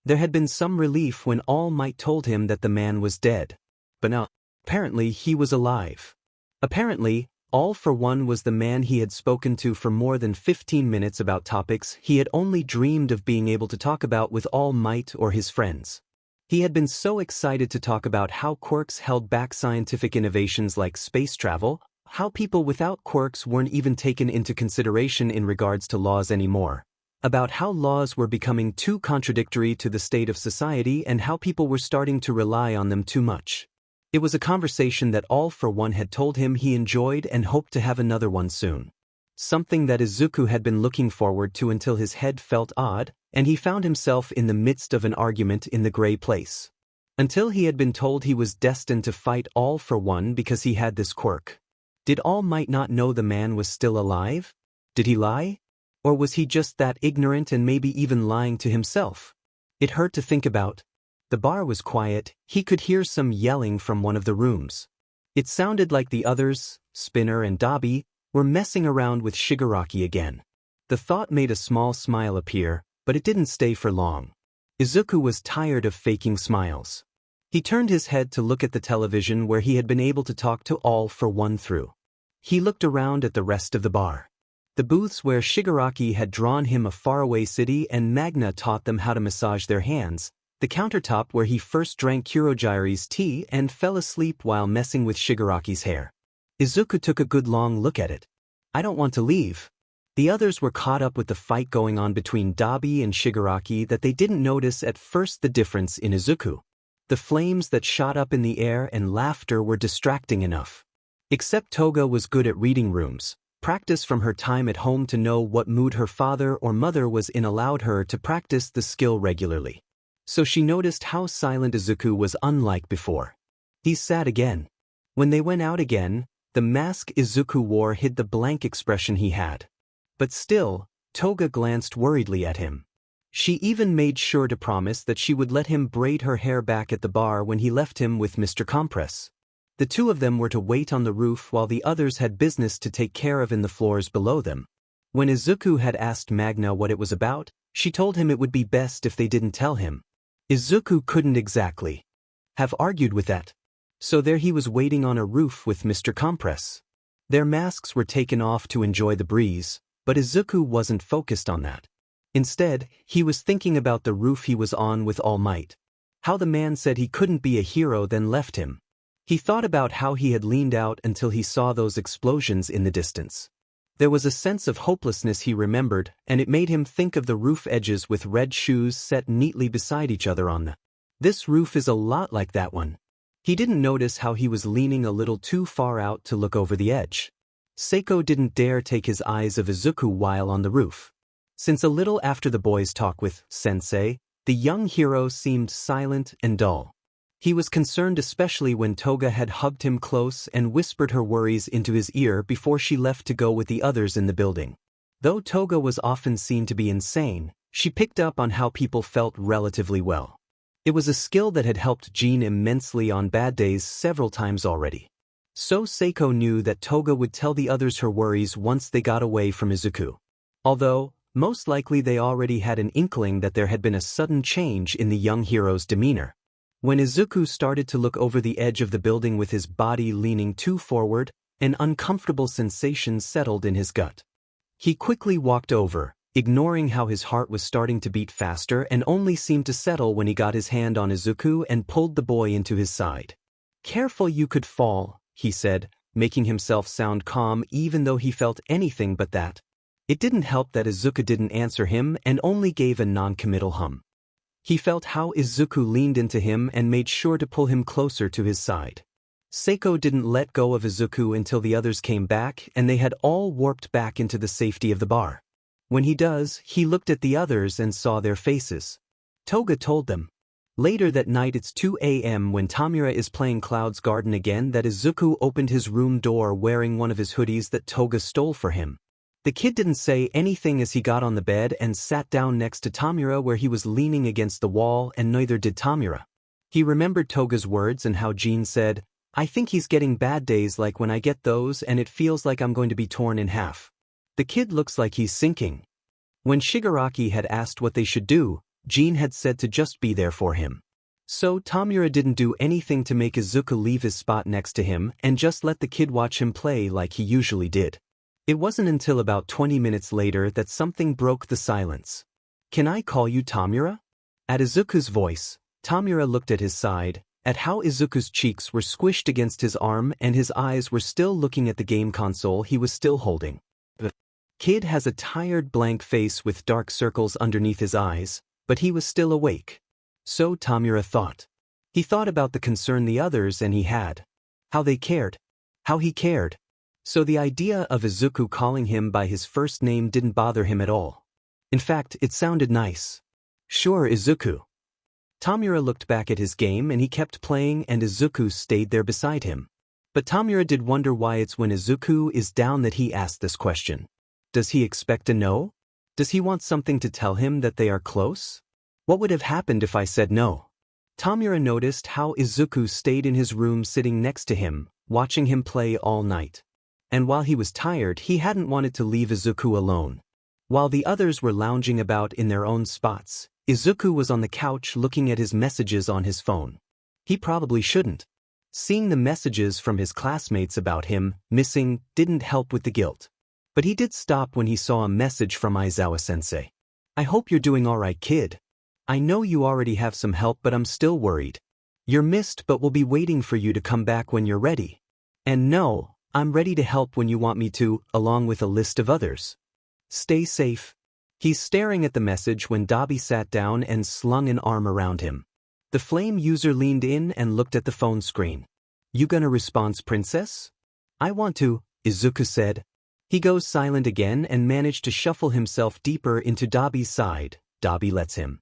There had been some relief when All Might told him that the man was dead. But now, apparently he was alive. Apparently, All for One was the man he had spoken to for more than 15 minutes about topics he had only dreamed of being able to talk about with All Might or his friends. He had been so excited to talk about how quirks held back scientific innovations like space travel, how people without quirks weren't even taken into consideration in regards to laws anymore, about how laws were becoming too contradictory to the state of society and how people were starting to rely on them too much. It was a conversation that All for One had told him he enjoyed and hoped to have another one soon. Something that Izuku had been looking forward to until his head felt odd, and he found himself in the midst of an argument in the gray place. Until he had been told he was destined to fight All for One because he had this quirk. Did All Might not know the man was still alive? Did he lie? Or was he just that ignorant and maybe even lying to himself? It hurt to think about. The bar was quiet. He could hear some yelling from one of the rooms. It sounded like the others, Spinner and Dabi, were messing around with Shigaraki again. The thought made a small smile appear, but it didn't stay for long. Izuku was tired of faking smiles. He turned his head to look at the television where he had been able to talk to All for One through. He looked around at the rest of the bar. The booths where Shigaraki had drawn him a faraway city and Magna taught them how to massage their hands, the countertop where he first drank Kurogiri's tea and fell asleep while messing with Shigaraki's hair. Izuku took a good long look at it. I don't want to leave. The others were caught up with the fight going on between Dabi and Shigaraki that they didn't notice at first the difference in Izuku. The flames that shot up in the air and laughter were distracting enough. Except Toga was good at reading rooms. Practice from her time at home to know what mood her father or mother was in allowed her to practice the skill regularly. So she noticed how silent Izuku was unlike before. He sat again. When they went out again, the mask Izuku wore hid the blank expression he had. But still, Toga glanced worriedly at him. She even made sure to promise that she would let him braid her hair back at the bar when he left him with Mr. Compress. The two of them were to wait on the roof while the others had business to take care of in the floors below them. When Izuku had asked Magna what it was about, she told him it would be best if they didn't tell him. Izuku couldn't exactly have argued with that. So there he was waiting on a roof with Mr. Compress. Their masks were taken off to enjoy the breeze, but Izuku wasn't focused on that. Instead, he was thinking about the roof he was on with All Might. How the man said he couldn't be a hero then left him. He thought about how he had leaned out until he saw those explosions in the distance. There was a sense of hopelessness he remembered, and it made him think of the roof edges with red shoes set neatly beside each other on them. This roof is a lot like that one. He didn't notice how he was leaning a little too far out to look over the edge. Seiko didn't dare take his eyes of Izuku while on the roof. Since a little after the boys' talk with Sensei, the young hero seemed silent and dull. He was concerned especially when Toga had hugged him close and whispered her worries into his ear before she left to go with the others in the building. Though Toga was often seen to be insane, she picked up on how people felt relatively well. It was a skill that had helped Jean immensely on bad days several times already. So Seiko knew that Toga would tell the others her worries once they got away from Izuku. Although, most likely they already had an inkling that there had been a sudden change in the young hero's demeanor. When Izuku started to look over the edge of the building with his body leaning too forward, an uncomfortable sensation settled in his gut. He quickly walked over, ignoring how his heart was starting to beat faster and only seemed to settle when he got his hand on Izuku and pulled the boy into his side. "Careful, you could fall," he said, making himself sound calm even though he felt anything but that. It didn't help that Izuku didn't answer him and only gave a non-committal hum. He felt how Izuku leaned into him and made sure to pull him closer to his side. Seiko didn't let go of Izuku until the others came back and they had all warped back into the safety of the bar. When he does, he looked at the others and saw their faces. Toga told them. Later that night it's 2 a.m. when Tamura is playing Cloud's Garden again that Izuku opened his room door wearing one of his hoodies that Toga stole for him. The kid didn't say anything as he got on the bed and sat down next to Tamura where he was leaning against the wall, and neither did Tamura. He remembered Toga's words and how Jean said, "I think he's getting bad days like when I get those and it feels like I'm going to be torn in half. The kid looks like he's sinking." When Shigaraki had asked what they should do, Jean had said to just be there for him. So Tamura didn't do anything to make Izuku leave his spot next to him and just let the kid watch him play like he usually did. It wasn't until about 20 minutes later that something broke the silence. "Can I call you Tamura?" At Izuku's voice, Tamura looked at his side, at how Izuku's cheeks were squished against his arm and his eyes were still looking at the game console he was still holding. The kid has a tired blank face with dark circles underneath his eyes, but he was still awake. So Tamura thought. He thought about the concern the others and he had. How they cared. How he cared. So the idea of Izuku calling him by his first name didn't bother him at all. In fact, it sounded nice. "Sure, Izuku." Tamura looked back at his game and he kept playing and Izuku stayed there beside him. But Tamura did wonder why it's when Izuku is down that he asked this question. Does he expect a no? Does he want something to tell him that they are close? What would have happened if I said no? Tamura noticed how Izuku stayed in his room sitting next to him, watching him play all night. And while he was tired, he hadn't wanted to leave Izuku alone. While the others were lounging about in their own spots, Izuku was on the couch looking at his messages on his phone. He probably shouldn't. Seeing the messages from his classmates about him missing didn't help with the guilt. But he did stop when he saw a message from Aizawa-sensei. "I hope you're doing alright, kid. I know you already have some help but I'm still worried. You're missed but we'll be waiting for you to come back when you're ready. And no, I'm ready to help when you want me to, along with a list of others. Stay safe." He's staring at the message when Dabi sat down and slung an arm around him. The flame user leaned in and looked at the phone screen. "You gonna respond, princess?" "I want to," Izuku said. He goes silent again and managed to shuffle himself deeper into Dabi's side. Dabi lets him.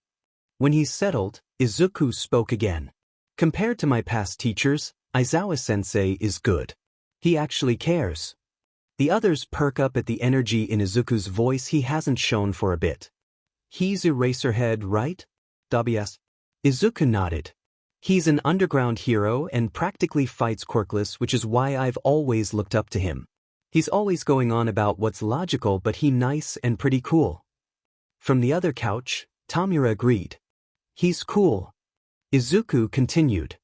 When he's settled, Izuku spoke again. "Compared to my past teachers, Aizawa-sensei is good. He actually cares." The others perk up at the energy in Izuku's voice he hasn't shown for a bit. "He's Eraserhead, right?" Dabi asked. Izuku nodded. "He's an underground hero and practically fights quirkless, which is why I've always looked up to him. He's always going on about what's logical but he nice and pretty cool." From the other couch, Tamura agreed. "He's cool." Izuku continued.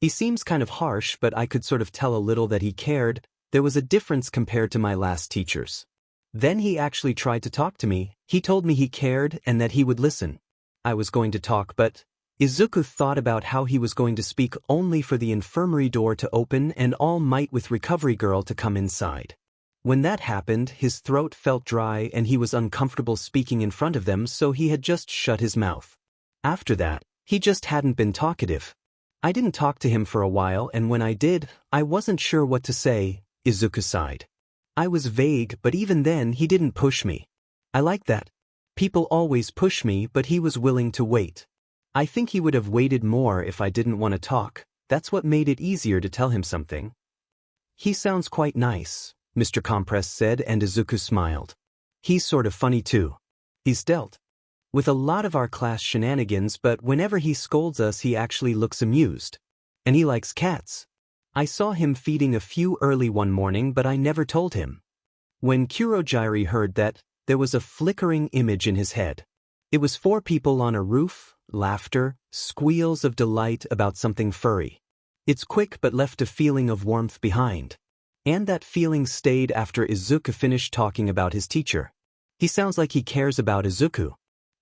"He seems kind of harsh but I could sort of tell a little that he cared. There was a difference compared to my last teachers. Then he actually tried to talk to me, he told me he cared and that he would listen. I was going to talk but..." Izuku thought about how he was going to speak only for the infirmary door to open and All Might with Recovery Girl to come inside. When that happened, his throat felt dry and he was uncomfortable speaking in front of them, so he had just shut his mouth. After that, he just hadn't been talkative. "I didn't talk to him for a while and when I did, I wasn't sure what to say," Izuku sighed. "I was vague but even then he didn't push me. I like that. People always push me but he was willing to wait. I think he would have waited more if I didn't want to talk. That's what made it easier to tell him something." "He sounds quite nice," Mr. Compress said and Izuku smiled. "He's sort of funny too. He's dealt with a lot of our class shenanigans but whenever he scolds us he actually looks amused. And he likes cats. I saw him feeding a few early one morning but I never told him." When Kurogiri heard that, there was a flickering image in his head. It was 4 people on a roof, laughter, squeals of delight about something furry. It's quick but left a feeling of warmth behind. And that feeling stayed after Izuku finished talking about his teacher. He sounds like he cares about Izuku.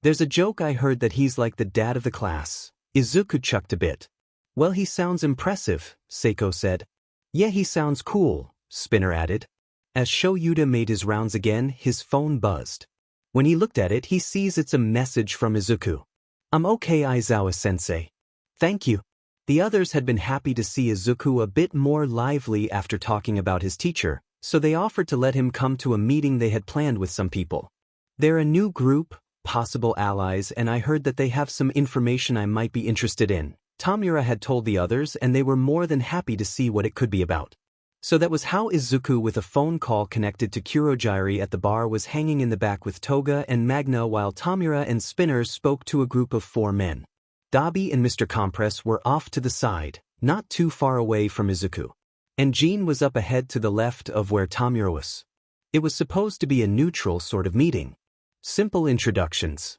"There's a joke I heard that he's like the dad of the class." Izuku chucked a bit. "Well, he sounds impressive," Seiko said. "Yeah, he sounds cool," Spinner added. As Shoyuta made his rounds again, his phone buzzed. When he looked at it, he sees it's a message from Izuku. "I'm okay, Aizawa-sensei. Thank you." The others had been happy to see Izuku a bit more lively after talking about his teacher, so they offered to let him come to a meeting they had planned with some people. They're a new group, possible allies, and I heard that they have some information I might be interested in, Tamura had told the others, and they were more than happy to see what it could be about. So that was how Izuku, with a phone call connected to Kurogiri at the bar, was hanging in the back with Toga and Magna, while Tamura and Spinner spoke to a group of 4 men. Dabi and Mr. Compress were off to the side, not too far away from Izuku. And Jean was up ahead to the left of where Tamura was. It was supposed to be a neutral sort of meeting. Simple introductions.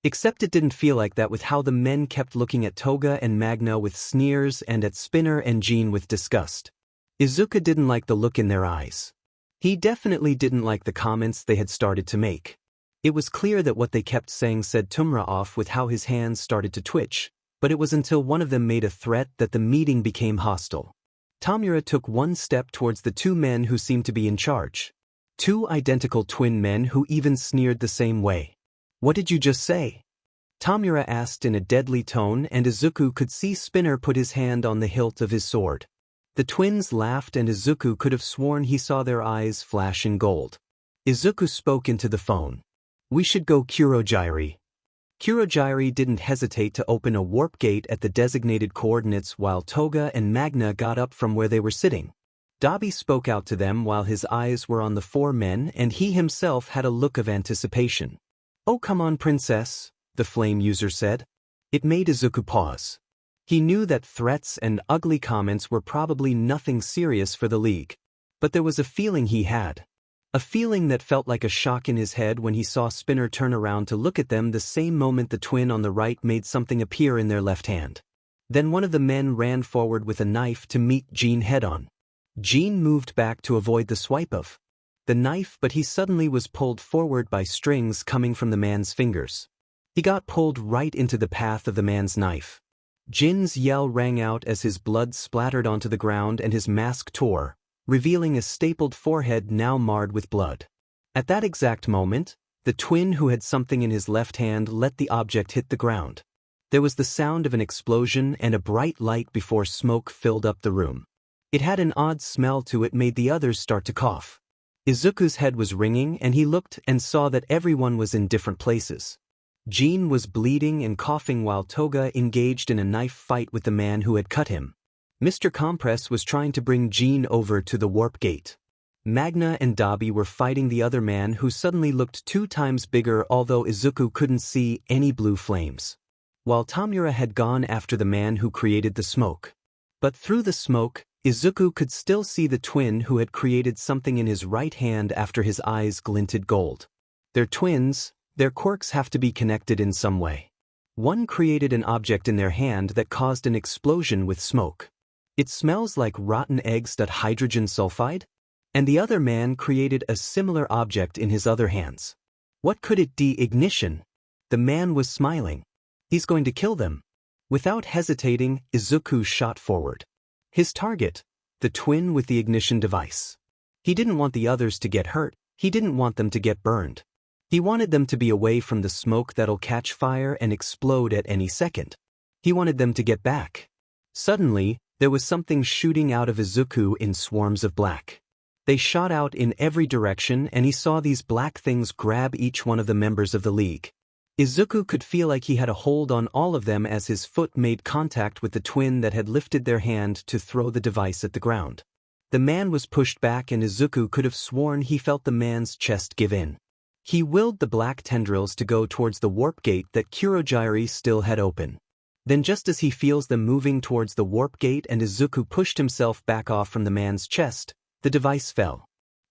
Except it didn't feel like that with how the men kept looking at Toga and Magna with sneers and at Spinner and Jean with disgust. Izuku didn't like the look in their eyes. He definitely didn't like the comments they had started to make. It was clear that what they kept saying set Tamura off with how his hands started to twitch, but it was until one of them made a threat that the meeting became hostile. Tamura took one step towards the 2 men who seemed to be in charge. 2 identical twin men who even sneered the same way. "What did you just say?" Tamura asked in a deadly tone, and Izuku could see Spinner put his hand on the hilt of his sword. The twins laughed, and Izuku could have sworn he saw their eyes flash in gold. Izuku spoke into the phone. "We should go Kurogiri." Kurogiri didn't hesitate to open a warp gate at the designated coordinates while Toga and Magna got up from where they were sitting. Dabi spoke out to them while his eyes were on the 4 men, and he himself had a look of anticipation. "Oh, come on, princess," the flame user said. It made Izuku pause. He knew that threats and ugly comments were probably nothing serious for the League. But there was a feeling he had. A feeling that felt like a shock in his head when he saw Spinner turn around to look at them the same moment the twin on the right made something appear in their left hand. Then one of the men ran forward with a knife to meet Jean head-on. Jean moved back to avoid the swipe of the knife, but he suddenly was pulled forward by strings coming from the man's fingers. He got pulled right into the path of the man's knife. Jin's yell rang out as his blood splattered onto the ground and his mask tore, revealing a stapled forehead now marred with blood. At that exact moment, the twin who had something in his left hand let the object hit the ground. There was the sound of an explosion and a bright light before smoke filled up the room. It had an odd smell to it, made the others start to cough. Izuku's head was ringing, and he looked and saw that everyone was in different places. Jean was bleeding and coughing while Toga engaged in a knife fight with the man who had cut him. Mr. Compress was trying to bring Jean over to the warp gate. Magna and Dabi were fighting the other man who suddenly looked 2 times bigger, although Izuku couldn't see any blue flames. While Tamura had gone after the man who created the smoke. But through the smoke, Izuku could still see the twin who had created something in his right hand after his eyes glinted gold. They're twins, their quirks have to be connected in some way. One created an object in their hand that caused an explosion with smoke. "It smells like rotten eggs. Hydrogen sulfide?" And the other man created a similar object in his other hands. What could it be? Ignition? The man was smiling. He's going to kill them. Without hesitating, Izuku shot forward. His target, the twin with the ignition device. He didn't want the others to get hurt, he didn't want them to get burned. He wanted them to be away from the smoke that'll catch fire and explode at any second. He wanted them to get back. Suddenly, there was something shooting out of Izuku in swarms of black. They shot out in every direction, and he saw these black things grab each one of the members of the League. Izuku could feel like he had a hold on all of them as his foot made contact with the twin that had lifted their hand to throw the device at the ground. The man was pushed back, and Izuku could have sworn he felt the man's chest give in. He willed the black tendrils to go towards the warp gate that Kurogiri still had open. Then just as he feels them moving towards the warp gate and Izuku pushed himself back off from the man's chest, the device fell.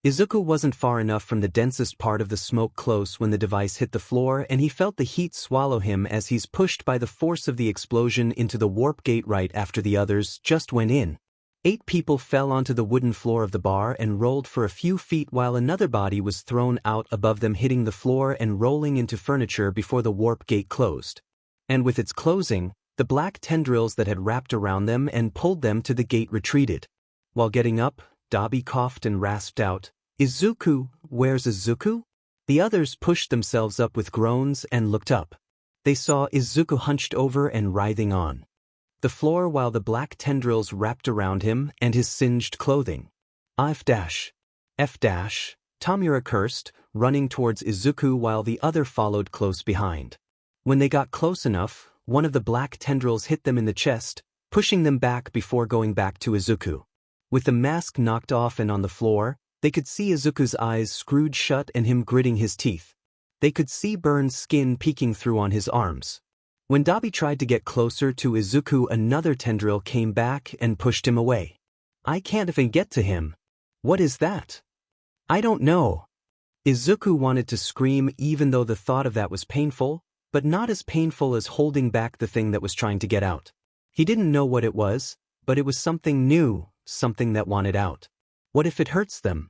Izuku wasn't far enough from the densest part of the smoke close when the device hit the floor, and he felt the heat swallow him as he's pushed by the force of the explosion into the warp gate right after the others just went in. 8 people fell onto the wooden floor of the bar and rolled for a few feet while another body was thrown out above them, hitting the floor and rolling into furniture before the warp gate closed. And with its closing, the black tendrils that had wrapped around them and pulled them to the gate retreated. While getting up, Dabi coughed and rasped out, "Izuku, where's Izuku?" The others pushed themselves up with groans and looked up. They saw Izuku hunched over and writhing on the floor while the black tendrils wrapped around him and his singed clothing. F-F-, Tamura cursed, running towards Izuku while the other followed close behind. When they got close enough, one of the black tendrils hit them in the chest, pushing them back before going back to Izuku. With the mask knocked off and on the floor, they could see Izuku's eyes screwed shut and him gritting his teeth. They could see burned skin peeking through on his arms. When Dabi tried to get closer to Izuku, another tendril came back and pushed him away. I can't even get to him. What is that? I don't know. Izuku wanted to scream even though the thought of that was painful, but not as painful as holding back the thing that was trying to get out. He didn't know what it was, but it was something new, something that wanted out. What if it hurts them?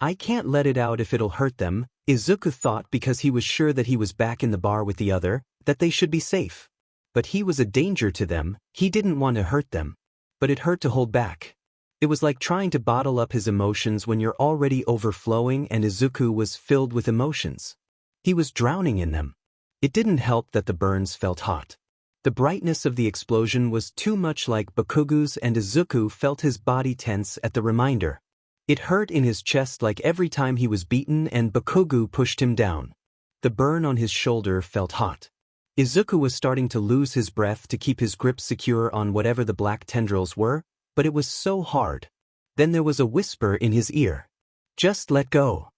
I can't let it out if it'll hurt them, Izuku thought because he was sure that he was back in the bar with the other, that they should be safe. But he was a danger to them, he didn't want to hurt them. But it hurt to hold back. It was like trying to bottle up his emotions when you're already overflowing, and Izuku was filled with emotions. He was drowning in them. It didn't help that the burns felt hot. The brightness of the explosion was too much like Bakugu's, and Izuku felt his body tense at the reminder. It hurt in his chest like every time he was beaten and Bakugu pushed him down. The burn on his shoulder felt hot. Izuku was starting to lose his breath to keep his grip secure on whatever the black tendrils were, but it was so hard. Then there was a whisper in his ear. Just let go.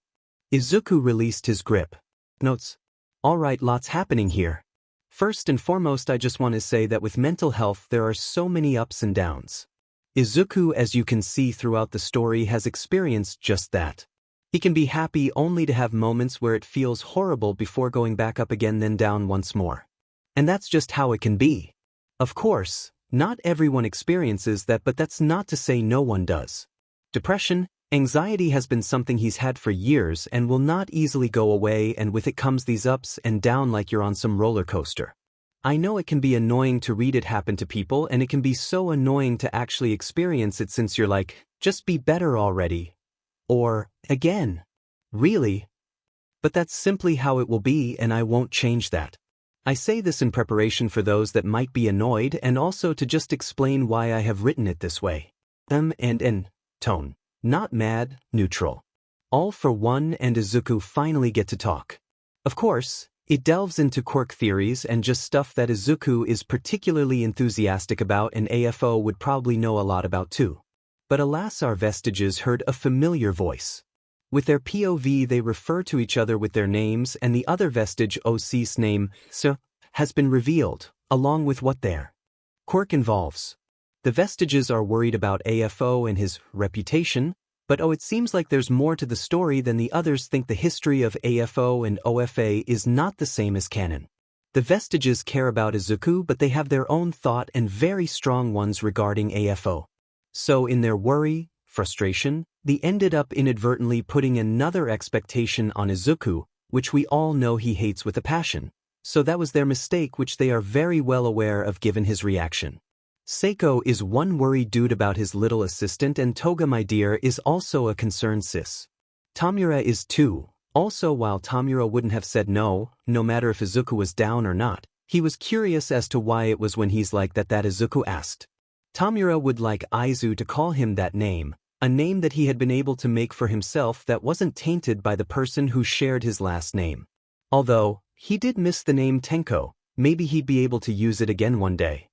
Izuku released his grip. Notes. Alright, lots happening here. First and foremost, I just want to say that with mental health there are so many ups and downs. Izuku, as you can see throughout the story, has experienced just that. He can be happy only to have moments where it feels horrible before going back up again, then down once more. And that's just how it can be. Of course, not everyone experiences that, but that's not to say no one does. Depression, anxiety has been something he's had for years and will not easily go away, and with it comes these ups and downs like you're on some roller coaster. I know it can be annoying to read it happen to people, and it can be so annoying to actually experience it since you're like, just be better already. Or, again. Really? But that's simply how it will be, and I won't change that. I say this in preparation for those that might be annoyed, and also to just explain why I have written it this way. And N. Tone. Not mad, neutral. All for one and Izuku finally get to talk. Of course, it delves into quirk theories and just stuff that Izuku is particularly enthusiastic about and AFO would probably know a lot about too. But alas, our vestiges heard a familiar voice. With their POV they refer to each other with their names, and the other vestige OC's name, has been revealed, along with what their quirk involves. The vestiges are worried about AFO and his reputation, but it seems like there's more to the story than the others think. The history of AFO and OFA is not the same as canon. The vestiges care about Izuku, but they have their own thought and very strong ones regarding AFO. So in their worry, frustration, they ended up inadvertently putting another expectation on Izuku, which we all know he hates with a passion. So that was their mistake, which they are very well aware of given his reaction. Seiko is one worried dude about his little assistant, and Toga, my dear, is also a concerned sis. Tamura is too. Also, while Tamura wouldn't have said no matter if Izuku was down or not, he was curious as to why it was when he's like that Izuku asked. Tamura would like Aizu to call him that name, a name that he had been able to make for himself that wasn't tainted by the person who shared his last name. Although, he did miss the name Tenko, maybe he'd be able to use it again one day.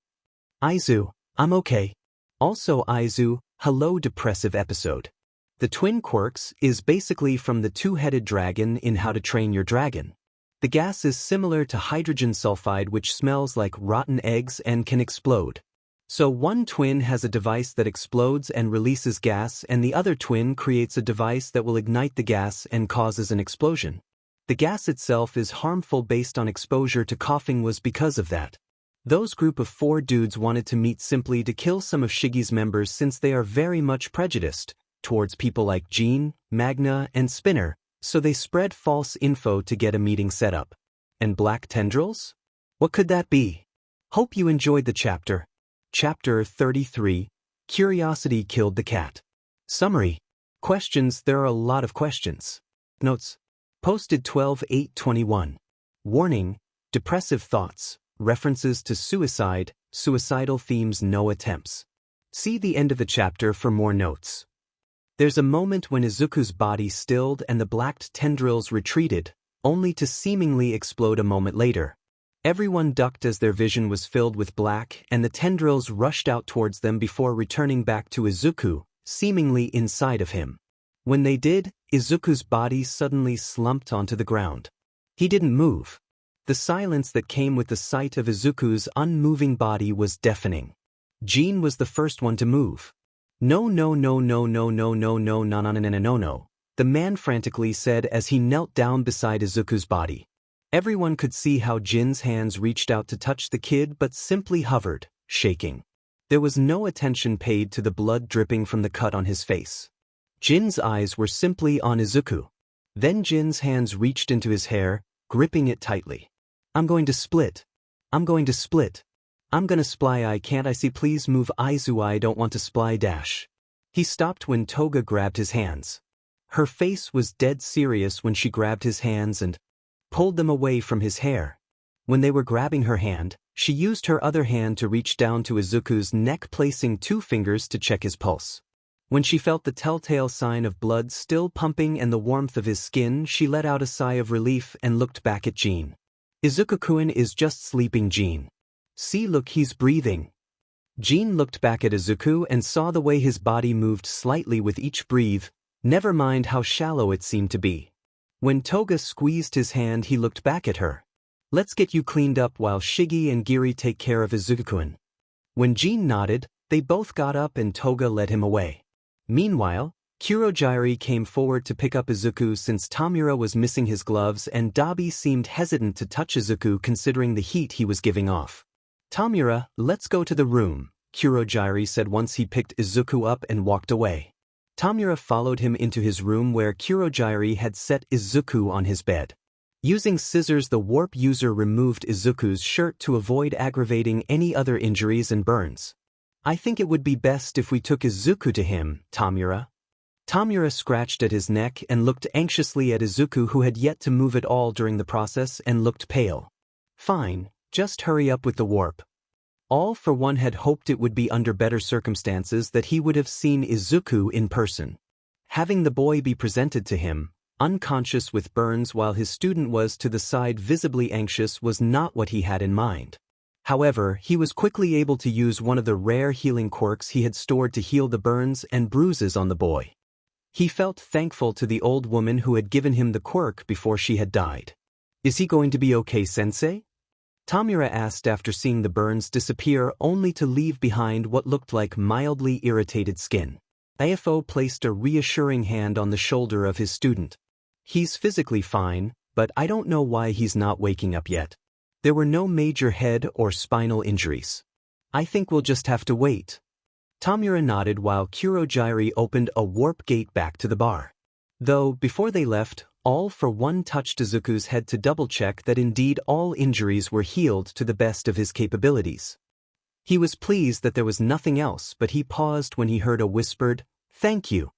Aizu, I'm okay. Also Aizu, hello depressive episode. The twin quirks is basically from the two-headed dragon in How to Train Your Dragon. The gas is similar to hydrogen sulfide, which smells like rotten eggs and can explode. So one twin has a device that explodes and releases gas, and the other twin creates a device that will ignite the gas and causes an explosion. The gas itself is harmful based on exposure to coughing was because of that. Those group of 4 dudes wanted to meet simply to kill some of Shigi's members since they are very much prejudiced towards people like Jean, Magna, and Spinner, so they spread false info to get a meeting set up. And black tendrils? What could that be? Hope you enjoyed the chapter. Chapter 33, Curiosity Killed the Cat. Summary. Questions. There are a lot of questions. Notes. Posted 12/8/21. Warning, depressive thoughts. References to suicide, suicidal themes, no attempts. See the end of the chapter for more notes. There's a moment when Izuku's body stilled and the black tendrils retreated, only to seemingly explode a moment later. Everyone ducked as their vision was filled with black and the tendrils rushed out towards them before returning back to Izuku, seemingly inside of him. When they did, Izuku's body suddenly slumped onto the ground. He didn't move. The silence that came with the sight of Izuku's unmoving body was deafening. Jin was the first one to move. No, no, no, no, no, no, no, no, no, no, no, no, no, no, the man frantically said as he knelt down beside Izuku's body. Everyone could see how Jin's hands reached out to touch the kid but simply hovered, shaking. There was no attention paid to the blood dripping from the cut on his face. Jin's eyes were simply on Izuku. Then Jin's hands reached into his hair, gripping it tightly. I'm going to split. I'm going to split. I'm gonna sply. I can't I see please move Izu. I don't want to sply dash. He stopped when Toga grabbed his hands. Her face was dead serious when she grabbed his hands and pulled them away from his hair. When they were grabbing her hand, she used her other hand to reach down to Izuku's neck, placing 2 fingers to check his pulse. When she felt the telltale sign of blood still pumping and the warmth of his skin, she let out a sigh of relief and looked back at Jin. Izuku-kun is just sleeping, Jin. See, look, he's breathing. Jin looked back at Izuku and saw the way his body moved slightly with each breath, never mind how shallow it seemed to be. When Toga squeezed his hand, he looked back at her. Let's get you cleaned up while Shigi and Giri take care of Izuku-kun. When Jin nodded, they both got up and Toga led him away. Meanwhile, Kurogiri came forward to pick up Izuku since Tamura was missing his gloves and Dabi seemed hesitant to touch Izuku considering the heat he was giving off. Tamura, let's go to the room, Kurogiri said once he picked Izuku up and walked away. Tamura followed him into his room where Kurogiri had set Izuku on his bed. Using scissors, the warp user removed Izuku's shirt to avoid aggravating any other injuries and burns. I think it would be best if we took Izuku to him, Tamura. Tamura scratched at his neck and looked anxiously at Izuku, who had yet to move at all during the process and looked pale. Fine, just hurry up with the warp. All for one had hoped it would be under better circumstances that he would have seen Izuku in person. Having the boy be presented to him, unconscious with burns while his student was to the side visibly anxious, was not what he had in mind. However, he was quickly able to use one of the rare healing quirks he had stored to heal the burns and bruises on the boy. He felt thankful to the old woman who had given him the quirk before she had died. Is he going to be okay, sensei? Tamura asked after seeing the burns disappear only to leave behind what looked like mildly irritated skin. AFO placed a reassuring hand on the shoulder of his student. He's physically fine, but I don't know why he's not waking up yet. There were no major head or spinal injuries. I think we'll just have to wait. Tamura nodded while Kurogiri opened a warp gate back to the bar. Though, before they left, all for one touched Izuku's head to double-check that indeed all injuries were healed to the best of his capabilities. He was pleased that there was nothing else, but he paused when he heard a whispered, "Thank you."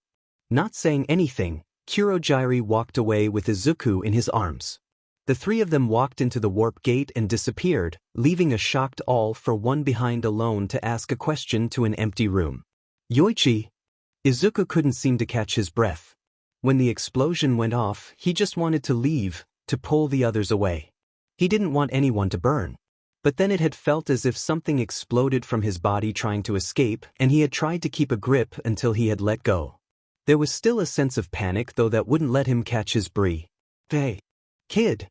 Not saying anything, Kurogiri walked away with Izuku in his arms. The 3 of them walked into the warp gate and disappeared, leaving a shocked all for one behind alone to ask a question to an empty room. Yoichi? Izuku couldn't seem to catch his breath. When the explosion went off, he just wanted to leave, to pull the others away. He didn't want anyone to burn. But then it had felt as if something exploded from his body trying to escape, and he had tried to keep a grip until he had let go. There was still a sense of panic, though, that wouldn't let him catch his breath. Hey, kid!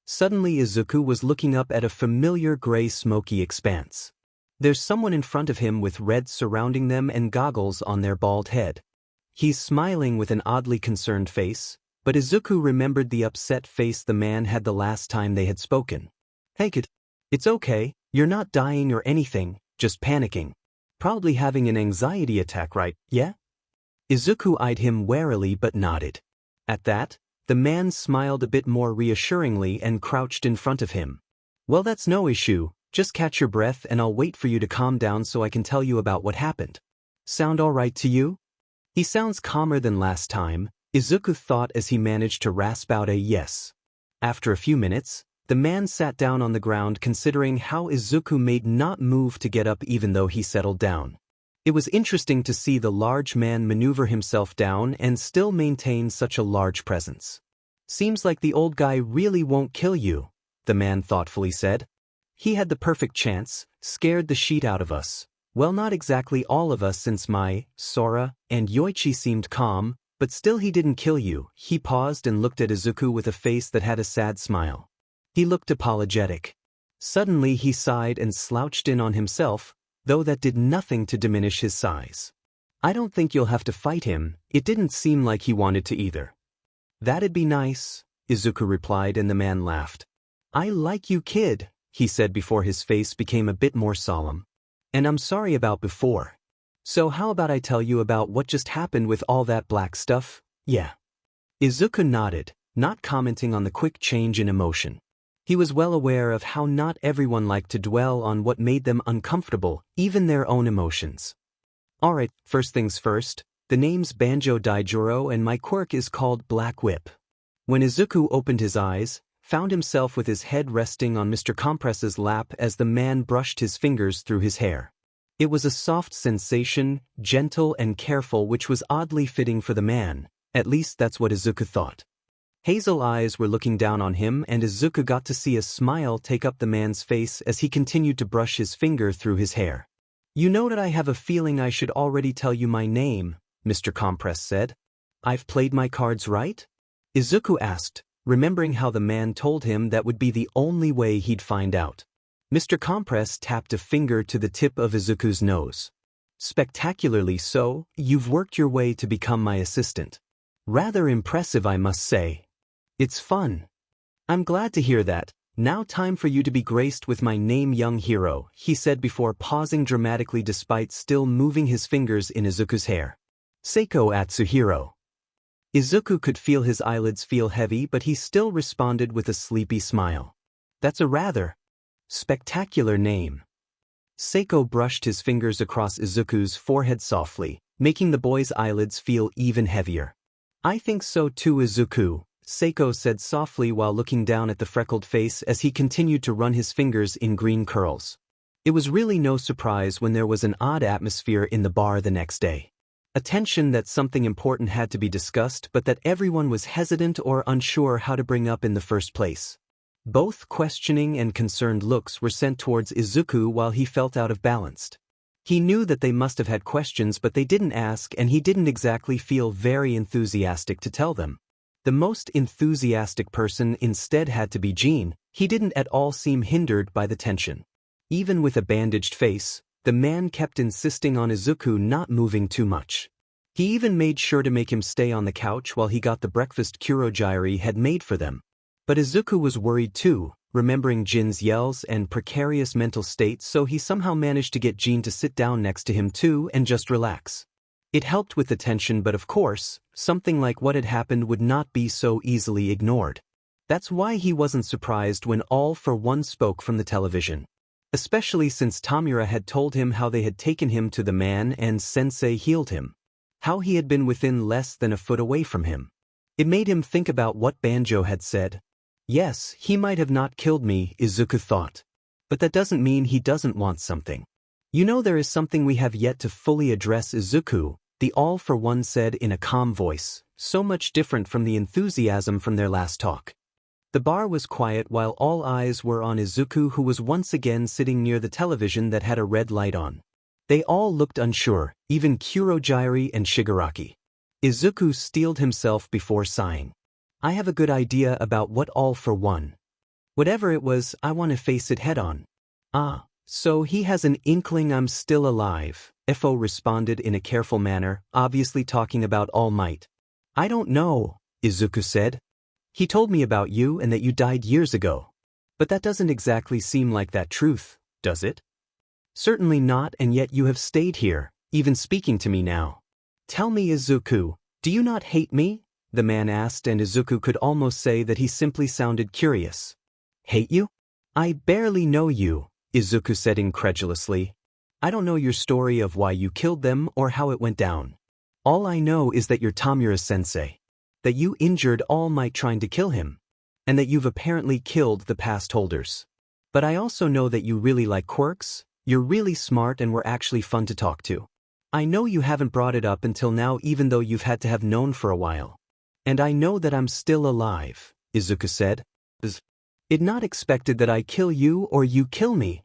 Suddenly Izuku was looking up at a familiar gray smoky expanse. There's someone in front of him with red surrounding them and goggles on their bald head. He's smiling with an oddly concerned face, but Izuku remembered the upset face the man had the last time they had spoken. Hey kid, it's okay, you're not dying or anything, just panicking. Probably having an anxiety attack, right, yeah? Izuku eyed him warily but nodded. At that, the man smiled a bit more reassuringly and crouched in front of him. Well, that's no issue, just catch your breath and I'll wait for you to calm down so I can tell you about what happened. Sound all right to you? He sounds calmer than last time, Izuku thought as he managed to rasp out a yes. After a few minutes, the man sat down on the ground considering how Izuku made not move to get up even though he settled down. It was interesting to see the large man maneuver himself down and still maintain such a large presence. Seems like the old guy really won't kill you, the man thoughtfully said. He had the perfect chance, scared the shit out of us. Well, not exactly all of us since Mai, Sora, and Yoichi seemed calm, but still he didn't kill you. He paused and looked at Izuku with a face that had a sad smile. He looked apologetic. Suddenly he sighed and slouched in on himself, though that did nothing to diminish his size. I don't think you'll have to fight him. It didn't seem like he wanted to either. That'd be nice, Izuku replied, and the man laughed. I like you, kid, he said before his face became a bit more solemn. And I'm sorry about before. So how about I tell you about what just happened with all that black stuff? Yeah. Izuku nodded, not commenting on the quick change in emotion. He was well aware of how not everyone liked to dwell on what made them uncomfortable, even their own emotions. Alright, first things first, the name's Banjo Daijuro and my quirk is called Black Whip. When Izuku opened his eyes, found himself with his head resting on Mr. Compress's lap as the man brushed his fingers through his hair. It was a soft sensation, gentle and careful, which was oddly fitting for the man, at least that's what Izuku thought. Hazel eyes were looking down on him, and Izuku got to see a smile take up the man's face as he continued to brush his finger through his hair. You know that I have a feeling I should already tell you my name, Mr. Compress said. I've played my cards right? Izuku asked, remembering how the man told him that would be the only way he'd find out. Mr. Compress tapped a finger to the tip of Izuku's nose. Spectacularly so, you've worked your way to become my assistant. Rather impressive, I must say. It's fun. I'm glad to hear that. Now time for you to be graced with my name, young hero, he said before pausing dramatically despite still moving his fingers in Izuku's hair. Seiko Atsuhiro. Izuku could feel his eyelids feel heavy, but he still responded with a sleepy smile. That's a rather spectacular name. Seiko brushed his fingers across Izuku's forehead softly, making the boy's eyelids feel even heavier. I think so too, Izuku, Seiko said softly while looking down at the freckled face as he continued to run his fingers in green curls. It was really no surprise when there was an odd atmosphere in the bar the next day. A tension that something important had to be discussed, but that everyone was hesitant or unsure how to bring up in the first place. Both questioning and concerned looks were sent towards Izuku while he felt out of balance. He knew that they must have had questions, but they didn't ask, and he didn't exactly feel very enthusiastic to tell them. The most enthusiastic person instead had to be Jean. He didn't at all seem hindered by the tension. Even with a bandaged face, the man kept insisting on Izuku not moving too much. He even made sure to make him stay on the couch while he got the breakfast Kurogiri had made for them. But Izuku was worried too, remembering Jin's yells and precarious mental state, so he somehow managed to get Jin to sit down next to him too and just relax. It helped with the tension, but of course, something like what had happened would not be so easily ignored. That's why he wasn't surprised when All for One spoke from the television. Especially since Tamura had told him how they had taken him to the man and Sensei healed him. How he had been within less than a foot away from him. It made him think about what Banjo had said. Yes, he might have not killed me, Izuku thought. But that doesn't mean he doesn't want something. You know, there is something we have yet to fully address, Izuku, the All for One said in a calm voice, so much different from the enthusiasm from their last talk. The bar was quiet while all eyes were on Izuku, who was once again sitting near the television that had a red light on. They all looked unsure, even Kurogiri and Shigaraki. Izuku steeled himself before sighing. I have a good idea about what All for One. Whatever it was, I want to face it head on. Ah, so he has an inkling I'm still alive, Fo responded in a careful manner, obviously talking about All Might. I don't know, Izuku said. He told me about you and that you died years ago. But that doesn't exactly seem like that truth, does it? Certainly not, and yet you have stayed here, even speaking to me now. Tell me, Izuku, do you not hate me? The man asked, and Izuku could almost say that he simply sounded curious. Hate you? I barely know you, Izuku said incredulously. I don't know your story of why you killed them or how it went down. All I know is that you're Tamura-sensei. That you injured All Might trying to kill him. And that you've apparently killed the past holders. But I also know that you really like quirks, you're really smart and were actually fun to talk to. I know you haven't brought it up until now even though you've had to have known for a while. And I know that I'm still alive, Izuku said. Is it not expected that I kill you or you kill me?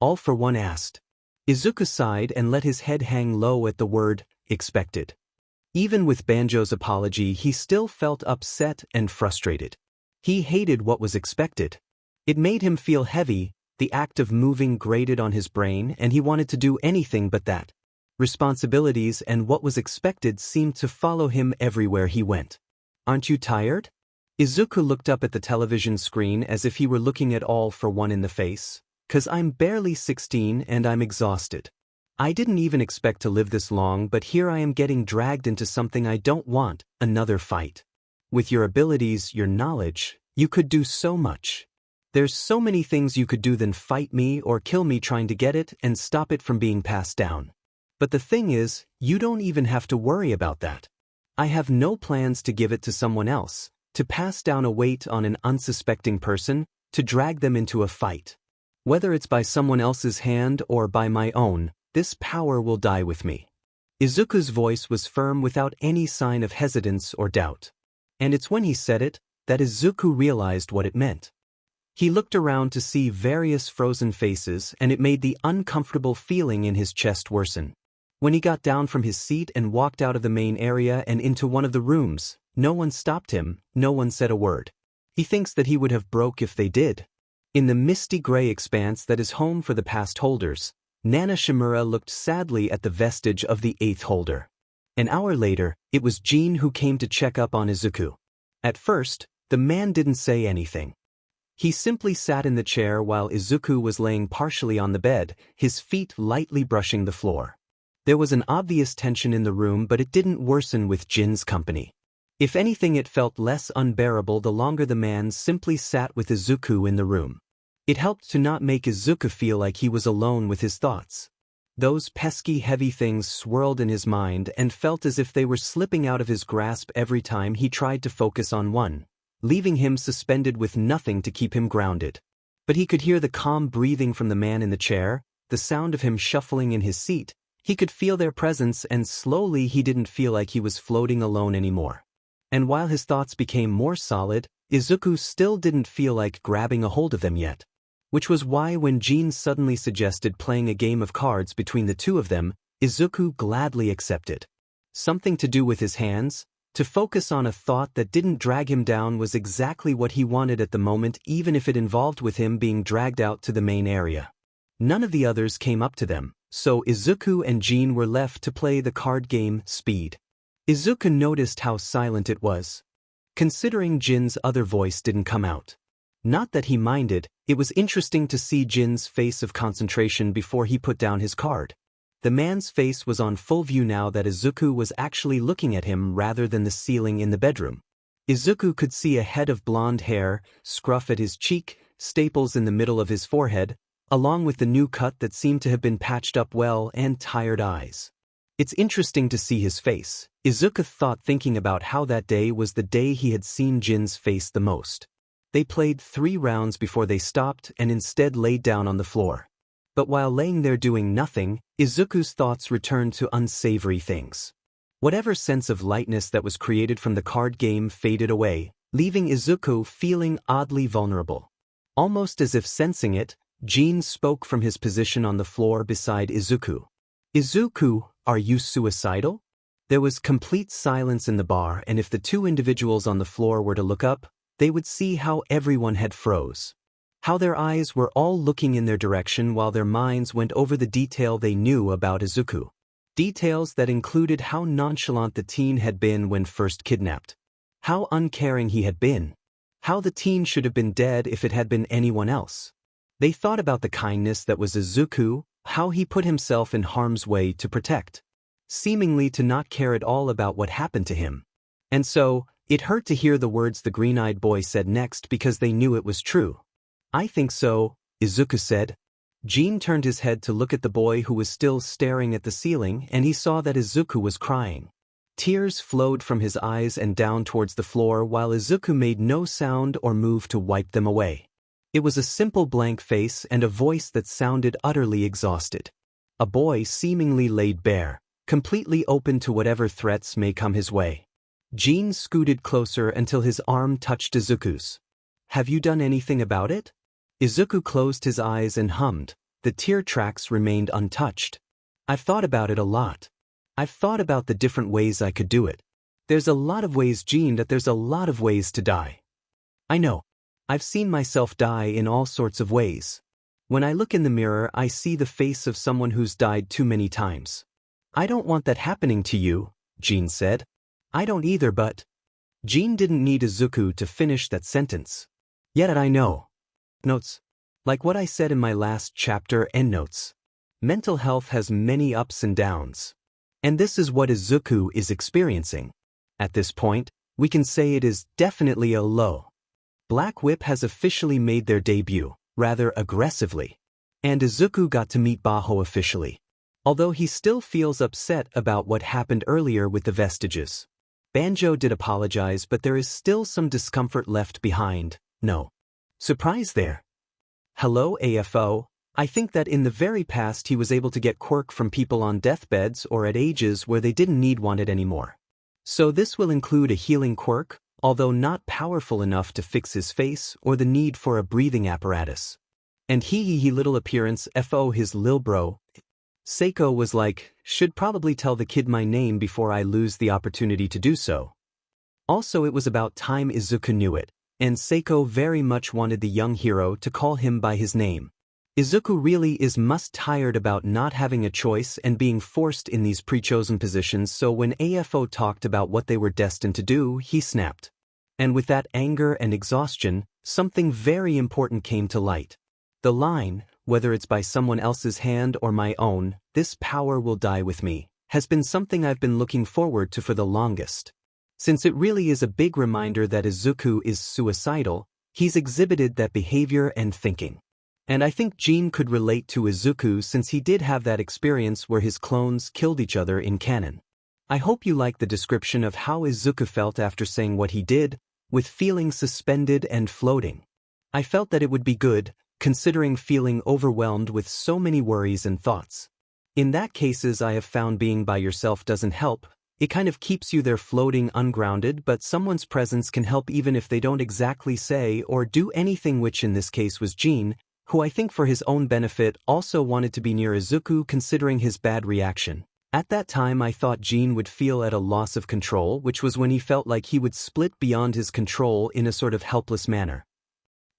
All for One asked. Izuku sighed and let his head hang low at the word, expected. Even with Banjo's apology he still felt upset and frustrated. He hated what was expected. It made him feel heavy, the act of moving grated on his brain and he wanted to do anything but that. Responsibilities and what was expected seemed to follow him everywhere he went. Aren't you tired? Izuku looked up at the television screen as if he were looking at All for One in the face. 'Cause I'm barely 16 and I'm exhausted. I didn't even expect to live this long but here I am getting dragged into something I don't want, another fight. With your abilities, your knowledge, you could do so much. There's so many things you could do than fight me or kill me trying to get it and stop it from being passed down. But the thing is, you don't even have to worry about that. I have no plans to give it to someone else, to pass down a weight on an unsuspecting person, to drag them into a fight. Whether it's by someone else's hand or by my own, this power will die with me. Izuku's voice was firm without any sign of hesitance or doubt. And it's when he said it, that Izuku realized what it meant. He looked around to see various frozen faces and it made the uncomfortable feeling in his chest worsen. When he got down from his seat and walked out of the main area and into one of the rooms, no one stopped him, no one said a word. He thinks that he would have broke if they did. In the misty gray expanse that is home for the past holders, Nana Shimura looked sadly at the vestige of the 8th holder. An hour later, it was Jin who came to check up on Izuku. At first, the man didn't say anything. He simply sat in the chair while Izuku was laying partially on the bed, his feet lightly brushing the floor. There was an obvious tension in the room but it didn't worsen with Jin's company. If anything it felt less unbearable the longer the man simply sat with Izuku in the room. It helped to not make Izuku feel like he was alone with his thoughts. Those pesky heavy things swirled in his mind and felt as if they were slipping out of his grasp every time he tried to focus on one, leaving him suspended with nothing to keep him grounded. But he could hear the calm breathing from the man in the chair, the sound of him shuffling in his seat. He could feel their presence and slowly he didn't feel like he was floating alone anymore. And while his thoughts became more solid, Izuku still didn't feel like grabbing a hold of them yet. Which was why when Jin suddenly suggested playing a game of cards between the two of them, Izuku gladly accepted. Something to do with his hands, to focus on a thought that didn't drag him down was exactly what he wanted at the moment even if it involved with him being dragged out to the main area. None of the others came up to them, so Izuku and Jin were left to play the card game Speed. Izuku noticed how silent it was. Considering Jin's other voice didn't come out. Not that he minded, it was interesting to see Jin's face of concentration before he put down his card. The man's face was on full view now that Izuku was actually looking at him rather than the ceiling in the bedroom. Izuku could see a head of blonde hair, scruff at his cheek, staples in the middle of his forehead, along with the new cut that seemed to have been patched up well and tired eyes. It's interesting to see his face, Izuku thought thinking about how that day was the day he had seen Jin's face the most. They played 3 rounds before they stopped and instead laid down on the floor. But while laying there doing nothing, Izuku's thoughts returned to unsavory things. Whatever sense of lightness that was created from the card game faded away, leaving Izuku feeling oddly vulnerable. Almost as if sensing it, Jin spoke from his position on the floor beside Izuku. Izuku, are you suicidal? There was complete silence in the bar and if the two individuals on the floor were to look up, they would see how everyone had froze. How their eyes were all looking in their direction while their minds went over the detail they knew about Izuku. Details that included how nonchalant the teen had been when first kidnapped. How uncaring he had been. How the teen should have been dead if it had been anyone else. They thought about the kindness that was Izuku, how he put himself in harm's way to protect. Seemingly to not care at all about what happened to him. And so, it hurt to hear the words the green-eyed boy said next because they knew it was true. I think so, Izuku said. Jin turned his head to look at the boy who was still staring at the ceiling and he saw that Izuku was crying. Tears flowed from his eyes and down towards the floor while Izuku made no sound or move to wipe them away. It was a simple blank face and a voice that sounded utterly exhausted. A boy seemingly laid bare, completely open to whatever threats may come his way. Jin scooted closer until his arm touched Izuku's. "Have you done anything about it?" Izuku closed his eyes and hummed. The tear tracks remained untouched. "I've thought about it a lot. I've thought about the different ways I could do it. There's a lot of ways, Jin, that there's a lot of ways to die. I know. I've seen myself die in all sorts of ways. When I look in the mirror, I see the face of someone who's died too many times. I don't want that happening to you," Jin said. "I don't either, but—" Jin didn't need Izuku to finish that sentence. "Yet I know." Notes. Like what I said in my last chapter, endnotes. Mental health has many ups and downs. And this is what Izuku is experiencing. At this point, we can say it is definitely a low. Black Whip has officially made their debut, rather aggressively. And Izuku got to meet Baho officially. Although he still feels upset about what happened earlier with the vestiges. Banjo did apologize, but there is still some discomfort left behind. No surprise there. Hello, AFO. I think that in the very past he was able to get quirk from people on deathbeds or at ages where they didn't need it anymore. So this will include a healing quirk, although not powerful enough to fix his face or the need for a breathing apparatus. And he little appearance FO his lil bro. Seiko was like, should probably tell the kid my name before I lose the opportunity to do so. Also, it was about time Izuku knew it, and Seiko very much wanted the young hero to call him by his name. Izuku really is tired about not having a choice and being forced in these pre-chosen positions, so when AFO talked about what they were destined to do, he snapped. And with that anger and exhaustion, something very important came to light. The line, whether it's by someone else's hand or my own, "This power will die with me," has been something I've been looking forward to for the longest. Since it really is a big reminder that Izuku is suicidal, he's exhibited that behavior and thinking. And I think Jin could relate to Izuku since he did have that experience where his clones killed each other in canon. I hope you like the description of how Izuku felt after saying what he did, with feeling suspended and floating. I felt that it would be good, considering feeling overwhelmed with so many worries and thoughts. In that cases I have found being by yourself doesn't help. It kind of keeps you there floating ungrounded, but someone's presence can help even if they don't exactly say or do anything, which in this case was Jin, who I think for his own benefit also wanted to be near Izuku considering his bad reaction. At that time I thought Jin would feel at a loss of control, which was when he felt like he would split beyond his control in a sort of helpless manner.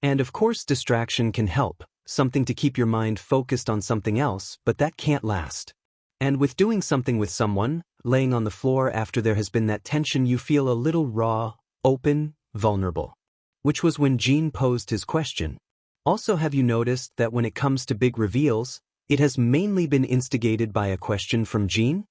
And of course distraction can help, something to keep your mind focused on something else, but that can't last. And with doing something with someone, laying on the floor after there has been that tension, you feel a little raw, open, vulnerable. Which was when Jin posed his question. Also, have you noticed that when it comes to big reveals, it has mainly been instigated by a question from Jin?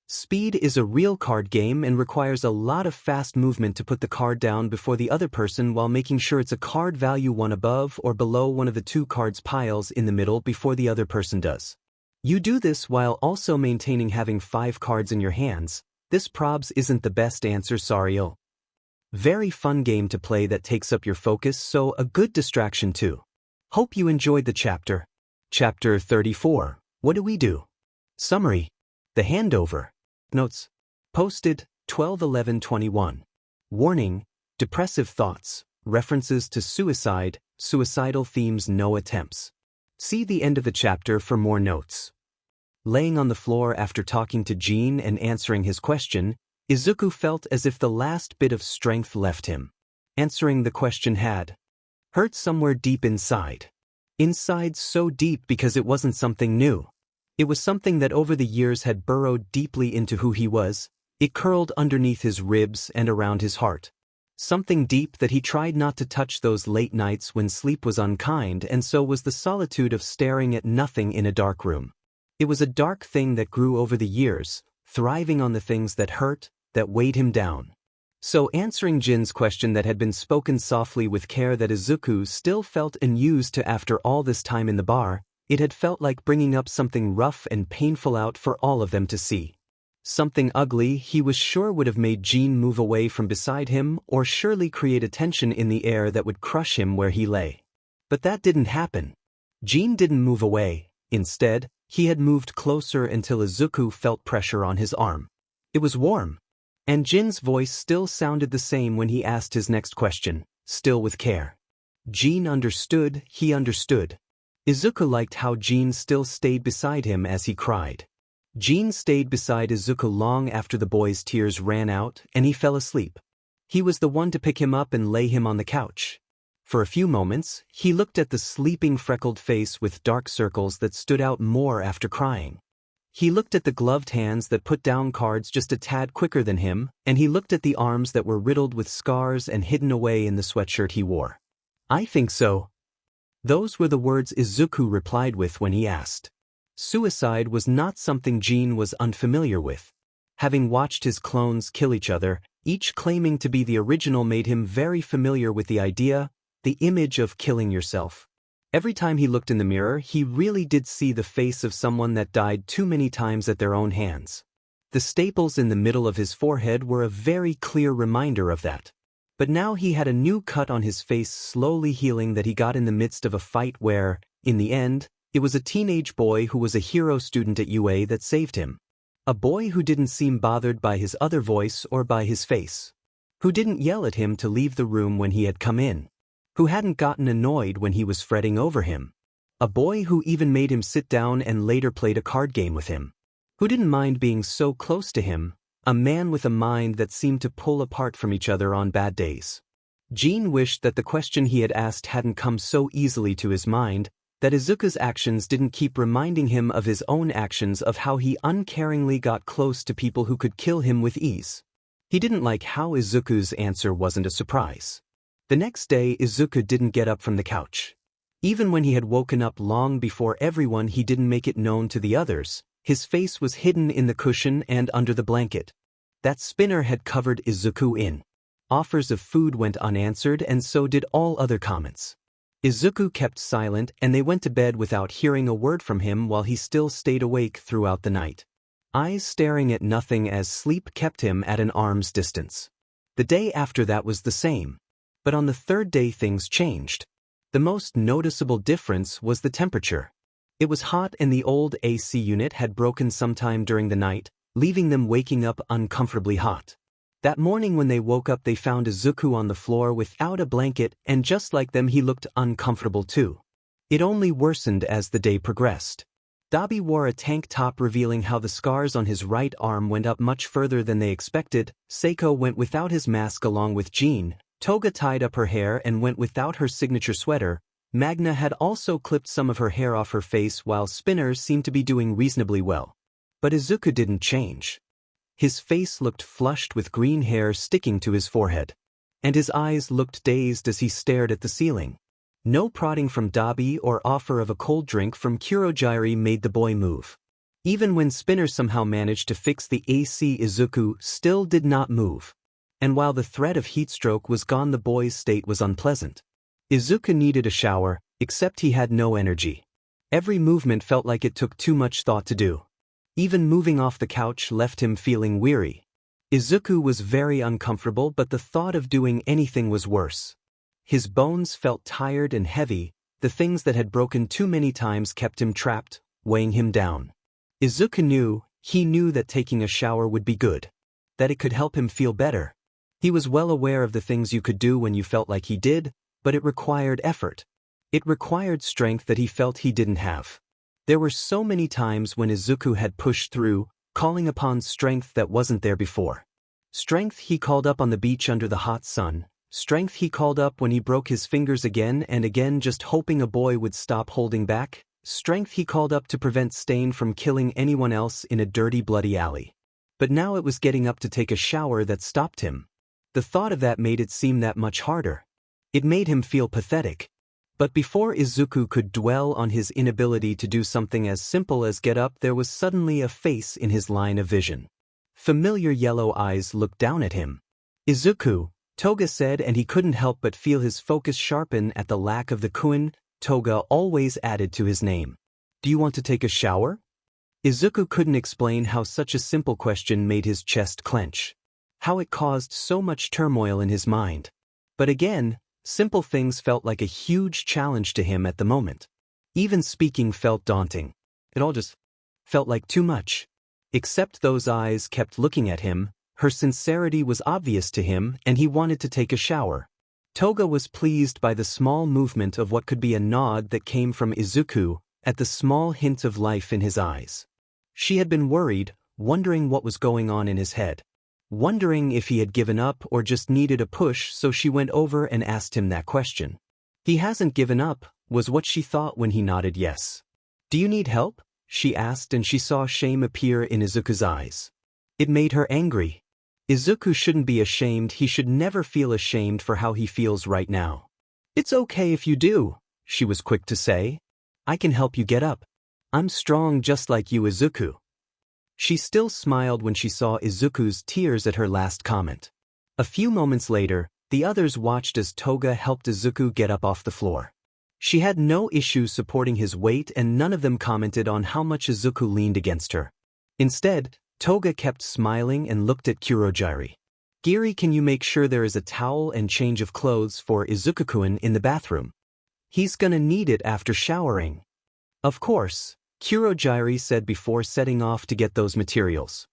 Speed is a real card game and requires a lot of fast movement to put the card down before the other person while making sure it's a card value one above or below one of the two cards piles in the middle before the other person does. You do this while also maintaining having 5 cards in your hands. This probs isn't the best answer, sorry. Very fun game to play that takes up your focus, so a good distraction too. Hope you enjoyed the chapter. Chapter 34. What do we do? Summary. The handover. Notes. Posted 12/11/21. Warning. Depressive thoughts. References to suicide, suicidal themes, no attempts. See the end of the chapter for more notes. Laying on the floor after talking to Jin and answering his question, Izuku felt as if the last bit of strength left him. Answering the question had hurt somewhere deep inside. Inside so deep because it wasn't something new. It was something that over the years had burrowed deeply into who he was. It curled underneath his ribs and around his heart. Something deep that he tried not to touch those late nights when sleep was unkind, and so was the solitude of staring at nothing in a dark room. It was a dark thing that grew over the years, thriving on the things that hurt, that weighed him down. So answering Jin's question that had been spoken softly with care that Izuku still felt unused to after all this time in the bar, it had felt like bringing up something rough and painful out for all of them to see. Something ugly he was sure would have made Jin move away from beside him or surely create a tension in the air that would crush him where he lay. But that didn't happen. Jin didn't move away. Instead, He had moved closer until Izuku felt pressure on his arm. It was warm. And Jin's voice still sounded the same when he asked his next question, still with care. Jin understood, he understood. Izuku liked how Jin still stayed beside him as he cried. Jin stayed beside Izuku long after the boy's tears ran out and he fell asleep. He was the one to pick him up and lay him on the couch. For a few moments, he looked at the sleeping freckled face with dark circles that stood out more after crying. He looked at the gloved hands that put down cards just a tad quicker than him, and he looked at the arms that were riddled with scars and hidden away in the sweatshirt he wore. I think so. Those were the words Izuku replied with when he asked. Suicide was not something Jin was unfamiliar with. Having watched his clones kill each other, each claiming to be the original made him very familiar with the idea, the image of killing yourself. Every time he looked in the mirror, he really did see the face of someone that died too many times at their own hands. The staples in the middle of his forehead were a very clear reminder of that. But now he had a new cut on his face slowly healing that he got in the midst of a fight where, in the end, it was a teenage boy who was a hero student at UA that saved him. A boy who didn't seem bothered by his other voice or by his face. Who didn't yell at him to leave the room when he had come in. Who hadn't gotten annoyed when he was fretting over him. A boy who even made him sit down and later played a card game with him. Who didn't mind being so close to him, a man with a mind that seemed to pull apart from each other on bad days. Jin wished that the question he had asked hadn't come so easily to his mind, that Izuku's actions didn't keep reminding him of his own actions of how he uncaringly got close to people who could kill him with ease. He didn't like how Izuku's answer wasn't a surprise. The next day Izuku didn't get up from the couch. Even when he had woken up long before everyone, he didn't make it known to the others. His face was hidden in the cushion and under the blanket. That spinner had covered Izuku in. Offers of food went unanswered and so did all other comments. Izuku kept silent and they went to bed without hearing a word from him while he still stayed awake throughout the night. Eyes staring at nothing as sleep kept him at an arm's distance. The day after that was the same. But on the third day things changed. The most noticeable difference was the temperature. It was hot and the old AC unit had broken sometime during the night, leaving them waking up uncomfortably hot. That morning when they woke up they found Izuku on the floor without a blanket, and just like them he looked uncomfortable too. It only worsened as the day progressed. Dabi wore a tank top revealing how the scars on his right arm went up much further than they expected. Seiko went without his mask along with Jin. Toga tied up her hair and went without her signature sweater. Magna had also clipped some of her hair off her face while Spinner seemed to be doing reasonably well. But Izuku didn't change. His face looked flushed with green hair sticking to his forehead. And his eyes looked dazed as he stared at the ceiling. No prodding from Dabi or offer of a cold drink from Kurogiri made the boy move. Even when Spinner somehow managed to fix the AC, Izuku still did not move. And while the threat of heatstroke was gone, the boy's state was unpleasant. Izuku needed a shower, except he had no energy. Every movement felt like it took too much thought to do. Even moving off the couch left him feeling weary. Izuku was very uncomfortable, but the thought of doing anything was worse. His bones felt tired and heavy, the things that had broken too many times kept him trapped, weighing him down. Izuku knew that taking a shower would be good. That it could help him feel better. He was well aware of the things you could do when you felt like he did, but it required effort. It required strength that he felt he didn't have. There were so many times when Izuku had pushed through, calling upon strength that wasn't there before. Strength he called up on the beach under the hot sun, strength he called up when he broke his fingers again and again just hoping a boy would stop holding back, strength he called up to prevent Stain from killing anyone else in a dirty bloody alley. But now it was getting up to take a shower that stopped him. The thought of that made it seem that much harder. It made him feel pathetic. But before Izuku could dwell on his inability to do something as simple as get up, there was suddenly a face in his line of vision. Familiar yellow eyes looked down at him. Izuku, Toga said, and he couldn't help but feel his focus sharpen at the lack of the kun Toga always added to his name. Do you want to take a shower? Izuku couldn't explain how such a simple question made his chest clench. How it caused so much turmoil in his mind. But again, simple things felt like a huge challenge to him at the moment. Even speaking felt daunting. It all just felt like too much. Except those eyes kept looking at him, her sincerity was obvious to him and he wanted to take a shower. Toga was pleased by the small movement of what could be a nod that came from Izuku, at the small hint of life in his eyes. She had been worried, wondering what was going on in his head. Wondering if he had given up or just needed a push, so she went over and asked him that question. He hasn't given up, was what she thought when he nodded yes. Do you need help? She asked, and she saw shame appear in Izuku's eyes. It made her angry. Izuku shouldn't be ashamed, he should never feel ashamed for how he feels right now. It's okay if you do, she was quick to say. I can help you get up. I'm strong just like you, Izuku. She still smiled when she saw Izuku's tears at her last comment. A few moments later, the others watched as Toga helped Izuku get up off the floor. She had no issue supporting his weight and none of them commented on how much Izuku leaned against her. Instead, Toga kept smiling and looked at Kurogiri. Giri, can you make sure there is a towel and change of clothes for Izuku-kun in the bathroom? He's gonna need it after showering. Of course, Kurogiri said before setting off to get those materials.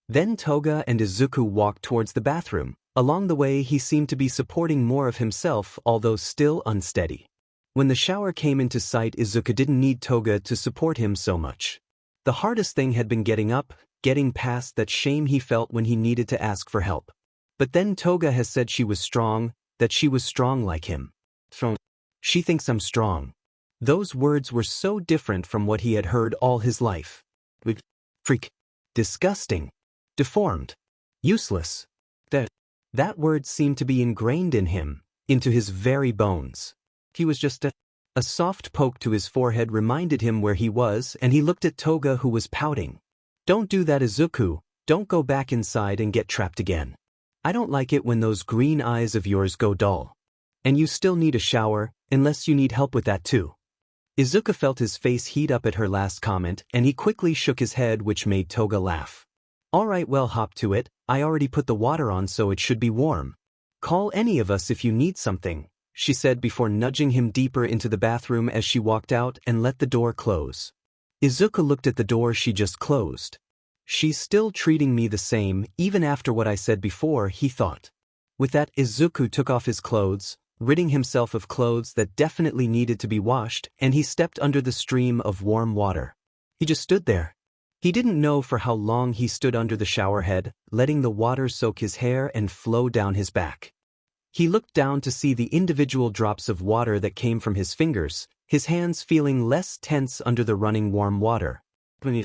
Then Toga and Izuku walked towards the bathroom. Along the way he seemed to be supporting more of himself, although still unsteady. When the shower came into sight, Izuku didn't need Toga to support him so much. The hardest thing had been getting up, getting past that shame he felt when he needed to ask for help. But then Toga has said she was strong, that she was strong like him. She thinks I'm strong. Those words were so different from what he had heard all his life. Freak. Disgusting. Deformed. Useless. That word seemed to be ingrained in him, into his very bones. He was just a soft poke to his forehead reminded him where he was, and he looked at Toga, who was pouting. Don't do that, Izuku. Don't go back inside and get trapped again. I don't like it when those green eyes of yours go dull. And you still need a shower, unless you need help with that too. Izuku felt his face heat up at her last comment, and he quickly shook his head, which made Toga laugh. Alright, well, hop to it. I already put the water on, so it should be warm. Call any of us if you need something, she said before nudging him deeper into the bathroom as she walked out and let the door close. Izuku looked at the door she just closed. She's still treating me the same, even after what I said before, he thought. With that, Izuku took off his clothes, ridding himself of clothes that definitely needed to be washed, and he stepped under the stream of warm water. He just stood there. He didn't know for how long he stood under the shower head, letting the water soak his hair and flow down his back. He looked down to see the individual drops of water that came from his fingers, his hands feeling less tense under the running warm water. When he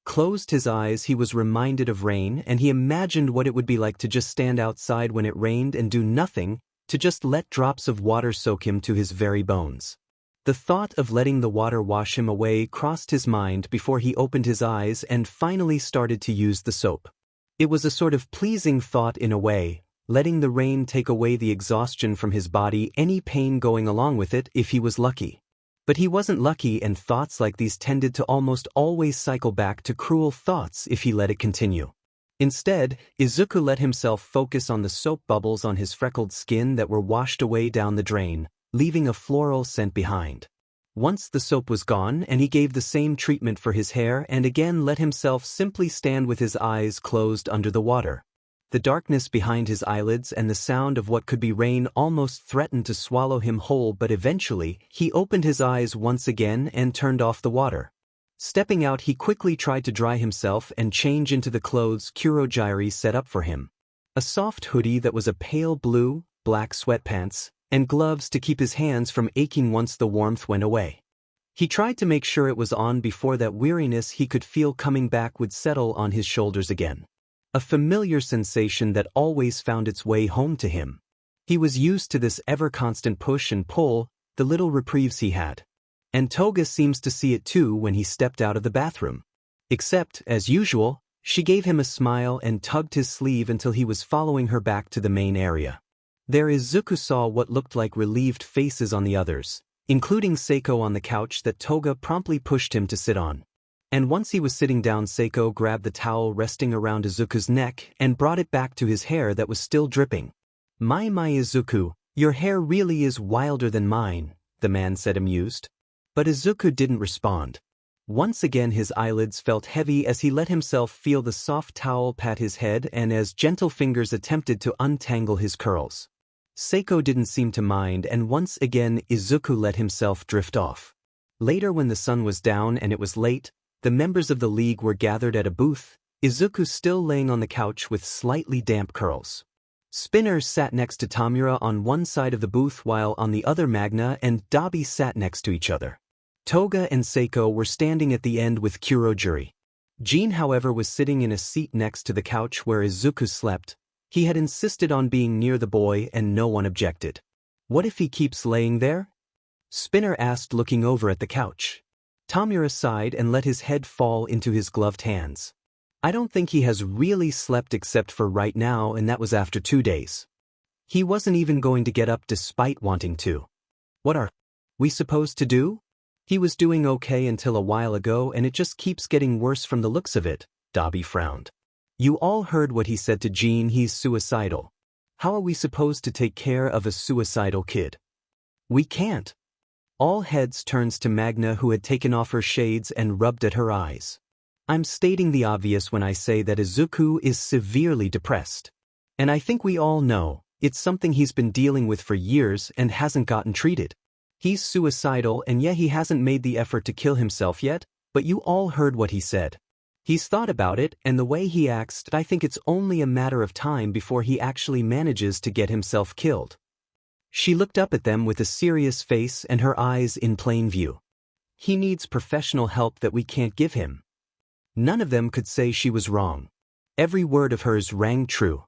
closed his eyes, he was reminded of rain, and he imagined what it would be like to just stand outside when it rained and do nothing, to just let drops of water soak him to his very bones. The thought of letting the water wash him away crossed his mind before he opened his eyes and finally started to use the soap. It was a sort of pleasing thought in a way, letting the rain take away the exhaustion from his body, any pain going along with it if he was lucky. But he wasn't lucky, and thoughts like these tended to almost always cycle back to cruel thoughts if he let it continue. Instead, Izuku let himself focus on the soap bubbles on his freckled skin that were washed away down the drain, leaving a floral scent behind. Once the soap was gone, and he gave the same treatment for his hair and again let himself simply stand with his eyes closed under the water. The darkness behind his eyelids and the sound of what could be rain almost threatened to swallow him whole, but eventually, he opened his eyes once again and turned off the water. Stepping out, he quickly tried to dry himself and change into the clothes Kurogiri set up for him. A soft hoodie that was a pale blue, black sweatpants, and gloves to keep his hands from aching once the warmth went away. He tried to make sure it was on before that weariness he could feel coming back would settle on his shoulders again. A familiar sensation that always found its way home to him. He was used to this ever-constant push and pull, the little reprieves he had. And Toga seems to see it too when he stepped out of the bathroom. Except, as usual, she gave him a smile and tugged his sleeve until he was following her back to the main area. There Izuku saw what looked like relieved faces on the others, including Seiko on the couch that Toga promptly pushed him to sit on. And once he was sitting down, Seiko grabbed the towel resting around Izuku's neck and brought it back to his hair that was still dripping. My Izuku, your hair really is wilder than mine, the man said, amused. But Izuku didn't respond. Once again his eyelids felt heavy as he let himself feel the soft towel pat his head and as gentle fingers attempted to untangle his curls. Seiko didn't seem to mind, and once again Izuku let himself drift off. Later, when the sun was down and it was late, the members of the league were gathered at a booth, Izuku still laying on the couch with slightly damp curls. Spinner sat next to Tamura on one side of the booth while on the other Magna and Dabi sat next to each other. Toga and Seiko were standing at the end with Kurogiri. Jean, however, was sitting in a seat next to the couch where Izuku slept. He had insisted on being near the boy and no one objected. What if he keeps laying there? Spinner asked, looking over at the couch. Tamura sighed and let his head fall into his gloved hands. I don't think he has really slept except for right now, and that was after 2 days. He wasn't even going to get up despite wanting to. What are we supposed to do? He was doing okay until a while ago and it just keeps getting worse from the looks of it, Dabi frowned. You all heard what he said to Jean, he's suicidal. How are we supposed to take care of a suicidal kid? We can't. All heads turns to Magna, who had taken off her shades and rubbed at her eyes. I'm stating the obvious when I say that Izuku is severely depressed. And I think we all know, it's something he's been dealing with for years and hasn't gotten treated. He's suicidal, and yet he hasn't made the effort to kill himself yet, but you all heard what he said. He's thought about it, and the way he acts, I think it's only a matter of time before he actually manages to get himself killed. She looked up at them with a serious face and her eyes in plain view. He needs professional help that we can't give him. None of them could say she was wrong. Every word of hers rang true.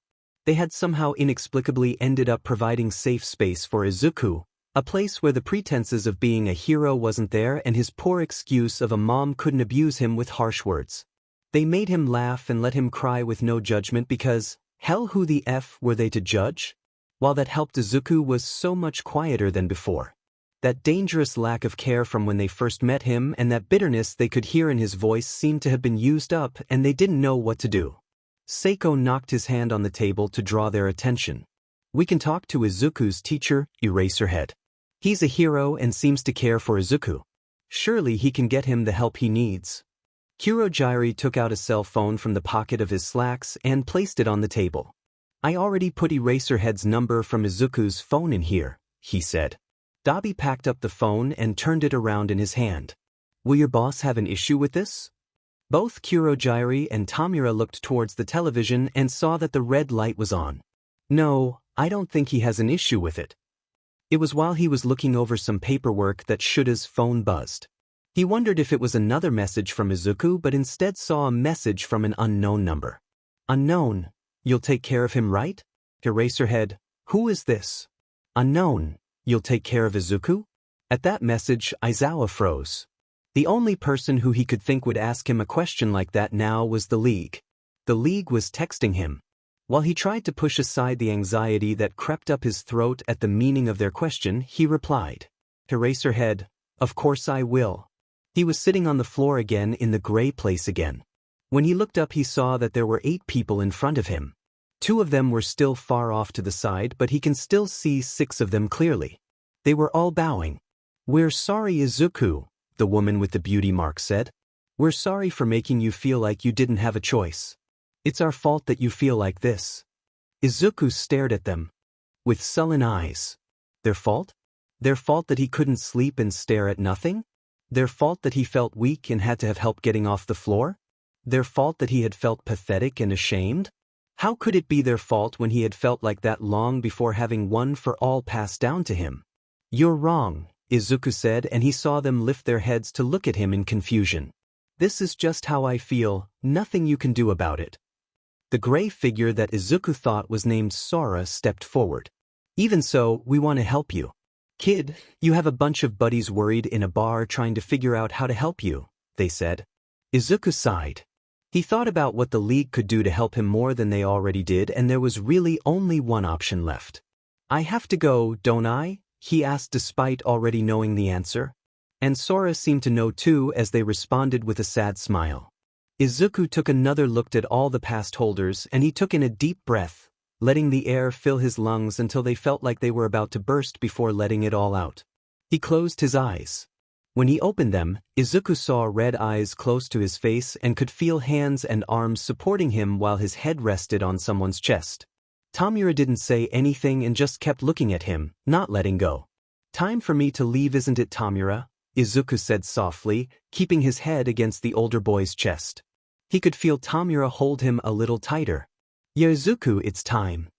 They had somehow inexplicably ended up providing safe space for Izuku, a place where the pretenses of being a hero wasn't there and his poor excuse of a mom couldn't abuse him with harsh words. They made him laugh and let him cry with no judgment because, hell, who the F were they to judge? While that helped, Izuku was so much quieter than before. That dangerous lack of care from when they first met him and that bitterness they could hear in his voice seemed to have been used up, and they didn't know what to do. Seiko knocked his hand on the table to draw their attention. We can talk to Izuku's teacher, Eraserhead. He's a hero and seems to care for Izuku. Surely he can get him the help he needs. Kurogiri took out a cell phone from the pocket of his slacks and placed it on the table. I already put Eraserhead's number from Izuku's phone in here, he said. Dabi packed up the phone and turned it around in his hand. Will your boss have an issue with this? Both Kurogiri and Tamura looked towards the television and saw that the red light was on. No, I don't think he has an issue with it. It was while he was looking over some paperwork that Shuda's phone buzzed. He wondered if it was another message from Izuku, but instead saw a message from an unknown number. Unknown, you'll take care of him, right? Eraserhead, who is this? Unknown, you'll take care of Izuku? At that message, Aizawa froze. The only person who he could think would ask him a question like that now was the League. The League was texting him. While he tried to push aside the anxiety that crept up his throat at the meaning of their question, he replied. Eraserhead, of course I will. He was sitting on the floor again in the gray place again. When he looked up, he saw that there were 8 people in front of him. 2 of them were still far off to the side, but he can still see 6 of them clearly. They were all bowing. We're sorry, Izuku, the woman with the beauty mark said. We're sorry for making you feel like you didn't have a choice. It's our fault that you feel like this. Izuku stared at them with sullen eyes. Their fault? Their fault that he couldn't sleep and stare at nothing? Their fault that he felt weak and had to have help getting off the floor? Their fault that he had felt pathetic and ashamed? How could it be their fault when he had felt like that long before having one for all passed down to him? You're wrong, Izuku said, and he saw them lift their heads to look at him in confusion. This is just how I feel, nothing you can do about it. The gray figure that Izuku thought was named Sora stepped forward. Even so, we want to help you. Kid, you have a bunch of buddies worried in a bar trying to figure out how to help you, they said. Izuku sighed. He thought about what the League could do to help him more than they already did, and there was really only one option left. I have to go, don't I? He asked despite already knowing the answer. And Sora seemed to know too, as they responded with a sad smile. Izuku took another look at all the past holders and he took in a deep breath, letting the air fill his lungs until they felt like they were about to burst before letting it all out. He closed his eyes. When he opened them, Izuku saw red eyes close to his face and could feel hands and arms supporting him while his head rested on someone's chest. Tamura didn't say anything and just kept looking at him, not letting go. "Time for me to leave, isn't it, Tamura?" Izuku said softly, keeping his head against the older boy's chest. He could feel Tamura hold him a little tighter. "Yeah, Izuku, it's time."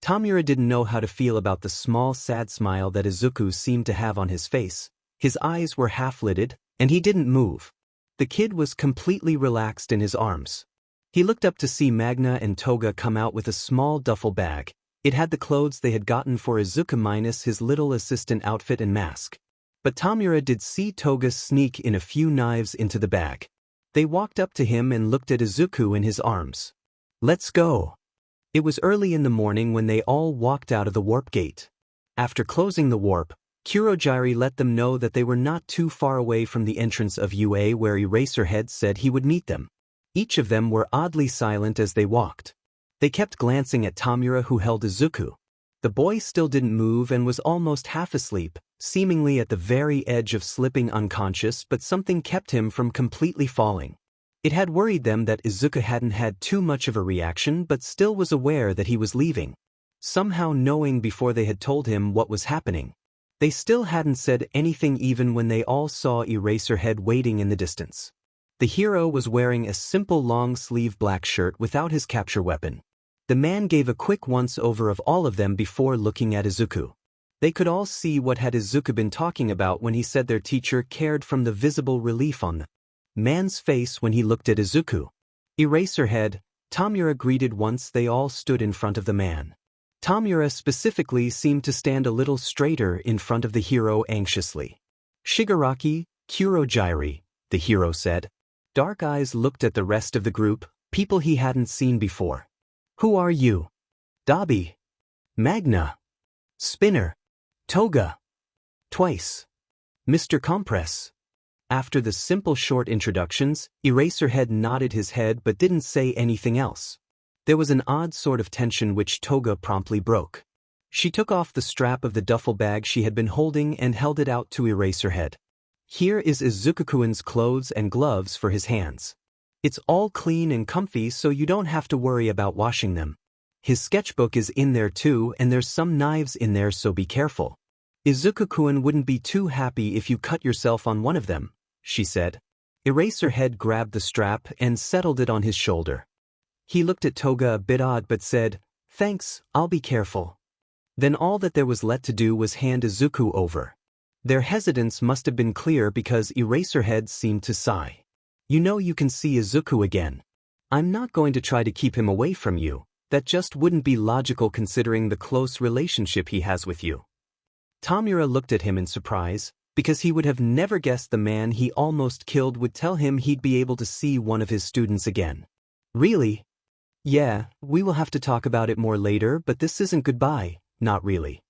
Tamura didn't know how to feel about the small sad smile that Izuku seemed to have on his face. His eyes were half-lidded, and he didn't move. The kid was completely relaxed in his arms. He looked up to see Magna and Toga come out with a small duffel bag. It had the clothes they had gotten for Izuku minus his little assistant outfit and mask. But Tamura did see Toga sneak in a few knives into the bag. They walked up to him and looked at Izuku in his arms. "Let's go." It was early in the morning when they all walked out of the warp gate. After closing the warp, Kurogiri let them know that they were not too far away from the entrance of UA where Eraserhead said he would meet them. Each of them were oddly silent as they walked. They kept glancing at Tamura, who held Izuku. The boy still didn't move and was almost half asleep, seemingly at the very edge of slipping unconscious, but something kept him from completely falling. It had worried them that Izuku hadn't had too much of a reaction but still was aware that he was leaving. Somehow knowing before they had told him what was happening. They still hadn't said anything even when they all saw Eraserhead waiting in the distance. The hero was wearing a simple long-sleeve black shirt without his capture weapon. The man gave a quick once-over of all of them before looking at Izuku. They could all see what had Izuku been talking about when he said their teacher cared from the visible relief on the man's face when he looked at Izuku. Eraserhead, Tamura greeted once they all stood in front of the man. Tamura specifically seemed to stand a little straighter in front of the hero anxiously. "Shigaraki, Kurogiri," the hero said. Dark eyes looked at the rest of the group, people he hadn't seen before. "Who are you?" "Dabi." "Magna." "Spinner." "Toga." "Twice." "Mr. Compress." After the simple short introductions, Eraserhead nodded his head but didn't say anything else. There was an odd sort of tension which Toga promptly broke. She took off the strap of the duffel bag she had been holding and held it out to Eraserhead. "Here is Izuku-kun's clothes and gloves for his hands. It's all clean and comfy so you don't have to worry about washing them. His sketchbook is in there too and there's some knives in there so be careful. Izuku-kun wouldn't be too happy if you cut yourself on one of them," she said. Eraserhead grabbed the strap and settled it on his shoulder. He looked at Toga a bit odd but said, "Thanks, I'll be careful." Then all that there was left to do was hand Izuku over. Their hesitance must have been clear because Eraserhead seemed to sigh. "You know you can see Izuku again. I'm not going to try to keep him away from you. That just wouldn't be logical considering the close relationship he has with you." Tamura looked at him in surprise, because he would have never guessed the man he almost killed would tell him he'd be able to see one of his students again. "Really?" "Yeah, we will have to talk about it more later, but this isn't goodbye, not really."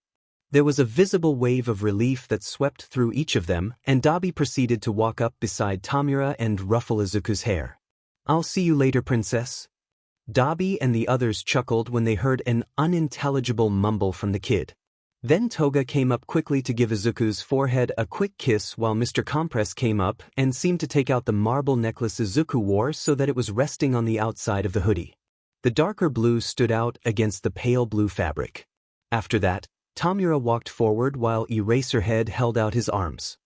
There was a visible wave of relief that swept through each of them, and Dabi proceeded to walk up beside Tamura and ruffle Izuku's hair. "I'll see you later, princess." Dabi and the others chuckled when they heard an unintelligible mumble from the kid. Then Toga came up quickly to give Izuku's forehead a quick kiss while Mr. Compress came up and seemed to take out the marble necklace Izuku wore so that it was resting on the outside of the hoodie. The darker blue stood out against the pale blue fabric. After that, Tamura walked forward while Eraserhead held out his arms.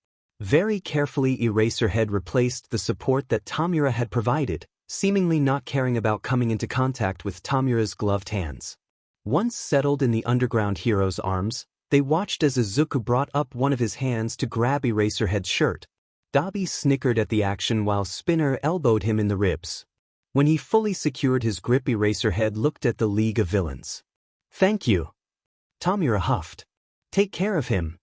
Very carefully Eraserhead replaced the support that Tamura had provided, seemingly not caring about coming into contact with Tamura's gloved hands. Once settled in the underground hero's arms, they watched as Izuku brought up one of his hands to grab Eraserhead's shirt. Dabi snickered at the action while Spinner elbowed him in the ribs. When he fully secured his grip, Eraserhead looked at the League of Villains. "Thank you." Tamura huffed. "Take care of him."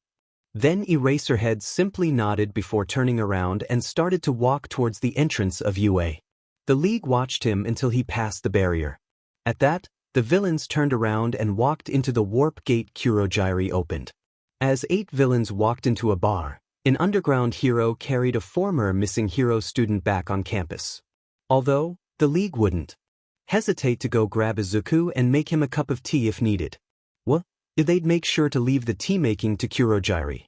Then Eraserhead simply nodded before turning around and started to walk towards the entrance of UA. The League watched him until he passed the barrier. At that, the villains turned around and walked into the warp gate Kurogiri opened. As 8 villains walked into a bar, an underground hero carried a former missing hero student back on campus. Although, the League wouldn't hesitate to go grab Izuku and make him a cup of tea if needed. They'd make sure to leave the tea-making to Kurogiri.